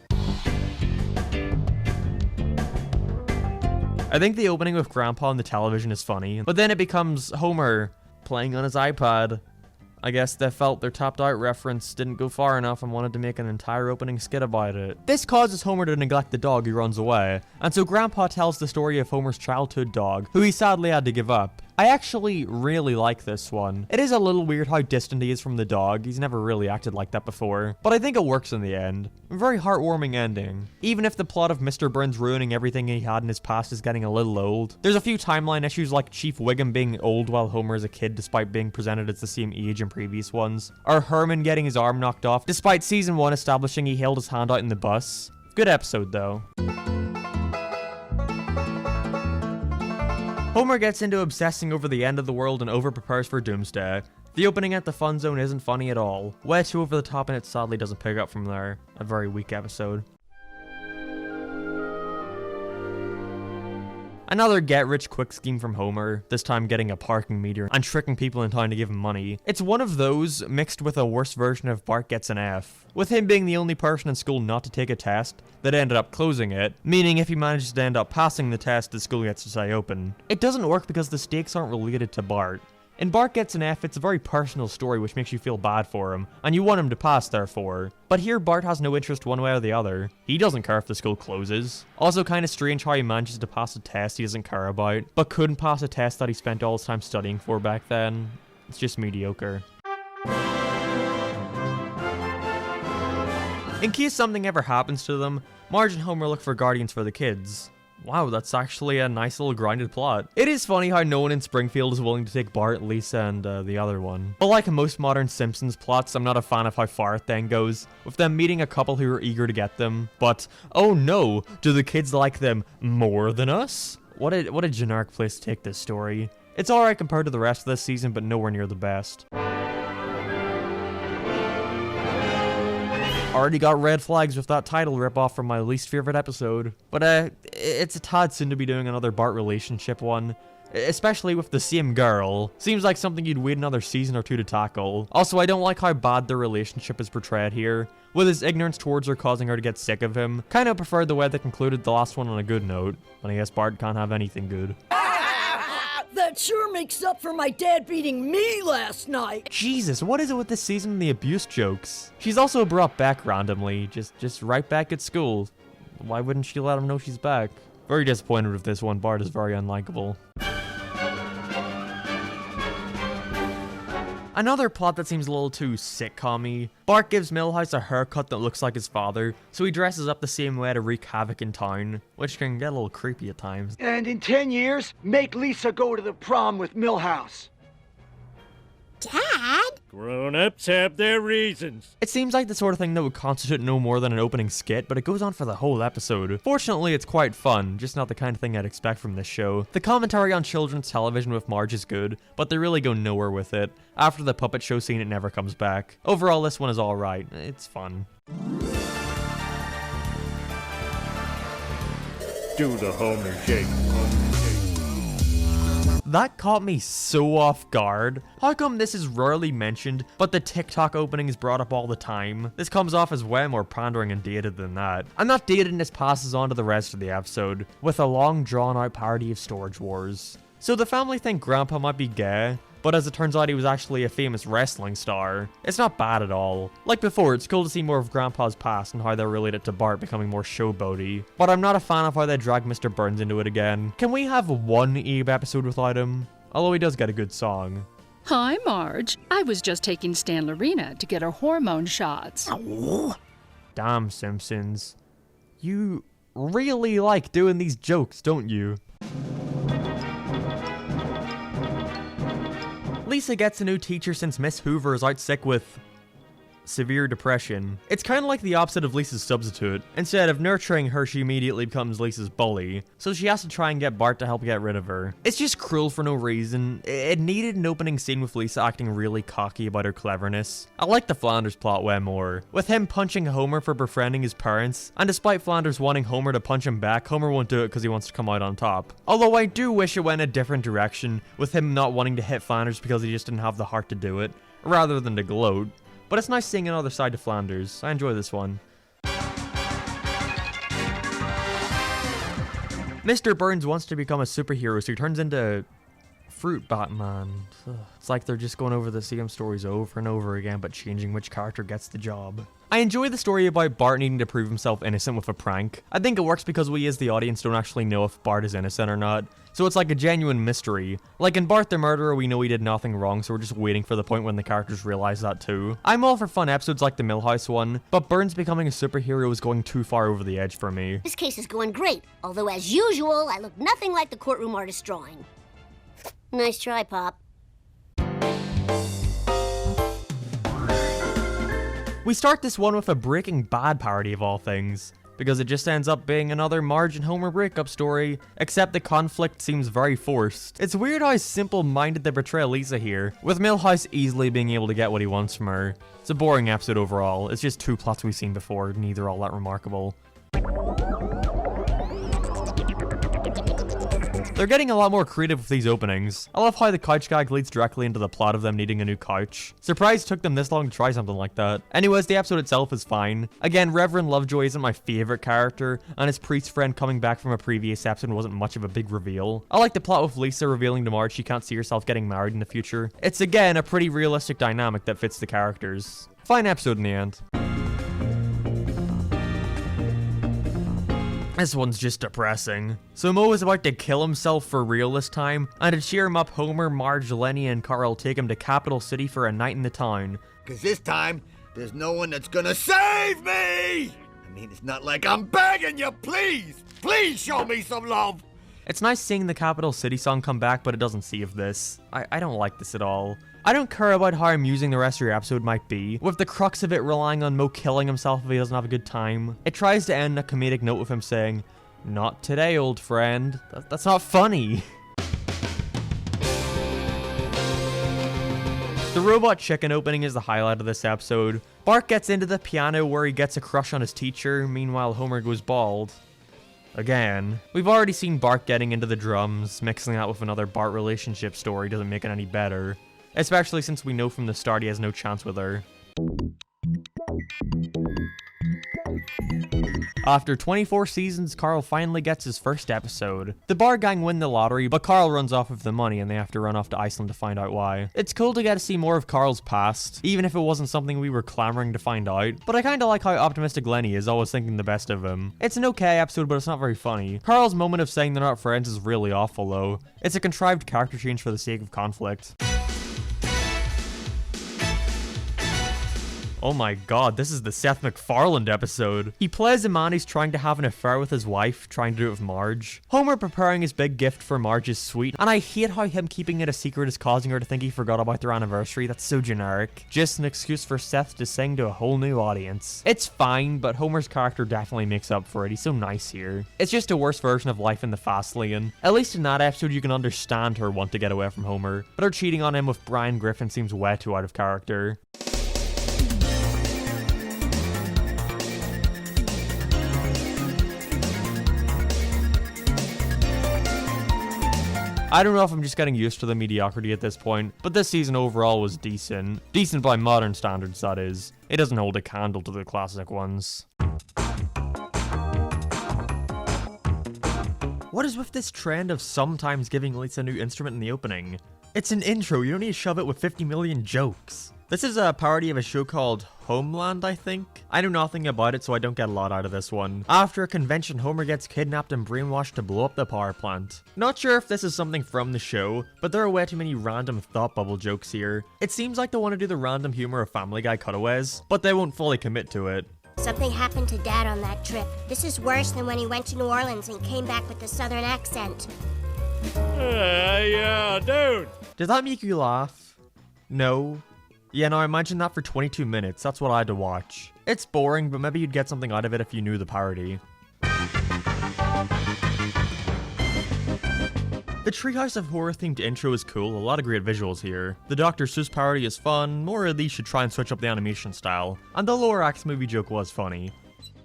A: I think the opening with Grandpa on the television is funny, but then it becomes Homer playing on his iPad. I guess they felt their topped out reference didn't go far enough and wanted to make an entire opening skit about it. This causes Homer to neglect the dog who runs away, and so Grandpa tells the story of Homer's childhood dog, who he sadly had to give up. I actually really like this one. It is a little weird how distant he is from the dog. He's never really acted like that before, but I think it works in the end. A very heartwarming ending. Even if the plot of Mr. Burns ruining everything he had in his past is getting a little old. There's a few timeline issues like Chief Wiggum being old while Homer is a kid despite being presented as the same age in previous ones. Or Herman getting his arm knocked off despite season 1 establishing he held his hand out in the bus. Good episode though. Homer gets into obsessing over the end of the world and over-prepares for Doomsday. The opening at the Fun Zone isn't funny at all. Way too over the top, and it sadly doesn't pick up from there. A very weak episode. Another get-rich-quick scheme from Homer, this time getting a parking meter and tricking people in town to give him money. It's one of those, mixed with a worse version of Bart Gets an F. With him being the only person in school not to take a test, that ended up closing it, meaning if he manages to end up passing the test, the school gets to stay open. It doesn't work because the stakes aren't related to Bart. In Bart Gets an F, it's a very personal story which makes you feel bad for him, and you want him to pass therefore. But here Bart has no interest one way or the other. He doesn't care if the school closes. Also kinda strange how he manages to pass a test he doesn't care about, but couldn't pass a test that he spent all his time studying for back then. It's just mediocre. In case something ever happens to them, Marge and Homer look for guardians for the kids. Wow, that's actually a nice little grounded plot. It is funny how no one in Springfield is willing to take Bart, Lisa, and the other one. But like most modern Simpsons plots, I'm not a fan of how far it then goes, with them meeting a couple who are eager to get them. But, oh no, do the kids like them more than us? What a generic place to take this story. It's alright compared to the rest of this season, but nowhere near the best. Already got red flags with that title ripoff from my least favorite episode. But it's a tad soon to be doing another Bart relationship one. Especially with the same girl. Seems like something you'd wait another season or two to tackle. Also, I don't like how bad their relationship is portrayed here, with his ignorance towards her causing her to get sick of him. Kinda preferred the way they concluded the last one on a good note, but I guess Bart can't have anything good.
O: That sure makes up for my dad beating me last night.
A: Jesus, what is it with this season and the abuse jokes? She's also brought back randomly, just right back at school. Why wouldn't she let him know she's back? Very disappointed with this one. Bart is very unlikable. Another plot that seems a little too sitcom-y. Bart gives Milhouse a haircut that looks like his father, so he dresses up the same way to wreak havoc in town, which can get a little creepy at times.
M: And in 10 years, make Lisa go to the prom with Milhouse.
G: Dad?
C: Grown-ups have their reasons.
A: It seems like the sort of thing that would constitute no more than an opening skit, but it goes on for the whole episode. Fortunately, it's quite fun, just not the kind of thing I'd expect from this show. The commentary on children's television with Marge is good, but they really go nowhere with it. After the puppet show scene, it never comes back. Overall, this one is alright. It's fun.
C: Do the Homer shake.
A: That caught me so off guard. How come this is rarely mentioned, but the TikTok opening is brought up all the time? This comes off as way more pandering and dated than that. And that datedness passes on to the rest of the episode, with a long drawn out parody of Storage Wars. So the family think Grandpa might be gay, but as it turns out he was actually a famous wrestling star. It's not bad at all. Like before, it's cool to see more of Grandpa's past and how they're related to Bart becoming more showboaty. But I'm not a fan of how they drag Mr. Burns into it again. Can we have one Abe episode without him? Although he does get a good song.
R: Hi, Marge. I was just taking Stan Lorena to get her hormone shots.
A: Damn, Simpsons. You really like doing these jokes, don't you? Lisa gets a new teacher since Miss Hoover is out sick with severe depression. It's kind of like the opposite of Lisa's substitute. Instead of nurturing her, she immediately becomes Lisa's bully, so she has to try and get Bart to help get rid of her. It's just cruel for no reason. It needed an opening scene with Lisa acting really cocky about her cleverness. I like the Flanders plot way more, with him punching Homer for befriending his parents, and despite Flanders wanting Homer to punch him back, Homer won't do it because he wants to come out on top. Although I do wish it went a different direction, with him not wanting to hit Flanders because he just didn't have the heart to do it, rather than to gloat. But it's nice seeing another side to Flanders. I enjoy this one. Mr. Burns wants to become a superhero, so he turns into Fruit Batman. Ugh. It's like they're just going over the same stories over and over again, but changing which character gets the job. I enjoy the story about Bart needing to prove himself innocent with a prank. I think it works because we as the audience don't actually know if Bart is innocent or not, so it's like a genuine mystery. Like in Bart the Murderer, we know he did nothing wrong, so we're just waiting for the point when the characters realize that too. I'm all for fun episodes like the Milhouse one, but Burns becoming a superhero is going too far over the edge for me.
G: This case is going great, although as usual, I look nothing like the courtroom artist drawing. Nice try, Pop.
A: We start this one with a Breaking Bad parody of all things. because it just ends up being another Marge and Homer breakup story, except the conflict seems very forced. It's weird how simple-minded they portray Lisa here, with Milhouse easily being able to get what he wants from her. It's a boring episode overall. It's just two plots we've seen before, neither all that remarkable. They're getting a lot more creative with these openings. I love how the couch gag leads directly into the plot of them needing a new couch. Surprised took them this long to try something like that. Anyways, the episode itself is fine. Again, Reverend Lovejoy isn't my favorite character, and his priest friend coming back from a previous episode wasn't much of a big reveal. I like the plot with Lisa revealing to Marge she can't see herself getting married in the future. It's again a pretty realistic dynamic that fits the characters. Fine episode in the end. This one's just depressing. So Moe is about to kill himself for real this time, and to cheer him up, Homer, Marge, Lenny, and Carl take him to Capital City for a night in the town.
T: Cause this time, there's no one that's gonna save me! I mean, it's not like I'm begging you, please! Please show me some love!
A: It's nice seeing the Capital City song come back, but it doesn't save this. I don't like this at all. I don't care about how amusing the rest of your episode might be, with the crux of it relying on Moe killing himself if he doesn't have a good time. It tries to end a comedic note with him saying, "Not today, old friend." That's not funny. The robot chicken opening is the highlight of this episode. Bart gets into the piano where he gets a crush on his teacher, meanwhile Homer goes bald. Again. We've already seen Bart getting into the drums, mixing that with another Bart relationship story doesn't make it any better. Especially since we know from the start he has no chance with her. After 24 seasons, Carl finally gets his first episode. The bar gang win the lottery, but Carl runs off with the money and they have to run off to Iceland to find out why. It's cool to get to see more of Carl's past, even if it wasn't something we were clamoring to find out, but I kinda like how optimistic Lenny is, always thinking the best of him. It's an okay episode, but it's not very funny. Carl's moment of saying they're not friends is really awful though. It's a contrived character change for the sake of conflict. Oh my god, this is the Seth MacFarlane episode. He plays a man who's trying to have an affair with his wife, trying to do it with Marge. Homer preparing his big gift for Marge is sweet, and I hate how him keeping it a secret is causing her to think he forgot about their anniversary. That's so generic. Just an excuse for Seth to sing to a whole new audience. It's fine, but Homer's character definitely makes up for it. He's so nice here. It's just a worse version of life in the fast lane. At least in that episode you can understand her want to get away from Homer, but her cheating on him with Brian Griffin seems way too out of character. I don't know if I'm just getting used to the mediocrity at this point, but this season overall was decent. Decent by modern standards, that is. It doesn't hold a candle to the classic ones. What is with this trend of sometimes giving Lisa a new instrument in the opening? It's an intro, you don't need to shove it with 50 million jokes. This is a parody of a show called Homeland, I think. I know nothing about it, so I don't get a lot out of this one. After a convention, Homer gets kidnapped and brainwashed to blow up the power plant. Not sure if this is something from the show, but there are way too many random thought bubble jokes here. It seems like they want to do the random humor of Family Guy cutaways, but they won't fully commit to it.
G: Something happened to Dad on that trip. This is worse than when he went to New Orleans and came back with a southern accent.
C: Yeah, dude.
A: Did that make you laugh? No. Yeah, no, I imagined that for 22 minutes. That's what I had to watch. It's boring, but maybe you'd get something out of it if you knew the parody. The Treehouse of Horror-themed intro is cool, a lot of great visuals here. The Dr. Seuss parody is fun, more of these should try and switch up the animation style, and the Lorax movie joke was funny.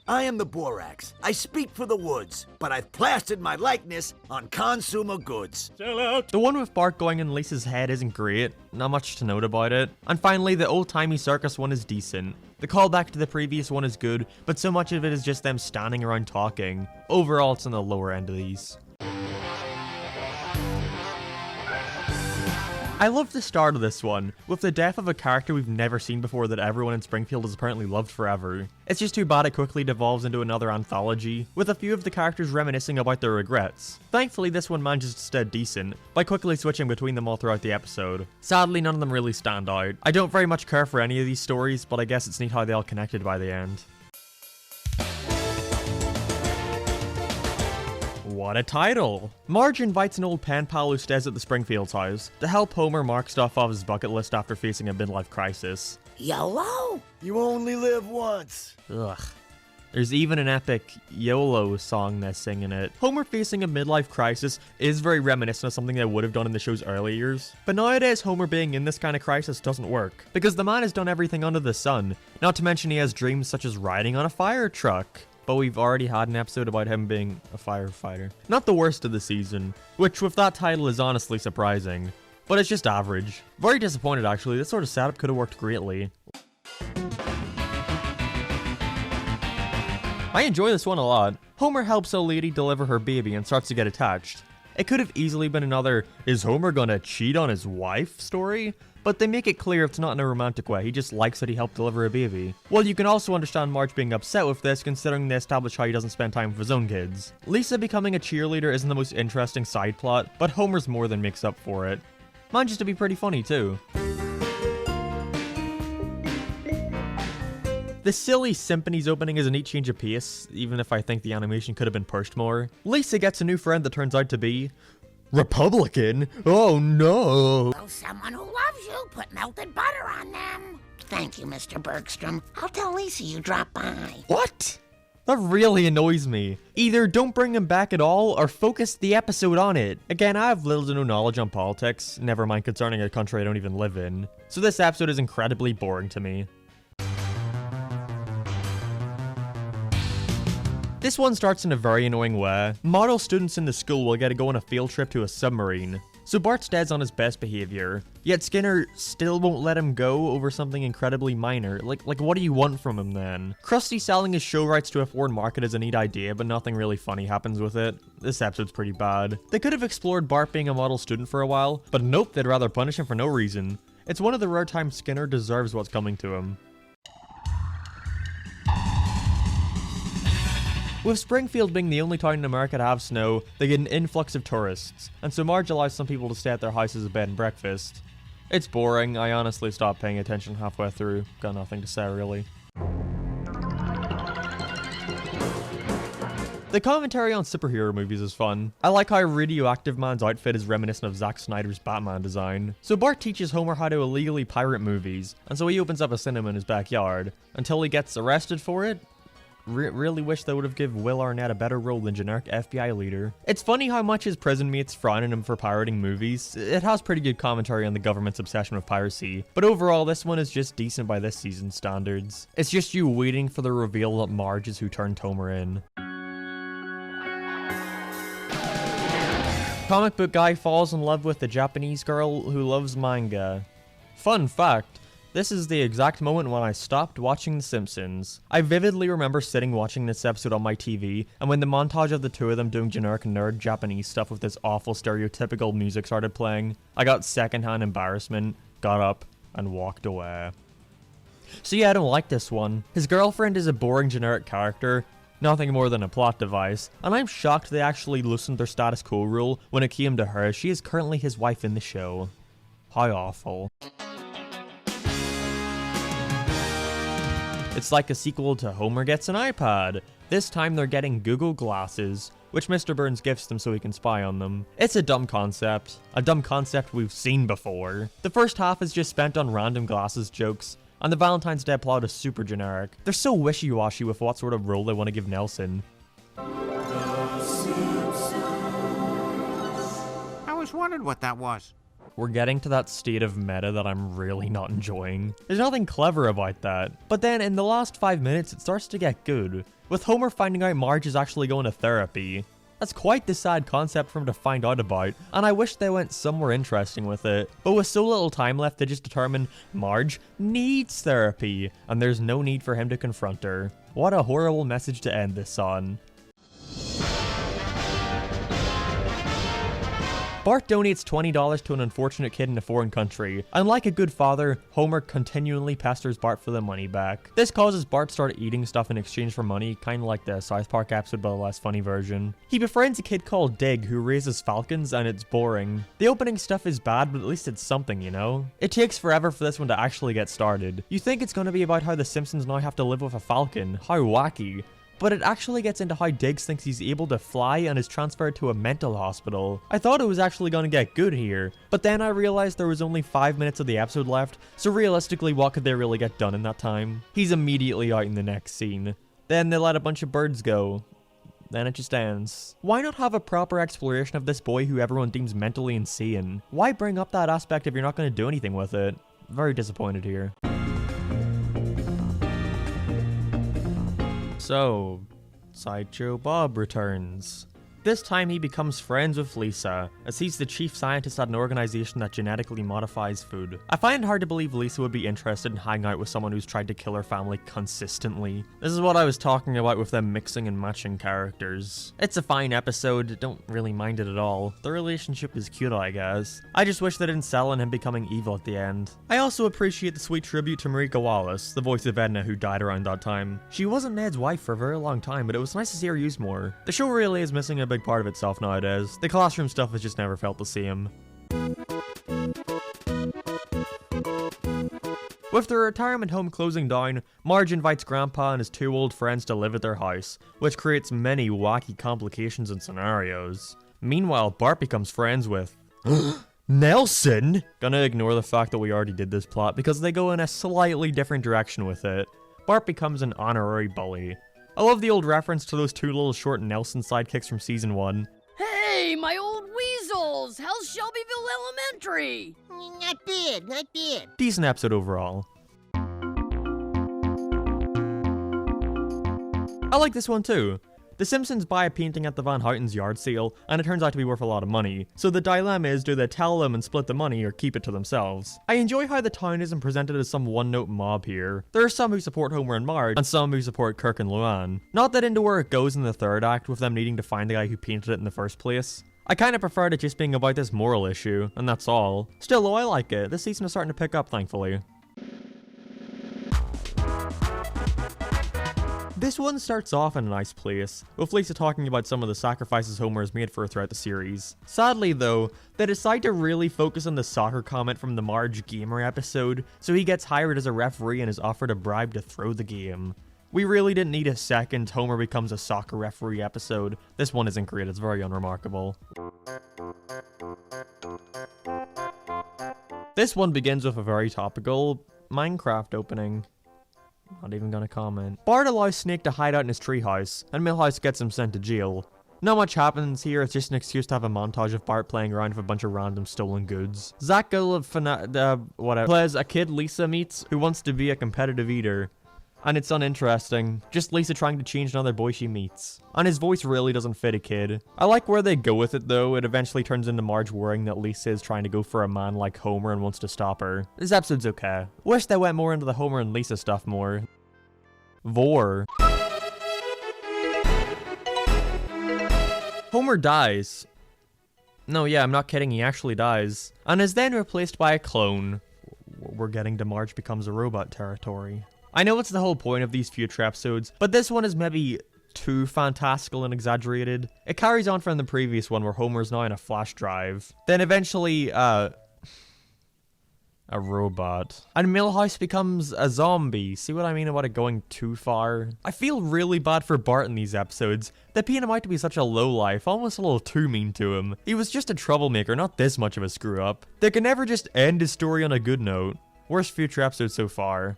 T: I am the Borax. I speak for the woods, but I've plastered my likeness on consumer goods.
C: Sell out.
A: The one with Bart going in Lisa's head isn't great, not much to note about it. And finally, the old-timey circus one is decent. The callback to the previous one is good, but so much of it is just them standing around talking. Overall, it's on the lower end of these. I love the start of this one, with the death of a character we've never seen before that everyone in Springfield has apparently loved forever. It's just too bad it quickly devolves into another anthology, with a few of the characters reminiscing about their regrets. Thankfully, this one manages to stay decent, by quickly switching between them all throughout the episode. Sadly, none of them really stand out. I don't very much care for any of these stories, but I guess it's neat how they all connected by the end. What a title! Marge invites an old pen pal who stays at the Springfield's house to help Homer mark stuff off his bucket list after facing a midlife crisis.
J: YOLO?
M: You only live once.
A: Ugh. There's even an epic YOLO song they sing in it. Homer facing a midlife crisis is very reminiscent of something they would have done in the show's early years. But nowadays, Homer being in this kind of crisis doesn't work, because the man has done everything under the sun, not to mention he has dreams such as riding on a fire truck. But we've already had an episode about him being a firefighter. Not the worst of the season, which with that title is honestly surprising, but it's just average. Very disappointed actually, this sort of setup could have worked greatly. I enjoy this one a lot. Homer helps a lady deliver her baby and starts to get attached. It could have easily been another, is Homer gonna cheat on his wife story? But they make it clear it's not in a romantic way, he just likes that he helped deliver a baby. Well, you can also understand Marge being upset with this considering they establish how he doesn't spend time with his own kids. Lisa becoming a cheerleader isn't the most interesting side plot, but Homer's more than makes up for it. Manages to be pretty funny too. The silly symphonies opening is a neat change of pace, even if I think the animation could have been pushed more. Lisa gets a new friend that turns out to be Republican? Oh no!
D: Well, someone who loves you put melted butter on them. Thank you, Mr. Bergstrom. I'll tell Lisa you dropped by.
A: What? That really annoys me. Either don't bring him back at all, or focus the episode on it. Again, I have little to no knowledge on politics, never mind concerning a country I don't even live in. So this episode is incredibly boring to me. This one starts in a very annoying way. Model students in the school will get to go on a field trip to a submarine. So Bart's dad's on his best behavior, yet Skinner still won't let him go over something incredibly minor. Like what do you want from him then? Krusty selling his show rights to a foreign market is a neat idea, but nothing really funny happens with it. This episode's pretty bad. They could have explored Bart being a model student for a while, but nope, they'd rather punish him for no reason. It's one of the rare times Skinner deserves what's coming to him. With Springfield being the only town in America to have snow, they get an influx of tourists, and so Marge allows some people to stay at their house as a bed and breakfast. It's boring, I honestly stopped paying attention halfway through, got nothing to say really. The commentary on superhero movies is fun. I like how Radioactive Man's outfit is reminiscent of Zack Snyder's Batman design. So Bart teaches Homer how to illegally pirate movies, and so he opens up a cinema in his backyard, until he gets arrested for it. Really wish they would have given Will Arnett a better role than generic FBI leader. It's funny how much his prison mates frown at him for pirating movies. It has pretty good commentary on the government's obsession with piracy, but overall this one is just decent by this season's standards. It's just you waiting for the reveal that Marge is who turned Homer in. Comic book guy falls in love with a Japanese girl who loves manga. Fun fact. This is the exact moment when I stopped watching The Simpsons. I vividly remember sitting watching this episode on my TV, and when the montage of the two of them doing generic nerd Japanese stuff with this awful stereotypical music started playing, I got secondhand embarrassment, got up, and walked away. So yeah, I don't like this one. His girlfriend is a boring generic character, nothing more than a plot device, and I'm shocked they actually loosened their status quo rule when it came to her. She is currently his wife in the show. How awful. It's like a sequel to Homer Gets an iPad. This time they're getting Google Glasses, which Mr. Burns gifts them so he can spy on them. It's a dumb concept we've seen before. The first half is just spent on random glasses jokes, and the Valentine's Day plot is super generic. They're so wishy-washy with what sort of role they want to give Nelson.
J: I always wondered what that was.
A: We're getting to that state of meta that I'm really not enjoying. There's nothing clever about that. But then in the last 5 minutes, it starts to get good. With Homer finding out Marge is actually going to therapy. That's quite the sad concept for him to find out about, and I wish they went somewhere interesting with it. But with so little time left, they just determine Marge needs therapy, and there's no need for him to confront her. What a horrible message to end this on. Bart donates $20 to an unfortunate kid in a foreign country, and like a good father, Homer continually pesters Bart for the money back. This causes Bart to start eating stuff in exchange for money, kinda like the South Park episode but a less funny version. He befriends a kid called Dig who raises falcons, and it's boring. The opening stuff is bad, but at least it's something, you know? It takes forever for this one to actually get started. You think it's gonna be about how the Simpsons now have to live with a falcon, how wacky. But it actually gets into how Diggs thinks he's able to fly and is transferred to a mental hospital. I thought it was actually going to get good here, but then I realized there was only 5 minutes of the episode left, so realistically what could they really get done in that time? He's immediately out in the next scene. Then they let a bunch of birds go. Then it just ends. Why not have a proper exploration of this boy who everyone deems mentally insane? Why bring up that aspect if you're not going to do anything with it? Very disappointed here. So, Sideshow Bob returns. This time he becomes friends with Lisa, as he's the chief scientist at an organization that genetically modifies food. I find it hard to believe Lisa would be interested in hanging out with someone who's tried to kill her family consistently. This is what I was talking about with them mixing and matching characters. It's a fine episode, don't really mind it at all. The relationship is cute, I guess. I just wish they didn't sell on him becoming evil at the end. I also appreciate the sweet tribute to Marika Wallace, the voice of Edna who died around that time. She wasn't Ned's wife for a very long time, but it was nice to see her used more. The show really is missing a big part of itself nowadays. The classroom stuff has just never felt the same. With their retirement home closing down, Marge invites Grandpa and his two old friends to live at their house, which creates many wacky complications and scenarios. Meanwhile, Bart becomes friends with Nelson! Gonna ignore the fact that we already did this plot because they go in a slightly different direction with it. Bart becomes an honorary bully. I love the old reference to those two little short Nelson sidekicks from season 1.
F: Hey, my old weasels! How's Shelbyville Elementary?
G: Not bad, not bad.
A: Decent episode overall. I like this one too. The Simpsons buy a painting at the Van Houten's yard sale, and it turns out to be worth a lot of money. So the dilemma is, do they tell them and split the money, or keep it to themselves? I enjoy how the town isn't presented as some one-note mob here. There are some who support Homer and Marge, and some who support Kirk and Luann. Not that into where it goes in the third act, with them needing to find the guy who painted it in the first place. I kinda preferred it just being about this moral issue, and that's all. Still though, I like it. This season is starting to pick up, thankfully. This one starts off in a nice place, with Lisa talking about some of the sacrifices Homer has made for her throughout the series. Sadly though, they decide to really focus on the soccer comment from the Marge Gamer episode, so he gets hired as a referee and is offered a bribe to throw the game. We really didn't need a second Homer becomes a soccer referee episode. This one isn't great, it's very unremarkable. This one begins with a very topical Minecraft opening. Not even gonna comment. Bart allows Snake to hide out in his treehouse, and Milhouse gets him sent to jail. Not much happens here, it's just an excuse to have a montage of Bart playing around with a bunch of random stolen goods. Zach plays a kid Lisa meets who wants to be a competitive eater. And it's uninteresting, just Lisa trying to change another boy she meets. And his voice really doesn't fit a kid. I like where they go with it though, it eventually turns into Marge worrying that Lisa is trying to go for a man like Homer and wants to stop her. This episode's okay. Wish they went more into the Homer and Lisa stuff more. Vor. Homer dies. No, yeah, I'm not kidding, he actually dies. And is then replaced by a clone. We're getting to Marge becomes a robot territory. I know it's the whole point of these future episodes, but this one is maybe too fantastical and exaggerated. It carries on from the previous one where Homer's now in a flash drive. Then eventually, a robot. And Milhouse becomes a zombie. See what I mean about it going too far? I feel really bad for Bart in these episodes. They paint him out to be such a lowlife, almost a little too mean to him. He was just a troublemaker, not this much of a screw up. They can never just end his story on a good note. Worst future episode so far.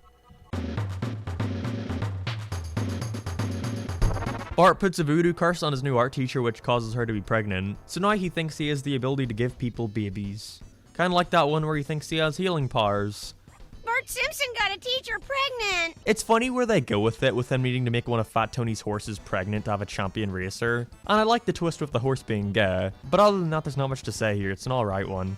A: Bart puts a voodoo curse on his new art teacher which causes her to be pregnant, so now he thinks he has the ability to give people babies. Kinda like that one where he thinks he has healing powers.
G: Bart Simpson got a teacher pregnant!
A: It's funny where they go with it, with them needing to make one of Fat Tony's horses pregnant to have a champion racer. And I like the twist with the horse being gay, but other than that there's not much to say here, it's an alright one.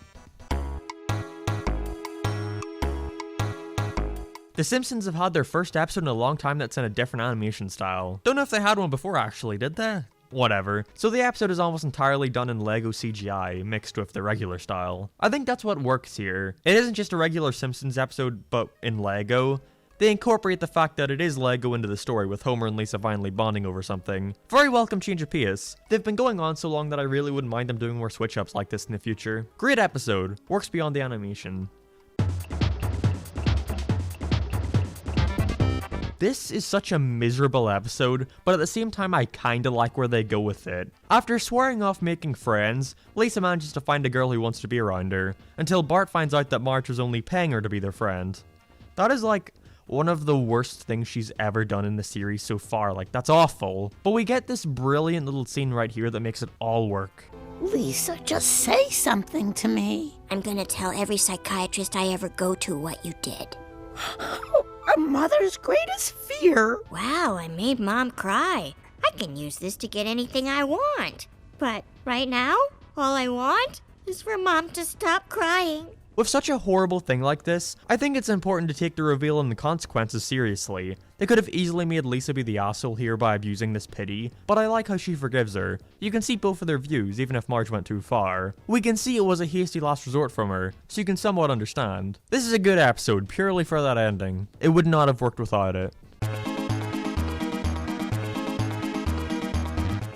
A: The Simpsons have had their first episode in a long time that's in a different animation style. Don't know if they had one before actually, did they? Whatever. So the episode is almost entirely done in Lego CGI, mixed with the regular style. I think that's what works here. It isn't just a regular Simpsons episode, but in Lego. They incorporate the fact that it is Lego into the story, with Homer and Lisa finally bonding over something. Very welcome change of pace. They've been going on so long that I really wouldn't mind them doing more switch-ups like this in the future. Great episode. Works beyond the animation. This is such a miserable episode, but at the same time I kinda like where they go with it. After swearing off making friends, Lisa manages to find a girl who wants to be around her, until Bart finds out that Marge was only paying her to be their friend. That is like one of the worst things she's ever done in the series so far. Like, that's awful. But we get this brilliant little scene right here that makes it all work.
D: Lisa, just say something to me.
G: I'm gonna tell every psychiatrist I ever go to what you did.
D: A mother's greatest fear.
G: Wow, I made Mom cry. I can use this to get anything I want. But right now, all I want is for Mom to stop crying.
A: With such a horrible thing like this, I think it's important to take the reveal and the consequences seriously. They could have easily made Lisa be the asshole here by abusing this pity, but I like how she forgives her. You can see both of their views, even if Marge went too far. We can see it was a hasty last resort from her, so you can somewhat understand. This is a good episode, purely for that ending. It would not have worked without it.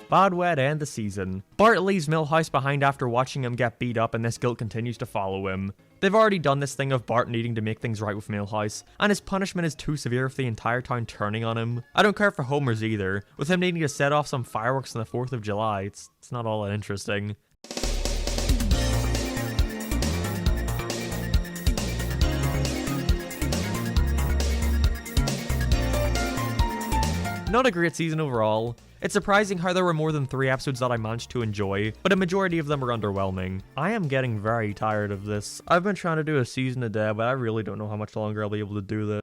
A: Bad way to end the season. Bart leaves Milhouse behind after watching him get beat up, and this guilt continues to follow him. They've already done this thing of Bart needing to make things right with Milhouse, and his punishment is too severe with the entire town turning on him. I don't care for Homer's either, with him needing to set off some fireworks on the 4th of July, it's not all that interesting. Not a great season overall. It's surprising how there were more than 3 episodes that I managed to enjoy, but a majority of them were underwhelming. I am getting very tired of this. I've been trying to do a season a day, but I really don't know how much longer I'll be able to do this.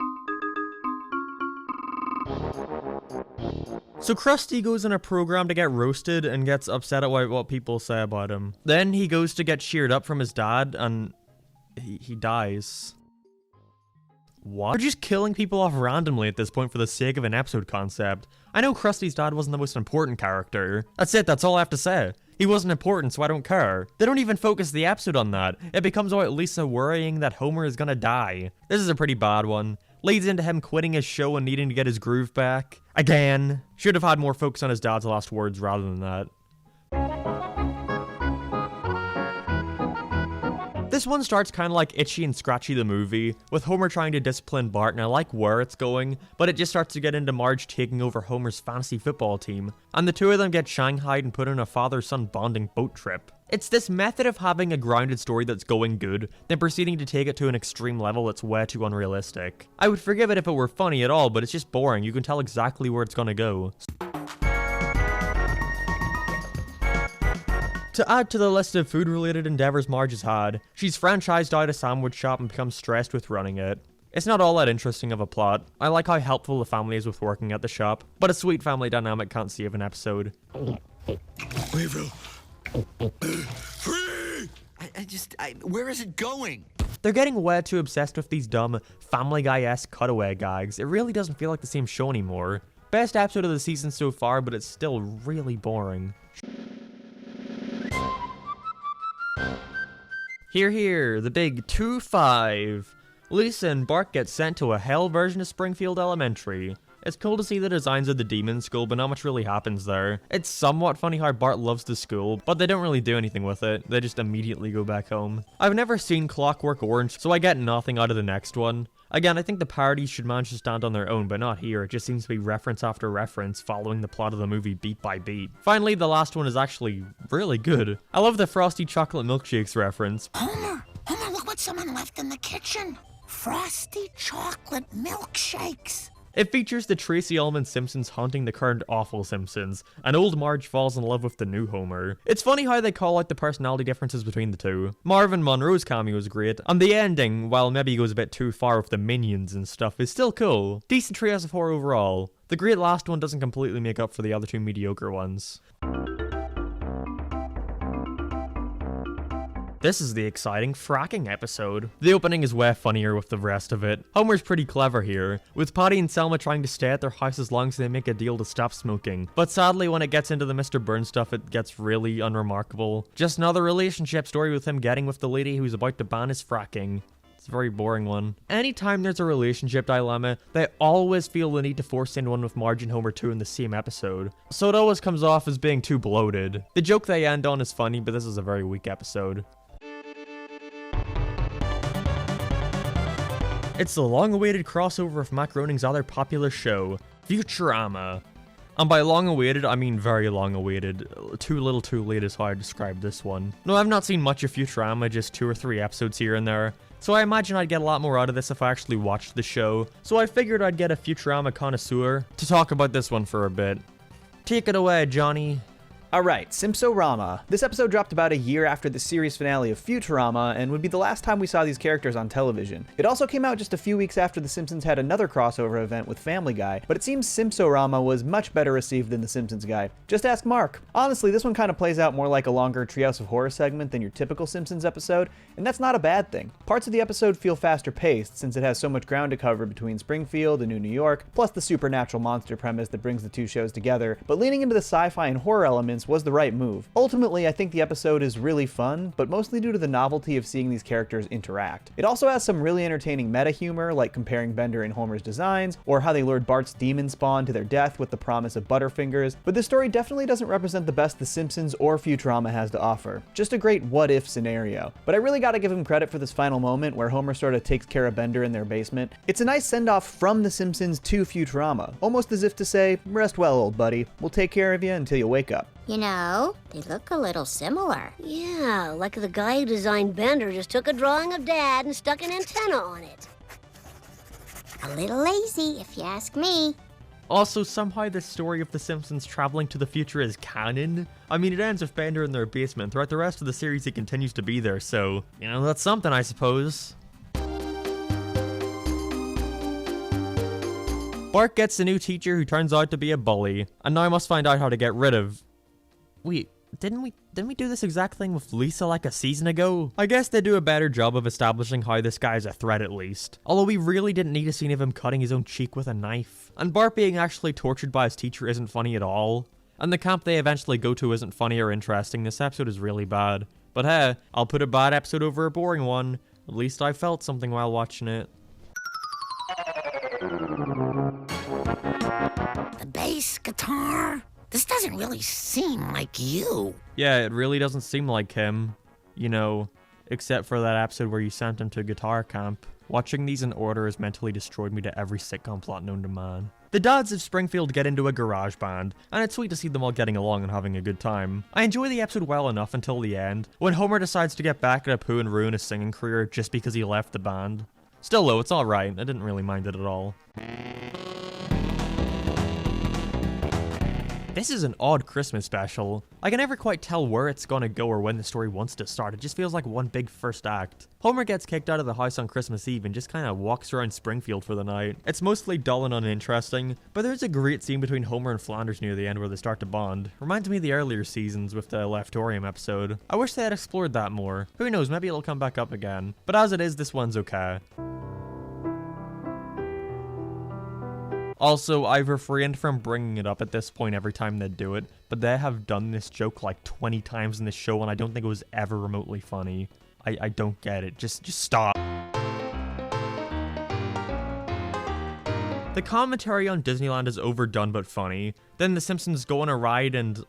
A: So Krusty goes in a program to get roasted and gets upset at what people say about him. Then he goes to get cheered up from his dad and he dies. What? They're just killing people off randomly at this point for the sake of an episode concept. I know Krusty's dad wasn't the most important character. That's it, that's all I have to say. He wasn't important, so I don't care. They don't even focus the episode on that. It becomes about Lisa worrying that Homer is gonna die. This is a pretty bad one. Leads into him quitting his show and needing to get his groove back. Again. Should have had more focus on his dad's last words rather than that. This one starts kind of like Itchy and Scratchy the movie, with Homer trying to discipline Bart, and I like where it's going, but it just starts to get into Marge taking over Homer's fantasy football team, and the two of them get shanghaied and put on a father-son bonding boat trip. It's this method of having a grounded story that's going good, then proceeding to take it to an extreme level that's way too unrealistic. I would forgive it if it were funny at all, but it's just boring. You can tell exactly where it's gonna go. To add to the list of food-related endeavors Marge has had, she's franchised out a sandwich shop and becomes stressed with running it. It's not all that interesting of a plot. I like how helpful the family is with working at the shop, but a sweet family dynamic can't save an episode.
T: Weevil! Free! Where is it going?
A: They're getting way too obsessed with these dumb, Family Guy-esque cutaway gags. It really doesn't feel like the same show anymore. Best episode of the season so far, but it's still really boring. Here, the big 2-5. Lisa and Bart get sent to a hell version of Springfield Elementary. It's cool to see the designs of the demon school, but not much really happens there. It's somewhat funny how Bart loves the school, but they don't really do anything with it. They just immediately go back home. I've never seen Clockwork Orange, so I get nothing out of the next one. Again, I think the parodies should manage to stand on their own, but not here. It just seems to be reference after reference, following the plot of the movie beat by beat. Finally, the last one is actually really good. I love the Frosty Chocolate Milkshakes reference.
D: Homer, look what someone left in the kitchen. Frosty chocolate milkshakes.
A: It features the Tracy Ullman Simpsons haunting the current awful Simpsons, and old Marge falls in love with the new Homer. It's funny how they call out the personality differences between the two. Marvin Monroe's cameo is great, and the ending, while maybe goes a bit too far with the minions and stuff, is still cool. Decent Treehouse of Horror overall. The great last one doesn't completely make up for the other two mediocre ones. This is the exciting fracking episode. The opening is way funnier with the rest of it. Homer's pretty clever here, with Patty and Selma trying to stay at their house as long as they make a deal to stop smoking. But sadly, when it gets into the Mr. Burns stuff, it gets really unremarkable. Just another relationship story with him getting with the lady who's about to ban his fracking. It's a very boring one. Anytime there's a relationship dilemma, they always feel the need to force in one with Marge and Homer 2 in the same episode. So it always comes off as being too bloated. The joke they end on is funny, but this is a very weak episode. It's the long-awaited crossover of Matt Groening's other popular show, Futurama. And by long-awaited, I mean very long-awaited. Too little too late is how I describe this one. No, I've not seen much of Futurama, just 2 or 3 episodes here and there. so I imagine I'd get a lot more out of this if I actually watched the show, so I figured I'd get a Futurama connoisseur to talk about this one for a bit. Take it away, Johnny.
H: Alright, Simpsorama. This episode dropped about a year after the series finale of Futurama, and would be the last time we saw these characters on television. It also came out just a few weeks after The Simpsons had another crossover event with Family Guy, but it seems Simpsorama was much better received than The Simpsons guy. Just ask Mark. Honestly, this one kind of plays out more like a longer Treehouse of Horror segment than your typical Simpsons episode, and that's not a bad thing. Parts of the episode feel faster paced, since it has so much ground to cover between Springfield and New York, plus the supernatural monster premise that brings the two shows together, but leaning into the sci-fi and horror elements was the right move. Ultimately, I think the episode is really fun, but mostly due to the novelty of seeing these characters interact. It also has some really entertaining meta humor, like comparing Bender and Homer's designs, or how they lured Bart's demon spawn to their death with the promise of Butterfingers, but this story definitely doesn't represent the best The Simpsons or Futurama has to offer. Just a great what-if scenario. But I really gotta give him credit for this final moment where Homer sort of takes care of Bender in their basement. It's a nice send-off from The Simpsons to Futurama, almost as if to say, rest well, old buddy, we'll take care of you until you wake up.
G: You know, they look a little similar.
K: Yeah, like the guy who designed Bender just took a drawing of Dad and stuck an antenna on it.
G: A little lazy, if you ask me.
A: Also, somehow the story of The Simpsons traveling to the future is canon. I mean, it ends with Bender in their basement. Throughout the rest of the series, he continues to be there, so, you know, that's something, I suppose. Bart gets a new teacher who turns out to be a bully, and now must find out how to get rid of... Wait, didn't we do this exact thing with Lisa like a season ago? I guess they do a better job of establishing how this guy's a threat at least. Although we really didn't need a scene of him cutting his own cheek with a knife. And Bart being actually tortured by his teacher isn't funny at all. And the camp they eventually go to isn't funny or interesting. This episode is really bad. But hey, I'll put a bad episode over a boring one. At least I felt something while watching it.
D: The bass guitar? This doesn't really seem like you.
A: Yeah, it really doesn't seem like him. You know, except for that episode where you sent him to guitar camp. Watching these in order has mentally destroyed me to every sitcom plot known to man. The dads of Springfield get into a garage band, and it's sweet to see them all getting along and having a good time. I enjoy the episode well enough until the end, when Homer decides to get back at Apu and ruin his singing career just because he left the band. Still though, it's alright, I didn't really mind it at all. This is an odd Christmas special. I can never quite tell where it's gonna go or when the story wants to start. It just feels like one big first act. Homer gets kicked out of the house on Christmas Eve and just kinda walks around Springfield for the night. It's mostly dull and uninteresting, but there's a great scene between Homer and Flanders near the end where they start to bond. Reminds me of the earlier seasons with the Leftorium episode. I wish they had explored that more. Who knows, maybe it'll come back up again. But as it is, this one's okay. Also, I've refrained from bringing it up at this point every time they do it, but they have done this joke like 20 times in this show and I don't think it was ever remotely funny. I don't get it. Just stop. The commentary on Disneyland is overdone but funny. Then the Simpsons go on a ride and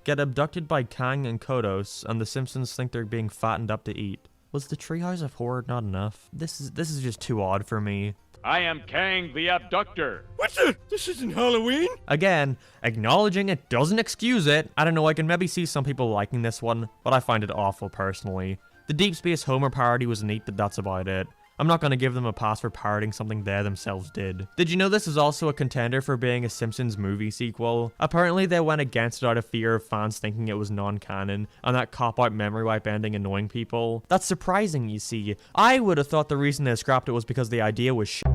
A: get abducted by Kang and Kodos, and the Simpsons think they're being fattened up to eat. Was the Treehouse of Horror not enough? This is just too odd for me.
E: I am Kang the Abductor.
C: What the? This isn't Halloween?
A: Again, acknowledging it doesn't excuse it. I don't know, I can maybe see some people liking this one, but I find it awful personally. The Deep Space Homer parody was neat, but that's about it. I'm not gonna give them a pass for parodying something they themselves did. Did you know this is also a contender for being a Simpsons movie sequel? Apparently they went against it out of fear of fans thinking it was non-canon, and that cop-out memory wipe ending annoying people. That's surprising, you see. I would have thought the reason they scrapped it was because the idea was shit.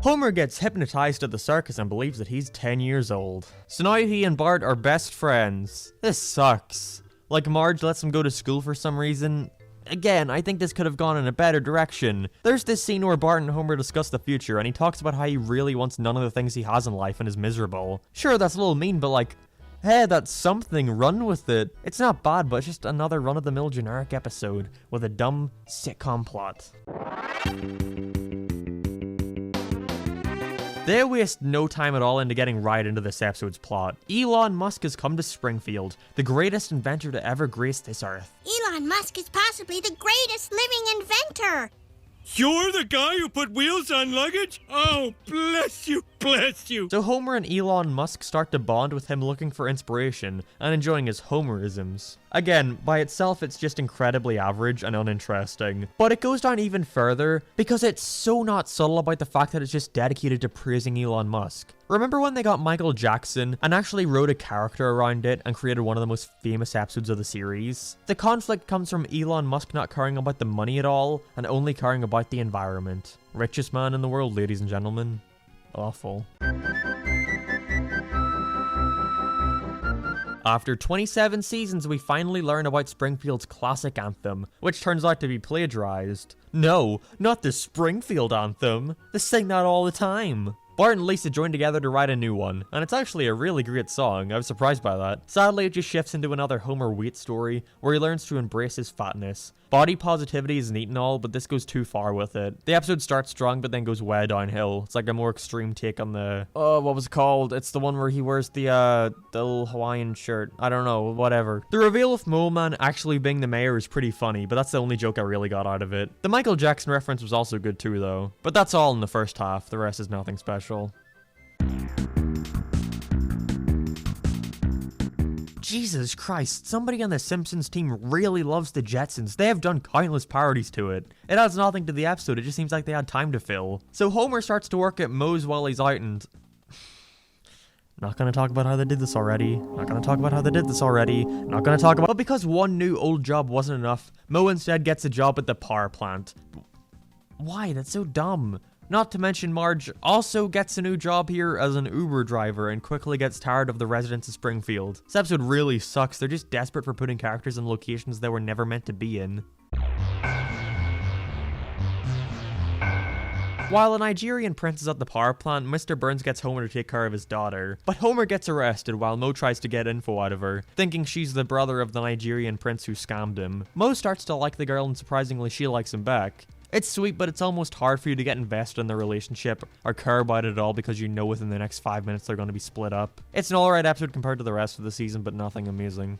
A: Homer gets hypnotized at the circus and believes that he's 10 years old. So now he and Bart are best friends. This sucks. Like, Marge lets him go to school for some reason. Again, I think this could have gone in a better direction. There's this scene where Bart and Homer discuss the future, and he talks about how he really wants none of the things he has in life and is miserable. Sure, that's a little mean, but like, hey, that's something, run with it. It's not bad, but it's just another run-of-the-mill generic episode with a dumb sitcom plot. They waste no time at all into getting right into this episode's plot. Elon Musk has come to Springfield, the greatest inventor to ever grace this earth.
G: Elon Musk is possibly the greatest living inventor.
E: You're the guy who put wheels on luggage? Oh, bless you, bless you.
A: So Homer and Elon Musk start to bond with him looking for inspiration and enjoying his Homerisms. Again, by itself it's just incredibly average and uninteresting. But it goes down even further because it's so not subtle about the fact that it's just dedicated to praising Elon Musk. Remember when they got Michael Jackson and actually wrote a character around it and created one of the most famous episodes of the series? The conflict comes from Elon Musk not caring about the money at all and only caring about the environment. Richest man in the world, ladies and gentlemen. Awful. After 27 seasons, we finally learn about Springfield's classic anthem, which turns out to be plagiarized. No, not the Springfield anthem. They sing that all the time. Bart and Lisa joined together to write a new one, and it's actually a really great song. I was surprised by that. Sadly, it just shifts into another Homer weight story, where he learns to embrace his fatness. Body positivity is neat and all, but this goes too far with it. The episode starts strong, but then goes way downhill. It's like a more extreme take on the... Oh, what was it called? It's the one where he wears the little Hawaiian shirt. I don't know, whatever. The reveal of Mole Man actually being the mayor is pretty funny, but that's the only joke I really got out of it. The Michael Jackson reference was also good too, though. But that's all in the first half. The rest is nothing special. Jesus Christ, somebody on the Simpsons team really loves the Jetsons. They have done countless parodies to it. It adds nothing to the episode, it just seems like they had time to fill. So Homer starts to work at Moe's while he's out and... Not gonna talk about how they did this already. Not gonna talk about how they did this already. Not gonna talk about... But because one new old job wasn't enough, Moe instead gets a job at the power plant. Why? That's so dumb. Not to mention Marge also gets a new job here as an Uber driver and quickly gets tired of the residents of Springfield. This episode really sucks. They're just desperate for putting characters in locations they were never meant to be in. While a Nigerian prince is at the power plant, Mr. Burns gets Homer to take care of his daughter. But Homer gets arrested while Moe tries to get info out of her, thinking she's the brother of the Nigerian prince who scammed him. Moe starts to like the girl and surprisingly she likes him back. It's sweet, but it's almost hard for you to get invested in the relationship or care about it at all because you know within the next 5 minutes they're going to be split up. It's an alright episode compared to the rest of the season, but nothing amazing.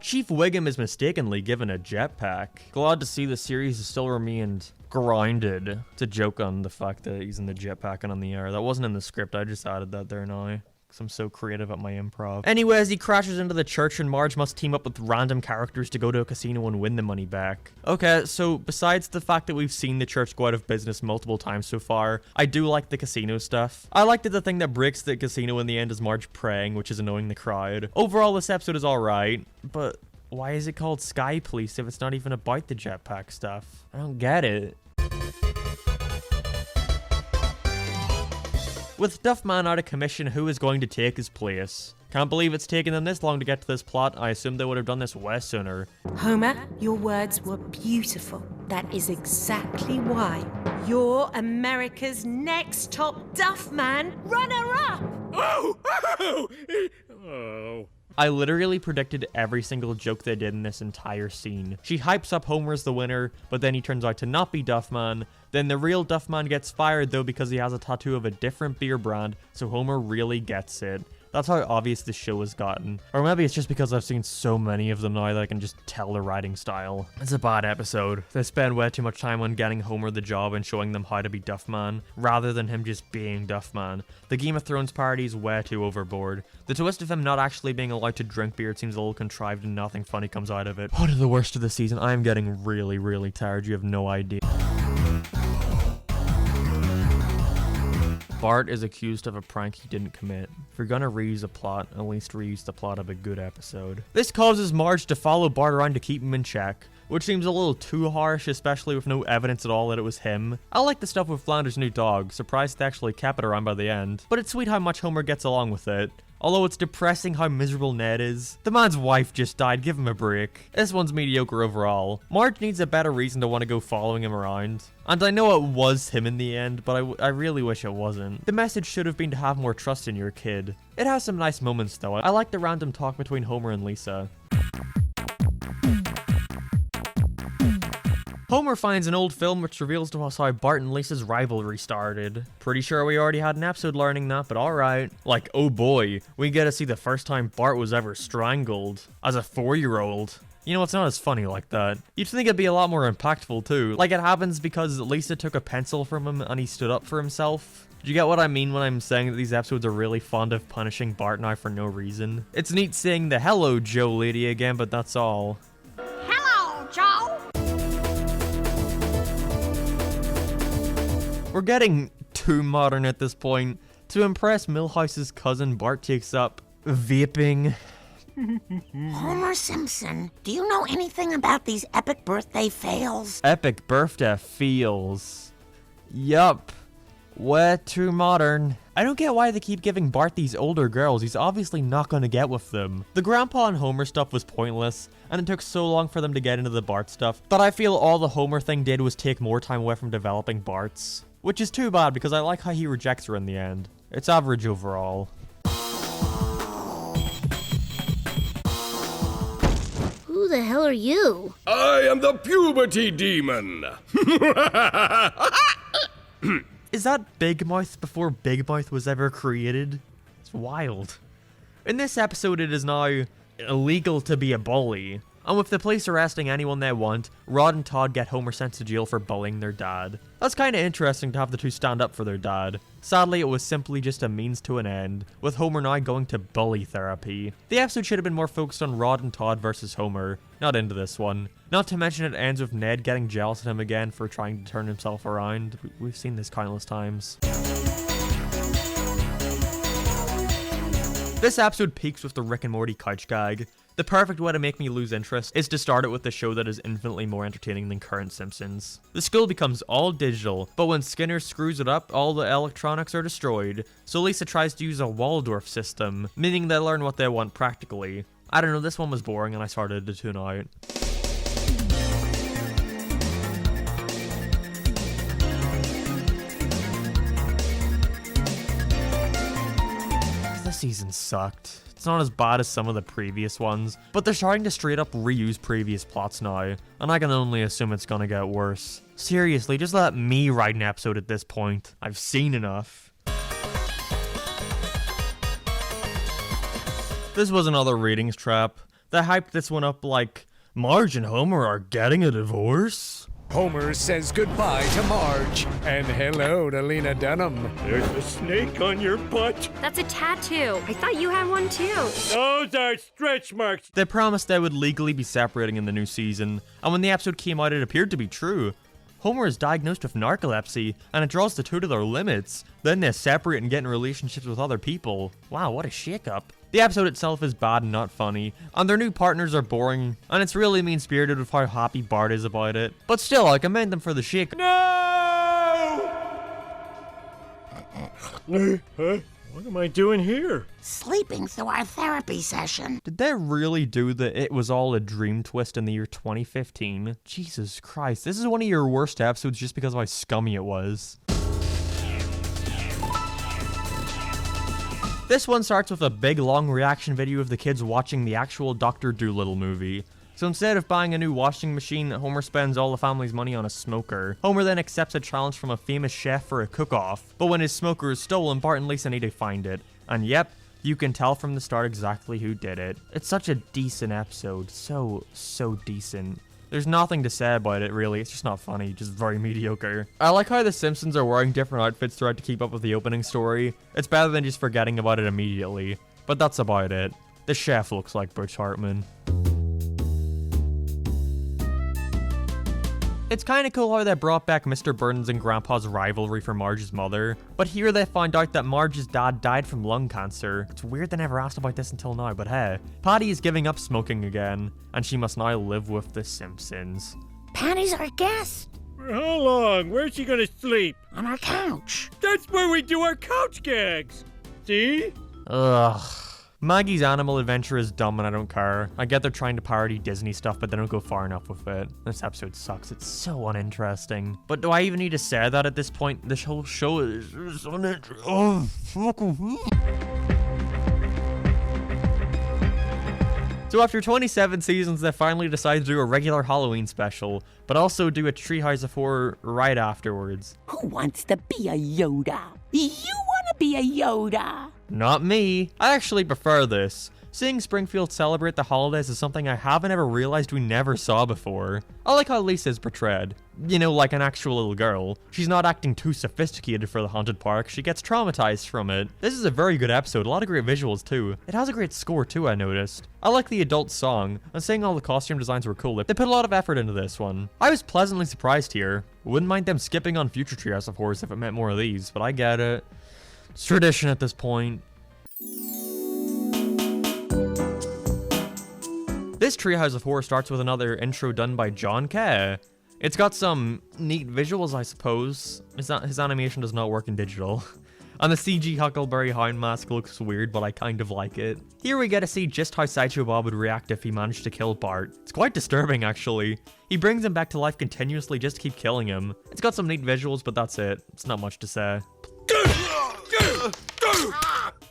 A: Chief Wiggum is mistakenly given a jetpack. Glad to see the series has still remained grounded. It's a joke on the fact that he's in the jetpack and on the air. That wasn't in the script, I just added that there now. I'm so creative at my improv. Anyways, he crashes into the church and Marge must team up with random characters to go to a casino and win the money back. Okay, so besides the fact that we've seen the church go out of business multiple times so far, I do like the casino stuff. I like that the thing that breaks the casino in the end is Marge praying, which is annoying the crowd. Overall, this episode is alright, but why is it called Sky Police if it's not even about the jetpack stuff? I don't get it. With Duffman out of commission, who is going to take his place? Can't believe it's taken them this long to get to this plot. I assumed they would have done this way sooner.
L: Homer, your words were beautiful. That is exactly why you're America's next top Duffman runner-up!
E: Oh! Oh! Oh.
A: I literally predicted every single joke they did in this entire scene. She hypes up Homer as the winner, but then he turns out to not be Duffman. Then the real Duffman gets fired though because he has a tattoo of a different beer brand, so Homer really gets it. That's how obvious this show has gotten. Or maybe it's just because I've seen so many of them now that I can just tell the writing style. It's a bad episode. They spend way too much time on getting Homer the job and showing them how to be Duffman, rather than him just being Duffman. The Game of Thrones parody is way too overboard. The twist of him not actually being allowed to drink beer seems a little contrived and nothing funny comes out of it. One of the worst of the season. I am getting really, really tired. You have no idea. Bart is accused of a prank he didn't commit. If you're gonna reuse a plot, at least reuse the plot of a good episode. This causes Marge to follow Bart around to keep him in check, which seems a little too harsh, especially with no evidence at all that it was him. I like the stuff with Flanders' new dog, surprised they actually kept it around by the end, but it's sweet how much Homer gets along with it. Although it's depressing how miserable Ned is. The man's wife just died, give him a break. This one's mediocre overall. Marge needs a better reason to want to go following him around. And I know it was him in the end, but I really wish it wasn't. The message should have been to have more trust in your kid. It has some nice moments though. I like the random talk between Homer and Lisa. Homer finds an old film which reveals to us how Bart and Lisa's rivalry started. Pretty sure we already had an episode learning that, but alright. Like, oh boy, we get to see the first time Bart was ever strangled. As a 4-year-old. You know, it's not as funny like that. You'd think it'd be a lot more impactful too. Like it happens because Lisa took a pencil from him and he stood up for himself. Do you get what I mean when I'm saying that these episodes are really fond of punishing Bart now for no reason? It's neat seeing the "Hello, Joe" lady again, but that's all.
K: Hello, Joe.
A: We're getting too modern at this point. To impress Milhouse's cousin, Bart takes up vaping.
D: Homer Simpson, do you know anything about these epic birthday fails?
A: Epic birthday feels. Yup. Way too modern. I don't get why they keep giving Bart these older girls. He's obviously not going to get with them. The Grandpa and Homer stuff was pointless, and it took so long for them to get into the Bart stuff that I feel all the Homer thing did was take more time away from developing Bart's. Which is too bad because I like how he rejects her in the end. It's average overall.
F: Who the hell are you?
E: I am the puberty demon.
A: Is that Big Mouth before Big Mouth was ever created? It's wild. In this episode, it is now illegal to be a bully. And with the police arresting anyone they want, Rod and Todd get Homer sent to jail for bullying their dad. That's kinda interesting to have the two stand up for their dad. Sadly, it was simply just a means to an end, with Homer now going to bully therapy. The episode should have been more focused on Rod and Todd versus Homer, not into this one. Not to mention it ends with Ned getting jealous at him again for trying to turn himself around. We've seen this countless times. This episode peaks with the Rick and Morty couch gag. The perfect way to make me lose interest is to start it with a show that is infinitely more entertaining than current Simpsons. The school becomes all digital, but when Skinner screws it up, all the electronics are destroyed. So Lisa tries to use a Waldorf system, meaning they learn what they want practically. I don't know, this one was boring and I started to tune out. This season sucked. It's not as bad as some of the previous ones, but they're starting to straight up reuse previous plots now, and I can only assume it's gonna get worse. Seriously, just let me write an episode at this point. I've seen enough. This was another ratings trap. They hyped this one up like, Marge and Homer are getting a divorce?
S: Homer says goodbye to Marge, and hello to Lena Dunham.
C: There's a snake on your butt.
U: That's a tattoo. I thought you had one too.
C: Those are stretch marks.
A: They promised they would legally be separating in the new season, and when the episode came out it appeared to be true. Homer is diagnosed with narcolepsy, and it draws the two to their limits. Then they separate and get in relationships with other people. Wow, what a shake-up. The episode itself is bad and not funny, and their new partners are boring, and it's really mean-spirited with how happy Bart is about it. But still, I commend them for the shake.
C: No! What am I doing here?
D: Sleeping through our therapy session.
A: Did they really do the "it was all a dream" twist in the year 2015? Jesus Christ, this is one of your worst episodes just because of how scummy it was. This one starts with a big long reaction video of the kids watching the actual Dr. Dolittle movie. So instead of buying a new washing machine, Homer spends all the family's money on a smoker. Homer then accepts a challenge from a famous chef for a cook-off, but when his smoker is stolen, Bart and Lisa need to find it. And yep, you can tell from the start exactly who did it. It's such a decent episode, so decent. There's nothing to say about it, really. It's just not funny, just very mediocre. I like how the Simpsons are wearing different outfits throughout to keep up with the opening story. It's better than just forgetting about it immediately. But that's about it. The chef looks like Butch Hartman. It's kinda cool how they brought back Mr. Burns and Grandpa's rivalry for Marge's mother, but here they find out that Marge's dad died from lung cancer. It's weird they never asked about this until now, but hey. Patty is giving up smoking again, and she must now live with the Simpsons.
D: Patty's our guest.
C: For how long? Where's she gonna sleep?
D: On our couch.
C: That's where we do our couch gags! See?
A: Ugh. Maggie's animal adventure is dumb and I don't care. I get they're trying to parody Disney stuff, but they don't go far enough with it. This episode sucks. It's so uninteresting. But do I even need to say that at this point? This whole show is uninteresting. Oh, fucking. So after 27 seasons, they finally decided to do a regular Halloween special, but also do a Treehouse of Horror right afterwards.
K: Who wants to be a Yoda? You want to be a Yoda?
A: Not me. I actually prefer this. Seeing Springfield celebrate the holidays is something I haven't ever realized we never saw before. I like how Lisa is portrayed. You know, like an actual little girl. She's not acting too sophisticated for the haunted park, she gets traumatized from it. This is a very good episode, a lot of great visuals too. It has a great score too, I noticed. I like the adult song, and saying all the costume designs were cool. They put a lot of effort into this one. I was pleasantly surprised here. Wouldn't mind them skipping on future Treehouse of Horrors if it meant more of these, but I get it. It's tradition at this point. This Treehouse of Horror starts with another intro done by John Kay. It's got some neat visuals, I suppose. His animation does not work in digital. And the CG Huckleberry Hound mask looks weird, but I kind of like it. Here we get to see just how Sideshow Bob would react if he managed to kill Bart. It's quite disturbing, actually. He brings him back to life continuously just to keep killing him. It's got some neat visuals, but that's it. It's not much to say.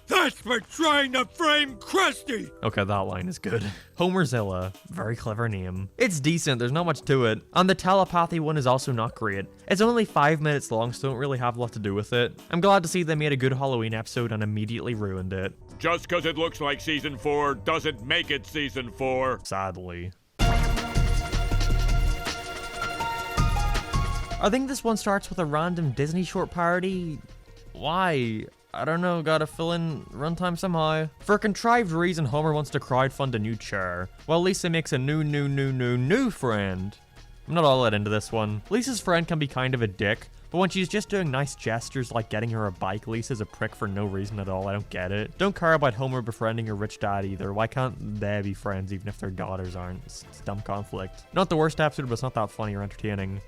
E: That's for trying to frame Krusty!
A: Okay, that line is good. Homerzilla. Very clever name. It's decent, there's not much to it. And the telepathy one is also not great. It's only 5 minutes long, so don't really have a lot to do with it. I'm glad to see they made a good Halloween episode and immediately ruined it.
E: Just because it looks like season 4 doesn't make it season 4.
A: Sadly. I think this one starts with a random Disney short parody. Why? I don't know, gotta fill in runtime somehow. For a contrived reason, Homer wants to crowdfund a new chair, while Lisa makes a new friend. I'm not all that into this one. Lisa's friend can be kind of a dick, but when she's just doing nice gestures like getting her a bike, Lisa's a prick for no reason at all. I don't get it. Don't care about Homer befriending her rich dad either. Why can't they be friends even if their daughters aren't? It's dumb conflict. Not the worst episode, but it's not that funny or entertaining.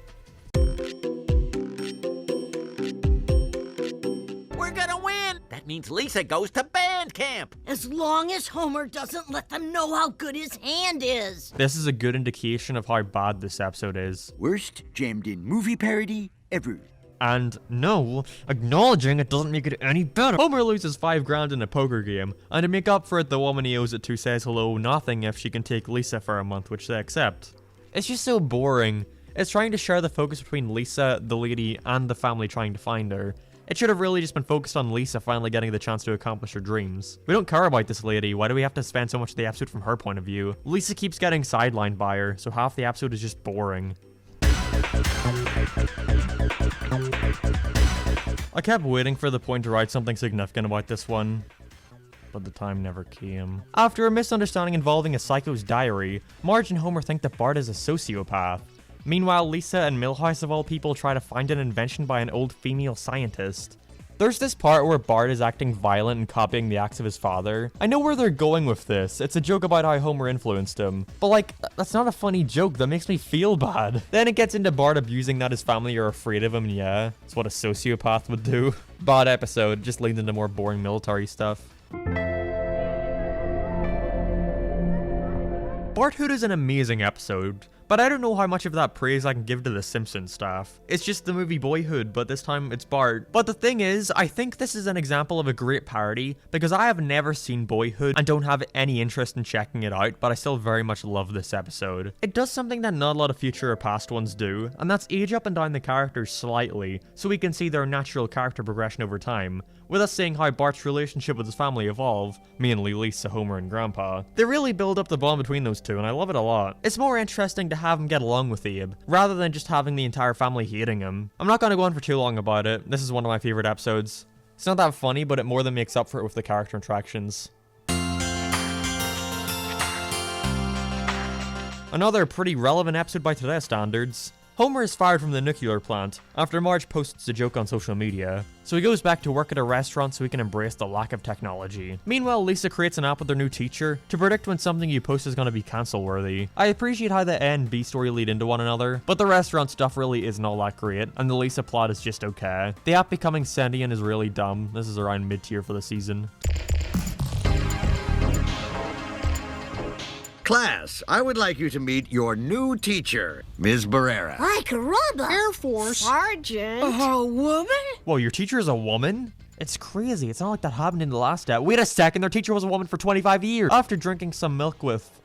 J: That means Lisa goes to band camp.
O: As long as Homer doesn't let them know how good his hand is.
A: This is a good indication of how bad this episode is.
M: Worst jammed in movie parody ever.
A: And no, acknowledging it doesn't make it any better. Homer loses $5,000 in a poker game, and to make up for it, the woman he owes it to says hello nothing if she can take Lisa for a month, which they accept. It's just so boring. It's trying to share the focus between Lisa, the lady, and the family trying to find her. It should have really just been focused on Lisa finally getting the chance to accomplish her dreams. We don't care about this lady, why do we have to spend so much of the episode from her point of view? Lisa keeps getting sidelined by her, so half the episode is just boring. I kept waiting for the point to write something significant about this one, but the time never came. After a misunderstanding involving a psycho's diary, Marge and Homer think that Bart is a sociopath. Meanwhile, Lisa and Milhouse of all people try to find an invention by an old female scientist. There's this part where Bart is acting violent and copying the acts of his father. I know where they're going with this. It's a joke about how Homer influenced him. But like, that's not a funny joke. That makes me feel bad. Then it gets into Bart abusing that his family are afraid of him. Yeah, it's what a sociopath would do. Bad episode. It just leads into more boring military stuff. Barthood is an amazing episode, but I don't know how much of that praise I can give to the Simpsons staff. It's just the movie Boyhood, but this time it's Bart. But the thing is, I think this is an example of a great parody, because I have never seen Boyhood and don't have any interest in checking it out, but I still very much love this episode. It does something that not a lot of future or past ones do, and that's age up and down the characters slightly, so we can see their natural character progression over time, with us seeing how Bart's relationship with his family evolve, mainly Lisa, Homer, and Grandpa. They really build up the bond between those two, and I love it a lot. It's more interesting to have him get along with Abe, rather than just having the entire family hating him. I'm not going to go on for too long about it. This is one of my favorite episodes. It's not that funny, but it more than makes up for it with the character interactions. Another pretty relevant episode by today's standards. Homer is fired from the nuclear plant after Marge posts a joke on social media, so he goes back to work at a restaurant so he can embrace the lack of technology. Meanwhile, Lisa creates an app with her new teacher to predict when something you post is going to be cancel worthy. I appreciate how the A and B story lead into one another, but the restaurant stuff really isn't all that great, and the Lisa plot is just okay. The app becoming sentient is really dumb. This is around mid-tier for the season.
T: Class, I would like you to meet your new teacher, Ms. Barrera.
O: Ay, caramba!
F: Air Force.
O: Sergeant. A woman?
A: Whoa, your teacher is a woman? It's crazy. It's not like that happened in the last app. Wait a second, their teacher was a woman for 25 years. After drinking some milk with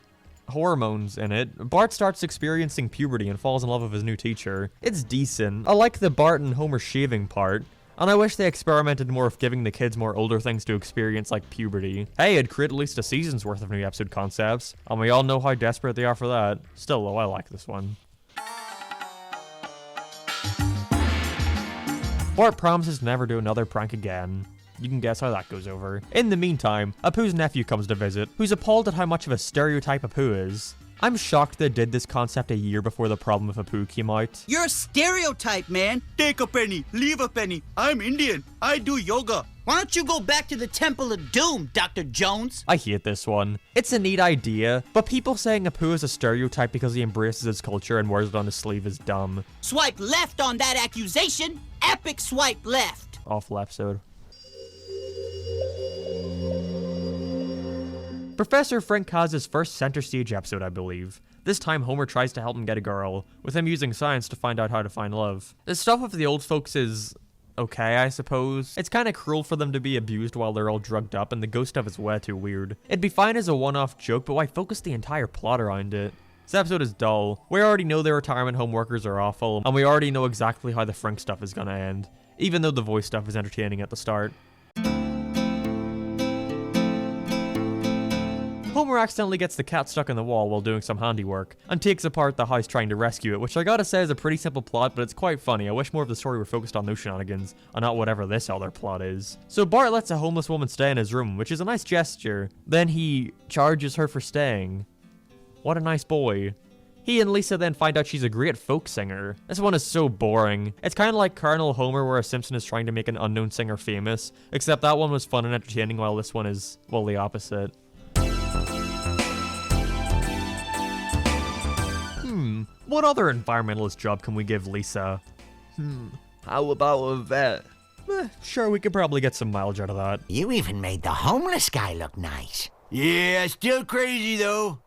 A: hormones in it, Bart starts experiencing puberty and falls in love with his new teacher. It's decent. I like the Bart and Homer shaving part. And I wish they experimented more with giving the kids more older things to experience, like puberty. Hey, it'd create at least a season's worth of new episode concepts, and we all know how desperate they are for that. Still though, I like this one. Bart promises to never do another prank again. You can guess how that goes over. In the meantime, Apu's nephew comes to visit, who's appalled at how much of a stereotype Apu is. I'm shocked they did this concept a year before the problem with Apu came out.
B: You're a stereotype, man. Take a penny, leave a penny. I'm Indian. I do yoga. Why don't you go back to the Temple of Doom, Dr. Jones?
A: I hate this one. It's a neat idea, but people saying Apu is a stereotype because he embraces his culture and wears it on his sleeve is dumb.
B: Swipe left on that accusation. Epic swipe left.
A: Awful episode. Professor Frink has his first center stage episode, I believe. This time Homer tries to help him get a girl, with him using science to find out how to find love. The stuff with the old folks is okay, I suppose. It's kinda cruel for them to be abused while they're all drugged up, and the ghost stuff is way too weird. It'd be fine as a one-off joke, but why focus the entire plot around it? This episode is dull. We already know the retirement home workers are awful, and we already know exactly how the Frink stuff is gonna end, even though the voice stuff is entertaining at the start. Homer accidentally gets the cat stuck in the wall while doing some handiwork, and takes apart the house trying to rescue it, which I gotta say is a pretty simple plot, but it's quite funny. I wish more of the story were focused on those shenanigans, and not whatever this other plot is. So Bart lets a homeless woman stay in his room, which is a nice gesture. Then he charges her for staying. What a nice boy. He and Lisa then find out she's a great folk singer. This one is so boring. It's kind of like Colonel Homer where a Simpson is trying to make an unknown singer famous, except that one was fun and entertaining while this one is, well, the opposite. What other environmentalist job can we give Lisa? How about a vet? Sure, we could probably get some mileage out of that.
J: You even made the homeless guy look nice.
T: Yeah, still crazy though.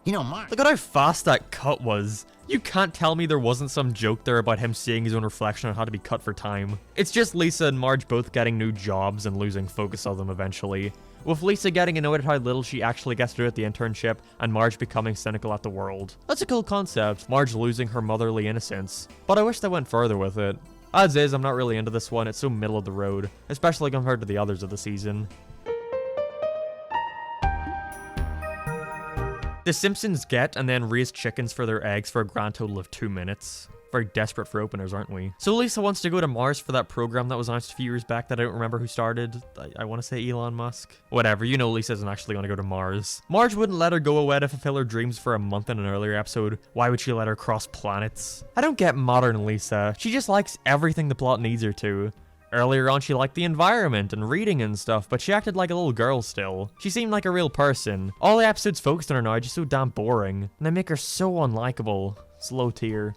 J: You know, Mark.
A: Look at how fast that cut was. You can't tell me there wasn't some joke there about him seeing his own reflection on how to be cut for time. It's just Lisa and Marge both getting new jobs and losing focus on them eventually. With Lisa getting annoyed at how little she actually gets to do at the internship, and Marge becoming cynical at the world. That's a cool concept, Marge losing her motherly innocence. But I wish they went further with it. As is, I'm not really into this one, it's so middle of the road, especially compared to the others of the season. The Simpsons get and then raise chickens for their eggs for a grand total of 2 minutes. Very desperate for openers, aren't we? So Lisa wants to go to Mars for that program that was announced a few years back that I don't remember who started. I want to say Elon Musk. Whatever, you know Lisa isn't actually going to go to Mars. Marge wouldn't let her go away to fulfill her dreams for a month in an earlier episode. Why would she let her cross planets? I don't get modern Lisa. She just likes everything the plot needs her to. Earlier on, she liked the environment and reading and stuff, but she acted like a little girl still. She seemed like a real person. All the episodes focused on her now are just so damn boring, and they make her so unlikable. It's low tier.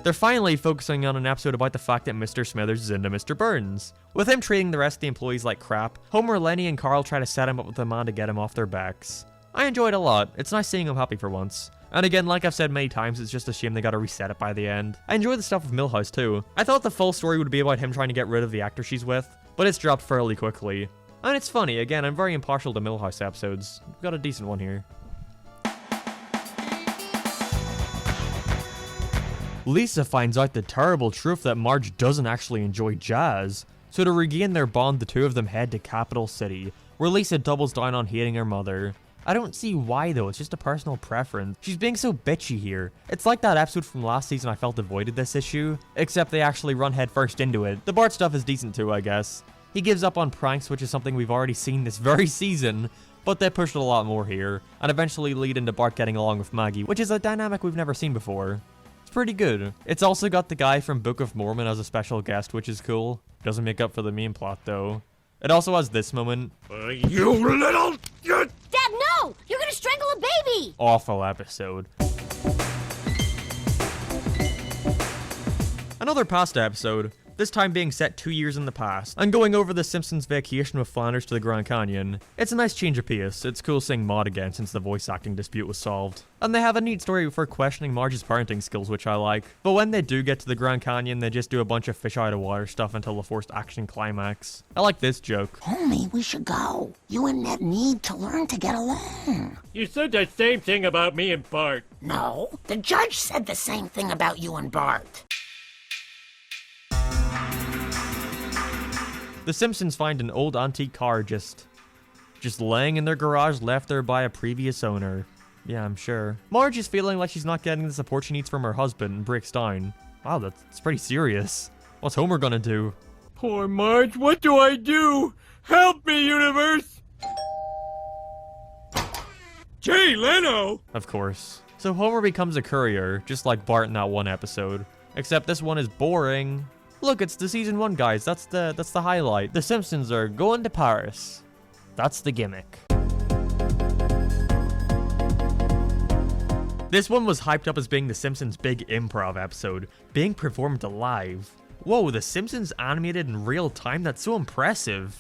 A: They're finally focusing on an episode about the fact that Mr. Smithers is into Mr. Burns. With him treating the rest of the employees like crap, Homer, Lenny, and Carl try to set him up with a man to get him off their backs. I enjoyed it a lot. It's nice seeing him happy for once. And again, like I've said many times, it's just a shame they gotta reset it by the end. I enjoy the stuff with Milhouse too. I thought the full story would be about him trying to get rid of the actor she's with, but it's dropped fairly quickly. And it's funny, again, I'm very impartial to Milhouse episodes. We've got a decent one here. Lisa finds out the terrible truth that Marge doesn't actually enjoy jazz, so to regain their bond, the two of them head to Capital City, where Lisa doubles down on hating her mother. I don't see why though, it's just a personal preference. She's being so bitchy here. It's like that episode from last season I felt avoided this issue, except they actually run headfirst into it. The Bart stuff is decent too, I guess. He gives up on pranks, which is something we've already seen this very season, but they pushed it a lot more here, and eventually lead into Bart getting along with Maggie, which is a dynamic we've never seen before. Pretty good. It's also got the guy from Book of Mormon as a special guest, which is cool. Doesn't make up for the meme plot though. It also has this moment.
T: You little...
K: Dad, no! You're gonna strangle a baby!
A: Awful episode. Another pasta episode. this time being set 2 years in the past, and going over the Simpsons vacation with Flanders to the Grand Canyon. It's a nice change of pace. It's cool seeing Maude again since the voice acting dispute was solved. And they have a neat story for questioning Marge's parenting skills, which I like. But when they do get to the Grand Canyon, they just do a bunch of fish out of water stuff until the forced action climax. I like this joke.
D: Homie, we should go. You and Ned need to learn to get along.
C: You said the same thing about me and Bart.
D: No, the judge said the same thing about you and Bart.
A: The Simpsons find an old antique car just laying in their garage, left there by a previous owner. Yeah, I'm sure. Marge is feeling like she's not getting the support she needs from her husband and breaks down. Wow, that's pretty serious. What's Homer gonna do?
C: Poor Marge, what do I do? Help me, universe! Jay Leno!
A: Of course. So Homer becomes a courier, just like Bart in that one episode. Except this one is boring. Look, it's the season 1, guys. That's the highlight. The Simpsons are going to Paris. That's the gimmick. This one was hyped up as being the Simpsons' big improv episode, being performed live. Whoa, the Simpsons animated in real time? That's so impressive.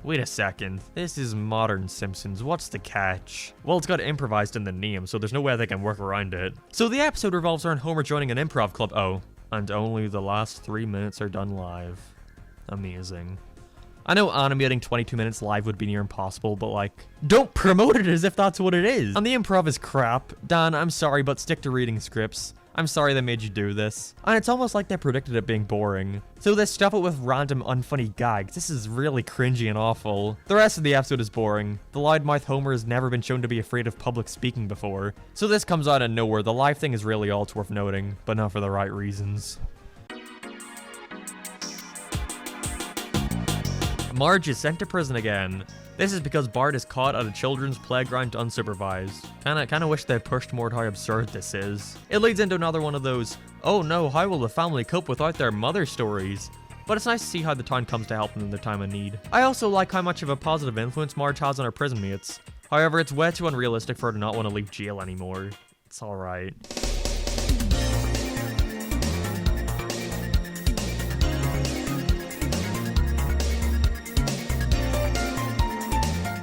A: Wait a second, this is modern Simpsons, what's the catch? Well, it's got improvised in the name, so there's no way they can work around it. So the episode revolves around Homer joining an improv club. Oh, and only the last 3 minutes are done live. Amazing. I know animating 22 minutes live would be near impossible, but like, don't promote it as if that's what it is. And the improv is crap. Dan, I'm sorry, but stick to reading scripts. I'm sorry they made you do this. And it's almost like they predicted it being boring. So they stuff it with random unfunny gags. This is really cringy and awful. The rest of the episode is boring. The loudmouth Homer has never been shown to be afraid of public speaking before. So this comes out of nowhere. The live thing is really all it's worth noting, but not for the right reasons. Marge is sent to prison again. This is because Bart is caught at a children's playground unsupervised. Kinda wish they pushed more at how absurd this is. It leads into another one of those, oh no, how will the family cope without their mother stories? But it's nice to see how the town comes to help them in their time of need. I also like how much of a positive influence Marge has on her prison mates. However, it's way too unrealistic for her to not want to leave jail anymore. It's alright.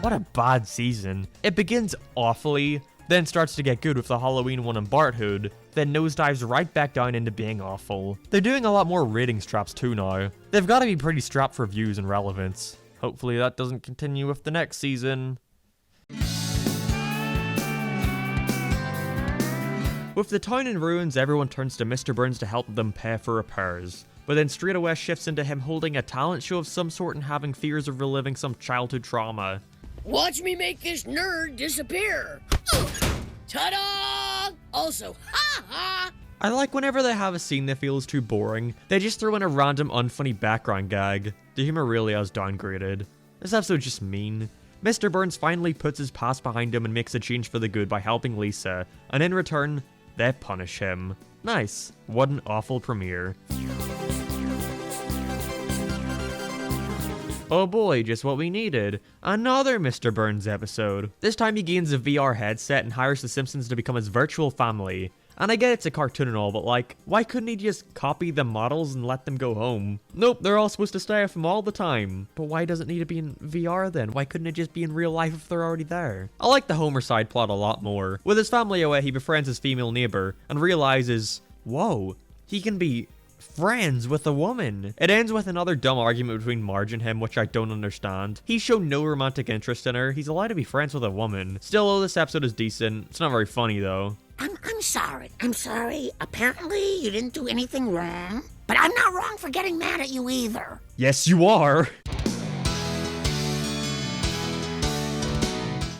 A: What a bad season. It begins awfully, then starts to get good with the Halloween one and Barthood, then nosedives right back down into being awful. They're doing a lot more rating straps too now. They've got to be pretty strapped for views and relevance. Hopefully that doesn't continue with the next season. With the town in ruins, everyone turns to Mr. Burns to help them pay for repairs. But then straight away shifts into him holding a talent show of some sort and having fears of reliving some childhood trauma.
O: Watch me make this nerd disappear. Ta-da! Also, ha-ha!
A: I like whenever they have a scene that feels too boring, they just throw in a random unfunny background gag. The humor really has downgraded. This episode's just mean. Mr. Burns finally puts his past behind him and makes a change for the good by helping Lisa, and in return, they punish him. Nice. What an awful premiere. Oh boy, just what we needed. Another Mr. Burns episode. This time he gains a VR headset and hires the Simpsons to become his virtual family. And I get it's a cartoon and all, but like, why couldn't he just copy the models and let them go home? Nope, they're all supposed to stay with him all the time. But why does it need to be in VR then? Why couldn't it just be in real life if they're already there? I like the Homer side plot a lot more. With his family away, he befriends his female neighbor and realizes, whoa, he can be friends with a woman. It ends with another dumb argument between Marge and him, which I don't understand. He's shown no romantic interest in her. He's allowed to be friends with a woman. Still, though, this episode is decent. It's not very funny, though.
D: I'm sorry. I'm sorry. Apparently, you didn't do anything wrong. But I'm not wrong for getting mad at you either.
A: Yes, you are.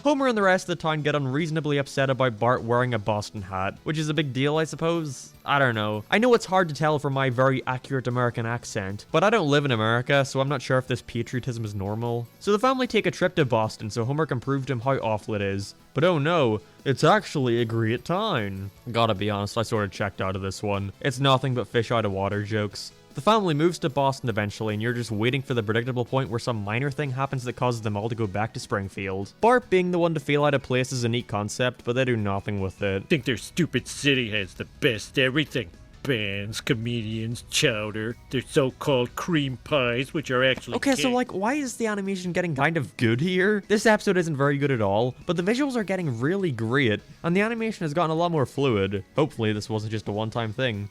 A: Homer and the rest of the town get unreasonably upset about Bart wearing a Boston hat, which is a big deal, I suppose. I don't know. I know it's hard to tell from my very accurate American accent, but I don't live in America, so I'm not sure if this patriotism is normal. So the family take a trip to Boston so Homer can prove to him how awful it is. But oh no, it's actually a great town. Gotta be honest, I sort of checked out of this one. It's nothing but fish out of water jokes. The family moves to Boston eventually, and you're just waiting for the predictable point where some minor thing happens that causes them all to go back to Springfield. Bart being the one to feel out of place is a neat concept, but they do nothing with it.
C: Think their stupid city has the best everything. bands, comedians, chowder, their so-called cream pies, which are actually
A: Okay, so like, why is the animation getting kind of good here? This episode isn't very good at all, but the visuals are getting really great, and the animation has gotten a lot more fluid. Hopefully this wasn't just a one-time thing.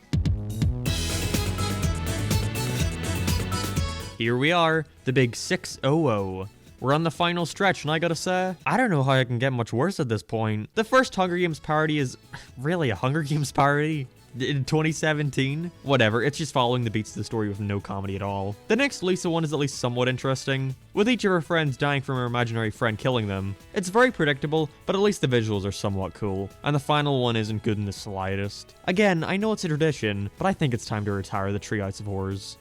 A: Here we are, the big 600. We're on the final stretch, and I gotta say, I don't know how I can get much worse at this point. The first Hunger Games parody is really a Hunger Games parody in 2017. Whatever, it's just following the beats of the story with no comedy at all. The next Lisa one is at least somewhat interesting, with each of her friends dying from her imaginary friend killing them. It's very predictable, but at least the visuals are somewhat cool. And the final one isn't good in the slightest. Again, I know it's a tradition, but I think it's time to retire the Treehouse of Horrors.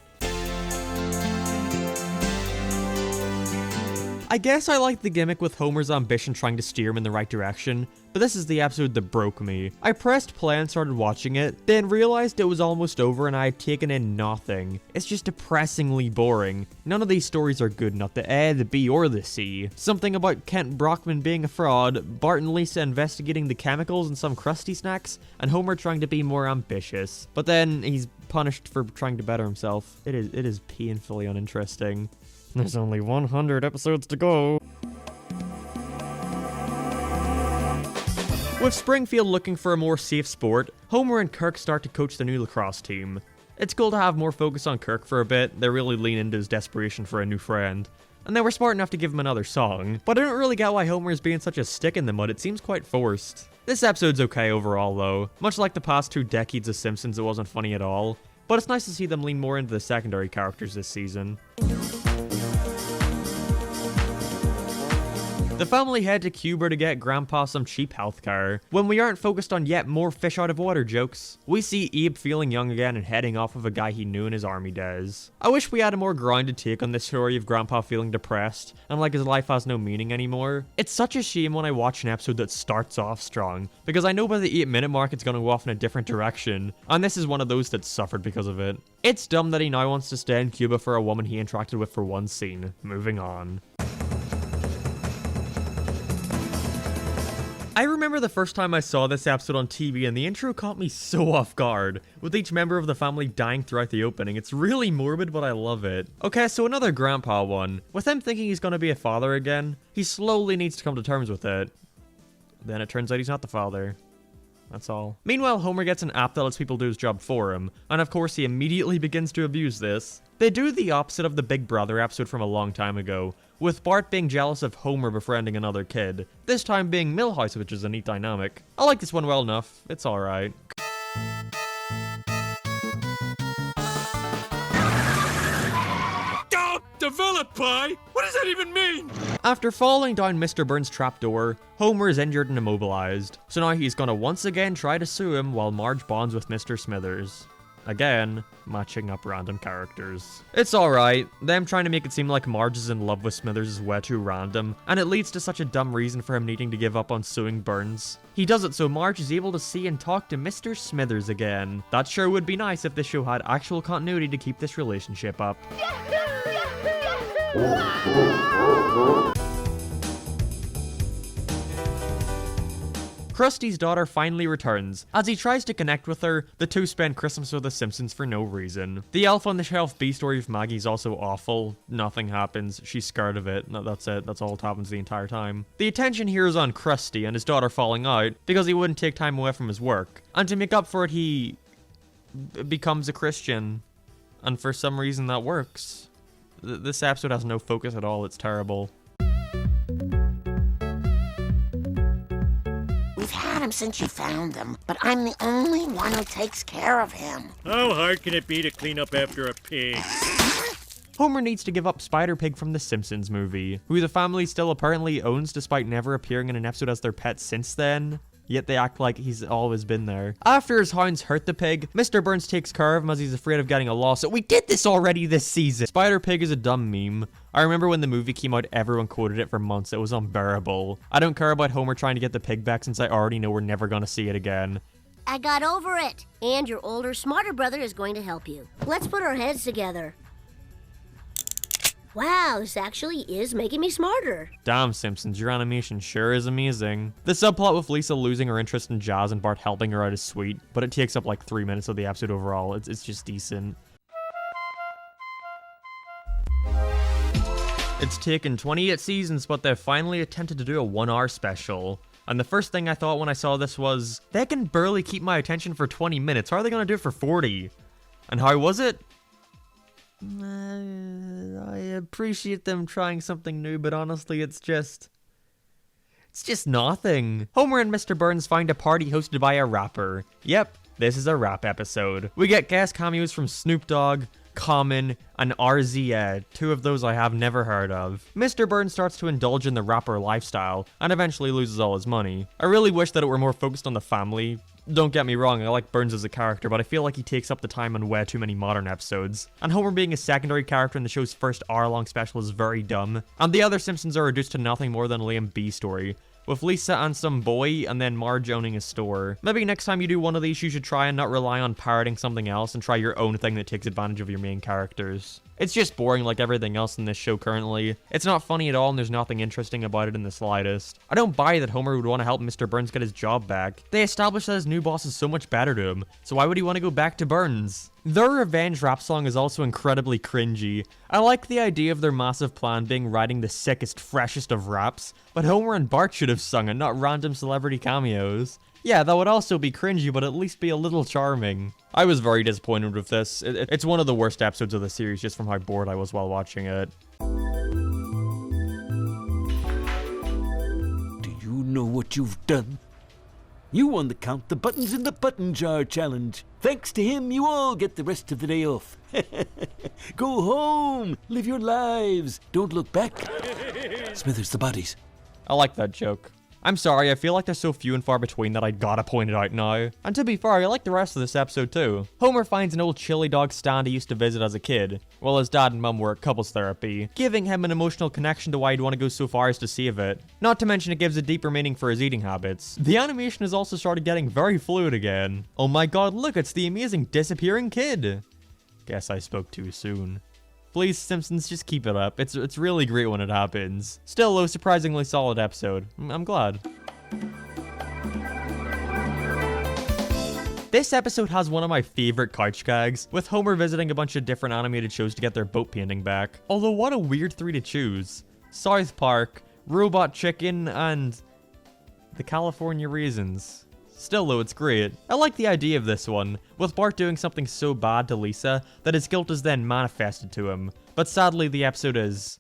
A: I guess I like the gimmick with Homer's ambition trying to steer him in the right direction, but this is the episode that broke me. I pressed play and started watching it, then realized it was almost over and I had taken in nothing. It's just depressingly boring. None of these stories are good, not the A, the B, or the C. Something about Kent Brockman being a fraud, Bart and Lisa investigating the chemicals in some Krusty snacks, and Homer trying to be more ambitious. But then he's punished for trying to better himself. It is painfully uninteresting. There's only 100 episodes to go. With Springfield looking for a more safe sport, Homer and Kirk start to coach the new lacrosse team. It's cool to have more focus on Kirk for a bit. They really lean into his desperation for a new friend. And they were smart enough to give him another song. But I don't really get why Homer is being such a stick in the mud. It seems quite forced. This episode's okay overall though. Much like the past 2 decades of Simpsons, it wasn't funny at all. But it's nice to see them lean more into the secondary characters this season. The family head to Cuba to get Grandpa some cheap healthcare. When we aren't focused on yet more fish out of water jokes, we see Abe feeling young again and heading off with a guy he knew in his army days. I wish we had a more grounded take on this story of Grandpa feeling depressed and like his life has no meaning anymore. It's such a shame when I watch an episode that starts off strong, because I know by the 8-minute mark it's gonna go off in a different direction, and this is one of those that suffered because of it. It's dumb that he now wants to stay in Cuba for a woman he interacted with for one scene. Moving on. I remember the first time I saw this episode on TV and the intro caught me so off guard, with each member of the family dying throughout the opening. It's really morbid, but I love it. Okay, so another Grandpa one. With him thinking he's gonna be a father again, he slowly needs to come to terms with it. Then it turns out he's not the father. That's all. Meanwhile, Homer gets an app that lets people do his job for him, and of course he immediately begins to abuse this. They do the opposite of the Big Brother episode from a long time ago, with Bart being jealous of Homer befriending another kid, this time being Milhouse, which is a neat dynamic. I like this one well enough, it's alright.
E: Develop pie? What does that even mean?
A: After falling down Mr. Burns' trapdoor, Homer is injured and immobilized, so now he's gonna once again try to sue him while Marge bonds with Mr. Smithers. Again, matching up random characters. It's alright, them trying to make it seem like Marge is in love with Smithers is way too random, and it leads to such a dumb reason for him needing to give up on suing Burns. He does it so Marge is able to see and talk to Mr. Smithers again. That sure would be nice if this show had actual continuity to keep this relationship up. Krusty's daughter finally returns. As he tries to connect with her, the two spend Christmas with the Simpsons for no reason. The Elf on the Shelf B story of Maggie's also awful. Nothing happens. She's scared of it. That's it. That's all that happens the entire time. The attention here is on Krusty and his daughter falling out because he wouldn't take time away from his work. And to make up for it, he becomes a Christian. And for some reason that works. This episode has no focus at all. It's terrible.
D: We've had him since you found him, but I'm the only one who takes care of him.
C: How hard can it be to clean up after a pig?
A: Homer needs to give up Spider-Pig from the Simpsons movie, who the family still apparently owns despite never appearing in an episode as their pet since then. Yet they act like he's always been there. After his hounds hurt the pig, Mr. Burns takes care of him as he's afraid of getting a lawsuit. We did this already this season! Spider-Pig is a dumb meme. I remember when the movie came out, everyone quoted it for months. It was unbearable. I don't care about Homer trying to get the pig back since I already know we're never gonna see it again.
K: I got over it. And your older, smarter brother is going to help you. Let's put our heads together.
D: Wow, this actually is making me smarter.
A: Damn, Simpsons, your animation sure is amazing. The subplot with Lisa losing her interest in jazz and Bart helping her out is sweet, but it takes up like 3 minutes of the episode overall. It's just decent. It's taken 28 seasons, but they've finally attempted to do a 1-hour special. And the first thing I thought when I saw this was, they can barely keep my attention for 20 minutes. How are they going to do it for 40? And how was it? I appreciate them trying something new, but honestly, it's just nothing. Homer and Mr. Burns find a party hosted by a rapper. Yep, this is a rap episode. We get guest cameos from Snoop Dogg, Common, and RZA, 2 of those I have never heard of. Mr. Burns starts to indulge in the rapper lifestyle, and eventually loses all his money. I really wish that it were more focused on the family. Don't get me wrong, I like Burns as a character, but I feel like he takes up the time on way too many modern episodes. And Homer being a secondary character in the show's first hour-long special is very dumb. And the other Simpsons are reduced to nothing more than a Liam B story, with Lisa and some boy, and then Marge owning a store. Maybe next time you do one of these, you should try and not rely on parroting something else and try your own thing that takes advantage of your main characters. It's just boring like everything else in this show currently. It's not funny at all, and there's nothing interesting about it in the slightest. I don't buy that Homer would want to help Mr. Burns get his job back. They established that his new boss is so much better to him, so why would he want to go back to Burns? Their revenge rap song is also incredibly cringy. I like the idea of their massive plan being writing the sickest, freshest of raps, but Homer and Bart should have sung it, not random celebrity cameos. Yeah, that would also be cringy, but at least be a little charming. I was very disappointed with this. It's one of the worst episodes of the series just from how bored I was while watching it.
I: Do you know what you've done? You won the Count the Buttons in the Button Jar challenge. Thanks to him, you all get the rest of the day off. Go home, live your lives, don't look back. Smithers the bodies.
A: I like that joke. I'm sorry, I feel like they're so few and far between that I gotta point it out now. And to be fair, I like the rest of this episode too. Homer finds an old chili dog stand he used to visit as a kid, while his dad and mum were at couples therapy, giving him an emotional connection to why he'd want to go so far as to save it. Not to mention it gives a deeper meaning for his eating habits. The animation has also started getting very fluid again. Oh my god, look, it's the amazing disappearing kid. Guess I spoke too soon. Please, Simpsons, just keep it up. It's really great when it happens. Still, a surprisingly solid episode. I'm glad. This episode has one of my favorite couch gags, with Homer visiting a bunch of different animated shows to get their boat painting back. Although, what a weird 3 to choose. South Park, Robot Chicken, and the California Raisins. Still though, it's great. I like the idea of this one, with Bart doing something so bad to Lisa that his guilt is then manifested to him. But sadly, the episode is...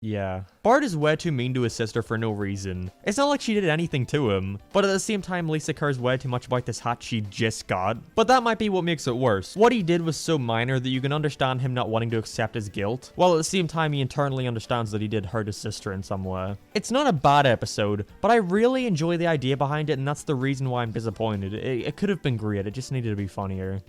A: yeah. Bart is way too mean to his sister for no reason. It's not like she did anything to him, but at the same time Lisa cares way too much about this hat she just got. But that might be what makes it worse. What he did was so minor that you can understand him not wanting to accept his guilt, while at the same time he internally understands that he did hurt his sister in some way. It's not a bad episode, but I really enjoy the idea behind it, and that's the reason why I'm disappointed. It could have been great, it just needed to be funnier.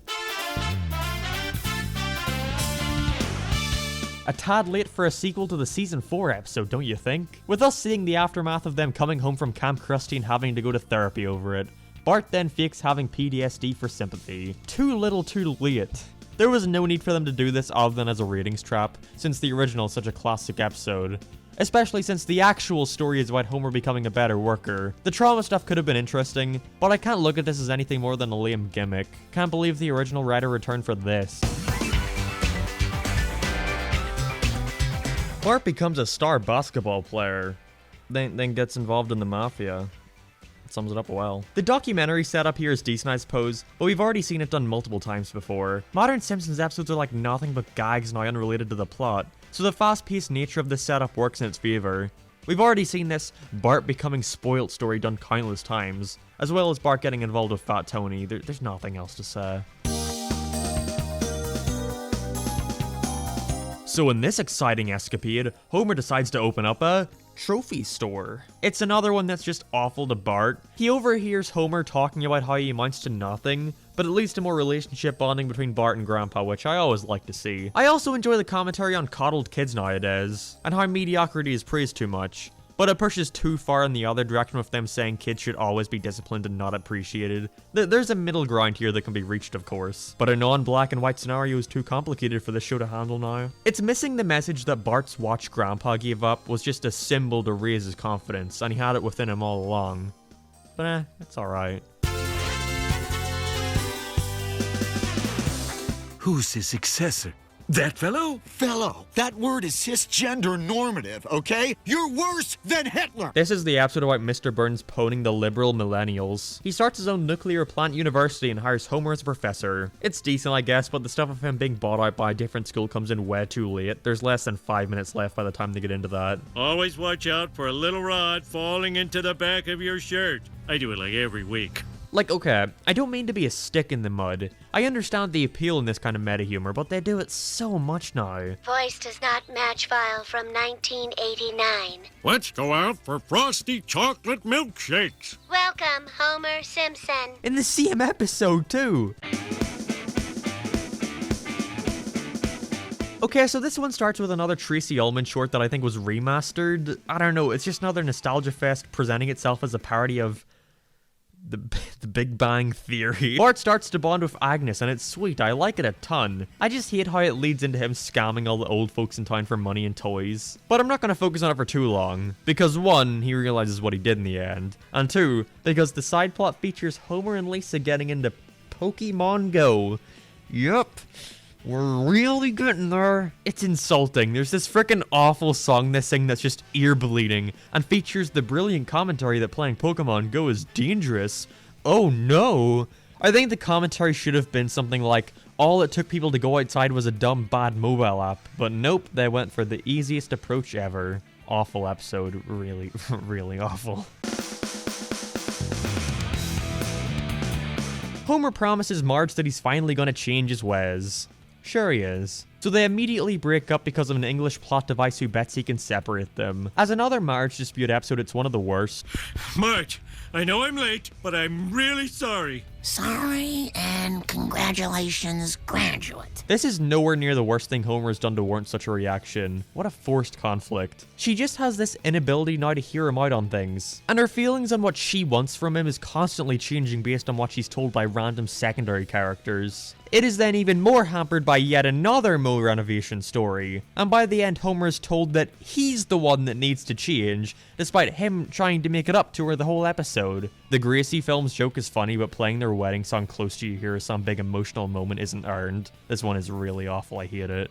A: A tad late for a sequel to the season 4 episode, don't you think? With us seeing the aftermath of them coming home from Camp Krusty and having to go to therapy over it, Bart then fakes having PTSD for sympathy. Too little too late. There was no need for them to do this other than as a ratings trap, since the original is such a classic episode. Especially since the actual story is about Homer becoming a better worker. The trauma stuff could have been interesting, but I can't look at this as anything more than a lame gimmick. Can't believe the original writer returned for this. Bart becomes a star basketball player, then gets involved in the mafia. It sums it up well. The documentary setup here is decent, I suppose, but we've already seen it done multiple times before. Modern Simpsons episodes are like nothing but gags now unrelated to the plot, so the fast-paced nature of this setup works in its favor. We've already seen this Bart becoming spoilt story done countless times, as well as Bart getting involved with Fat Tony. There's nothing else to say. So in this exciting escapade, Homer decides to open up a trophy store. It's another one that's just awful to Bart. He overhears Homer talking about how he amounts to nothing, but it leads to more relationship bonding between Bart and Grandpa, which I always like to see. I also enjoy the commentary on coddled kids nowadays, and how mediocrity is praised too much. but it pushes too far in the other direction with them saying kids should always be disciplined and not appreciated. There's a middle ground here that can be reached, of course, but a non-black and white scenario is too complicated for this show to handle now. It's missing the message that Bart's watch grandpa gave up was just a symbol to raise his confidence, and he had it within him all along. But it's alright.
E: Who's his successor? That fellow?
T: Fellow, that word is cisgender normative, okay? You're worse than Hitler!
A: This is the episode about Mr. Burns poning the liberal millennials. He starts his own nuclear plant university and hires Homer as a professor. It's decent, I guess, but the stuff of him being bought out by a different school comes in way too late. There's less than 5 minutes left by the time they get into that.
C: Always watch out for a little rod falling into the back of your shirt. I do it like every week.
A: Like, okay, I don't mean to be a stick in the mud. I understand the appeal in this kind of meta humor, but they do it so much now.
Q: Voice does not match file from 1989.
C: Let's go out for frosty chocolate milkshakes.
Q: Welcome, Homer Simpson.
A: In the same episode, too. Okay, so this one starts with another Tracy Ullman short that I think was remastered. I don't know, it's just another nostalgia fest presenting itself as a parody of the Big Bang Theory. Bart starts to bond with Agnes, and it's sweet. I like it a ton. I just hate how it leads into him scamming all the old folks in town for money and toys. But I'm not going to focus on it for too long. Because 1, he realizes what he did in the end. And 2, because the side plot features Homer and Lisa getting into Pokemon Go. Yup. We're really getting there. It's insulting. There's this freaking awful song they sing that's just ear-bleeding and features the brilliant commentary that playing Pokemon Go is dangerous. Oh no. I think the commentary should have been something like, all it took people to go outside was a dumb bad mobile app. But nope, they went for the easiest approach ever. Awful episode. Really, really awful. Homer promises Marge that he's finally gonna change his ways. Sure he is. So they immediately break up because of an English plot device who bets he can separate them. As another marriage dispute episode, it's one of the worst.
C: Marge, I know I'm late, but I'm really sorry.
D: Sorry and congratulations, graduate.
A: This is nowhere near the worst thing Homer has done to warrant such a reaction. What a forced conflict. She just has this inability now to hear him out on things. And her feelings on what she wants from him is constantly changing based on what she's told by random secondary characters. It is then even more hampered by yet another Mo renovation story. And by the end, Homer is told that he's the one that needs to change, despite him trying to make it up to her the whole episode. The Gracie films joke is funny, but playing their wedding song close to you here as some big emotional moment isn't earned. This one is really awful, I hate it.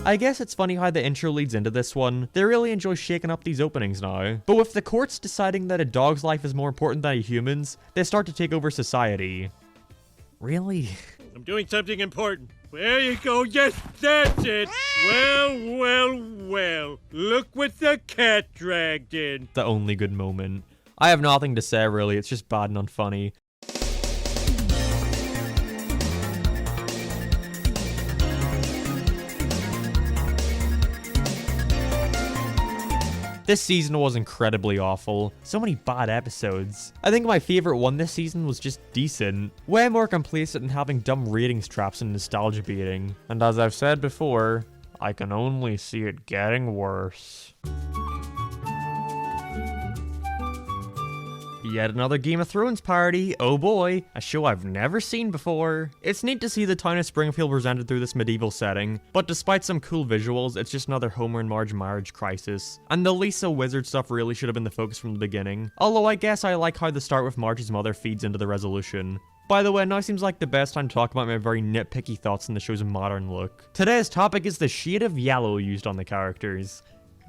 A: I guess it's funny how the intro leads into this one. They really enjoy shaking up these openings now. But with the courts deciding that a dog's life is more important than a human's, they start to take over society. Really?
C: I'm doing something important. There you go. Yes, that's it. Well, well, well. Look what the cat dragged in.
A: The only good moment. I have nothing to say, really. It's just bad and unfunny. This season was incredibly awful. So many bad episodes. I think my favorite one this season was just decent. Way more complacent in having dumb ratings traps and nostalgia baiting. And as I've said before, I can only see it getting worse. Yet another Game of Thrones parody, oh boy, a show I've never seen before. It's neat to see the town of Springfield presented through this medieval setting, but despite some cool visuals, it's just another Homer and Marge marriage crisis. And the Lisa wizard stuff really should have been the focus from the beginning, although I guess I like how the start with Marge's mother feeds into the resolution. By the way, now seems like the best time to talk about my very nitpicky thoughts on the show's modern look. Today's topic is the shade of yellow used on the characters.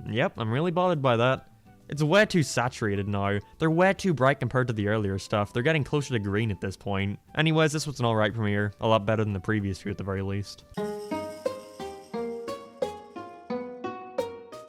A: Yep, I'm really bothered by that. It's way too saturated now. They're way too bright compared to the earlier stuff. They're getting closer to green at this point. Anyways, this was an alright premiere. A lot better than the previous few at the very least.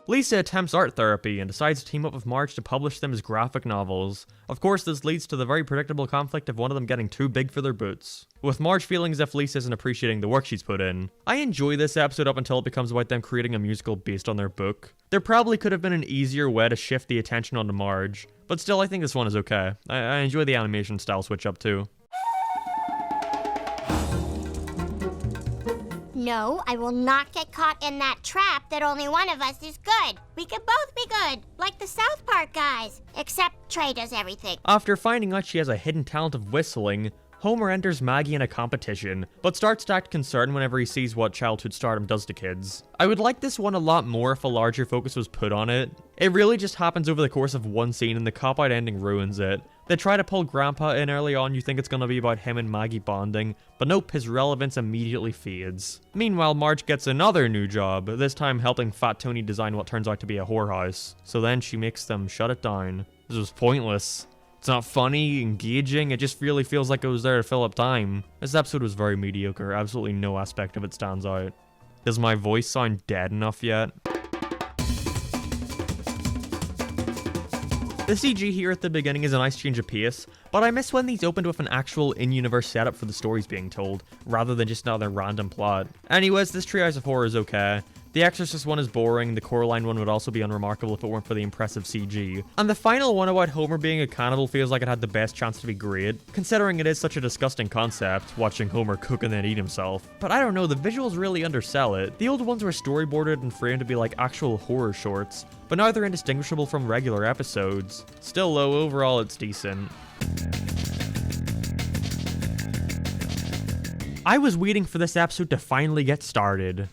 A: Lisa attempts art therapy and decides to team up with Marge to publish them as graphic novels. Of course, this leads to the very predictable conflict of one of them getting too big for their boots, with Marge feeling as if Lisa isn't appreciating the work she's put in. I enjoy this episode up until it becomes about them creating a musical based on their book. There probably could have been an easier way to shift the attention onto Marge, but still I think this one is okay. I enjoy the animation style switch up too.
G: No, I will not get caught in that trap that only one of us is good. We can both be good, like the South Park guys. Except Trey does everything.
A: After finding out she has a hidden talent of whistling, Homer enters Maggie in a competition, but starts to act concerned whenever he sees what childhood stardom does to kids. I would like this one a lot more if a larger focus was put on it. It really just happens over the course of one scene and the cop-out ending ruins it. They try to pull Grandpa in early on, you think it's gonna be about him and Maggie bonding, but nope, his relevance immediately fades. Meanwhile, Marge gets another new job, this time helping Fat Tony design what turns out to be a whorehouse. So then she makes them shut it down. This was pointless. It's not funny, engaging, it just really feels like it was there to fill up time. This episode was very mediocre, absolutely no aspect of it stands out. Does my voice sound dead enough yet? The CG here at the beginning is a nice change of pace, but I miss when these opened with an actual in-universe setup for the stories being told, rather than just another random plot. Anyways, this Triage of Horror is okay. The Exorcist one is boring, the Coraline one would also be unremarkable if it weren't for the impressive CG. And the final one about Homer being a cannibal feels like it had the best chance to be great, considering it is such a disgusting concept, watching Homer cook and then eat himself. But I don't know, the visuals really undersell it. The old ones were storyboarded and framed to be like actual horror shorts, but now they're indistinguishable from regular episodes. Still though, overall it's decent. I was waiting for this episode to finally get started.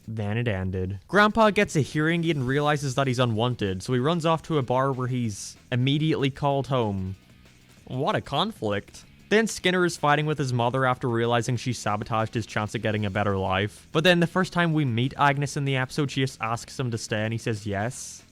A: Then it ended. Grandpa gets a hearing aid and realizes that he's unwanted, so he runs off to a bar where he's immediately called home. What a conflict. Then Skinner is fighting with his mother after realizing she sabotaged his chance at getting a better life. But then the first time we meet Agnes in the episode, she just asks him to stay and he says yes.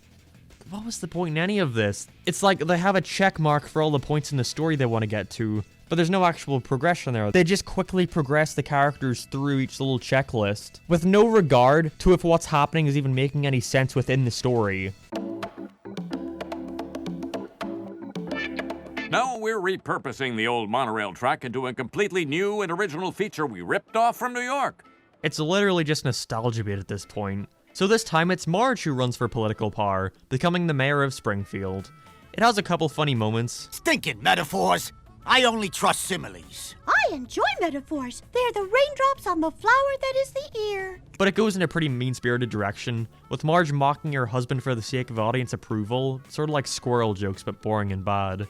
A: What was the point in any of this? It's like they have a check mark for all the points in the story they want to get to, but there's no actual progression there. They just quickly progress the characters through each little checklist, with no regard to if what's happening is even making any sense within the story.
N: Now we're repurposing the old monorail track into a completely new and original feature we ripped off from New York.
A: It's literally just nostalgia bait at this point. So this time it's Marge who runs for political power, becoming the mayor of Springfield. It has a couple funny moments.
J: Stinking metaphors! I only trust similes.
V: I enjoy metaphors. They're the raindrops on the flower that is the ear.
A: But it goes in a pretty mean-spirited direction, with Marge mocking her husband for the sake of audience approval, sort of like squirrel jokes but boring and bad.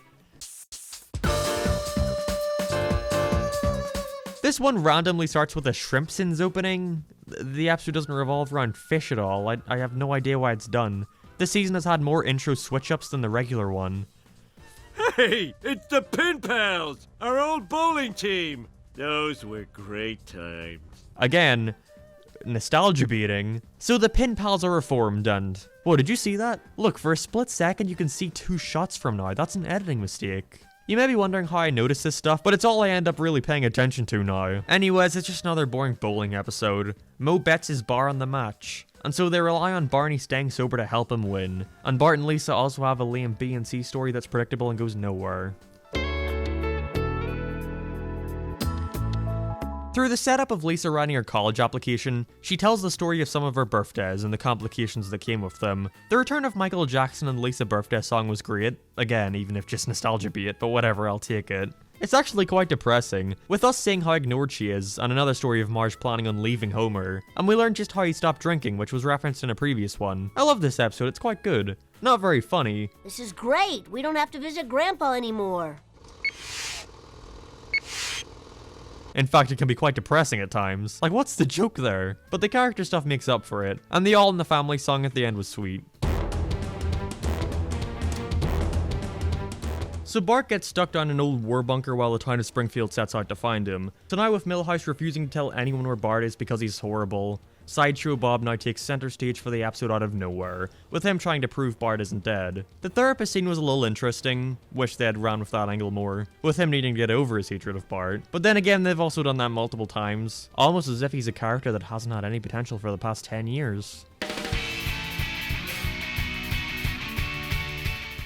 A: This one randomly starts with a Shrimpsons opening. The episode doesn't revolve around fish at all. I have no idea why it's done. This season has had more intro switch-ups than the regular one.
C: Hey, it's the Pin Pals, our old bowling team. Those were great times.
A: Again, nostalgia beating. So the Pin Pals are reformed and... Whoa, did you see that? Look, for a split second you can see 2 shots from now. That's an editing mistake. You may be wondering how I noticed this stuff, but it's all I end up really paying attention to now. Anyways, it's just another boring bowling episode. Mo bets his bar on the match, and so they rely on Barney staying sober to help him win. And Bart and Lisa also have a Liam B and C story that's predictable and goes nowhere. Through the setup of Lisa writing her college application, she tells the story of some of her birthdays and the complications that came with them. The return of Michael Jackson and the Lisa birthday song was great. Again, even if just nostalgia beat, but whatever, I'll take it. It's actually quite depressing, with us seeing how ignored she is, and another story of Marge planning on leaving Homer. And we learned just how he stopped drinking, which was referenced in a previous one. I love this episode, it's quite good. Not very funny.
K: This is great. We don't have to visit Grandpa anymore.
A: In fact, it can be quite depressing at times. Like, what's the joke there? But the character stuff makes up for it, and the All in the Family song at the end was sweet. So Bart gets stuck down an old war bunker while the town of Springfield sets out to find him. So now with Milhouse refusing to tell anyone where Bart is because he's horrible, Sideshow Bob now takes center stage for the episode out of nowhere, with him trying to prove Bart isn't dead. The therapist scene was a little interesting, wish they had ran with that angle more, with him needing to get over his hatred of Bart. But then again, they've also done that multiple times, almost as if he's a character that hasn't had any potential for the past 10 years.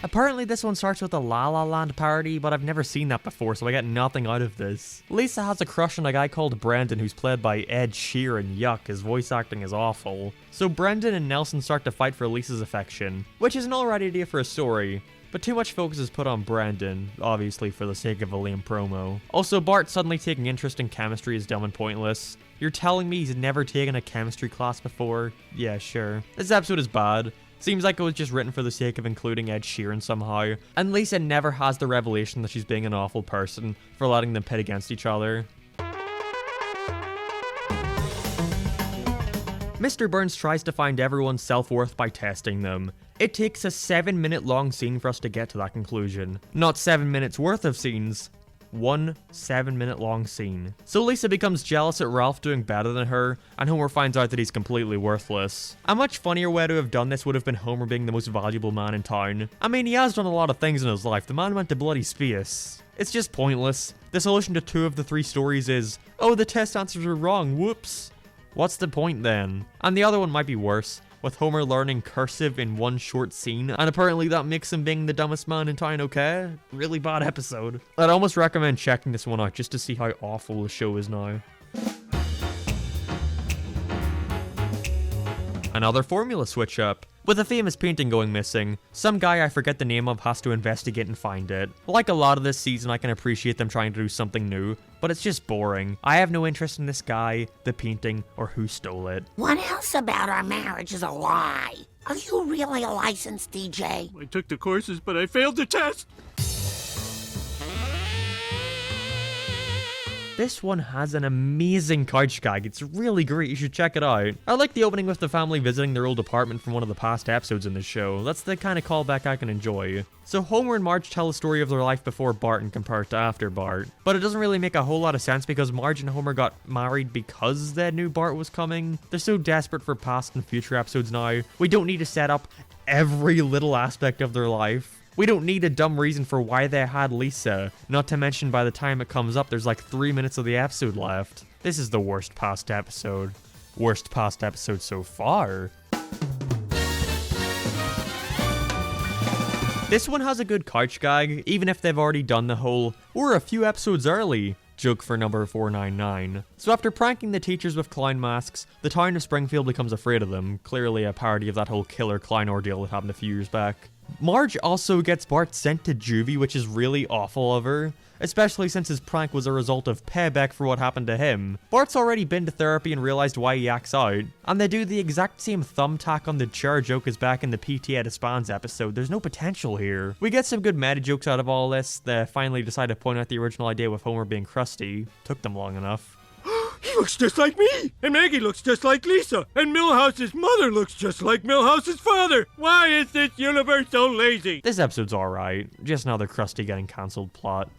A: Apparently this one starts with a La La Land parody, but I've never seen that before, so I get nothing out of this. Lisa has a crush on a guy called Brendan who's played by Ed Sheeran. Yuck, his voice acting is awful. So Brendan and Nelson start to fight for Lisa's affection, which is an alright idea for a story, but too much focus is put on Brandon, obviously for the sake of a lame promo. Also, Bart suddenly taking interest in chemistry is dumb and pointless. You're telling me he's never taken a chemistry class before? Yeah, sure. This episode is bad. Seems like it was just written for the sake of including Ed Sheeran somehow. And Lisa never has the revelation that she's being an awful person for letting them pit against each other. Mr. Burns tries to find everyone's self-worth by testing them. It takes a 7-minute long scene for us to get to that conclusion. Not 7 minutes worth of scenes. One 7-minute long scene. So Lisa becomes jealous at Ralph doing better than her, and Homer finds out that he's completely worthless. A much funnier way to have done this would have been Homer being the most valuable man in town. I mean, he has done a lot of things in his life. The man went to bloody space. It's just pointless. The solution to 2 of the 3 stories is, oh, the test answers were wrong, whoops. What's the point then? And the other one might be worse, with Homer learning cursive in one short scene, and apparently that makes him being the dumbest man in town, okay? Really bad episode. I'd almost recommend checking this one out just to see how awful the show is now. Another formula switch up. With a famous painting going missing, some guy I forget the name of has to investigate and find it. Like a lot of this season, I can appreciate them trying to do something new, but it's just boring. I have no interest in this guy, the painting, or who stole it.
D: What else about our marriage is a lie? Are you really a licensed DJ?
C: I took the courses, but I failed the test.
A: This one has an amazing couch gag. It's really great. You should check it out. I like the opening with the family visiting their old apartment from one of the past episodes in the show. That's the kind of callback I can enjoy. So Homer and Marge tell a story of their life before Bart and compared to after Bart. But it doesn't really make a whole lot of sense because Marge and Homer got married because they knew Bart was coming. They're so desperate for past and future episodes now. We don't need to set up every little aspect of their life. We don't need a dumb reason for why they had Lisa. Not to mention by the time it comes up, there's like 3 minutes of the episode left. This is the worst past episode. Worst past episode so far. This one has a good couch gag, even if they've already done the whole, "we're a few episodes early" joke for number 499. So after pranking the teachers with clown masks, the town of Springfield becomes afraid of them, clearly a parody of that whole killer clown ordeal that happened a few years back. Marge also gets Bart sent to juvie, which is really awful of her, especially since his prank was a result of payback for what happened to him. Bart's already been to therapy and realized why he acts out, and they do the exact same thumbtack on the chair joke as back in the PT at a Spans episode. There's no potential here. We get some good meta jokes out of all this. They finally decide to point out the original idea with Homer being crusty. Took them long enough.
C: He looks just like me! And Maggie looks just like Lisa! And Milhouse's mother looks just like Milhouse's father! Why is this universe so lazy?
A: This episode's alright. Just another Krusty getting cancelled plot.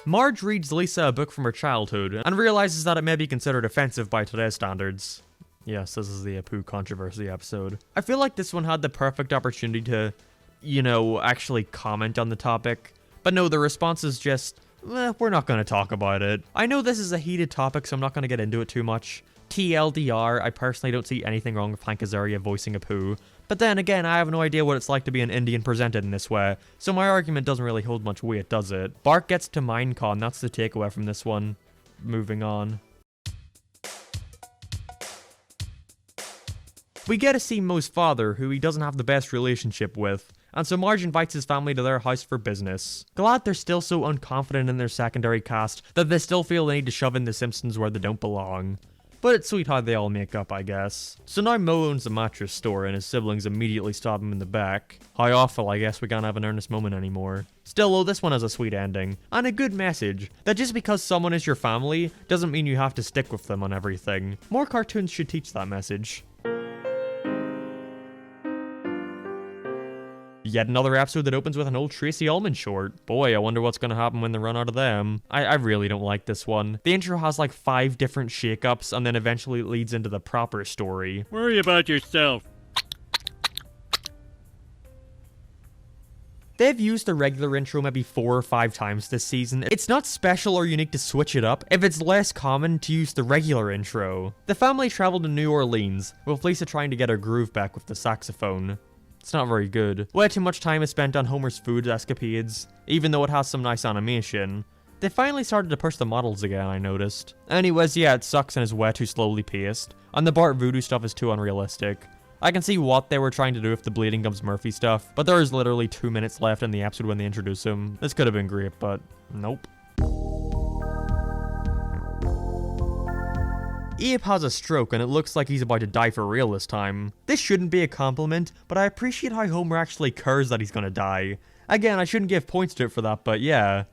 A: Marge reads Lisa a book from her childhood and realizes that it may be considered offensive by today's standards. Yes, this is the Apu controversy episode. I feel like this one had the perfect opportunity to, actually comment on the topic. But no, the response is just, we're not going to talk about it. I know this is a heated topic, so I'm not going to get into it too much. TLDR, I personally don't see anything wrong with Hank Azaria voicing Apu. But then again, I have no idea what it's like to be an Indian presented in this way, so my argument doesn't really hold much weight, does it? Bart gets to Minecon, that's the takeaway from this one. Moving on. We get to see Moe's father, who he doesn't have the best relationship with, and so Marge invites his family to their house for business. Glad they're still so unconfident in their secondary cast that they still feel they need to shove in the Simpsons where they don't belong. But it's sweet how they all make up, I guess. So now Moe owns a mattress store and his siblings immediately stab him in the back. How awful, I guess we can't have an earnest moment anymore. Still, though, this one has a sweet ending, and a good message, that just because someone is your family, doesn't mean you have to stick with them on everything. More cartoons should teach that message. Yet another episode that opens with an old Tracy Ullman short. Boy, I wonder what's gonna happen when they run out of them. I really don't like this one. The intro has like 5 different shakeups and then eventually it leads into the proper story.
C: Worry about yourself.
A: They've used the regular intro maybe 4 or 5 times this season. It's not special or unique to switch it up if it's less common to use the regular intro. The family traveled to New Orleans, with Lisa trying to get her groove back with the saxophone. It's not very good. Way too much time is spent on Homer's food escapades, even though it has some nice animation. They finally started to push the models again, I noticed. Anyways, yeah, it sucks and is way too slowly paced, and the Bart voodoo stuff is too unrealistic. I can see what they were trying to do with the Bleeding Gums Murphy stuff, but there is literally 2 minutes left in the episode when they introduce him. This could have been great, but nope. Abe has a stroke and it looks like he's about to die for real this time. This shouldn't be a compliment, but I appreciate how Homer actually cares that he's gonna die. Again, I shouldn't give points to it for that, but yeah.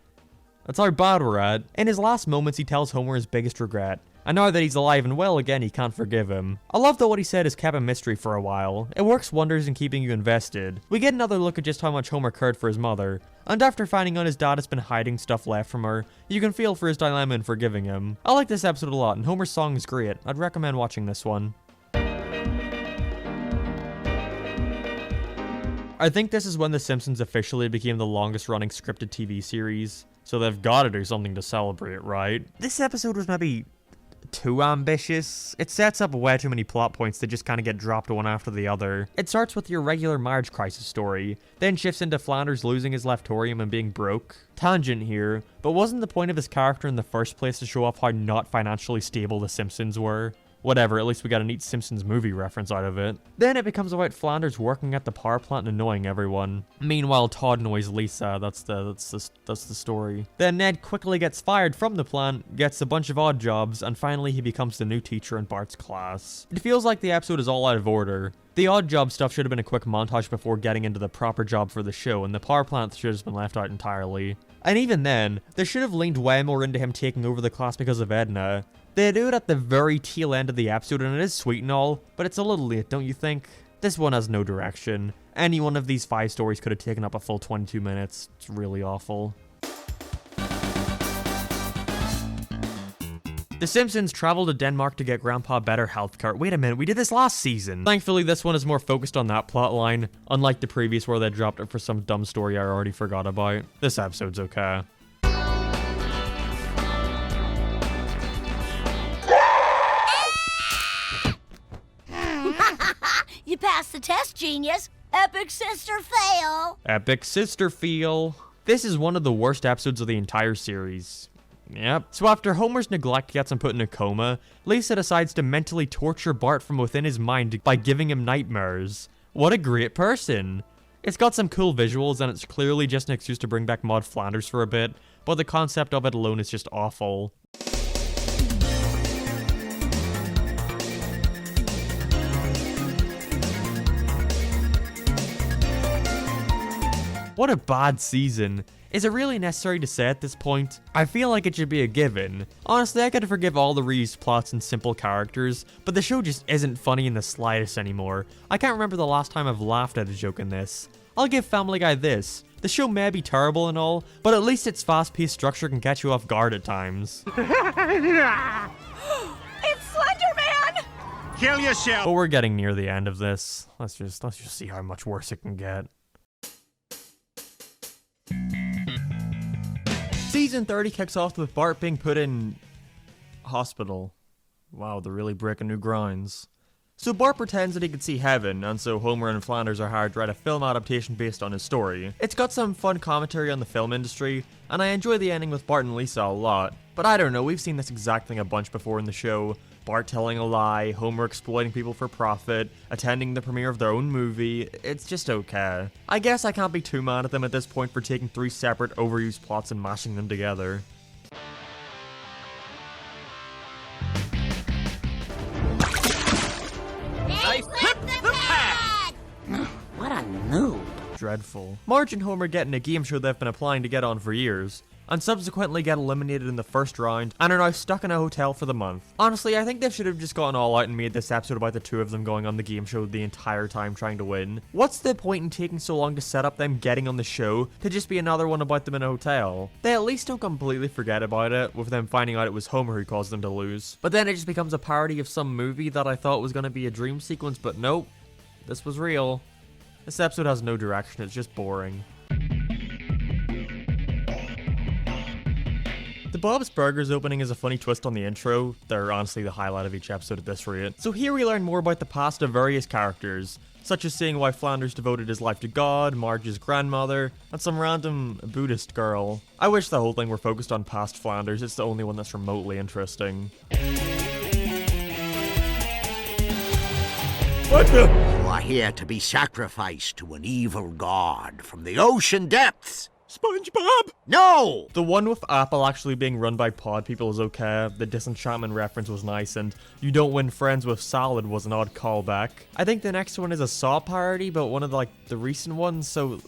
A: That's how bad we're at. In his last moments, he tells Homer his biggest regret. And now that he's alive and well again, he can't forgive him. I love that what he said is kept a mystery for a while. It works wonders in keeping you invested. We get another look at just how much Homer cared for his mother. And after finding out his dad has been hiding stuff left from her, you can feel for his dilemma in forgiving him. I like this episode a lot, and Homer's song is great. I'd recommend watching this one. I think this is when The Simpsons officially became the longest running scripted TV series. So they've got to do something to celebrate, right? This episode was maybe too ambitious. It sets up way too many plot points that just kind of get dropped one after the other. It starts with your regular marriage crisis story, then shifts into Flanders losing his leftorium and being broke. Tangent here, but wasn't the point of his character in the first place to show off how not financially stable the Simpsons were? Whatever, at least we got a neat Simpsons movie reference out of it. Then it becomes about Flanders working at the power plant and annoying everyone. Meanwhile, Todd annoys Lisa, that's the story. Then Ned quickly gets fired from the plant, gets a bunch of odd jobs, and finally he becomes the new teacher in Bart's class. It feels like the episode is all out of order. The odd job stuff should have been a quick montage before getting into the proper job for the show, and the power plant should have been left out entirely. And even then, they should have leaned way more into him taking over the class because of Edna. They do it at the very tail end of the episode and it is sweet and all, but it's a little late, don't you think? This one has no direction. Any one of these 5 stories could have taken up a full 22 minutes. It's really awful. The Simpsons travel to Denmark to get Grandpa better healthcare. Wait a minute, we did this last season. Thankfully, this one is more focused on that plot line, unlike the previous where they dropped it for some dumb story I already forgot about. This episode's okay.
K: You passed the test, genius. Epic sister fail.
A: Epic sister feel. This is one of the worst episodes of the entire series. Yep. So after Homer's neglect gets him put in a coma, Lisa decides to mentally torture Bart from within his mind by giving him nightmares. What a great person. It's got some cool visuals and it's clearly just an excuse to bring back Maud Flanders for a bit, but the concept of it alone is just awful. What a bad season. Is it really necessary to say at this point? I feel like it should be a given. Honestly, I could forgive all the reused plots and simple characters, but the show just isn't funny in the slightest anymore. I can't remember the last time I've laughed at a joke in this. I'll give Family Guy this. The show may be terrible and all, but at least its fast-paced structure can catch you off guard at times.
K: It's Slenderman!
C: Kill yourself!
A: But we're getting near the end of this. Let's just see how much worse it can get. Season 30 kicks off with Bart being put in hospital. Wow, they're really breaking new grounds. So Bart pretends that he can see heaven, and so Homer and Flanders are hired to write a film adaptation based on his story. It's got some fun commentary on the film industry, and I enjoy the ending with Bart and Lisa a lot. But I don't know, we've seen this exact thing a bunch before in the show. Bart telling a lie, Homer exploiting people for profit, attending the premiere of their own movie. It's just okay. I guess I can't be too mad at them at this point for taking 3 separate overused plots and mashing them together.
K: I flipped the pad!
D: What a noob.
A: Dreadful. Marge and Homer get in a game show they've been applying to get on for years, and subsequently get eliminated in the first round, and are now stuck in a hotel for the month. Honestly, I think they should have just gone all out and made this episode about the 2 of them going on the game show the entire time trying to win. What's the point in taking so long to set up them getting on the show to just be another one about them in a hotel? They at least don't completely forget about it, with them finding out it was Homer who caused them to lose. But then it just becomes a parody of some movie that I thought was going to be a dream sequence, but nope. This was real. This episode has no direction, it's just boring. The Bob's Burgers opening is a funny twist on the intro. They're honestly the highlight of each episode at this rate. So here we learn more about the past of various characters, such as seeing why Flanders devoted his life to God, Marge's grandmother, and some random Buddhist girl. I wish the whole thing were focused on past Flanders, it's the only one that's remotely interesting.
C: What the?
J: are here to be sacrificed to an evil god from the ocean depths.
C: SpongeBob?
J: No!
A: The one with Apple actually being run by pod people is okay, the disenchantment reference was nice, and you don't win friends with salad was an odd callback. I think the next one is a Saw parody, but one of the recent ones, so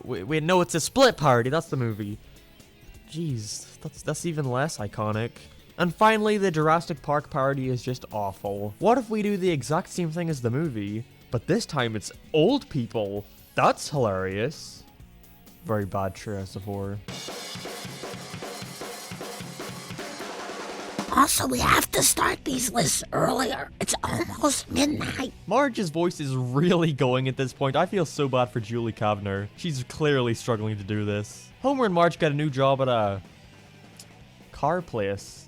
A: wait, no, it's a Split parody, that's the movie. Jeez, that's even less iconic. And finally, the Jurassic Park parody is just awful. What if we do the exact same thing as the movie, but this time it's old people? That's hilarious. Very bad choice of horror.
D: Also, we have to start these lists earlier. It's almost midnight.
A: Marge's voice is really going at this point. I feel so bad for Julie Kavner. She's clearly struggling to do this. Homer and Marge got a new job at a car place.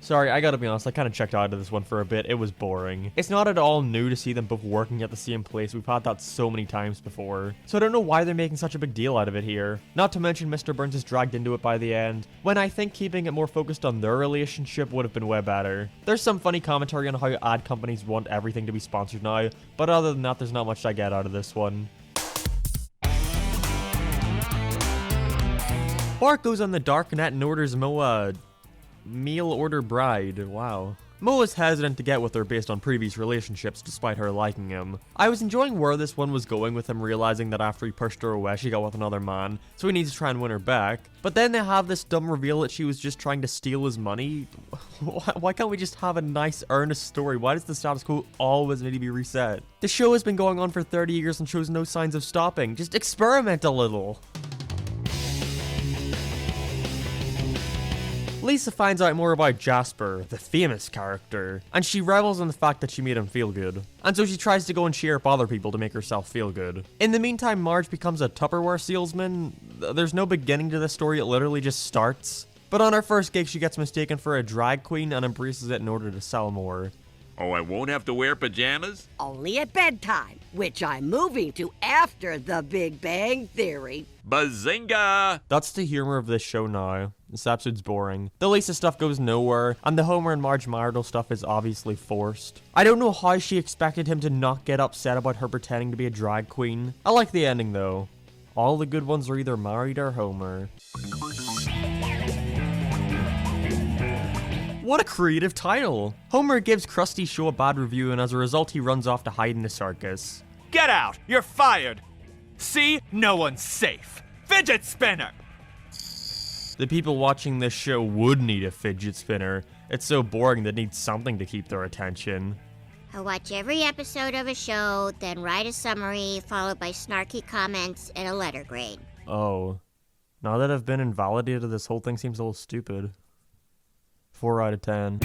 A: Sorry, I gotta be honest, I kind of checked out of this one for a bit. It was boring. It's not at all new to see them both working at the same place. We've had that so many times before. So I don't know why they're making such a big deal out of it here. Not to mention Mr. Burns is dragged into it by the end, when I think keeping it more focused on their relationship would have been way better. There's some funny commentary on how ad companies want everything to be sponsored now, but other than that, there's not much I get out of this one. Bart goes on the dark net and orders Moa meal order bride. Wow. Mo is hesitant to get with her based on previous relationships despite her liking him. I was enjoying where this one was going with him realizing that after he pushed her away she got with another man, so he needs to try and win her back. But then they have this dumb reveal that she was just trying to steal his money. Why can't we just have a nice earnest story? Why does the status quo always need to be reset? The show has been going on for 30 years and shows no signs of stopping. Just experiment a little. Lisa finds out more about Jasper, the famous character, and she revels in the fact that she made him feel good. And so she tries to go and cheer up other people to make herself feel good. In the meantime, Marge becomes a Tupperware salesman. There's no beginning to this story, it literally just starts. But on her first gig, she gets mistaken for a drag queen and embraces it in order to sell more.
N: Oh, I won't have to wear pajamas?
O: Only at bedtime, which I'm moving to after The Big Bang Theory.
N: Bazinga!
A: That's the humor of this show now. This episode's boring. The Lisa stuff goes nowhere, and the Homer and Marge marital stuff is obviously forced. I don't know how she expected him to not get upset about her pretending to be a drag queen. I like the ending though. All the good ones are either married or Homer. What a creative title! Homer gives Krusty's show a bad review, and as a result he runs off to hide in the circus.
P: Get out! You're fired! See? No one's safe. Fidget spinner!
A: The people watching this show would need a fidget spinner. It's so boring they need something to keep their attention.
G: I watch every episode of a show, then write a summary, followed by snarky comments and a letter grade.
A: Oh. Now that I've been invalidated, this whole thing seems a little stupid. 4 out of 10.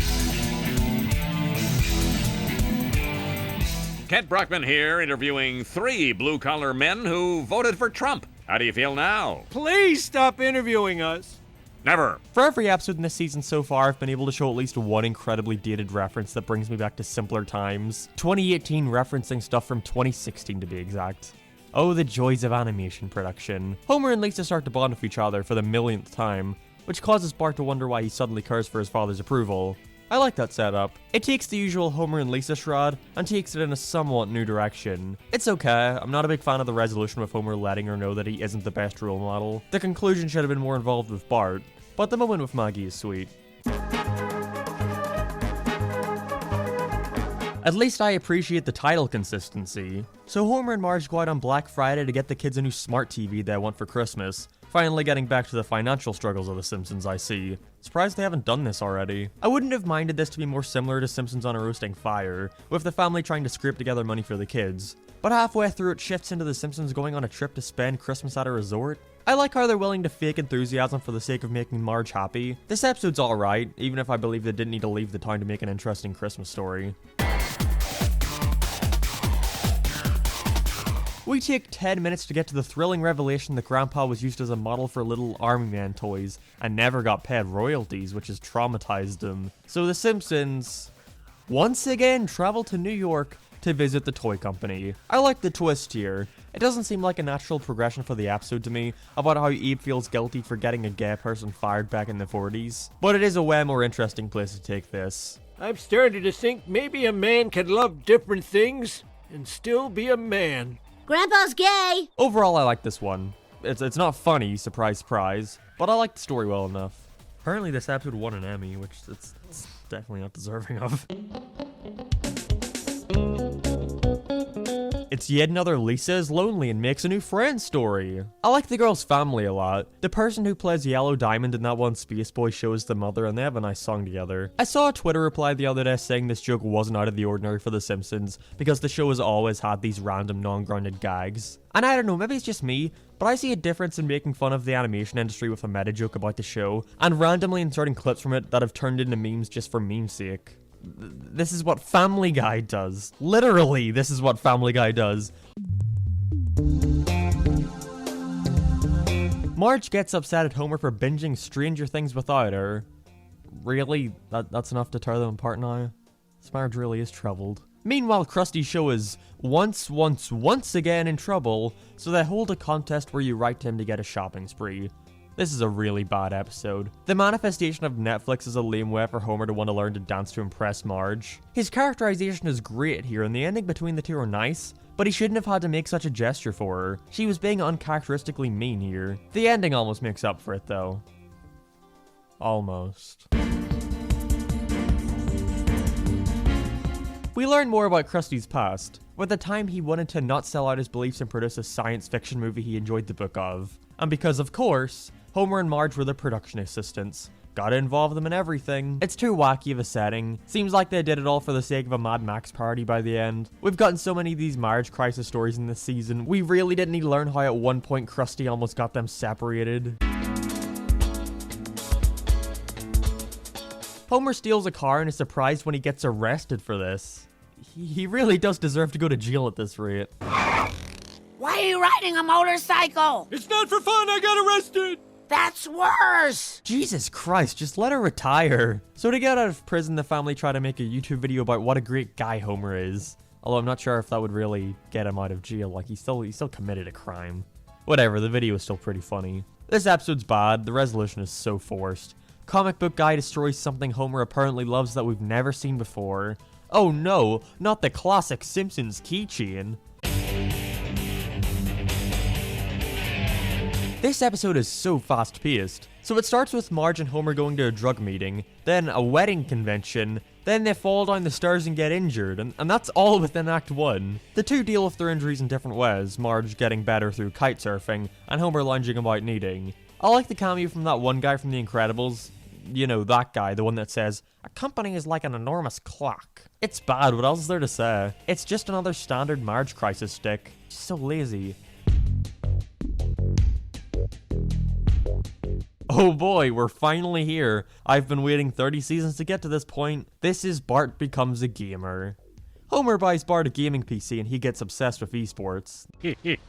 N: Kent Brockman here, interviewing 3 blue-collar men who voted for Trump. How do you feel now?
C: Please stop interviewing us.
N: Never.
A: For every episode in this season so far, I've been able to show at least one incredibly dated reference that brings me back to simpler times. 2018 referencing stuff from 2016 to be exact. Oh, the joys of animation production. Homer and Lisa start to bond with each other for the millionth time, which causes Bart to wonder why he suddenly cares for his father's approval. I like that setup. It takes the usual Homer and Lisa shroud and takes it in a somewhat new direction. It's okay, I'm not a big fan of the resolution with Homer letting her know that he isn't the best role model. The conclusion should have been more involved with Bart, but the moment with Maggie is sweet. At least I appreciate the title consistency. So Homer and Marge go out on Black Friday to get the kids a new smart TV they want for Christmas. Finally getting back to the financial struggles of The Simpsons, I see. Surprised they haven't done this already. I wouldn't have minded this to be more similar to Simpsons on a Roasting Fire, with the family trying to scrape together money for the kids. But halfway through it shifts into The Simpsons going on a trip to spend Christmas at a resort. I like how they're willing to fake enthusiasm for the sake of making Marge happy. This episode's alright, even if I believe they didn't need to leave the town to make an interesting Christmas story. We take 10 minutes to get to the thrilling revelation that Grandpa was used as a model for little Army Man toys and never got paid royalties, which has traumatized him. So the Simpsons, once again, travel to New York to visit the toy company. I like the twist here. It doesn't seem like a natural progression for the episode to me about how Abe feels guilty for getting a gay person fired back in the 40s, but it is a way more interesting place to take this.
C: I'm starting to think maybe a man can love different things. and still be a man.
K: Grandpa's gay.
A: Overall, I like this one. It's not funny, surprise, surprise, but I like the story well enough. Apparently this episode won an Emmy, which it's definitely not deserving of. It's yet another Lisa is lonely and makes a new friend story. I like the girl's family a lot. The person who plays Yellow Diamond in that one Space Boy show is the mother, and they have a nice song together. I saw a Twitter reply the other day saying this joke wasn't out of the ordinary for The Simpsons because the show has always had these random non-grounded gags. And I don't know, maybe it's just me, but I see a difference in making fun of the animation industry with a meta joke about the show, and randomly inserting clips from it that have turned into memes just for meme's sake. This is what Family Guy does. Literally, this is what Family Guy does. Marge gets upset at Homer for binging Stranger Things without her. Really? That's enough to tear them apart now? This Marge really is troubled. Meanwhile, Krusty's show is once again in trouble, so they hold a contest where you write to him to get a shopping spree. This is a really bad episode. The manifestation of Netflix is a lame way for Homer to want to learn to dance to impress Marge. His characterization is great here, and the ending between the two are nice, but he shouldn't have had to make such a gesture for her. She was being uncharacteristically mean here. The ending almost makes up for it, though. Almost. We learn more about Krusty's past. With the time he wanted to not sell out his beliefs and produce a science fiction movie he enjoyed the book of. And because, of course, Homer and Marge were the production assistants. Gotta involve them in everything. It's too wacky of a setting. Seems like they did it all for the sake of a Mad Max party by the end. We've gotten so many of these marriage crisis stories in this season. We really didn't need to learn how at one point Krusty almost got them separated. Homer steals a car and is surprised when he gets arrested for this. He really does deserve to go to jail at this rate.
D: Why are you riding a motorcycle?
C: It's not for fun, I got arrested!
D: That's worse!
A: Jesus Christ, just let her retire. So to get out of prison, the family try to make a YouTube video about what a great guy Homer is. Although I'm not sure if that would really get him out of jail, like he still committed a crime. Whatever, the video is still pretty funny. This episode's bad, the resolution is so forced. Comic book guy destroys something Homer apparently loves that we've never seen before. Oh no, not the classic Simpsons keychain. This episode is so fast-paced. So it starts with Marge and Homer going to a drug meeting, then a wedding convention, then they fall down the stairs and get injured, and that's all within Act 1. The two deal with their injuries in different ways, Marge getting better through kite surfing, and Homer lounging about kneading. I like the cameo from that one guy from The Incredibles. You know, that guy, the one that says, "A company is like an enormous clock." It's bad, what else is there to say? It's just another standard Marge crisis stick. Just so lazy. Oh boy, we're finally here. I've been waiting 30 seasons to get to this point. This is Bart Becomes a Gamer. Homer buys Bart a gaming PC and he gets obsessed with esports.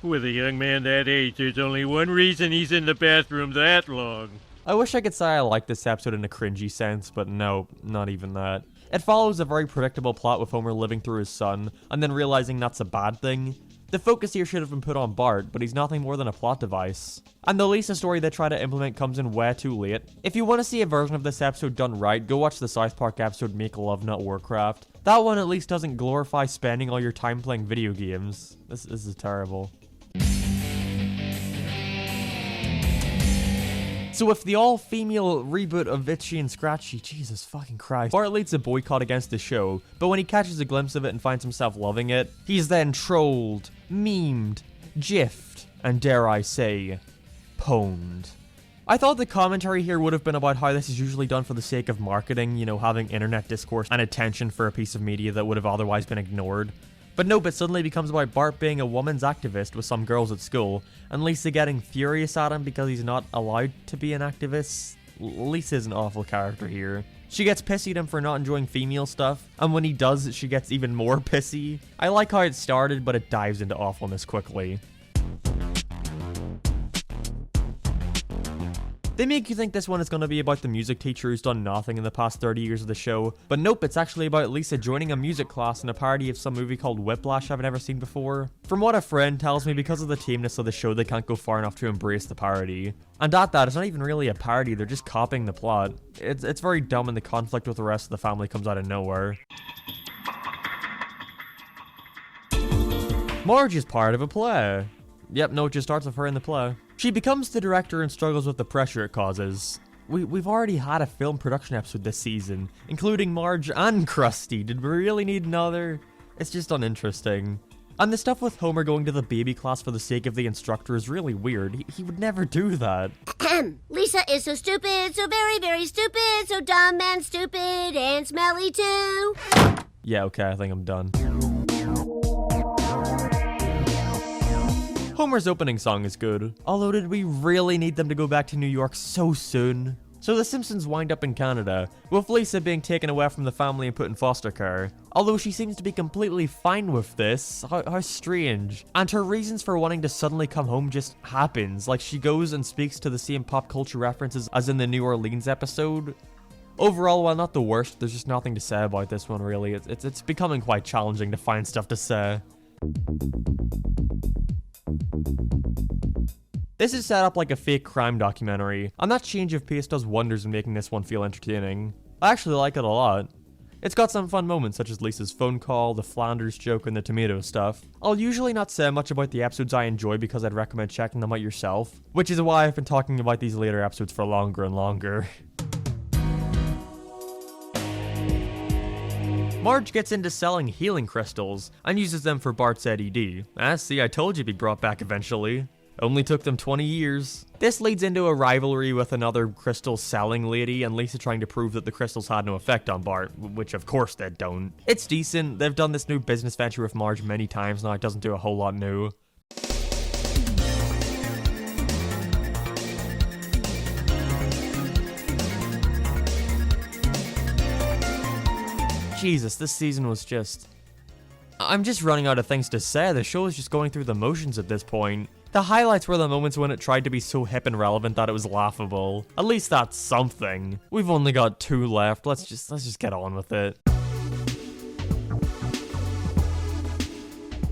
C: With a young man that age, there's only one reason he's in the bathroom that long.
A: I wish I could say I like this episode in a cringy sense, but no, not even that. It follows a very predictable plot with Homer living through his son, and then realizing that's a bad thing. The focus here should have been put on Bart, but he's nothing more than a plot device. And the Lisa story they try to implement comes in way too late. If you want to see a version of this episode done right, go watch the South Park episode Make Love Not Warcraft. That one at least doesn't glorify spending all your time playing video games. This is terrible. So with the all-female reboot of Itchy and Scratchy, Jesus fucking Christ, Bart leads a boycott against the show, but when he catches a glimpse of it and finds himself loving it, he's then trolled, memed, gifed, and dare I say, pwned. I thought the commentary here would have been about how this is usually done for the sake of marketing, you know, having internet discourse and attention for a piece of media that would have otherwise been ignored. But nope, it suddenly becomes about Bart being a woman's activist with some girls at school, and Lisa getting furious at him because he's not allowed to be an activist. Lisa's an awful character here. She gets pissy at him for not enjoying female stuff, and when he does, she gets even more pissy. I like how it started, but it dives into awfulness quickly. They make you think this one is going to be about the music teacher who's done nothing in the past 30 years of the show, but nope, it's actually about Lisa joining a music class in a parody of some movie called Whiplash I've never seen before. From what a friend tells me, because of the tameness of the show, they can't go far enough to embrace the parody. And at that, it's not even really a parody, they're just copying the plot. It's very dumb and the conflict with the rest of the family comes out of nowhere. Marge is part of a play. Yep, no, it just starts with her in the play. She becomes the director and struggles with the pressure it causes. We've already had a film production episode this season, including Marge and Krusty. Did we really need another? It's just uninteresting. And the stuff with Homer going to the baby class for the sake of the instructor is really weird. He would never do that.
K: Lisa is so stupid, so very, very stupid, so dumb and stupid and smelly too.
A: Yeah, okay, I think I'm done. Homer's opening song is good, although did we really need them to go back to New York so soon? So the Simpsons wind up in Canada, with Lisa being taken away from the family and put in foster care. Although she seems to be completely fine with this, how strange. And her reasons for wanting to suddenly come home just happens, like she goes and speaks to the same pop culture references as in the New Orleans episode. Overall, while not the worst, there's just nothing to say about this one really. It's becoming quite challenging to find stuff to say. This is set up like a fake crime documentary, and that change of pace does wonders in making this one feel entertaining. I actually like it a lot. It's got some fun moments such as Lisa's phone call, the Flanders joke, and the tomato stuff. I'll usually not say much about the episodes I enjoy because I'd recommend checking them out yourself, which is why I've been talking about these later episodes for longer and longer. Marge gets into selling healing crystals, and uses them for Bart's ADD. See, I told you he'd be brought back eventually. Only took them 20 years. This leads into a rivalry with another crystal selling lady and Lisa trying to prove that the crystals had no effect on Bart, which of course they don't. It's decent, they've done this new business venture with Marge many times now, it doesn't do a whole lot new. Jesus, this season was just... I'm just running out of things to say, the show is just going through the motions at this point. The highlights were the moments when it tried to be so hip and relevant that it was laughable. At least that's something. We've only got 2 left, let's just get on with it.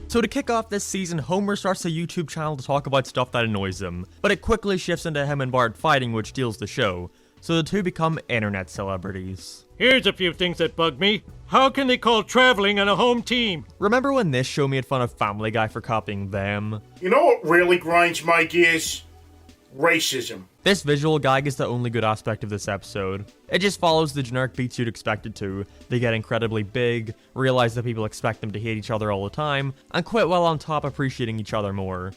A: So to kick off this season, Homer starts a YouTube channel to talk about stuff that annoys him, but it quickly shifts into him and Bart fighting, which steals the show. So the two become internet celebrities.
C: Here's a few things that bug me. How can they call traveling on a home team?
A: Remember when this show made fun of Family Guy for copying them?
H: You know what really grinds my gears? Racism.
A: This visual gag is the only good aspect of this episode. It just follows the generic beats you'd expect it to. They get incredibly big, realize that people expect them to hate each other all the time, and quit while on top appreciating each other more.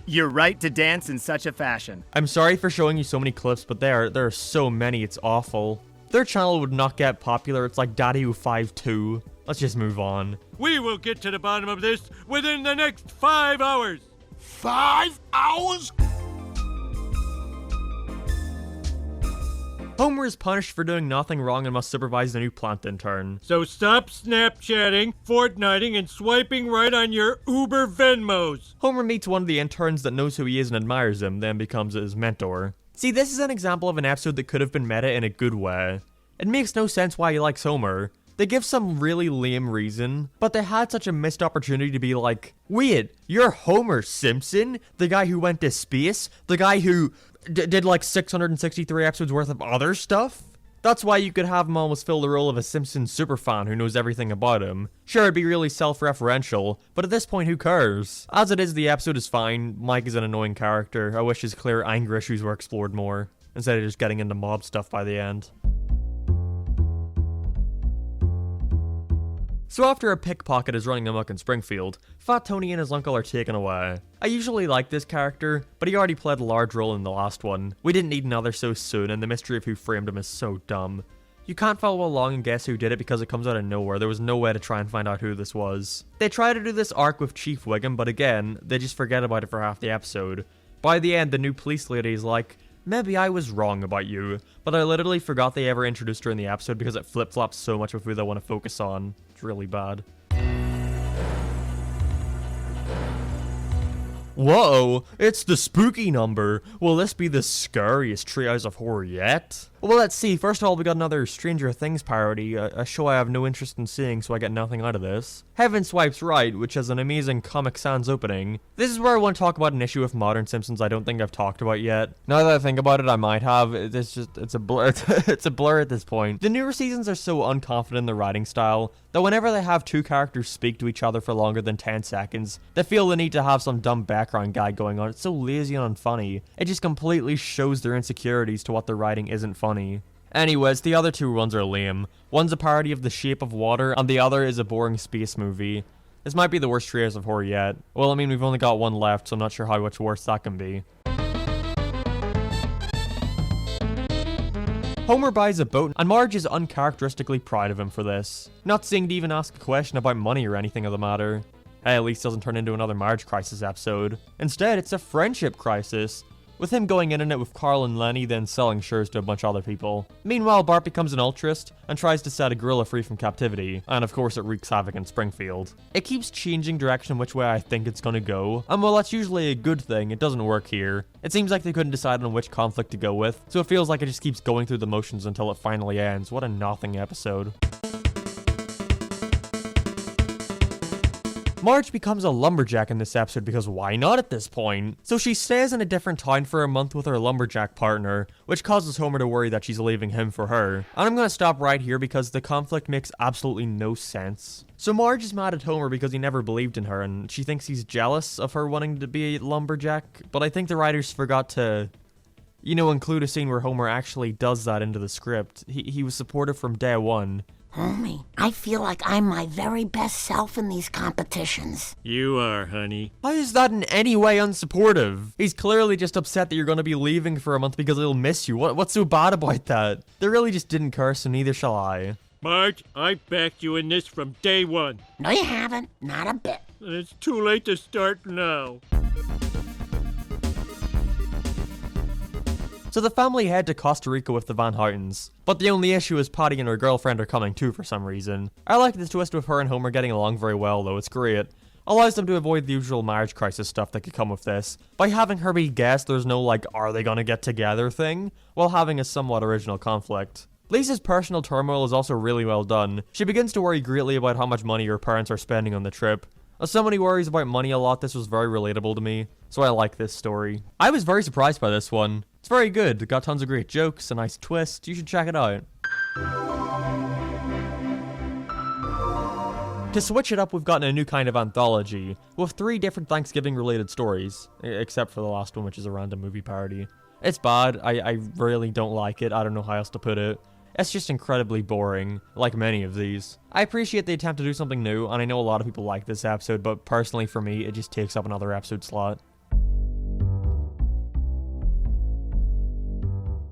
P: You're right to dance in such a fashion.
A: I'm sorry for showing you so many clips, but there are so many, it's awful. Their channel would not get popular, it's like Daddy Who 5'2". Let's just move on.
C: We will get to the bottom of this within the next 5 hours.
J: 5 hours?
A: Homer is punished for doing nothing wrong and must supervise the new plant intern.
C: So stop Snapchatting, Fortniting, and swiping right on your Uber Venmos.
A: Homer meets one of the interns that knows who he is and admires him, then becomes his mentor. See, this is an example of an episode that could have been meta in a good way. It makes no sense why he likes Homer. They give some really lame reason, but they had such a missed opportunity to be like, wait, you're Homer Simpson? The guy who went to space? The guy who did like 663 episodes worth of other stuff? That's why you could have him almost fill the role of a Simpsons superfan who knows everything about him. Sure, it'd be really self-referential, but at this point, who cares? As it is, the episode is fine. Mike is an annoying character. I wish his clear anger issues were explored more, instead of just getting into mob stuff by the end. So after a pickpocket is running amok in Springfield, Fat Tony and his uncle are taken away. I usually like this character, but he already played a large role in the last one. We didn't need another so soon, and the mystery of who framed him is so dumb. You can't follow along and guess who did it because it comes out of nowhere. There was no way to try and find out who this was. They try to do this arc with Chief Wiggum, but again, they just forget about it for half the episode. By the end, the new police lady is like, maybe I was wrong about you, but I literally forgot they ever introduced her in the episode because it flip-flops so much with who they want to focus on. It's really bad. Whoa, it's the spooky number. Will this be the scariest Treehouse of Horror yet? Well, let's see. First of all, we got another Stranger Things parody, a show I have no interest in seeing, so I get nothing out of this. Heaven Swipes Right, which has an amazing Comic Sans opening. This is where I want to talk about an issue of modern Simpsons I don't think I've talked about yet. Now that I think about it, I might have. It's a blur. It's a blur at this point. The newer seasons are so unconfident in their writing style that whenever they have two characters speak to each other for longer than 10 seconds, they feel the need to have some dumb background guy going on. It's so lazy and unfunny. It just completely shows their insecurities to what their writing isn't funny. Anyways, the other two ones are lame. One's a parody of The Shape of Water, and the other is a boring space movie. This might be the worst Trails of Horror yet. Well, I mean, we've only got one left, so I'm not sure how much worse that can be. Homer buys a boat, and Marge is uncharacteristically proud of him for this. Not seeing to even ask a question about money or anything of the matter. Hey, at least it doesn't turn into another Marge crisis episode. Instead, it's a friendship crisis, with him going in on it with Carl and Lenny, then selling shares to a bunch of other people. Meanwhile, Bart becomes an ultrist and tries to set a gorilla free from captivity, and of course it wreaks havoc in Springfield. It keeps changing direction which way I think it's gonna go, and while that's usually a good thing, it doesn't work here. It seems like they couldn't decide on which conflict to go with, so it feels like it just keeps going through the motions until it finally ends. What a nothing episode. Marge becomes a lumberjack in this episode because why not at this point? So she stays in a different town for a month with her lumberjack partner, which causes Homer to worry that she's leaving him for her. And I'm gonna stop right here because the conflict makes absolutely no sense. So Marge is mad at Homer because he never believed in her, and she thinks he's jealous of her wanting to be a lumberjack, but I think the writers forgot to, include a scene where Homer actually does that into the script. He was supportive from day one.
D: Homie, I feel like I'm my very best self in these competitions.
C: You are, honey.
A: How is that in any way unsupportive? He's clearly just upset that you're going to be leaving for a month because he'll miss you. What's so bad about that? They really just didn't curse, so neither shall I.
C: Marge, I backed you in this from day one.
D: No, you haven't. Not a bit.
C: It's too late to start now.
A: So the family head to Costa Rica with the Van Houtens, but the only issue is Patty and her girlfriend are coming too for some reason. I like this twist with her and Homer getting along very well though, it's great. Allows them to avoid the usual marriage crisis stuff that could come with this, by having her be guest there's no are they gonna get together thing, while having a somewhat original conflict. Lisa's personal turmoil is also really well done. She begins to worry greatly about how much money her parents are spending on the trip. As somebody worries about money a lot, this was very relatable to me, so I like this story. I was very surprised by this one. It's very good, it got tons of great jokes, a nice twist, you should check it out. To switch it up, we've gotten a new kind of anthology, with 3 different Thanksgiving-related stories, except for the last one, which is a random movie parody. It's bad, I really don't like it, I don't know how else to put it. It's just incredibly boring, like many of these. I appreciate the attempt to do something new, and I know a lot of people like this episode, but personally for me, it just takes up another episode slot.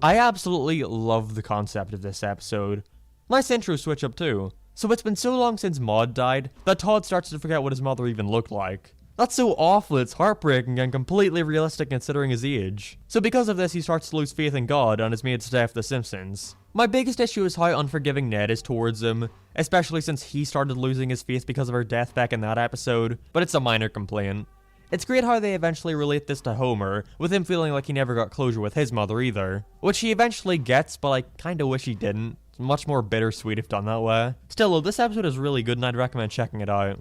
A: I absolutely love the concept of this episode. Nice intro switch up too. So it's been so long since Maud died, that Todd starts to forget what his mother even looked like. That's so awful, it's heartbreaking and completely realistic considering his age. So because of this, he starts to lose faith in God and is made to stay off The Simpsons. My biggest issue is how unforgiving Ned is towards him, especially since he started losing his faith because of her death back in that episode, but it's a minor complaint. It's great how they eventually relate this to Homer, with him feeling like he never got closure with his mother either. Which he eventually gets, but I kinda wish he didn't. It's much more bittersweet if done that way. Still though, this episode is really good and I'd recommend checking it out.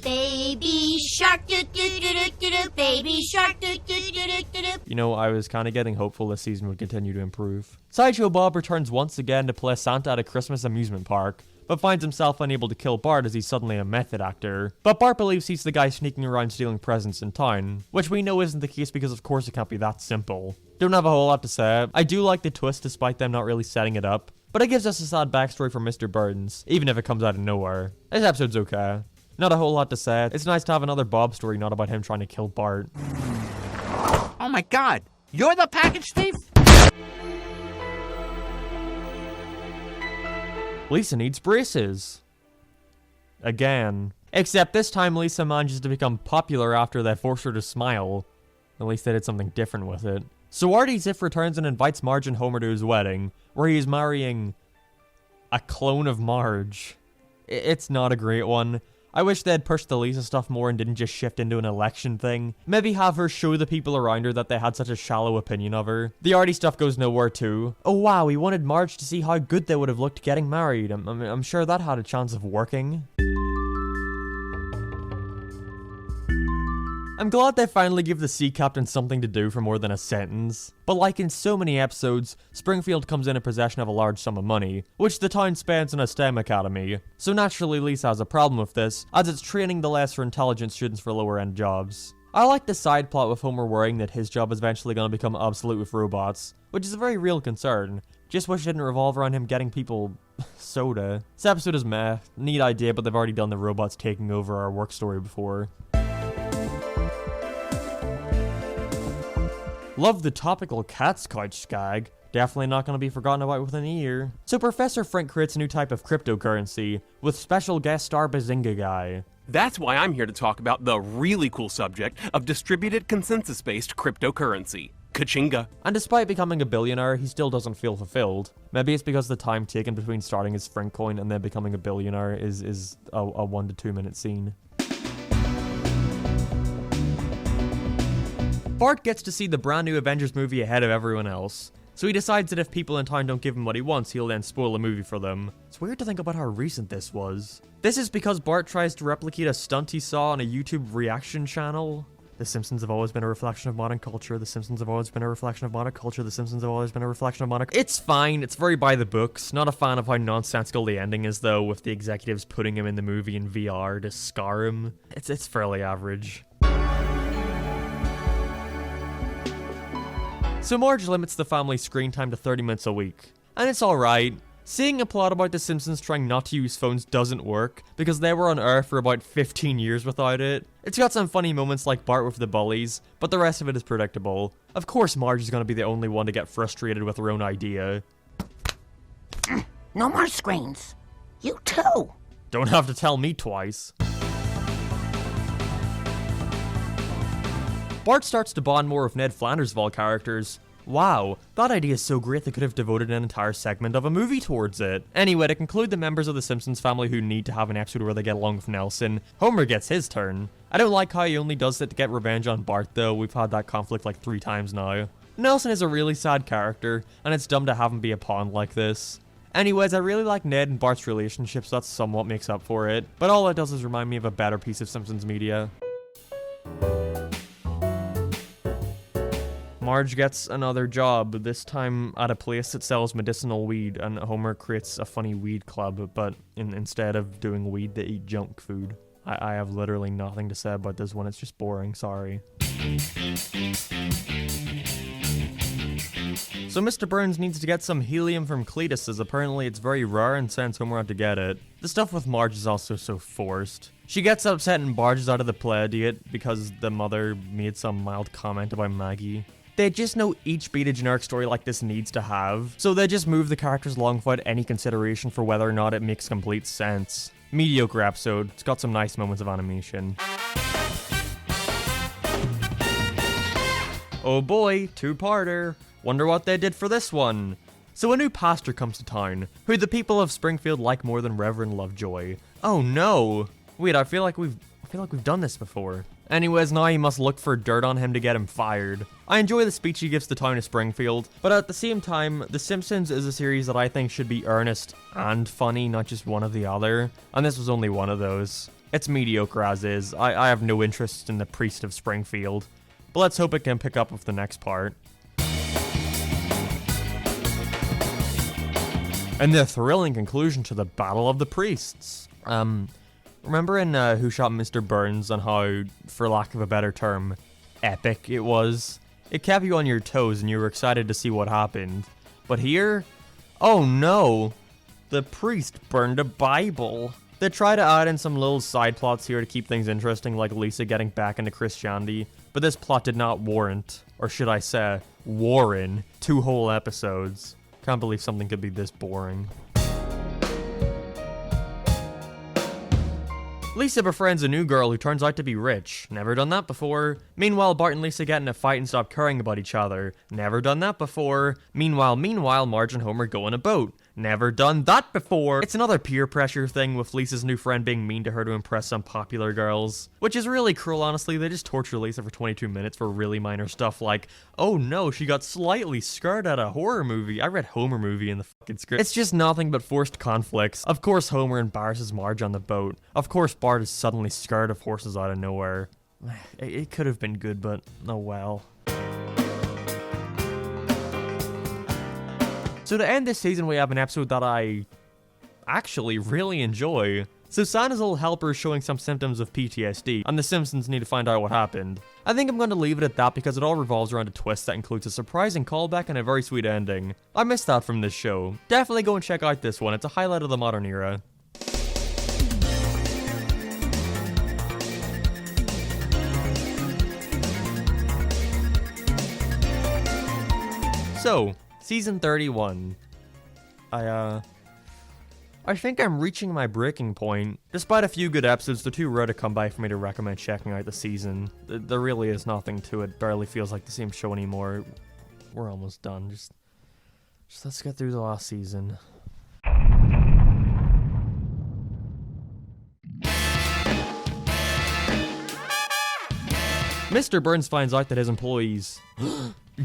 K: Baby shark, do do do do do do. Baby shark, do do do do do do.
A: You know, I was kinda getting hopeful this season would continue to improve. Sideshow Bob returns once again to play Santa at a Christmas amusement park, but finds himself unable to kill Bart as he's suddenly a method actor. But Bart believes he's the guy sneaking around stealing presents in town, which we know isn't the case because of course it can't be that simple. Don't have a whole lot to say. I do like the twist despite them not really setting it up, but it gives us a sad backstory for Mr. Burns, even if it comes out of nowhere. This episode's okay. Not a whole lot to say. It's nice to have another Bob story, not about him trying to kill Bart.
J: Oh my god, you're the package thief?
A: Lisa needs braces. Again. Except this time Lisa manages to become popular after they force her to smile. At least they did something different with it. So Artie Ziff returns and invites Marge and Homer to his wedding, where he is marrying a clone of Marge. It's not a great one. I wish they had pushed the Lisa stuff more and didn't just shift into an election thing. Maybe have her show the people around her that they had such a shallow opinion of her. The Artie stuff goes nowhere too. Oh wow, he wanted Marge to see how good they would have looked getting married. I'm sure that had a chance of working. I'm glad they finally give the sea captain something to do for more than a sentence. But like in so many episodes, Springfield comes into possession of a large sum of money, which the town spends on a STEM academy. So naturally Lisa has a problem with this, as it's training the lesser intelligent students for lower end jobs. I like the side plot with Homer worrying that his job is eventually going to become obsolete with robots, which is a very real concern. Just wish it didn't revolve around him getting people soda. This episode is meh, neat idea, but they've already done the robots taking over our work story before. Love the topical cat's couch gag. Definitely not going to be forgotten about within a year. So Professor Frink creates a new type of cryptocurrency, with special guest star Bazinga Guy.
L: That's why I'm here to talk about the really cool subject of distributed consensus-based cryptocurrency. Kachinga.
A: And despite becoming a billionaire, he still doesn't feel fulfilled. Maybe it's because the time taken between starting his Frink coin and then becoming a billionaire is a 1 to 2 minute scene. Bart gets to see the brand new Avengers movie ahead of everyone else, so he decides that if people in town don't give him what he wants, he'll then spoil the movie for them. It's weird to think about how recent this was. This is because Bart tries to replicate a stunt he saw on a YouTube reaction channel. The Simpsons have always been a reflection of modern culture. The Simpsons have always been a reflection of modern culture. The Simpsons have always been a reflection of modern... It's fine. It's very by the books. Not a fan of how nonsensical the ending is, though, with the executives putting him in the movie in VR to scar him. It's fairly average. So Marge limits the family's screen time to 30 minutes a week. And it's alright. Seeing a plot about the Simpsons trying not to use phones doesn't work, because they were on Earth for about 15 years without it. It's got some funny moments like Bart with the bullies, but the rest of it is predictable. Of course Marge is going to be the only one to get frustrated with her own idea.
D: No more screens. You too.
A: Don't have to tell me twice. Bart starts to bond more with Ned Flanders of all characters. Wow, that idea is so great they could have devoted an entire segment of a movie towards it. Anyway, to conclude the members of the Simpsons family who need to have an episode where they get along with Nelson, Homer gets his turn. I don't like how he only does it to get revenge on Bart though, we've had that conflict like 3 times now. Nelson is a really sad character, and it's dumb to have him be a pawn like this. Anyways, I really like Ned and Bart's relationship, so that somewhat makes up for it, but all it does is remind me of a better piece of Simpsons media. Marge gets another job, this time at a place that sells medicinal weed, and Homer creates a funny weed club, but instead of doing weed, they eat junk food. I have literally nothing to say about this one, it's just boring, sorry. So Mr. Burns needs to get some helium from Cletus, as apparently it's very rare and sends Homer out to get it. The stuff with Marge is also so forced. She gets upset and barges out of the play date because the mother made some mild comment about Maggie. They just know each beat a generic story like this needs to have, so they just move the characters along without any consideration for whether or not it makes complete sense. Mediocre episode, it's got some nice moments of animation. Oh boy, 2-parter. Wonder what they did for this one. So a new pastor comes to town, who the people of Springfield like more than Reverend Lovejoy. Oh no! Wait, I feel like we've done this before. Anyways, now you must look for dirt on him to get him fired. I enjoy the speech he gives to the town of Springfield, but at the same time, The Simpsons is a series that I think should be earnest and funny, not just one or the other, and this was only one of those. It's mediocre as is. I have no interest in the priest of Springfield, but let's hope it can pick up with the next part. And the thrilling conclusion to the Battle of the Priests. Remember in Who Shot Mr. Burns on how, for lack of a better term, epic it was? It kept you on your toes and you were excited to see what happened. But here? Oh no! The priest burned a Bible. They try to add in some little side plots here to keep things interesting, like Lisa getting back into Christianity, but this plot did not warrant, or should I say, warrant, 2 whole episodes. Can't believe something could be this boring. Lisa befriends a new girl who turns out to be rich. Never done that before. Meanwhile, Bart and Lisa get in a fight and stop caring about each other. Never done that before. Meanwhile, Marge and Homer go on a boat. Never done that before. It's another peer pressure thing with Lisa's new friend being mean to her to impress some popular girls. Which is really cruel, honestly. They just torture Lisa for 22 minutes for really minor stuff like, oh no, she got slightly scared at a horror movie. I read Homer movie in the fucking script. It's just nothing but forced conflicts. Of course Homer embarrasses Marge on the boat. Of course Bart is suddenly scared of horses out of nowhere. It could have been good, but oh well. So to end this season, we have an episode that I actually really enjoy. So Santa's little helper is showing some symptoms of PTSD, and the Simpsons need to find out what happened. I think I'm going to leave it at that because it all revolves around a twist that includes a surprising callback and a very sweet ending. I missed that from this show. Definitely go and check out this one, it's a highlight of the modern era. So, Season 31. I think I'm reaching my breaking point. Despite a few good episodes, they're too rare to come by for me to recommend checking out the season. There really is nothing to it. Barely feels like the same show anymore. We're almost done. Just let's get through the last season. Mr. Burns finds out that his employees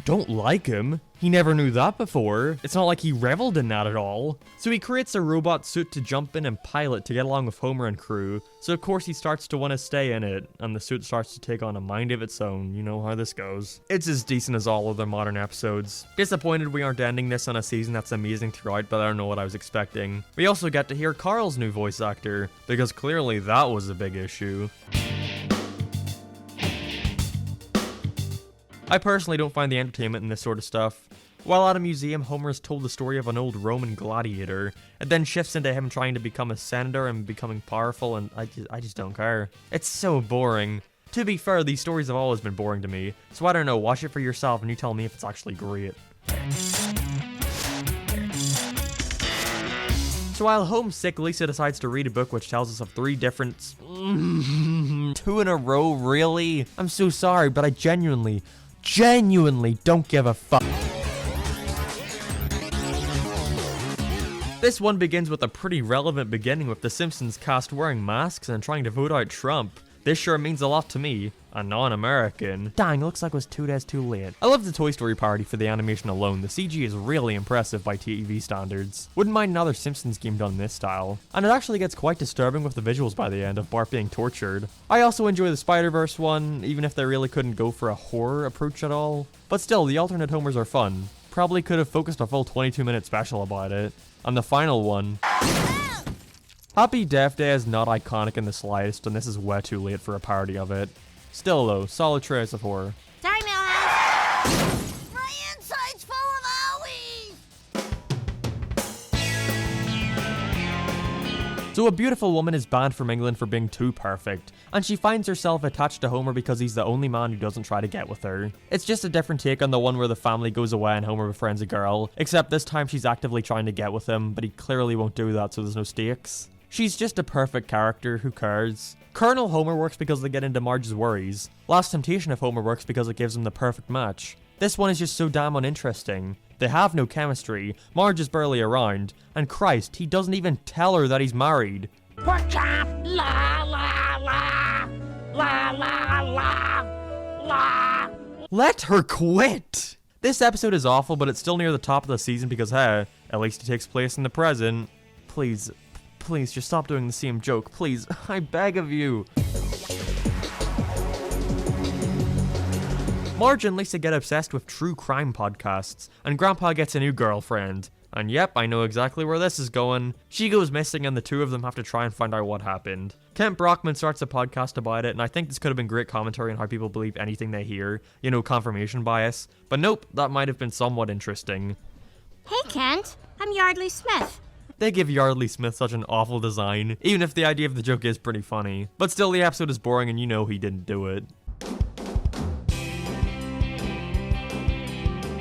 A: don't like him. He never knew that before. It's not like he reveled in that at all. So he creates a robot suit to jump in and pilot to get along with Homer and crew. So of course he starts to want to stay in it, and the suit starts to take on a mind of its own. You know how this goes. It's as decent as all other modern episodes. Disappointed we aren't ending this on a season that's amazing throughout, but I don't know what I was expecting. We also get to hear Carl's new voice actor, because clearly that was a big issue. I personally don't find the entertainment in this sort of stuff. While at a museum, Homer is told the story of an old Roman gladiator. It then shifts into him trying to become a senator and becoming powerful, and I just don't care. It's so boring. To be fair, these stories have always been boring to me, so I don't know, watch it for yourself and you tell me if it's actually great. So while homesick, Lisa decides to read a book which tells us of 3 different... 2 in a row, really? I'm so sorry, but I genuinely don't give a fuck. This one begins with a pretty relevant beginning with the Simpsons cast wearing masks and trying to vote out Trump. This sure means a lot to me, a non-American. Dang, looks like it was 2 days too late. I love the Toy Story parody for the animation alone. The CG is really impressive by TV standards. Wouldn't mind another Simpsons game done in this style. And it actually gets quite disturbing with the visuals by the end of Bart being tortured. I also enjoy the Spider-Verse one, even if they really couldn't go for a horror approach at all. But still, the alternate Homers are fun. Probably could have focused a full 22-minute special about it. And the final one... Happy Death Day is not iconic in the slightest, and this is way too late for a parody of it. Still though, solid trace of horror.
K: Sorry, Millhouse. My inside's full of owies.
A: So a beautiful woman is banned from England for being too perfect, and she finds herself attached to Homer because he's the only man who doesn't try to get with her. It's just a different take on the one where the family goes away and Homer befriends a girl, except this time she's actively trying to get with him, but he clearly won't do that, so there's no stakes. She's just a perfect character, who cares? Colonel Homer works because they get into Marge's worries. Last Temptation of Homer works because it gives them the perfect match. This one is just so damn uninteresting. They have no chemistry, Marge is barely around, and Christ, he doesn't even tell her that he's married.
D: Pork chop, la la la, la la la, la.
A: Let her quit! This episode is awful, but it's still near the top of the season because, hey, at least it takes place in the present. Please just stop doing the same joke, please, I beg of you. Marge and Lisa get obsessed with true crime podcasts, and Grandpa gets a new girlfriend. And yep, I know exactly where this is going. She goes missing and the two of them have to try and find out what happened. Kent Brockman starts a podcast about it, and I think this could have been great commentary on how people believe anything they hear. You know, confirmation bias. But nope, that might have been somewhat interesting.
G: Hey Kent, I'm Yardley Smith.
A: They give Yardley Smith such an awful design, even if the idea of the joke is pretty funny. But still, the episode is boring and you know he didn't do it.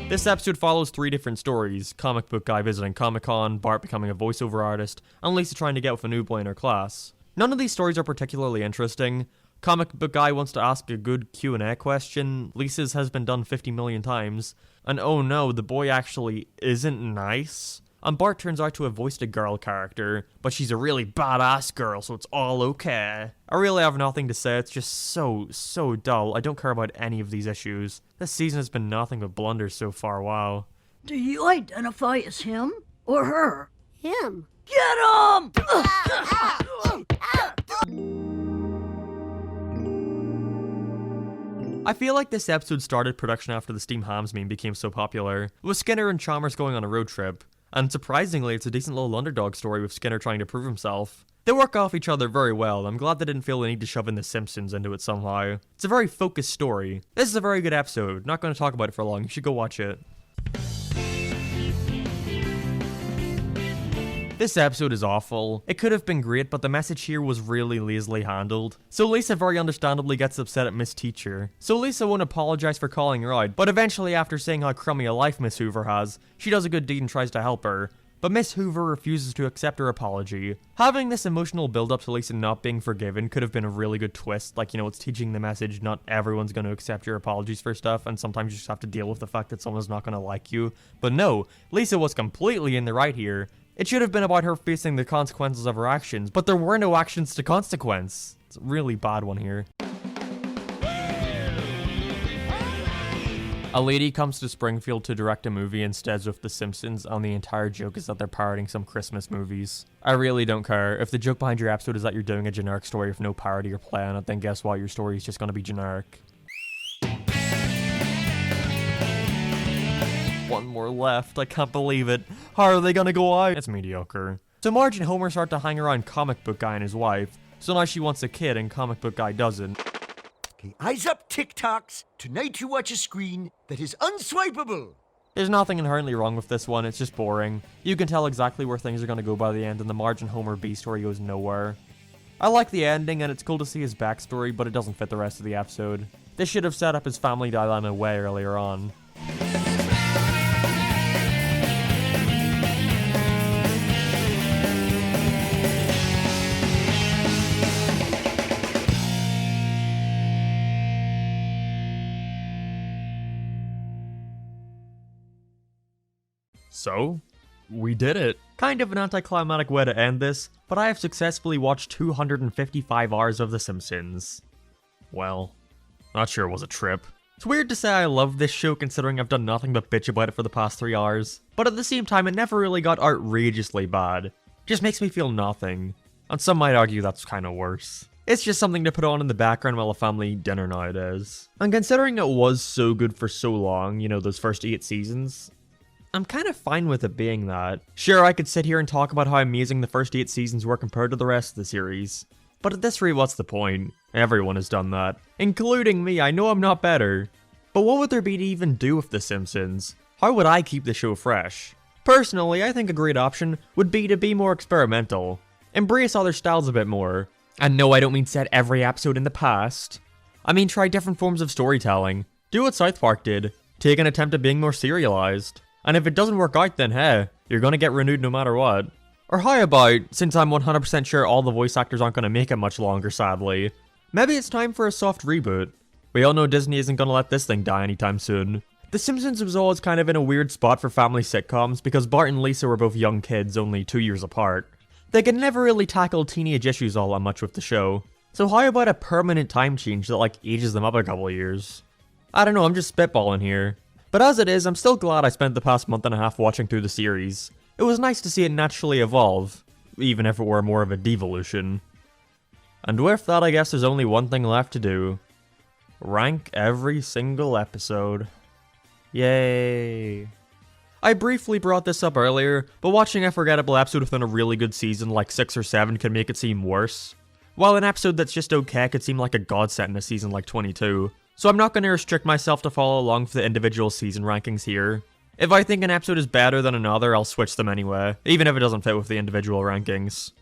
A: This episode follows 3 different stories: comic book guy visiting Comic-Con, Bart becoming a voiceover artist, and Lisa trying to get with a new boy in her class. None of these stories are particularly interesting. Comic book guy wants to ask a good Q&A question, Lisa's has been done 50 million times, and oh no, the boy actually isn't nice. and Bart turns out to have voiced a girl character, but she's a really badass girl, so it's all okay. I really have nothing to say, it's just so dull. I don't care about any of these issues. This season has been nothing but blunders so far, wow.
R: Do you identify as him or her?
F: Him.
R: Get him!
A: I feel like this episode started production after the Steam Hams meme became so popular, with Skinner and Chalmers going on a road trip. And surprisingly, it's a decent little underdog story with Skinner trying to prove himself. They work off each other very well. I'm glad they didn't feel the need to shove in the Simpsons into it somehow. It's a very focused story. This is a very good episode. Not going to talk about it for long. You should go watch it. This episode is awful. It could have been great, but the message here was really lazily handled. So Lisa very understandably gets upset at Miss Teacher. So Lisa won't apologize for calling her out, but eventually after seeing how crummy a life Miss Hoover has, she does a good deed and tries to help her. But Miss Hoover refuses to accept her apology. Having this emotional build-up to Lisa not being forgiven could have been a really good twist, like, you know, it's teaching the message not everyone's going to accept your apologies for stuff, and sometimes you just have to deal with the fact that someone's not going to like you. But no, Lisa was completely in the right here. It should have been about her facing the consequences of her actions, but there were no actions to consequence. It's a really bad one here. A lady comes to Springfield to direct a movie instead of The Simpsons, and the entire joke is that they're parroting some Christmas movies. I really don't care. If the joke behind your episode is that you're doing a generic story with no parody or play on it, then guess what? Your story is just going to be generic. One more left. I can't believe it. How are they gonna go out? It's mediocre. So Marge and Homer start to hang around Comic Book Guy and his wife. So now she wants a kid and Comic Book Guy doesn't.
M: Okay, eyes up, TikToks. Tonight you watch a screen that is unswipeable.
A: There's nothing inherently wrong with this one, it's just boring. You can tell exactly where things are gonna go by the end, and the Marge and Homer B story goes nowhere. I like the ending, and it's cool to see his backstory, but it doesn't fit the rest of the episode. They should have set up his family dilemma way earlier on. So, we did it. Kind of an anticlimactic way to end this, but I have successfully watched 255 hours of The Simpsons. Well, not sure it was a trip. It's weird to say I love this show considering I've done nothing but bitch about it for the past 3 hours, but at the same time it never really got outrageously bad. Just makes me feel nothing, and some might argue that's kinda worse. It's just something to put on in the background while a family eat dinner nowadays. And considering it was so good for so long, you know, those first 8 seasons, I'm kind of fine with it being that. Sure, I could sit here and talk about how amazing the first 8 seasons were compared to the rest of the series, but at this rate, what's the point? Everyone has done that. Including me, I know I'm not better. But what would there be to even do with The Simpsons? How would I keep the show fresh? Personally, I think a great option would be to be more experimental. Embrace other styles a bit more. And no, I don't mean set every episode in the past. I mean try different forms of storytelling. Do what South Park did. Take an attempt at being more serialized. And if it doesn't work out, then hey, you're gonna get renewed no matter what. Or how about, since I'm 100% sure all the voice actors aren't gonna make it much longer, sadly, maybe it's time for a soft reboot. We all know Disney isn't gonna let this thing die anytime soon. The Simpsons was always kind of in a weird spot for family sitcoms because Bart and Lisa were both young kids, only 2 years apart. They could never really tackle teenage issues all that much with the show. So how about a permanent time change that like ages them up a couple of years? I don't know, I'm just spitballing here. But as it is, I'm still glad I spent the past month and a half watching through the series. It was nice to see it naturally evolve, even if it were more of a devolution. And with that, I guess there's only one thing left to do. Rank every single episode. Yay. I briefly brought this up earlier, but watching a forgettable episode within a really good season like 6 or 7 can make it seem worse. While an episode that's just okay could seem like a godsend in a season like 22. So I'm not going to restrict myself to follow along for the individual season rankings here. If I think an episode is better than another, I'll switch them anyway, even if it doesn't fit with the individual rankings.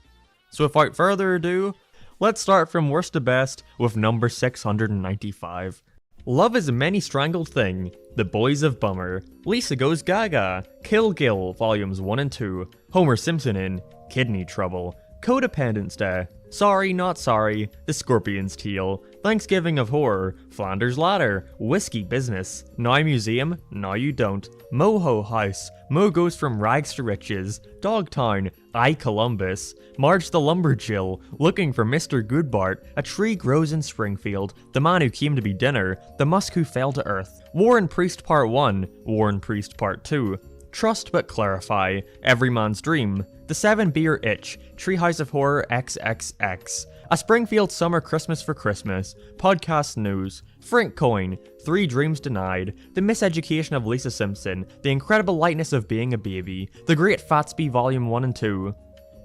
A: So without further ado, let's start from worst to best with number 695. Love is a Many Strangled Thing, The Boys of Bummer, Lisa Goes Gaga, Kill Gill Volumes 1 and 2, Homer Simpson in Kidney Trouble, Codependence Day, Sorry Not Sorry, The Scorpion's Teal, Thanksgiving of Horror, Flanders Ladder, Whiskey Business, Now Museum, Now You Don't, Moho House, Mo Goes From Rags to Riches, Dogtown, I Columbus, Marge the Lumberjill, Looking for Mr. Goodbart, A Tree Grows in Springfield, The Man Who Came to Be Dinner, The Musk Who Fell to Earth, War and Priest Part 1, War and Priest Part 2, Trust But Clarify, Every Man's Dream, The 7-Beer Itch, Treehouse of Horror XXX, A Springfield Summer Christmas for Christmas, Podcast News, Frank Coin, 3 Dreams Denied, The Miseducation of Lisa Simpson, The Incredible Lightness of Being a Baby, The Great Fatsby Volume 1 and 2,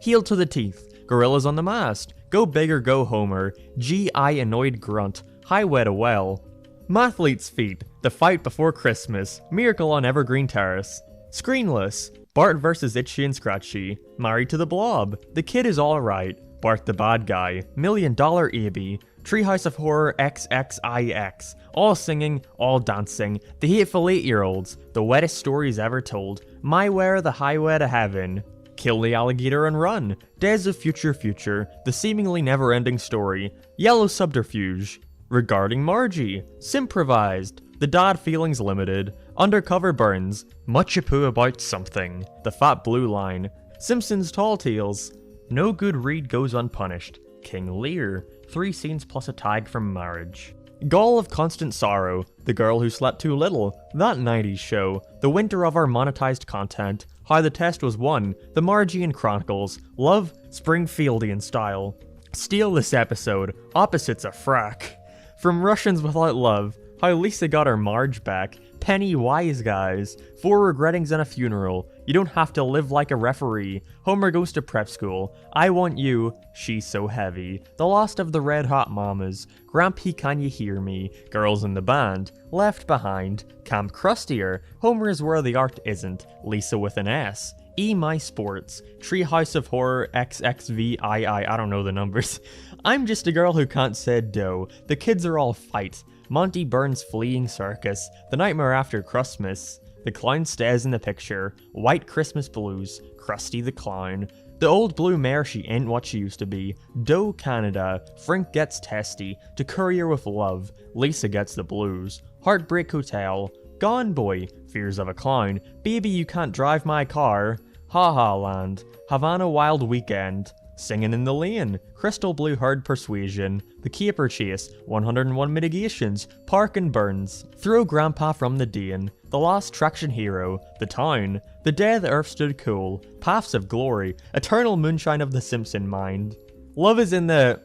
A: Healed to the Teeth, Gorillas on the Mast, Go Big or Go Homer, G.I. Annoyed Grunt, Highway to Well, Mathlete's Feet, The Fight Before Christmas, Miracle on Evergreen Terrace, Screenless, Bart vs. Itchy and Scratchy, Married to the Blob, The Kid Is Alright, Bart the Bad Guy, $1 Million AB, Treehouse of Horror XXIX, All Singing, All Dancing, The Hateful 8-Year-Olds, The Wettest Stories Ever Told, My Where the Highway to Heaven, Kill the Alligator and Run, Days of Future Future, The Seemingly Never-Ending Story, Yellow Subterfuge, Regarding Margie, Simprovised, The Dad Feelings Limited, Undercover Burns, Much Ado About Something, The Fat Blue Line, Simpsons Tall Tales, No Good Read Goes Unpunished, King Lear, 3 scenes plus a tag from Marriage, Gall of Constant Sorrow, The Girl Who Slept Too Little, That 90s Show, The Winter of Our Monetized Content, How the Test Was Won, The Margian Chronicles, Love, Springfieldian Style, Steal This Episode, Opposites of Frack, From Russians Without Love, How Lisa Got Her Marge Back, Penny Wise Guys, 4 Regrettings and a Funeral, You Don't Have to Live Like a Referee, Homer Goes to Prep School, I Want You, She's So Heavy, The Lost of the Red Hot Mamas, Grampy Can You Hear Me, Girls in the Band, Left Behind, Camp Crustier, Homer Is Where the Art Isn't, Lisa with an S, My Sports, Treehouse of Horror XXVII, I don't know the numbers, I'm Just a Girl Who Can't Say Dough, The Kids Are All Fight, Monty Burns' Fleeing Circus, The Nightmare After Christmas, The Clown Stays in the Picture, White Christmas Blues, Krusty the Clown, The Old Blue Mare She Ain't What She Used to Be, Doe Canada, Frink Gets Testy, To Courier with Love, Lisa Gets the Blues, Heartbreak Hotel, Gone Boy, Fears of a Clown, Baby You Can't Drive My Car, Ha Ha Land, Havana Wild Weekend, Singin' in the Lane, Crystal Blue Herd Persuasion, The Caper Chase, 101 Mitigations, Park and Burns, Throw Grandpa from the Dane, The Lost Traction Hero, The Town, The Day the Earth Stood Cool, Paths of Glory, Eternal Moonshine of the Simpson Mind, Love is in the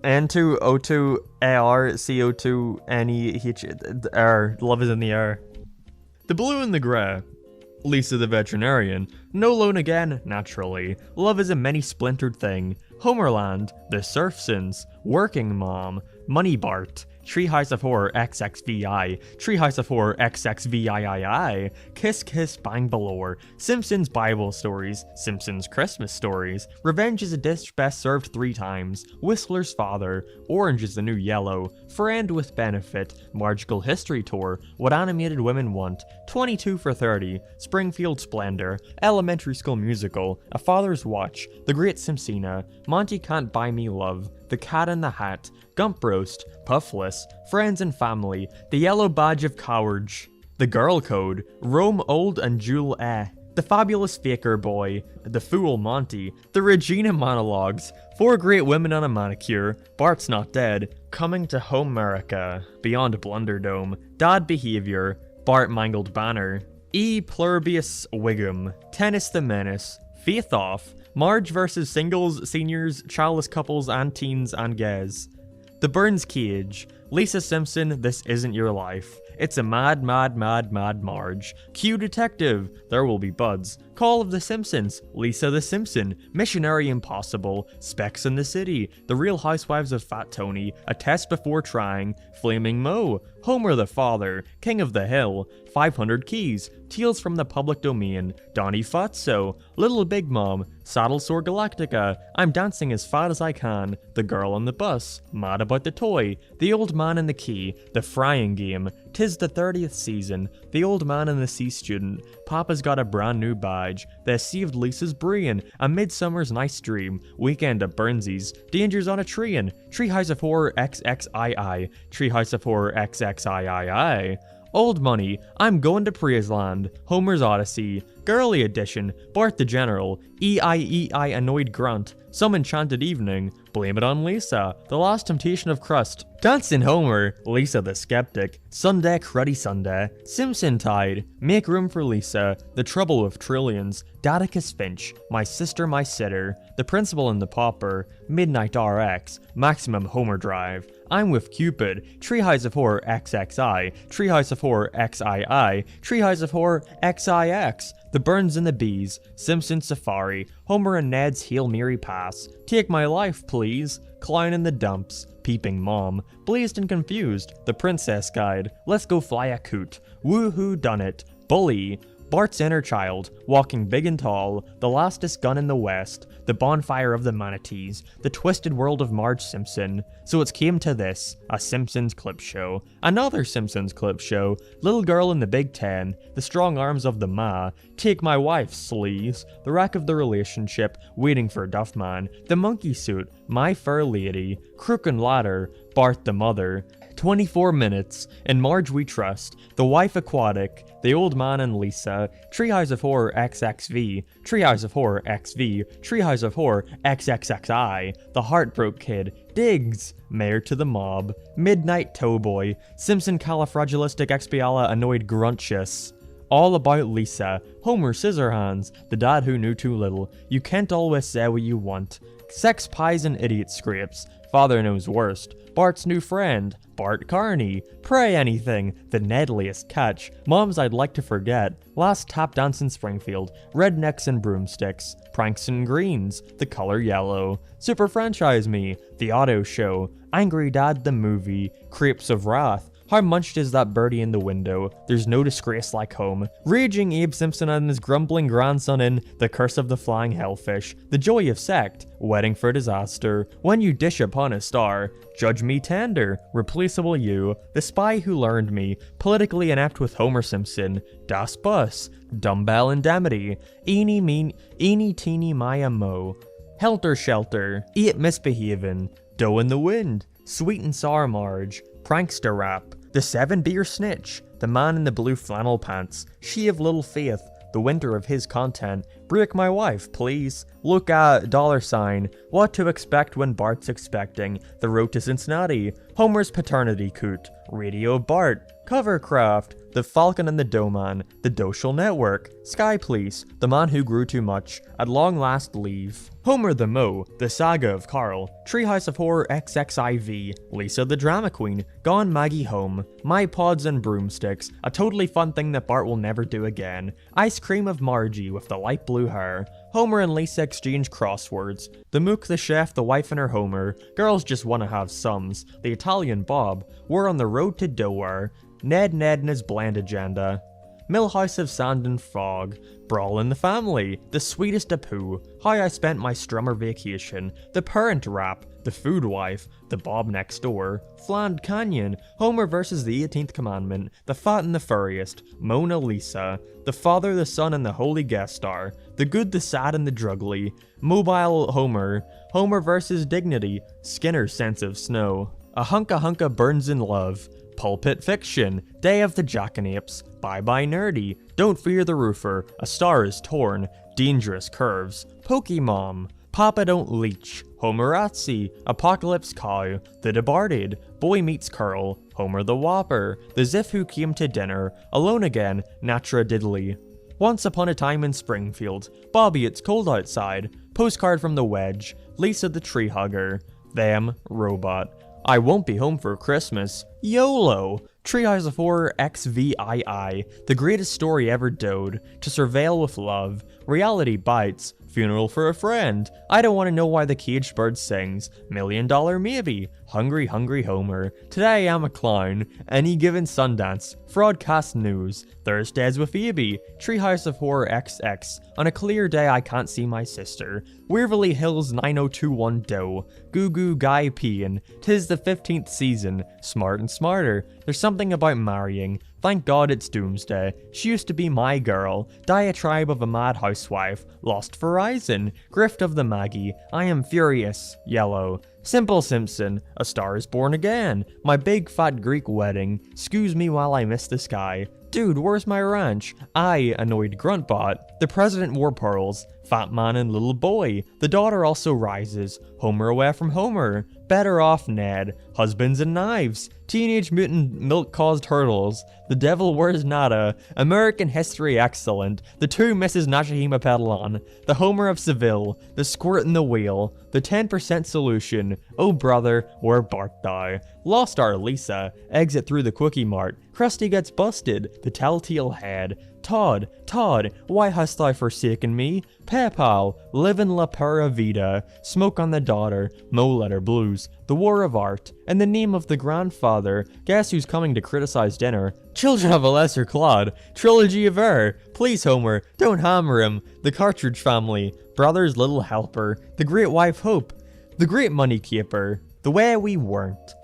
A: N2O2 AR CO2 NEH Love is in the air. The Blue and the Grey, Lisa the Veterinarian, No Loan Again, naturally, Love is a Many Splintered Thing, Homerland, The Surfsons, Working Mom, Money Bart, Treehouse of Horror XXVI, Treehouse of Horror XXVIII, Kiss Kiss Bang Balore, Simpsons Bible Stories, Simpsons Christmas Stories, Revenge is a Dish Best Served 3 Times, Whistler's Father, Orange is the New Yellow, Friend with Benefit, Margical History Tour, What Animated Women Want, 22 for 30, Springfield Splendor, Elementary School Musical, A Father's Watch, The Great Simpsina, Monty Can't Buy Me Love, The Cat in the Hat, Gump Roast, Puffless, Friends and Family, The Yellow Badge of Cowards, The Girl Code, Rome Old and Jewel The Fabulous Faker Boy, The Fool Monty, The Regina Monologues, 4 Great Women on a Manicure, Bart's Not Dead, Coming to Homerica, Beyond Blunderdome, Dad Behavior, Bart Mangled Banner, E Pluribus Wiggum, Tennis the Menace, Faith Off, Marge vs. Singles, Seniors, Childless Couples and Teens and Gays, The Burns Cage, Lisa Simpson, This Isn't Your Life, It's a Mad, Mad, Mad, Mad Marge, Q Detective, There Will Be Buds, Call of the Simpsons, Lisa the Simpson, Missionary Impossible, Specs in the City, The Real Housewives of Fat Tony, A Test Before Trying, Flaming Moe, Homer the father, king of the hill, 500 keys, Teals from the public domain, Donny Fatso, Little Big Mom, Saddle Sore Galactica, I'm dancing as fat as I can, The Girl on the Bus, Mad About the Toy, The Old Man and the Key, The Frying Game, 'Tis the 30th Season, The Old Man and the Sea Student, Papa's Got a Brand New Badge, They Saved Lisa's Brain, A Midsummer's Nice Dream, Weekend at Burnsies, Dangers on a Train, Treehouse of Horror XXII, Treehouse of Horror XXIII, Old Money, I'm Going to Praiseland, Homer's Odyssey, Girly Edition, Bart the General, EIEI Annoyed Grunt, Some Enchanted Evening, Blame It on Lisa, The Last Temptation of Crust, Dancing Homer, Lisa the Skeptic, Sunday Cruddy Sunday, Simpson Tide, Make Room for Lisa, The Trouble with Trillions, Datticus Finch, My Sister My Sitter, The Principal and the Pauper, Midnight RX, Maximum Homer Drive, I'm with Cupid, Treehouse of Horror XXI, Treehouse of Horror XII, Treehouse of Horror XIX, The Burns and the Bees, Simpson Safari, Homer and Ned's Hail Mary Pass, Take My Life Please, Clown in the Dumps, Peeping Mom, Blazed and Confused, The Princess Guide, Let's Go Fly a Coot, Woohoo Done It, Bully, Bart's Inner Child, Walking Big and Tall, The Lastest Gun in the West, The Bonfire of the Manatees, The Twisted World of Marge Simpson. So it's came to this, a Simpsons clip show, another Simpsons clip show, Little Girl in the Big Ten, The Strong Arms of the Ma, Take My Wife, Sleaze, The Wreck of the Relationship, Waiting for Duffman, The Monkey Suit, My Fair Lady, Crook and Ladder, Bart the Mother, 24 Minutes, In Marge We Trust, The Wife Aquatic, The Old Man and Lisa, Treehouse of Horror XXV, Treehouse of Horror XV, Treehouse of Horror XXXI, The Heartbroke Kid, Diggs, Mayor to the Mob, Midnight Towboy, Simpson Califragilisticexpiala Annoyed Gruntious, All About Lisa, Homer Scissorhands, The Dad Who Knew Too Little, You Can't Always Say What You Want, Sex Pies and Idiot Scrapes, Father Knows Worst, Bart's New Friend, Bart Carney, Pray Anything, The Nedliest Catch, Moms I'd Like to Forget, Last Tap Dance in Springfield, Rednecks and Broomsticks, Pranks and Greens, The Color Yellow, Super Franchise Me, The Auto Show, Angry Dad the Movie, Crepes of Wrath, How Munched Is That Birdie in the Window, There's No Disgrace Like Home, Raging Abe Simpson and his grumbling grandson in The Curse of the Flying Hellfish, The Joy of Sect, Wedding for Disaster, When You Dish Upon a Star, Judge Me Tender, Replaceable You, The Spy Who Learned Me, Politically Inept with Homer Simpson, Das Bus, Dumbbell Indemnity, Eeny Teeny Maya Mo, Helter Shelter, Eat Misbehavin', Dough in the Wind, Sweet and Sour Marge, Prankster Rap, The 7-Beer Snitch, The Man in the Blue Flannel Pants, She of Little Faith, The Winter of His Content, Break My Wife, Please, Look at $, What to Expect When Bart's Expecting, The Road to Cincinnati, Homer's Paternity Coot, Radio Bart, Covercraft, The Falcon and the Doughman, The Social Network, Sky Police, The Man Who Grew Too Much, At Long Last Leave, Homer the Mo, The Saga of Carl, Treehouse of Horror XXIV, Lisa the Drama Queen, Gone Maggie Home, My Pods and Broomsticks, a totally fun thing that Bart will never do again, Ice Cream of Margie with the light blue hair, Homer and Lisa exchange crosswords, The Mook the Chef, The Wife and Her Homer, Girls Just Wanna Have Sums, The Italian Bob, We're on the Road to Dower, Ned and His Bland Agenda, Millhouse of Sand and Fog, Brawl in the Family, The Sweetest Apu, How I Spent My Strummer Vacation, The Parent Rap, The Food Wife, The Bob Next Door, Fland Canyon, Homer vs. the 18th Commandment, The Fat and the Furriest, Mona Lisa, The Father, the Son, and the Holy Guest Star, The Good, the Sad, and the Drugly, Mobile Homer, Homer vs. Dignity, Skinner's Sense of Snow, A Hunka Burns in Love, Pulpit Fiction, Day of the Jackanapes, Bye Bye Nerdy, Don't Fear the Roofer, A Star is Torn, Dangerous Curves, Pokemon, Papa Don't Leech, Homerazzi, Apocalypse Cow, The Departed, Boy Meets Curl, Homer the Whopper, The Ziff Who Came to Dinner, Alone Again, Natra Diddley, Once Upon a Time in Springfield, Bobby It's Cold Outside, Postcard from the Wedge, Lisa the Tree Hugger, Them, Robot, I Won't Be Home for Christmas, YOLO, Treehouse of Horror XVII, The Greatest Story Ever Doed, To Surveil with Love, Reality Bites, Funeral for a friend. I don't want to know why the caged bird sings. $1 Million maybe. Hungry, hungry Homer. Today I'm a clown. Any given Sundance. Fraudcast news. Thursdays with Phoebe. Treehouse of Horror XX. On a clear day I can't see my sister. Waverly Hills 9021 Doe. Goo Goo Guy Peeing. 'Tis the 15th season. Smart and Smarter. There's something about marrying. Thank God it's Doomsday. She used to be my girl. Diatribe of a mad housewife. Lost Verizon. Grift of the Maggie. I am furious. Yellow. Simple Simpson. A Star is Born Again. My big fat Greek wedding. Excuse me while I miss the sky. Dude, where's my ranch? I, annoyed Gruntbot. The President War Pearls. Fat Man and Little Boy. The Daughter Also Rises. Homer Away from Homer. Better Off Ned. Husbands and Knives. Teenage Mutant Milk-Caused Hurdles. The Devil Wears Nada. American History Excellent. The Two Mrs. Nashahima Pedalon. The Homer of Seville. The Squirt in the Wheel. The 10% Solution. Oh Brother, Where Bart Die. Lost Our Lisa. Exit Through the Quickie Mart. Krusty Gets Busted. The Telltale Head. Todd, why hast thou forsaken me? PayPal, Live in La Pura Vida, Smoke on the Daughter, Mo Letter Blues, The War of Art, In the Name of the Grandfather, Guess Who's Coming to Criticize Dinner, Children of a Lesser Clod, Trilogy of Air, Please Homer, Don't Hammer Him, The Cartridge Family, Brother's Little Helper, The Great Wife Hope, The Great Money Keeper, The Way We Weren't.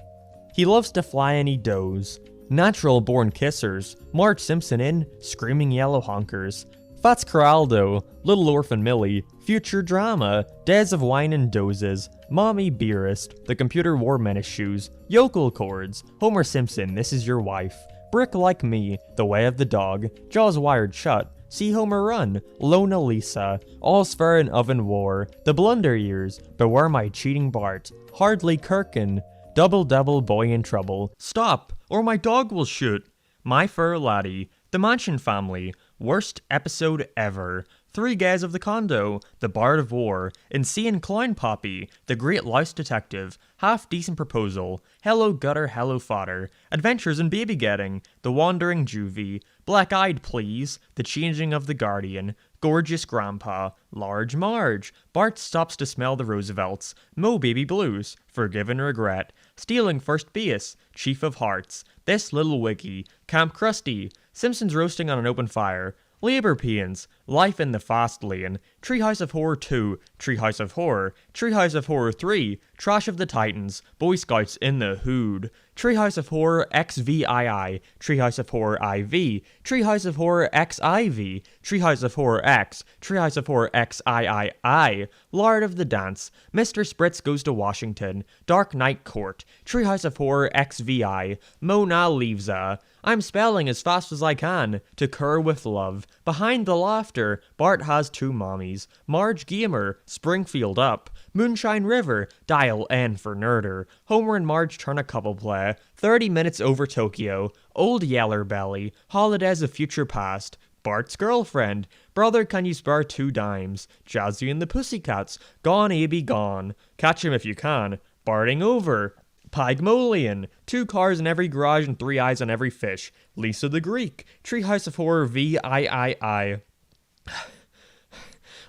A: He loves to fly and he does. Natural Born Kissers, Marge Simpson in Screaming Yellow Honkers, Fats Coraldo, Little Orphan Millie, Future Drama, Days of Wine and Dozes, Mommy Beerist, The Computer Wore Menace Shoes, Yokel Chords, Homer Simpson, This Is Your Wife, Brick Like Me, The Way of the Dog, Jaws Wired Shut, See Homer Run, Lona Lisa, All's Fair in Oven War, The Blunder Years, Beware My Cheating Bart, Hardly Kirkin, Double Boy in Trouble, Stop, or My Dog Will Shoot, My Fair Laddie, The Mansion Family, Worst Episode Ever, Three Guys of the Condo, The Bard of War, Insane Clown Poppy, The Great Louse Detective, Half Decent Proposal, Hello Gutter, Hello Fodder, Adventures in Baby Getting, The Wandering Juvie, Black Eyed Please, The Changing of the Guardian, Gorgeous Grandpa, Large Marge, Bart Stops to Smell the Roosevelts, Mo Baby Blues, Forgive and Regret, Stealing First Base, Chief of Hearts, This Little Wiggy, Camp Krusty, Simpsons Roasting on an Open Fire, Labor Pains, Life in the Fast Lane, Treehouse of Horror 2, Treehouse of Horror, Treehouse of Horror 3, Trash of the Titans, Boy Scouts in the Hood, Treehouse of Horror XVII, Treehouse of Horror IV, Treehouse of Horror XIV, Treehouse of Horror X, Treehouse of Horror XIII, Lord of the Dance, Mr. Spritz Goes to Washington, Dark Knight Court, Treehouse of Horror XVI, Mona Lisa, I'm spelling as fast as I can, To Cur with Love, Behind the Laughter, Bart Has Two Mommies, Marge Gamer, Springfield Up, Moonshine River, Dial N for Nerder, Homer and Marge Turn a Couple Play, 30 Minutes Over Tokyo, Old Yeller Belly, Holidays of Future Past, Bart's Girlfriend, Brother Can You Spare 2 Dimes, Jazzy and the Pussycats, Gone Abe Gone, Catch 'Em If You Can, Barting Over, Pygmalion, 2 cars in every garage and 3 eyes on every fish, Lisa the Greek, Treehouse of Horror VIII.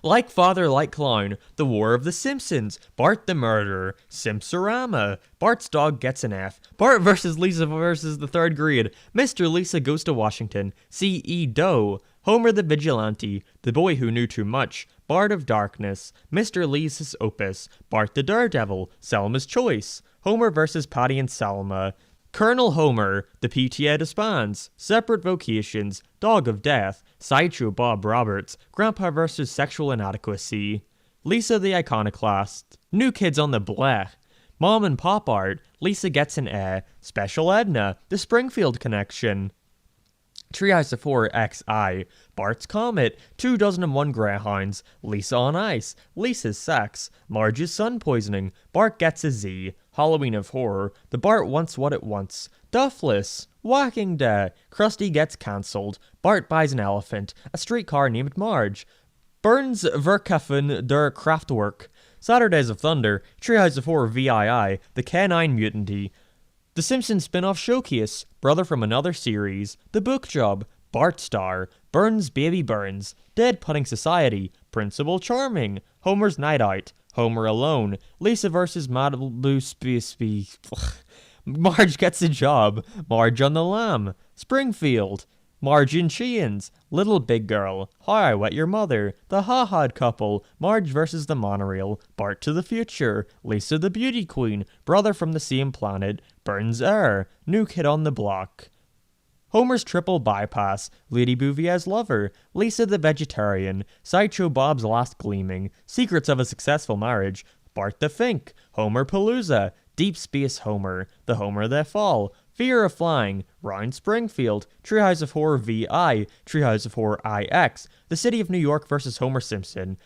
A: Like Father, Like Clown, The War of the Simpsons, Bart the Murderer, Simpsorama, Bart's Dog Gets an F, Bart vs. Lisa vs. the Third Grade, Mr. Lisa Goes to Washington, C.E. Doe, Homer the Vigilante, The Boy Who Knew Too Much, Bard of Darkness, Mr. Lisa's Opus, Bart the Daredevil, Selma's Choice, Homer vs. Patty and Selma, Colonel Homer, The PTA Disbands, Separate Vocations, Dog of Death, Sideshow Bob Roberts, Grandpa vs. Sexual Inadequacy, Lisa the Iconoclast, New Kids on the Block, Mom and Pop Art, Lisa Gets an A, Special Edna, The Springfield Connection, Treehouse of Horror XI, Bart's Comet, 201 Greyhounds, Lisa on Ice, Lisa's Sex, Marge's Sun Poisoning, Bart Gets a Z, Halloween of Horror, The Bart Wants What It Wants, Duffless, Whacking Day, Krusty Gets Cancelled, Bart Buys an Elephant, A Streetcar Named Marge, Burns Verkaffen der Kraftwerk, Saturdays of Thunder, Treehouse of Horror VII, The Canine Mutiny, The Simpsons Spin-Off Showcase, Brother from Another Series, The Book Job, Bart Star, Burns Baby Burns, Dead Pudding Society, Principal Charming, Homer's Night Out, Homer Alone, Lisa vs. Malibu Space. Marge Gets a Job, Marge on the Lam, Springfield, Marge in Chains, Little Big Girl, How I Wet Your Mother, The Ha Ha Couple, Marge vs. the Monorail, Bart to the Future, Lisa the Beauty Queen, Brother from the Same Planet, Burns Air, New Kid on the Block. Homer's Triple Bypass, Lady Bouvier's Lover, Lisa the Vegetarian, Sideshow Bob's Last Gleaming, Secrets of a Successful Marriage, Bart the Fink, Homer Palooza, Deep Space Homer, The Homer That Fall, Fear of Flying, Round Springfield, Treehouse of Horror VI, Treehouse of Horror IX, The City of New York vs. Homer Simpson,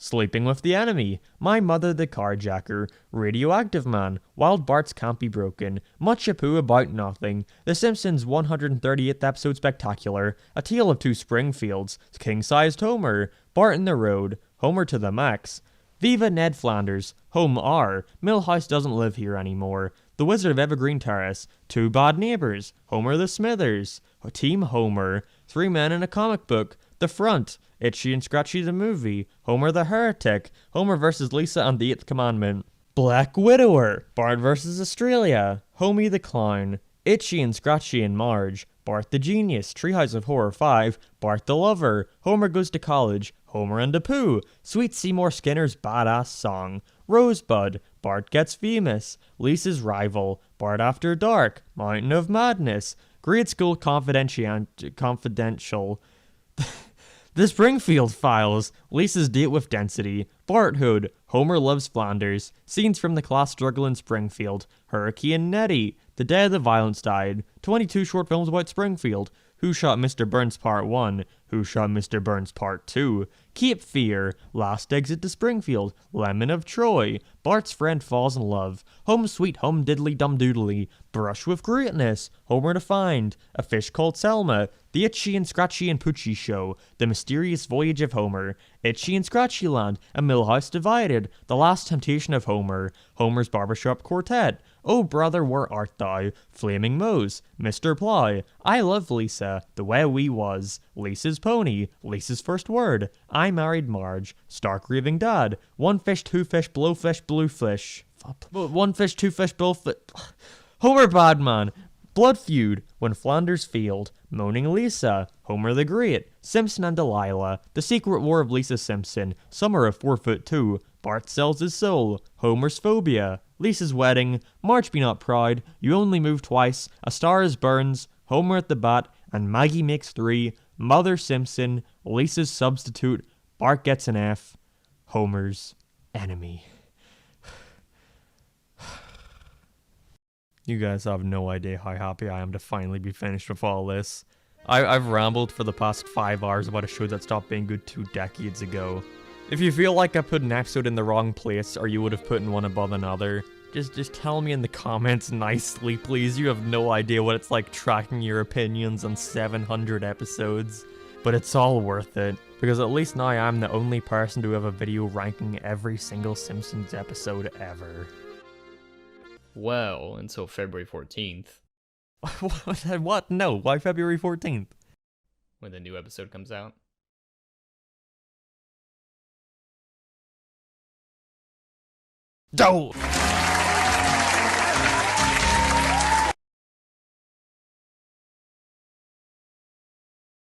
A: Sleeping with the Enemy, My Mother the Carjacker, Radioactive Man, Wild Bart's Can't Be Broken, Much Ado About Nothing, The Simpsons 138th Episode Spectacular, A Tale of Two Springfields, King-Sized Homer, Bart in the Road, Homer to the Max, Viva Ned Flanders, Home R, Millhouse Doesn't Live Here Anymore, The Wizard of Evergreen Terrace, Two Bad Neighbors, Homer the Smithers, Team Homer, Three Men in a Comic Book, The Front, Itchy and Scratchy the Movie, Homer the Heretic, Homer vs. Lisa and the Eighth Commandment, Black Widower, Bart vs. Australia, Homie the Clown, Itchy and Scratchy and Marge, Bart the Genius, Treehouse of Horror 5, Bart the Lover, Homer Goes to College, Homer and Apu, Sweet Seymour Skinner's Badass Song, Rosebud, Bart Gets Famous, Lisa's Rival, Bart After Dark, Mountain of Madness, Grade School Confidential, The Springfield Files, Lisa's Date with Density, Bart Hood, Homer Loves Flanders, Scenes from the Class Struggle in Springfield, Hurricane Nettie, The Day the Violence Died, 22 short films about Springfield, Who Shot Mr. Burns Part 1, Who Shot Mr. Burns Part 2, Cape Fear, Last Exit to Springfield, Lemon of Troy, Bart's Friend Falls in Love, Home Sweet Home Diddly Dum Doodly, Brush with Greatness, Homer to Find, A Fish Called Selma, The Itchy and Scratchy and Poochie Show, The Mysterious Voyage of Homer, Itchy and Scratchy Land, A Millhouse Divided, The Last Temptation of Homer, Homer's Barbershop Quartet, Oh Brother Where Art Thou, Flaming Moe's, Mr. Plow, I Love Lisa, The Way We Was, Lisa's Pony, Lisa's First Word, I Married Marge, Stark Raving Dad, One Fish, Two Fish, Blowfish, Bluefish, One Fish, Two Fish, Blowfish, Homer Badman, Blood Feud, When Flanders Failed, Moaning Lisa, Homer the Great, Simpson and Delilah, The Secret War of Lisa Simpson, Summer of 4'2", Bart Sells His Soul, Homer's Phobia, Lisa's Wedding, Marge Be Not Proud, You Only Move Twice, A Star Is Burns, Homer at the Bat, and Maggie Makes 3, Mother Simpson, Lisa's Substitute, Bart Gets an F, Homer's Enemy. You guys have no idea how happy I am to finally be finished with all this. I've rambled for the past 5 hours about a show that stopped being good 2 decades ago. If you feel like I put an episode in the wrong place, or you would have put in one above another, just tell me in the comments nicely, please. You have no idea what it's like tracking your opinions on 700 episodes. But it's all worth it, because at least now I'm the only person to have a video ranking every single Simpsons episode ever.
S: Well, until February 14th.
A: What? No, why February 14th?
S: When the new episode comes out.
A: Don't!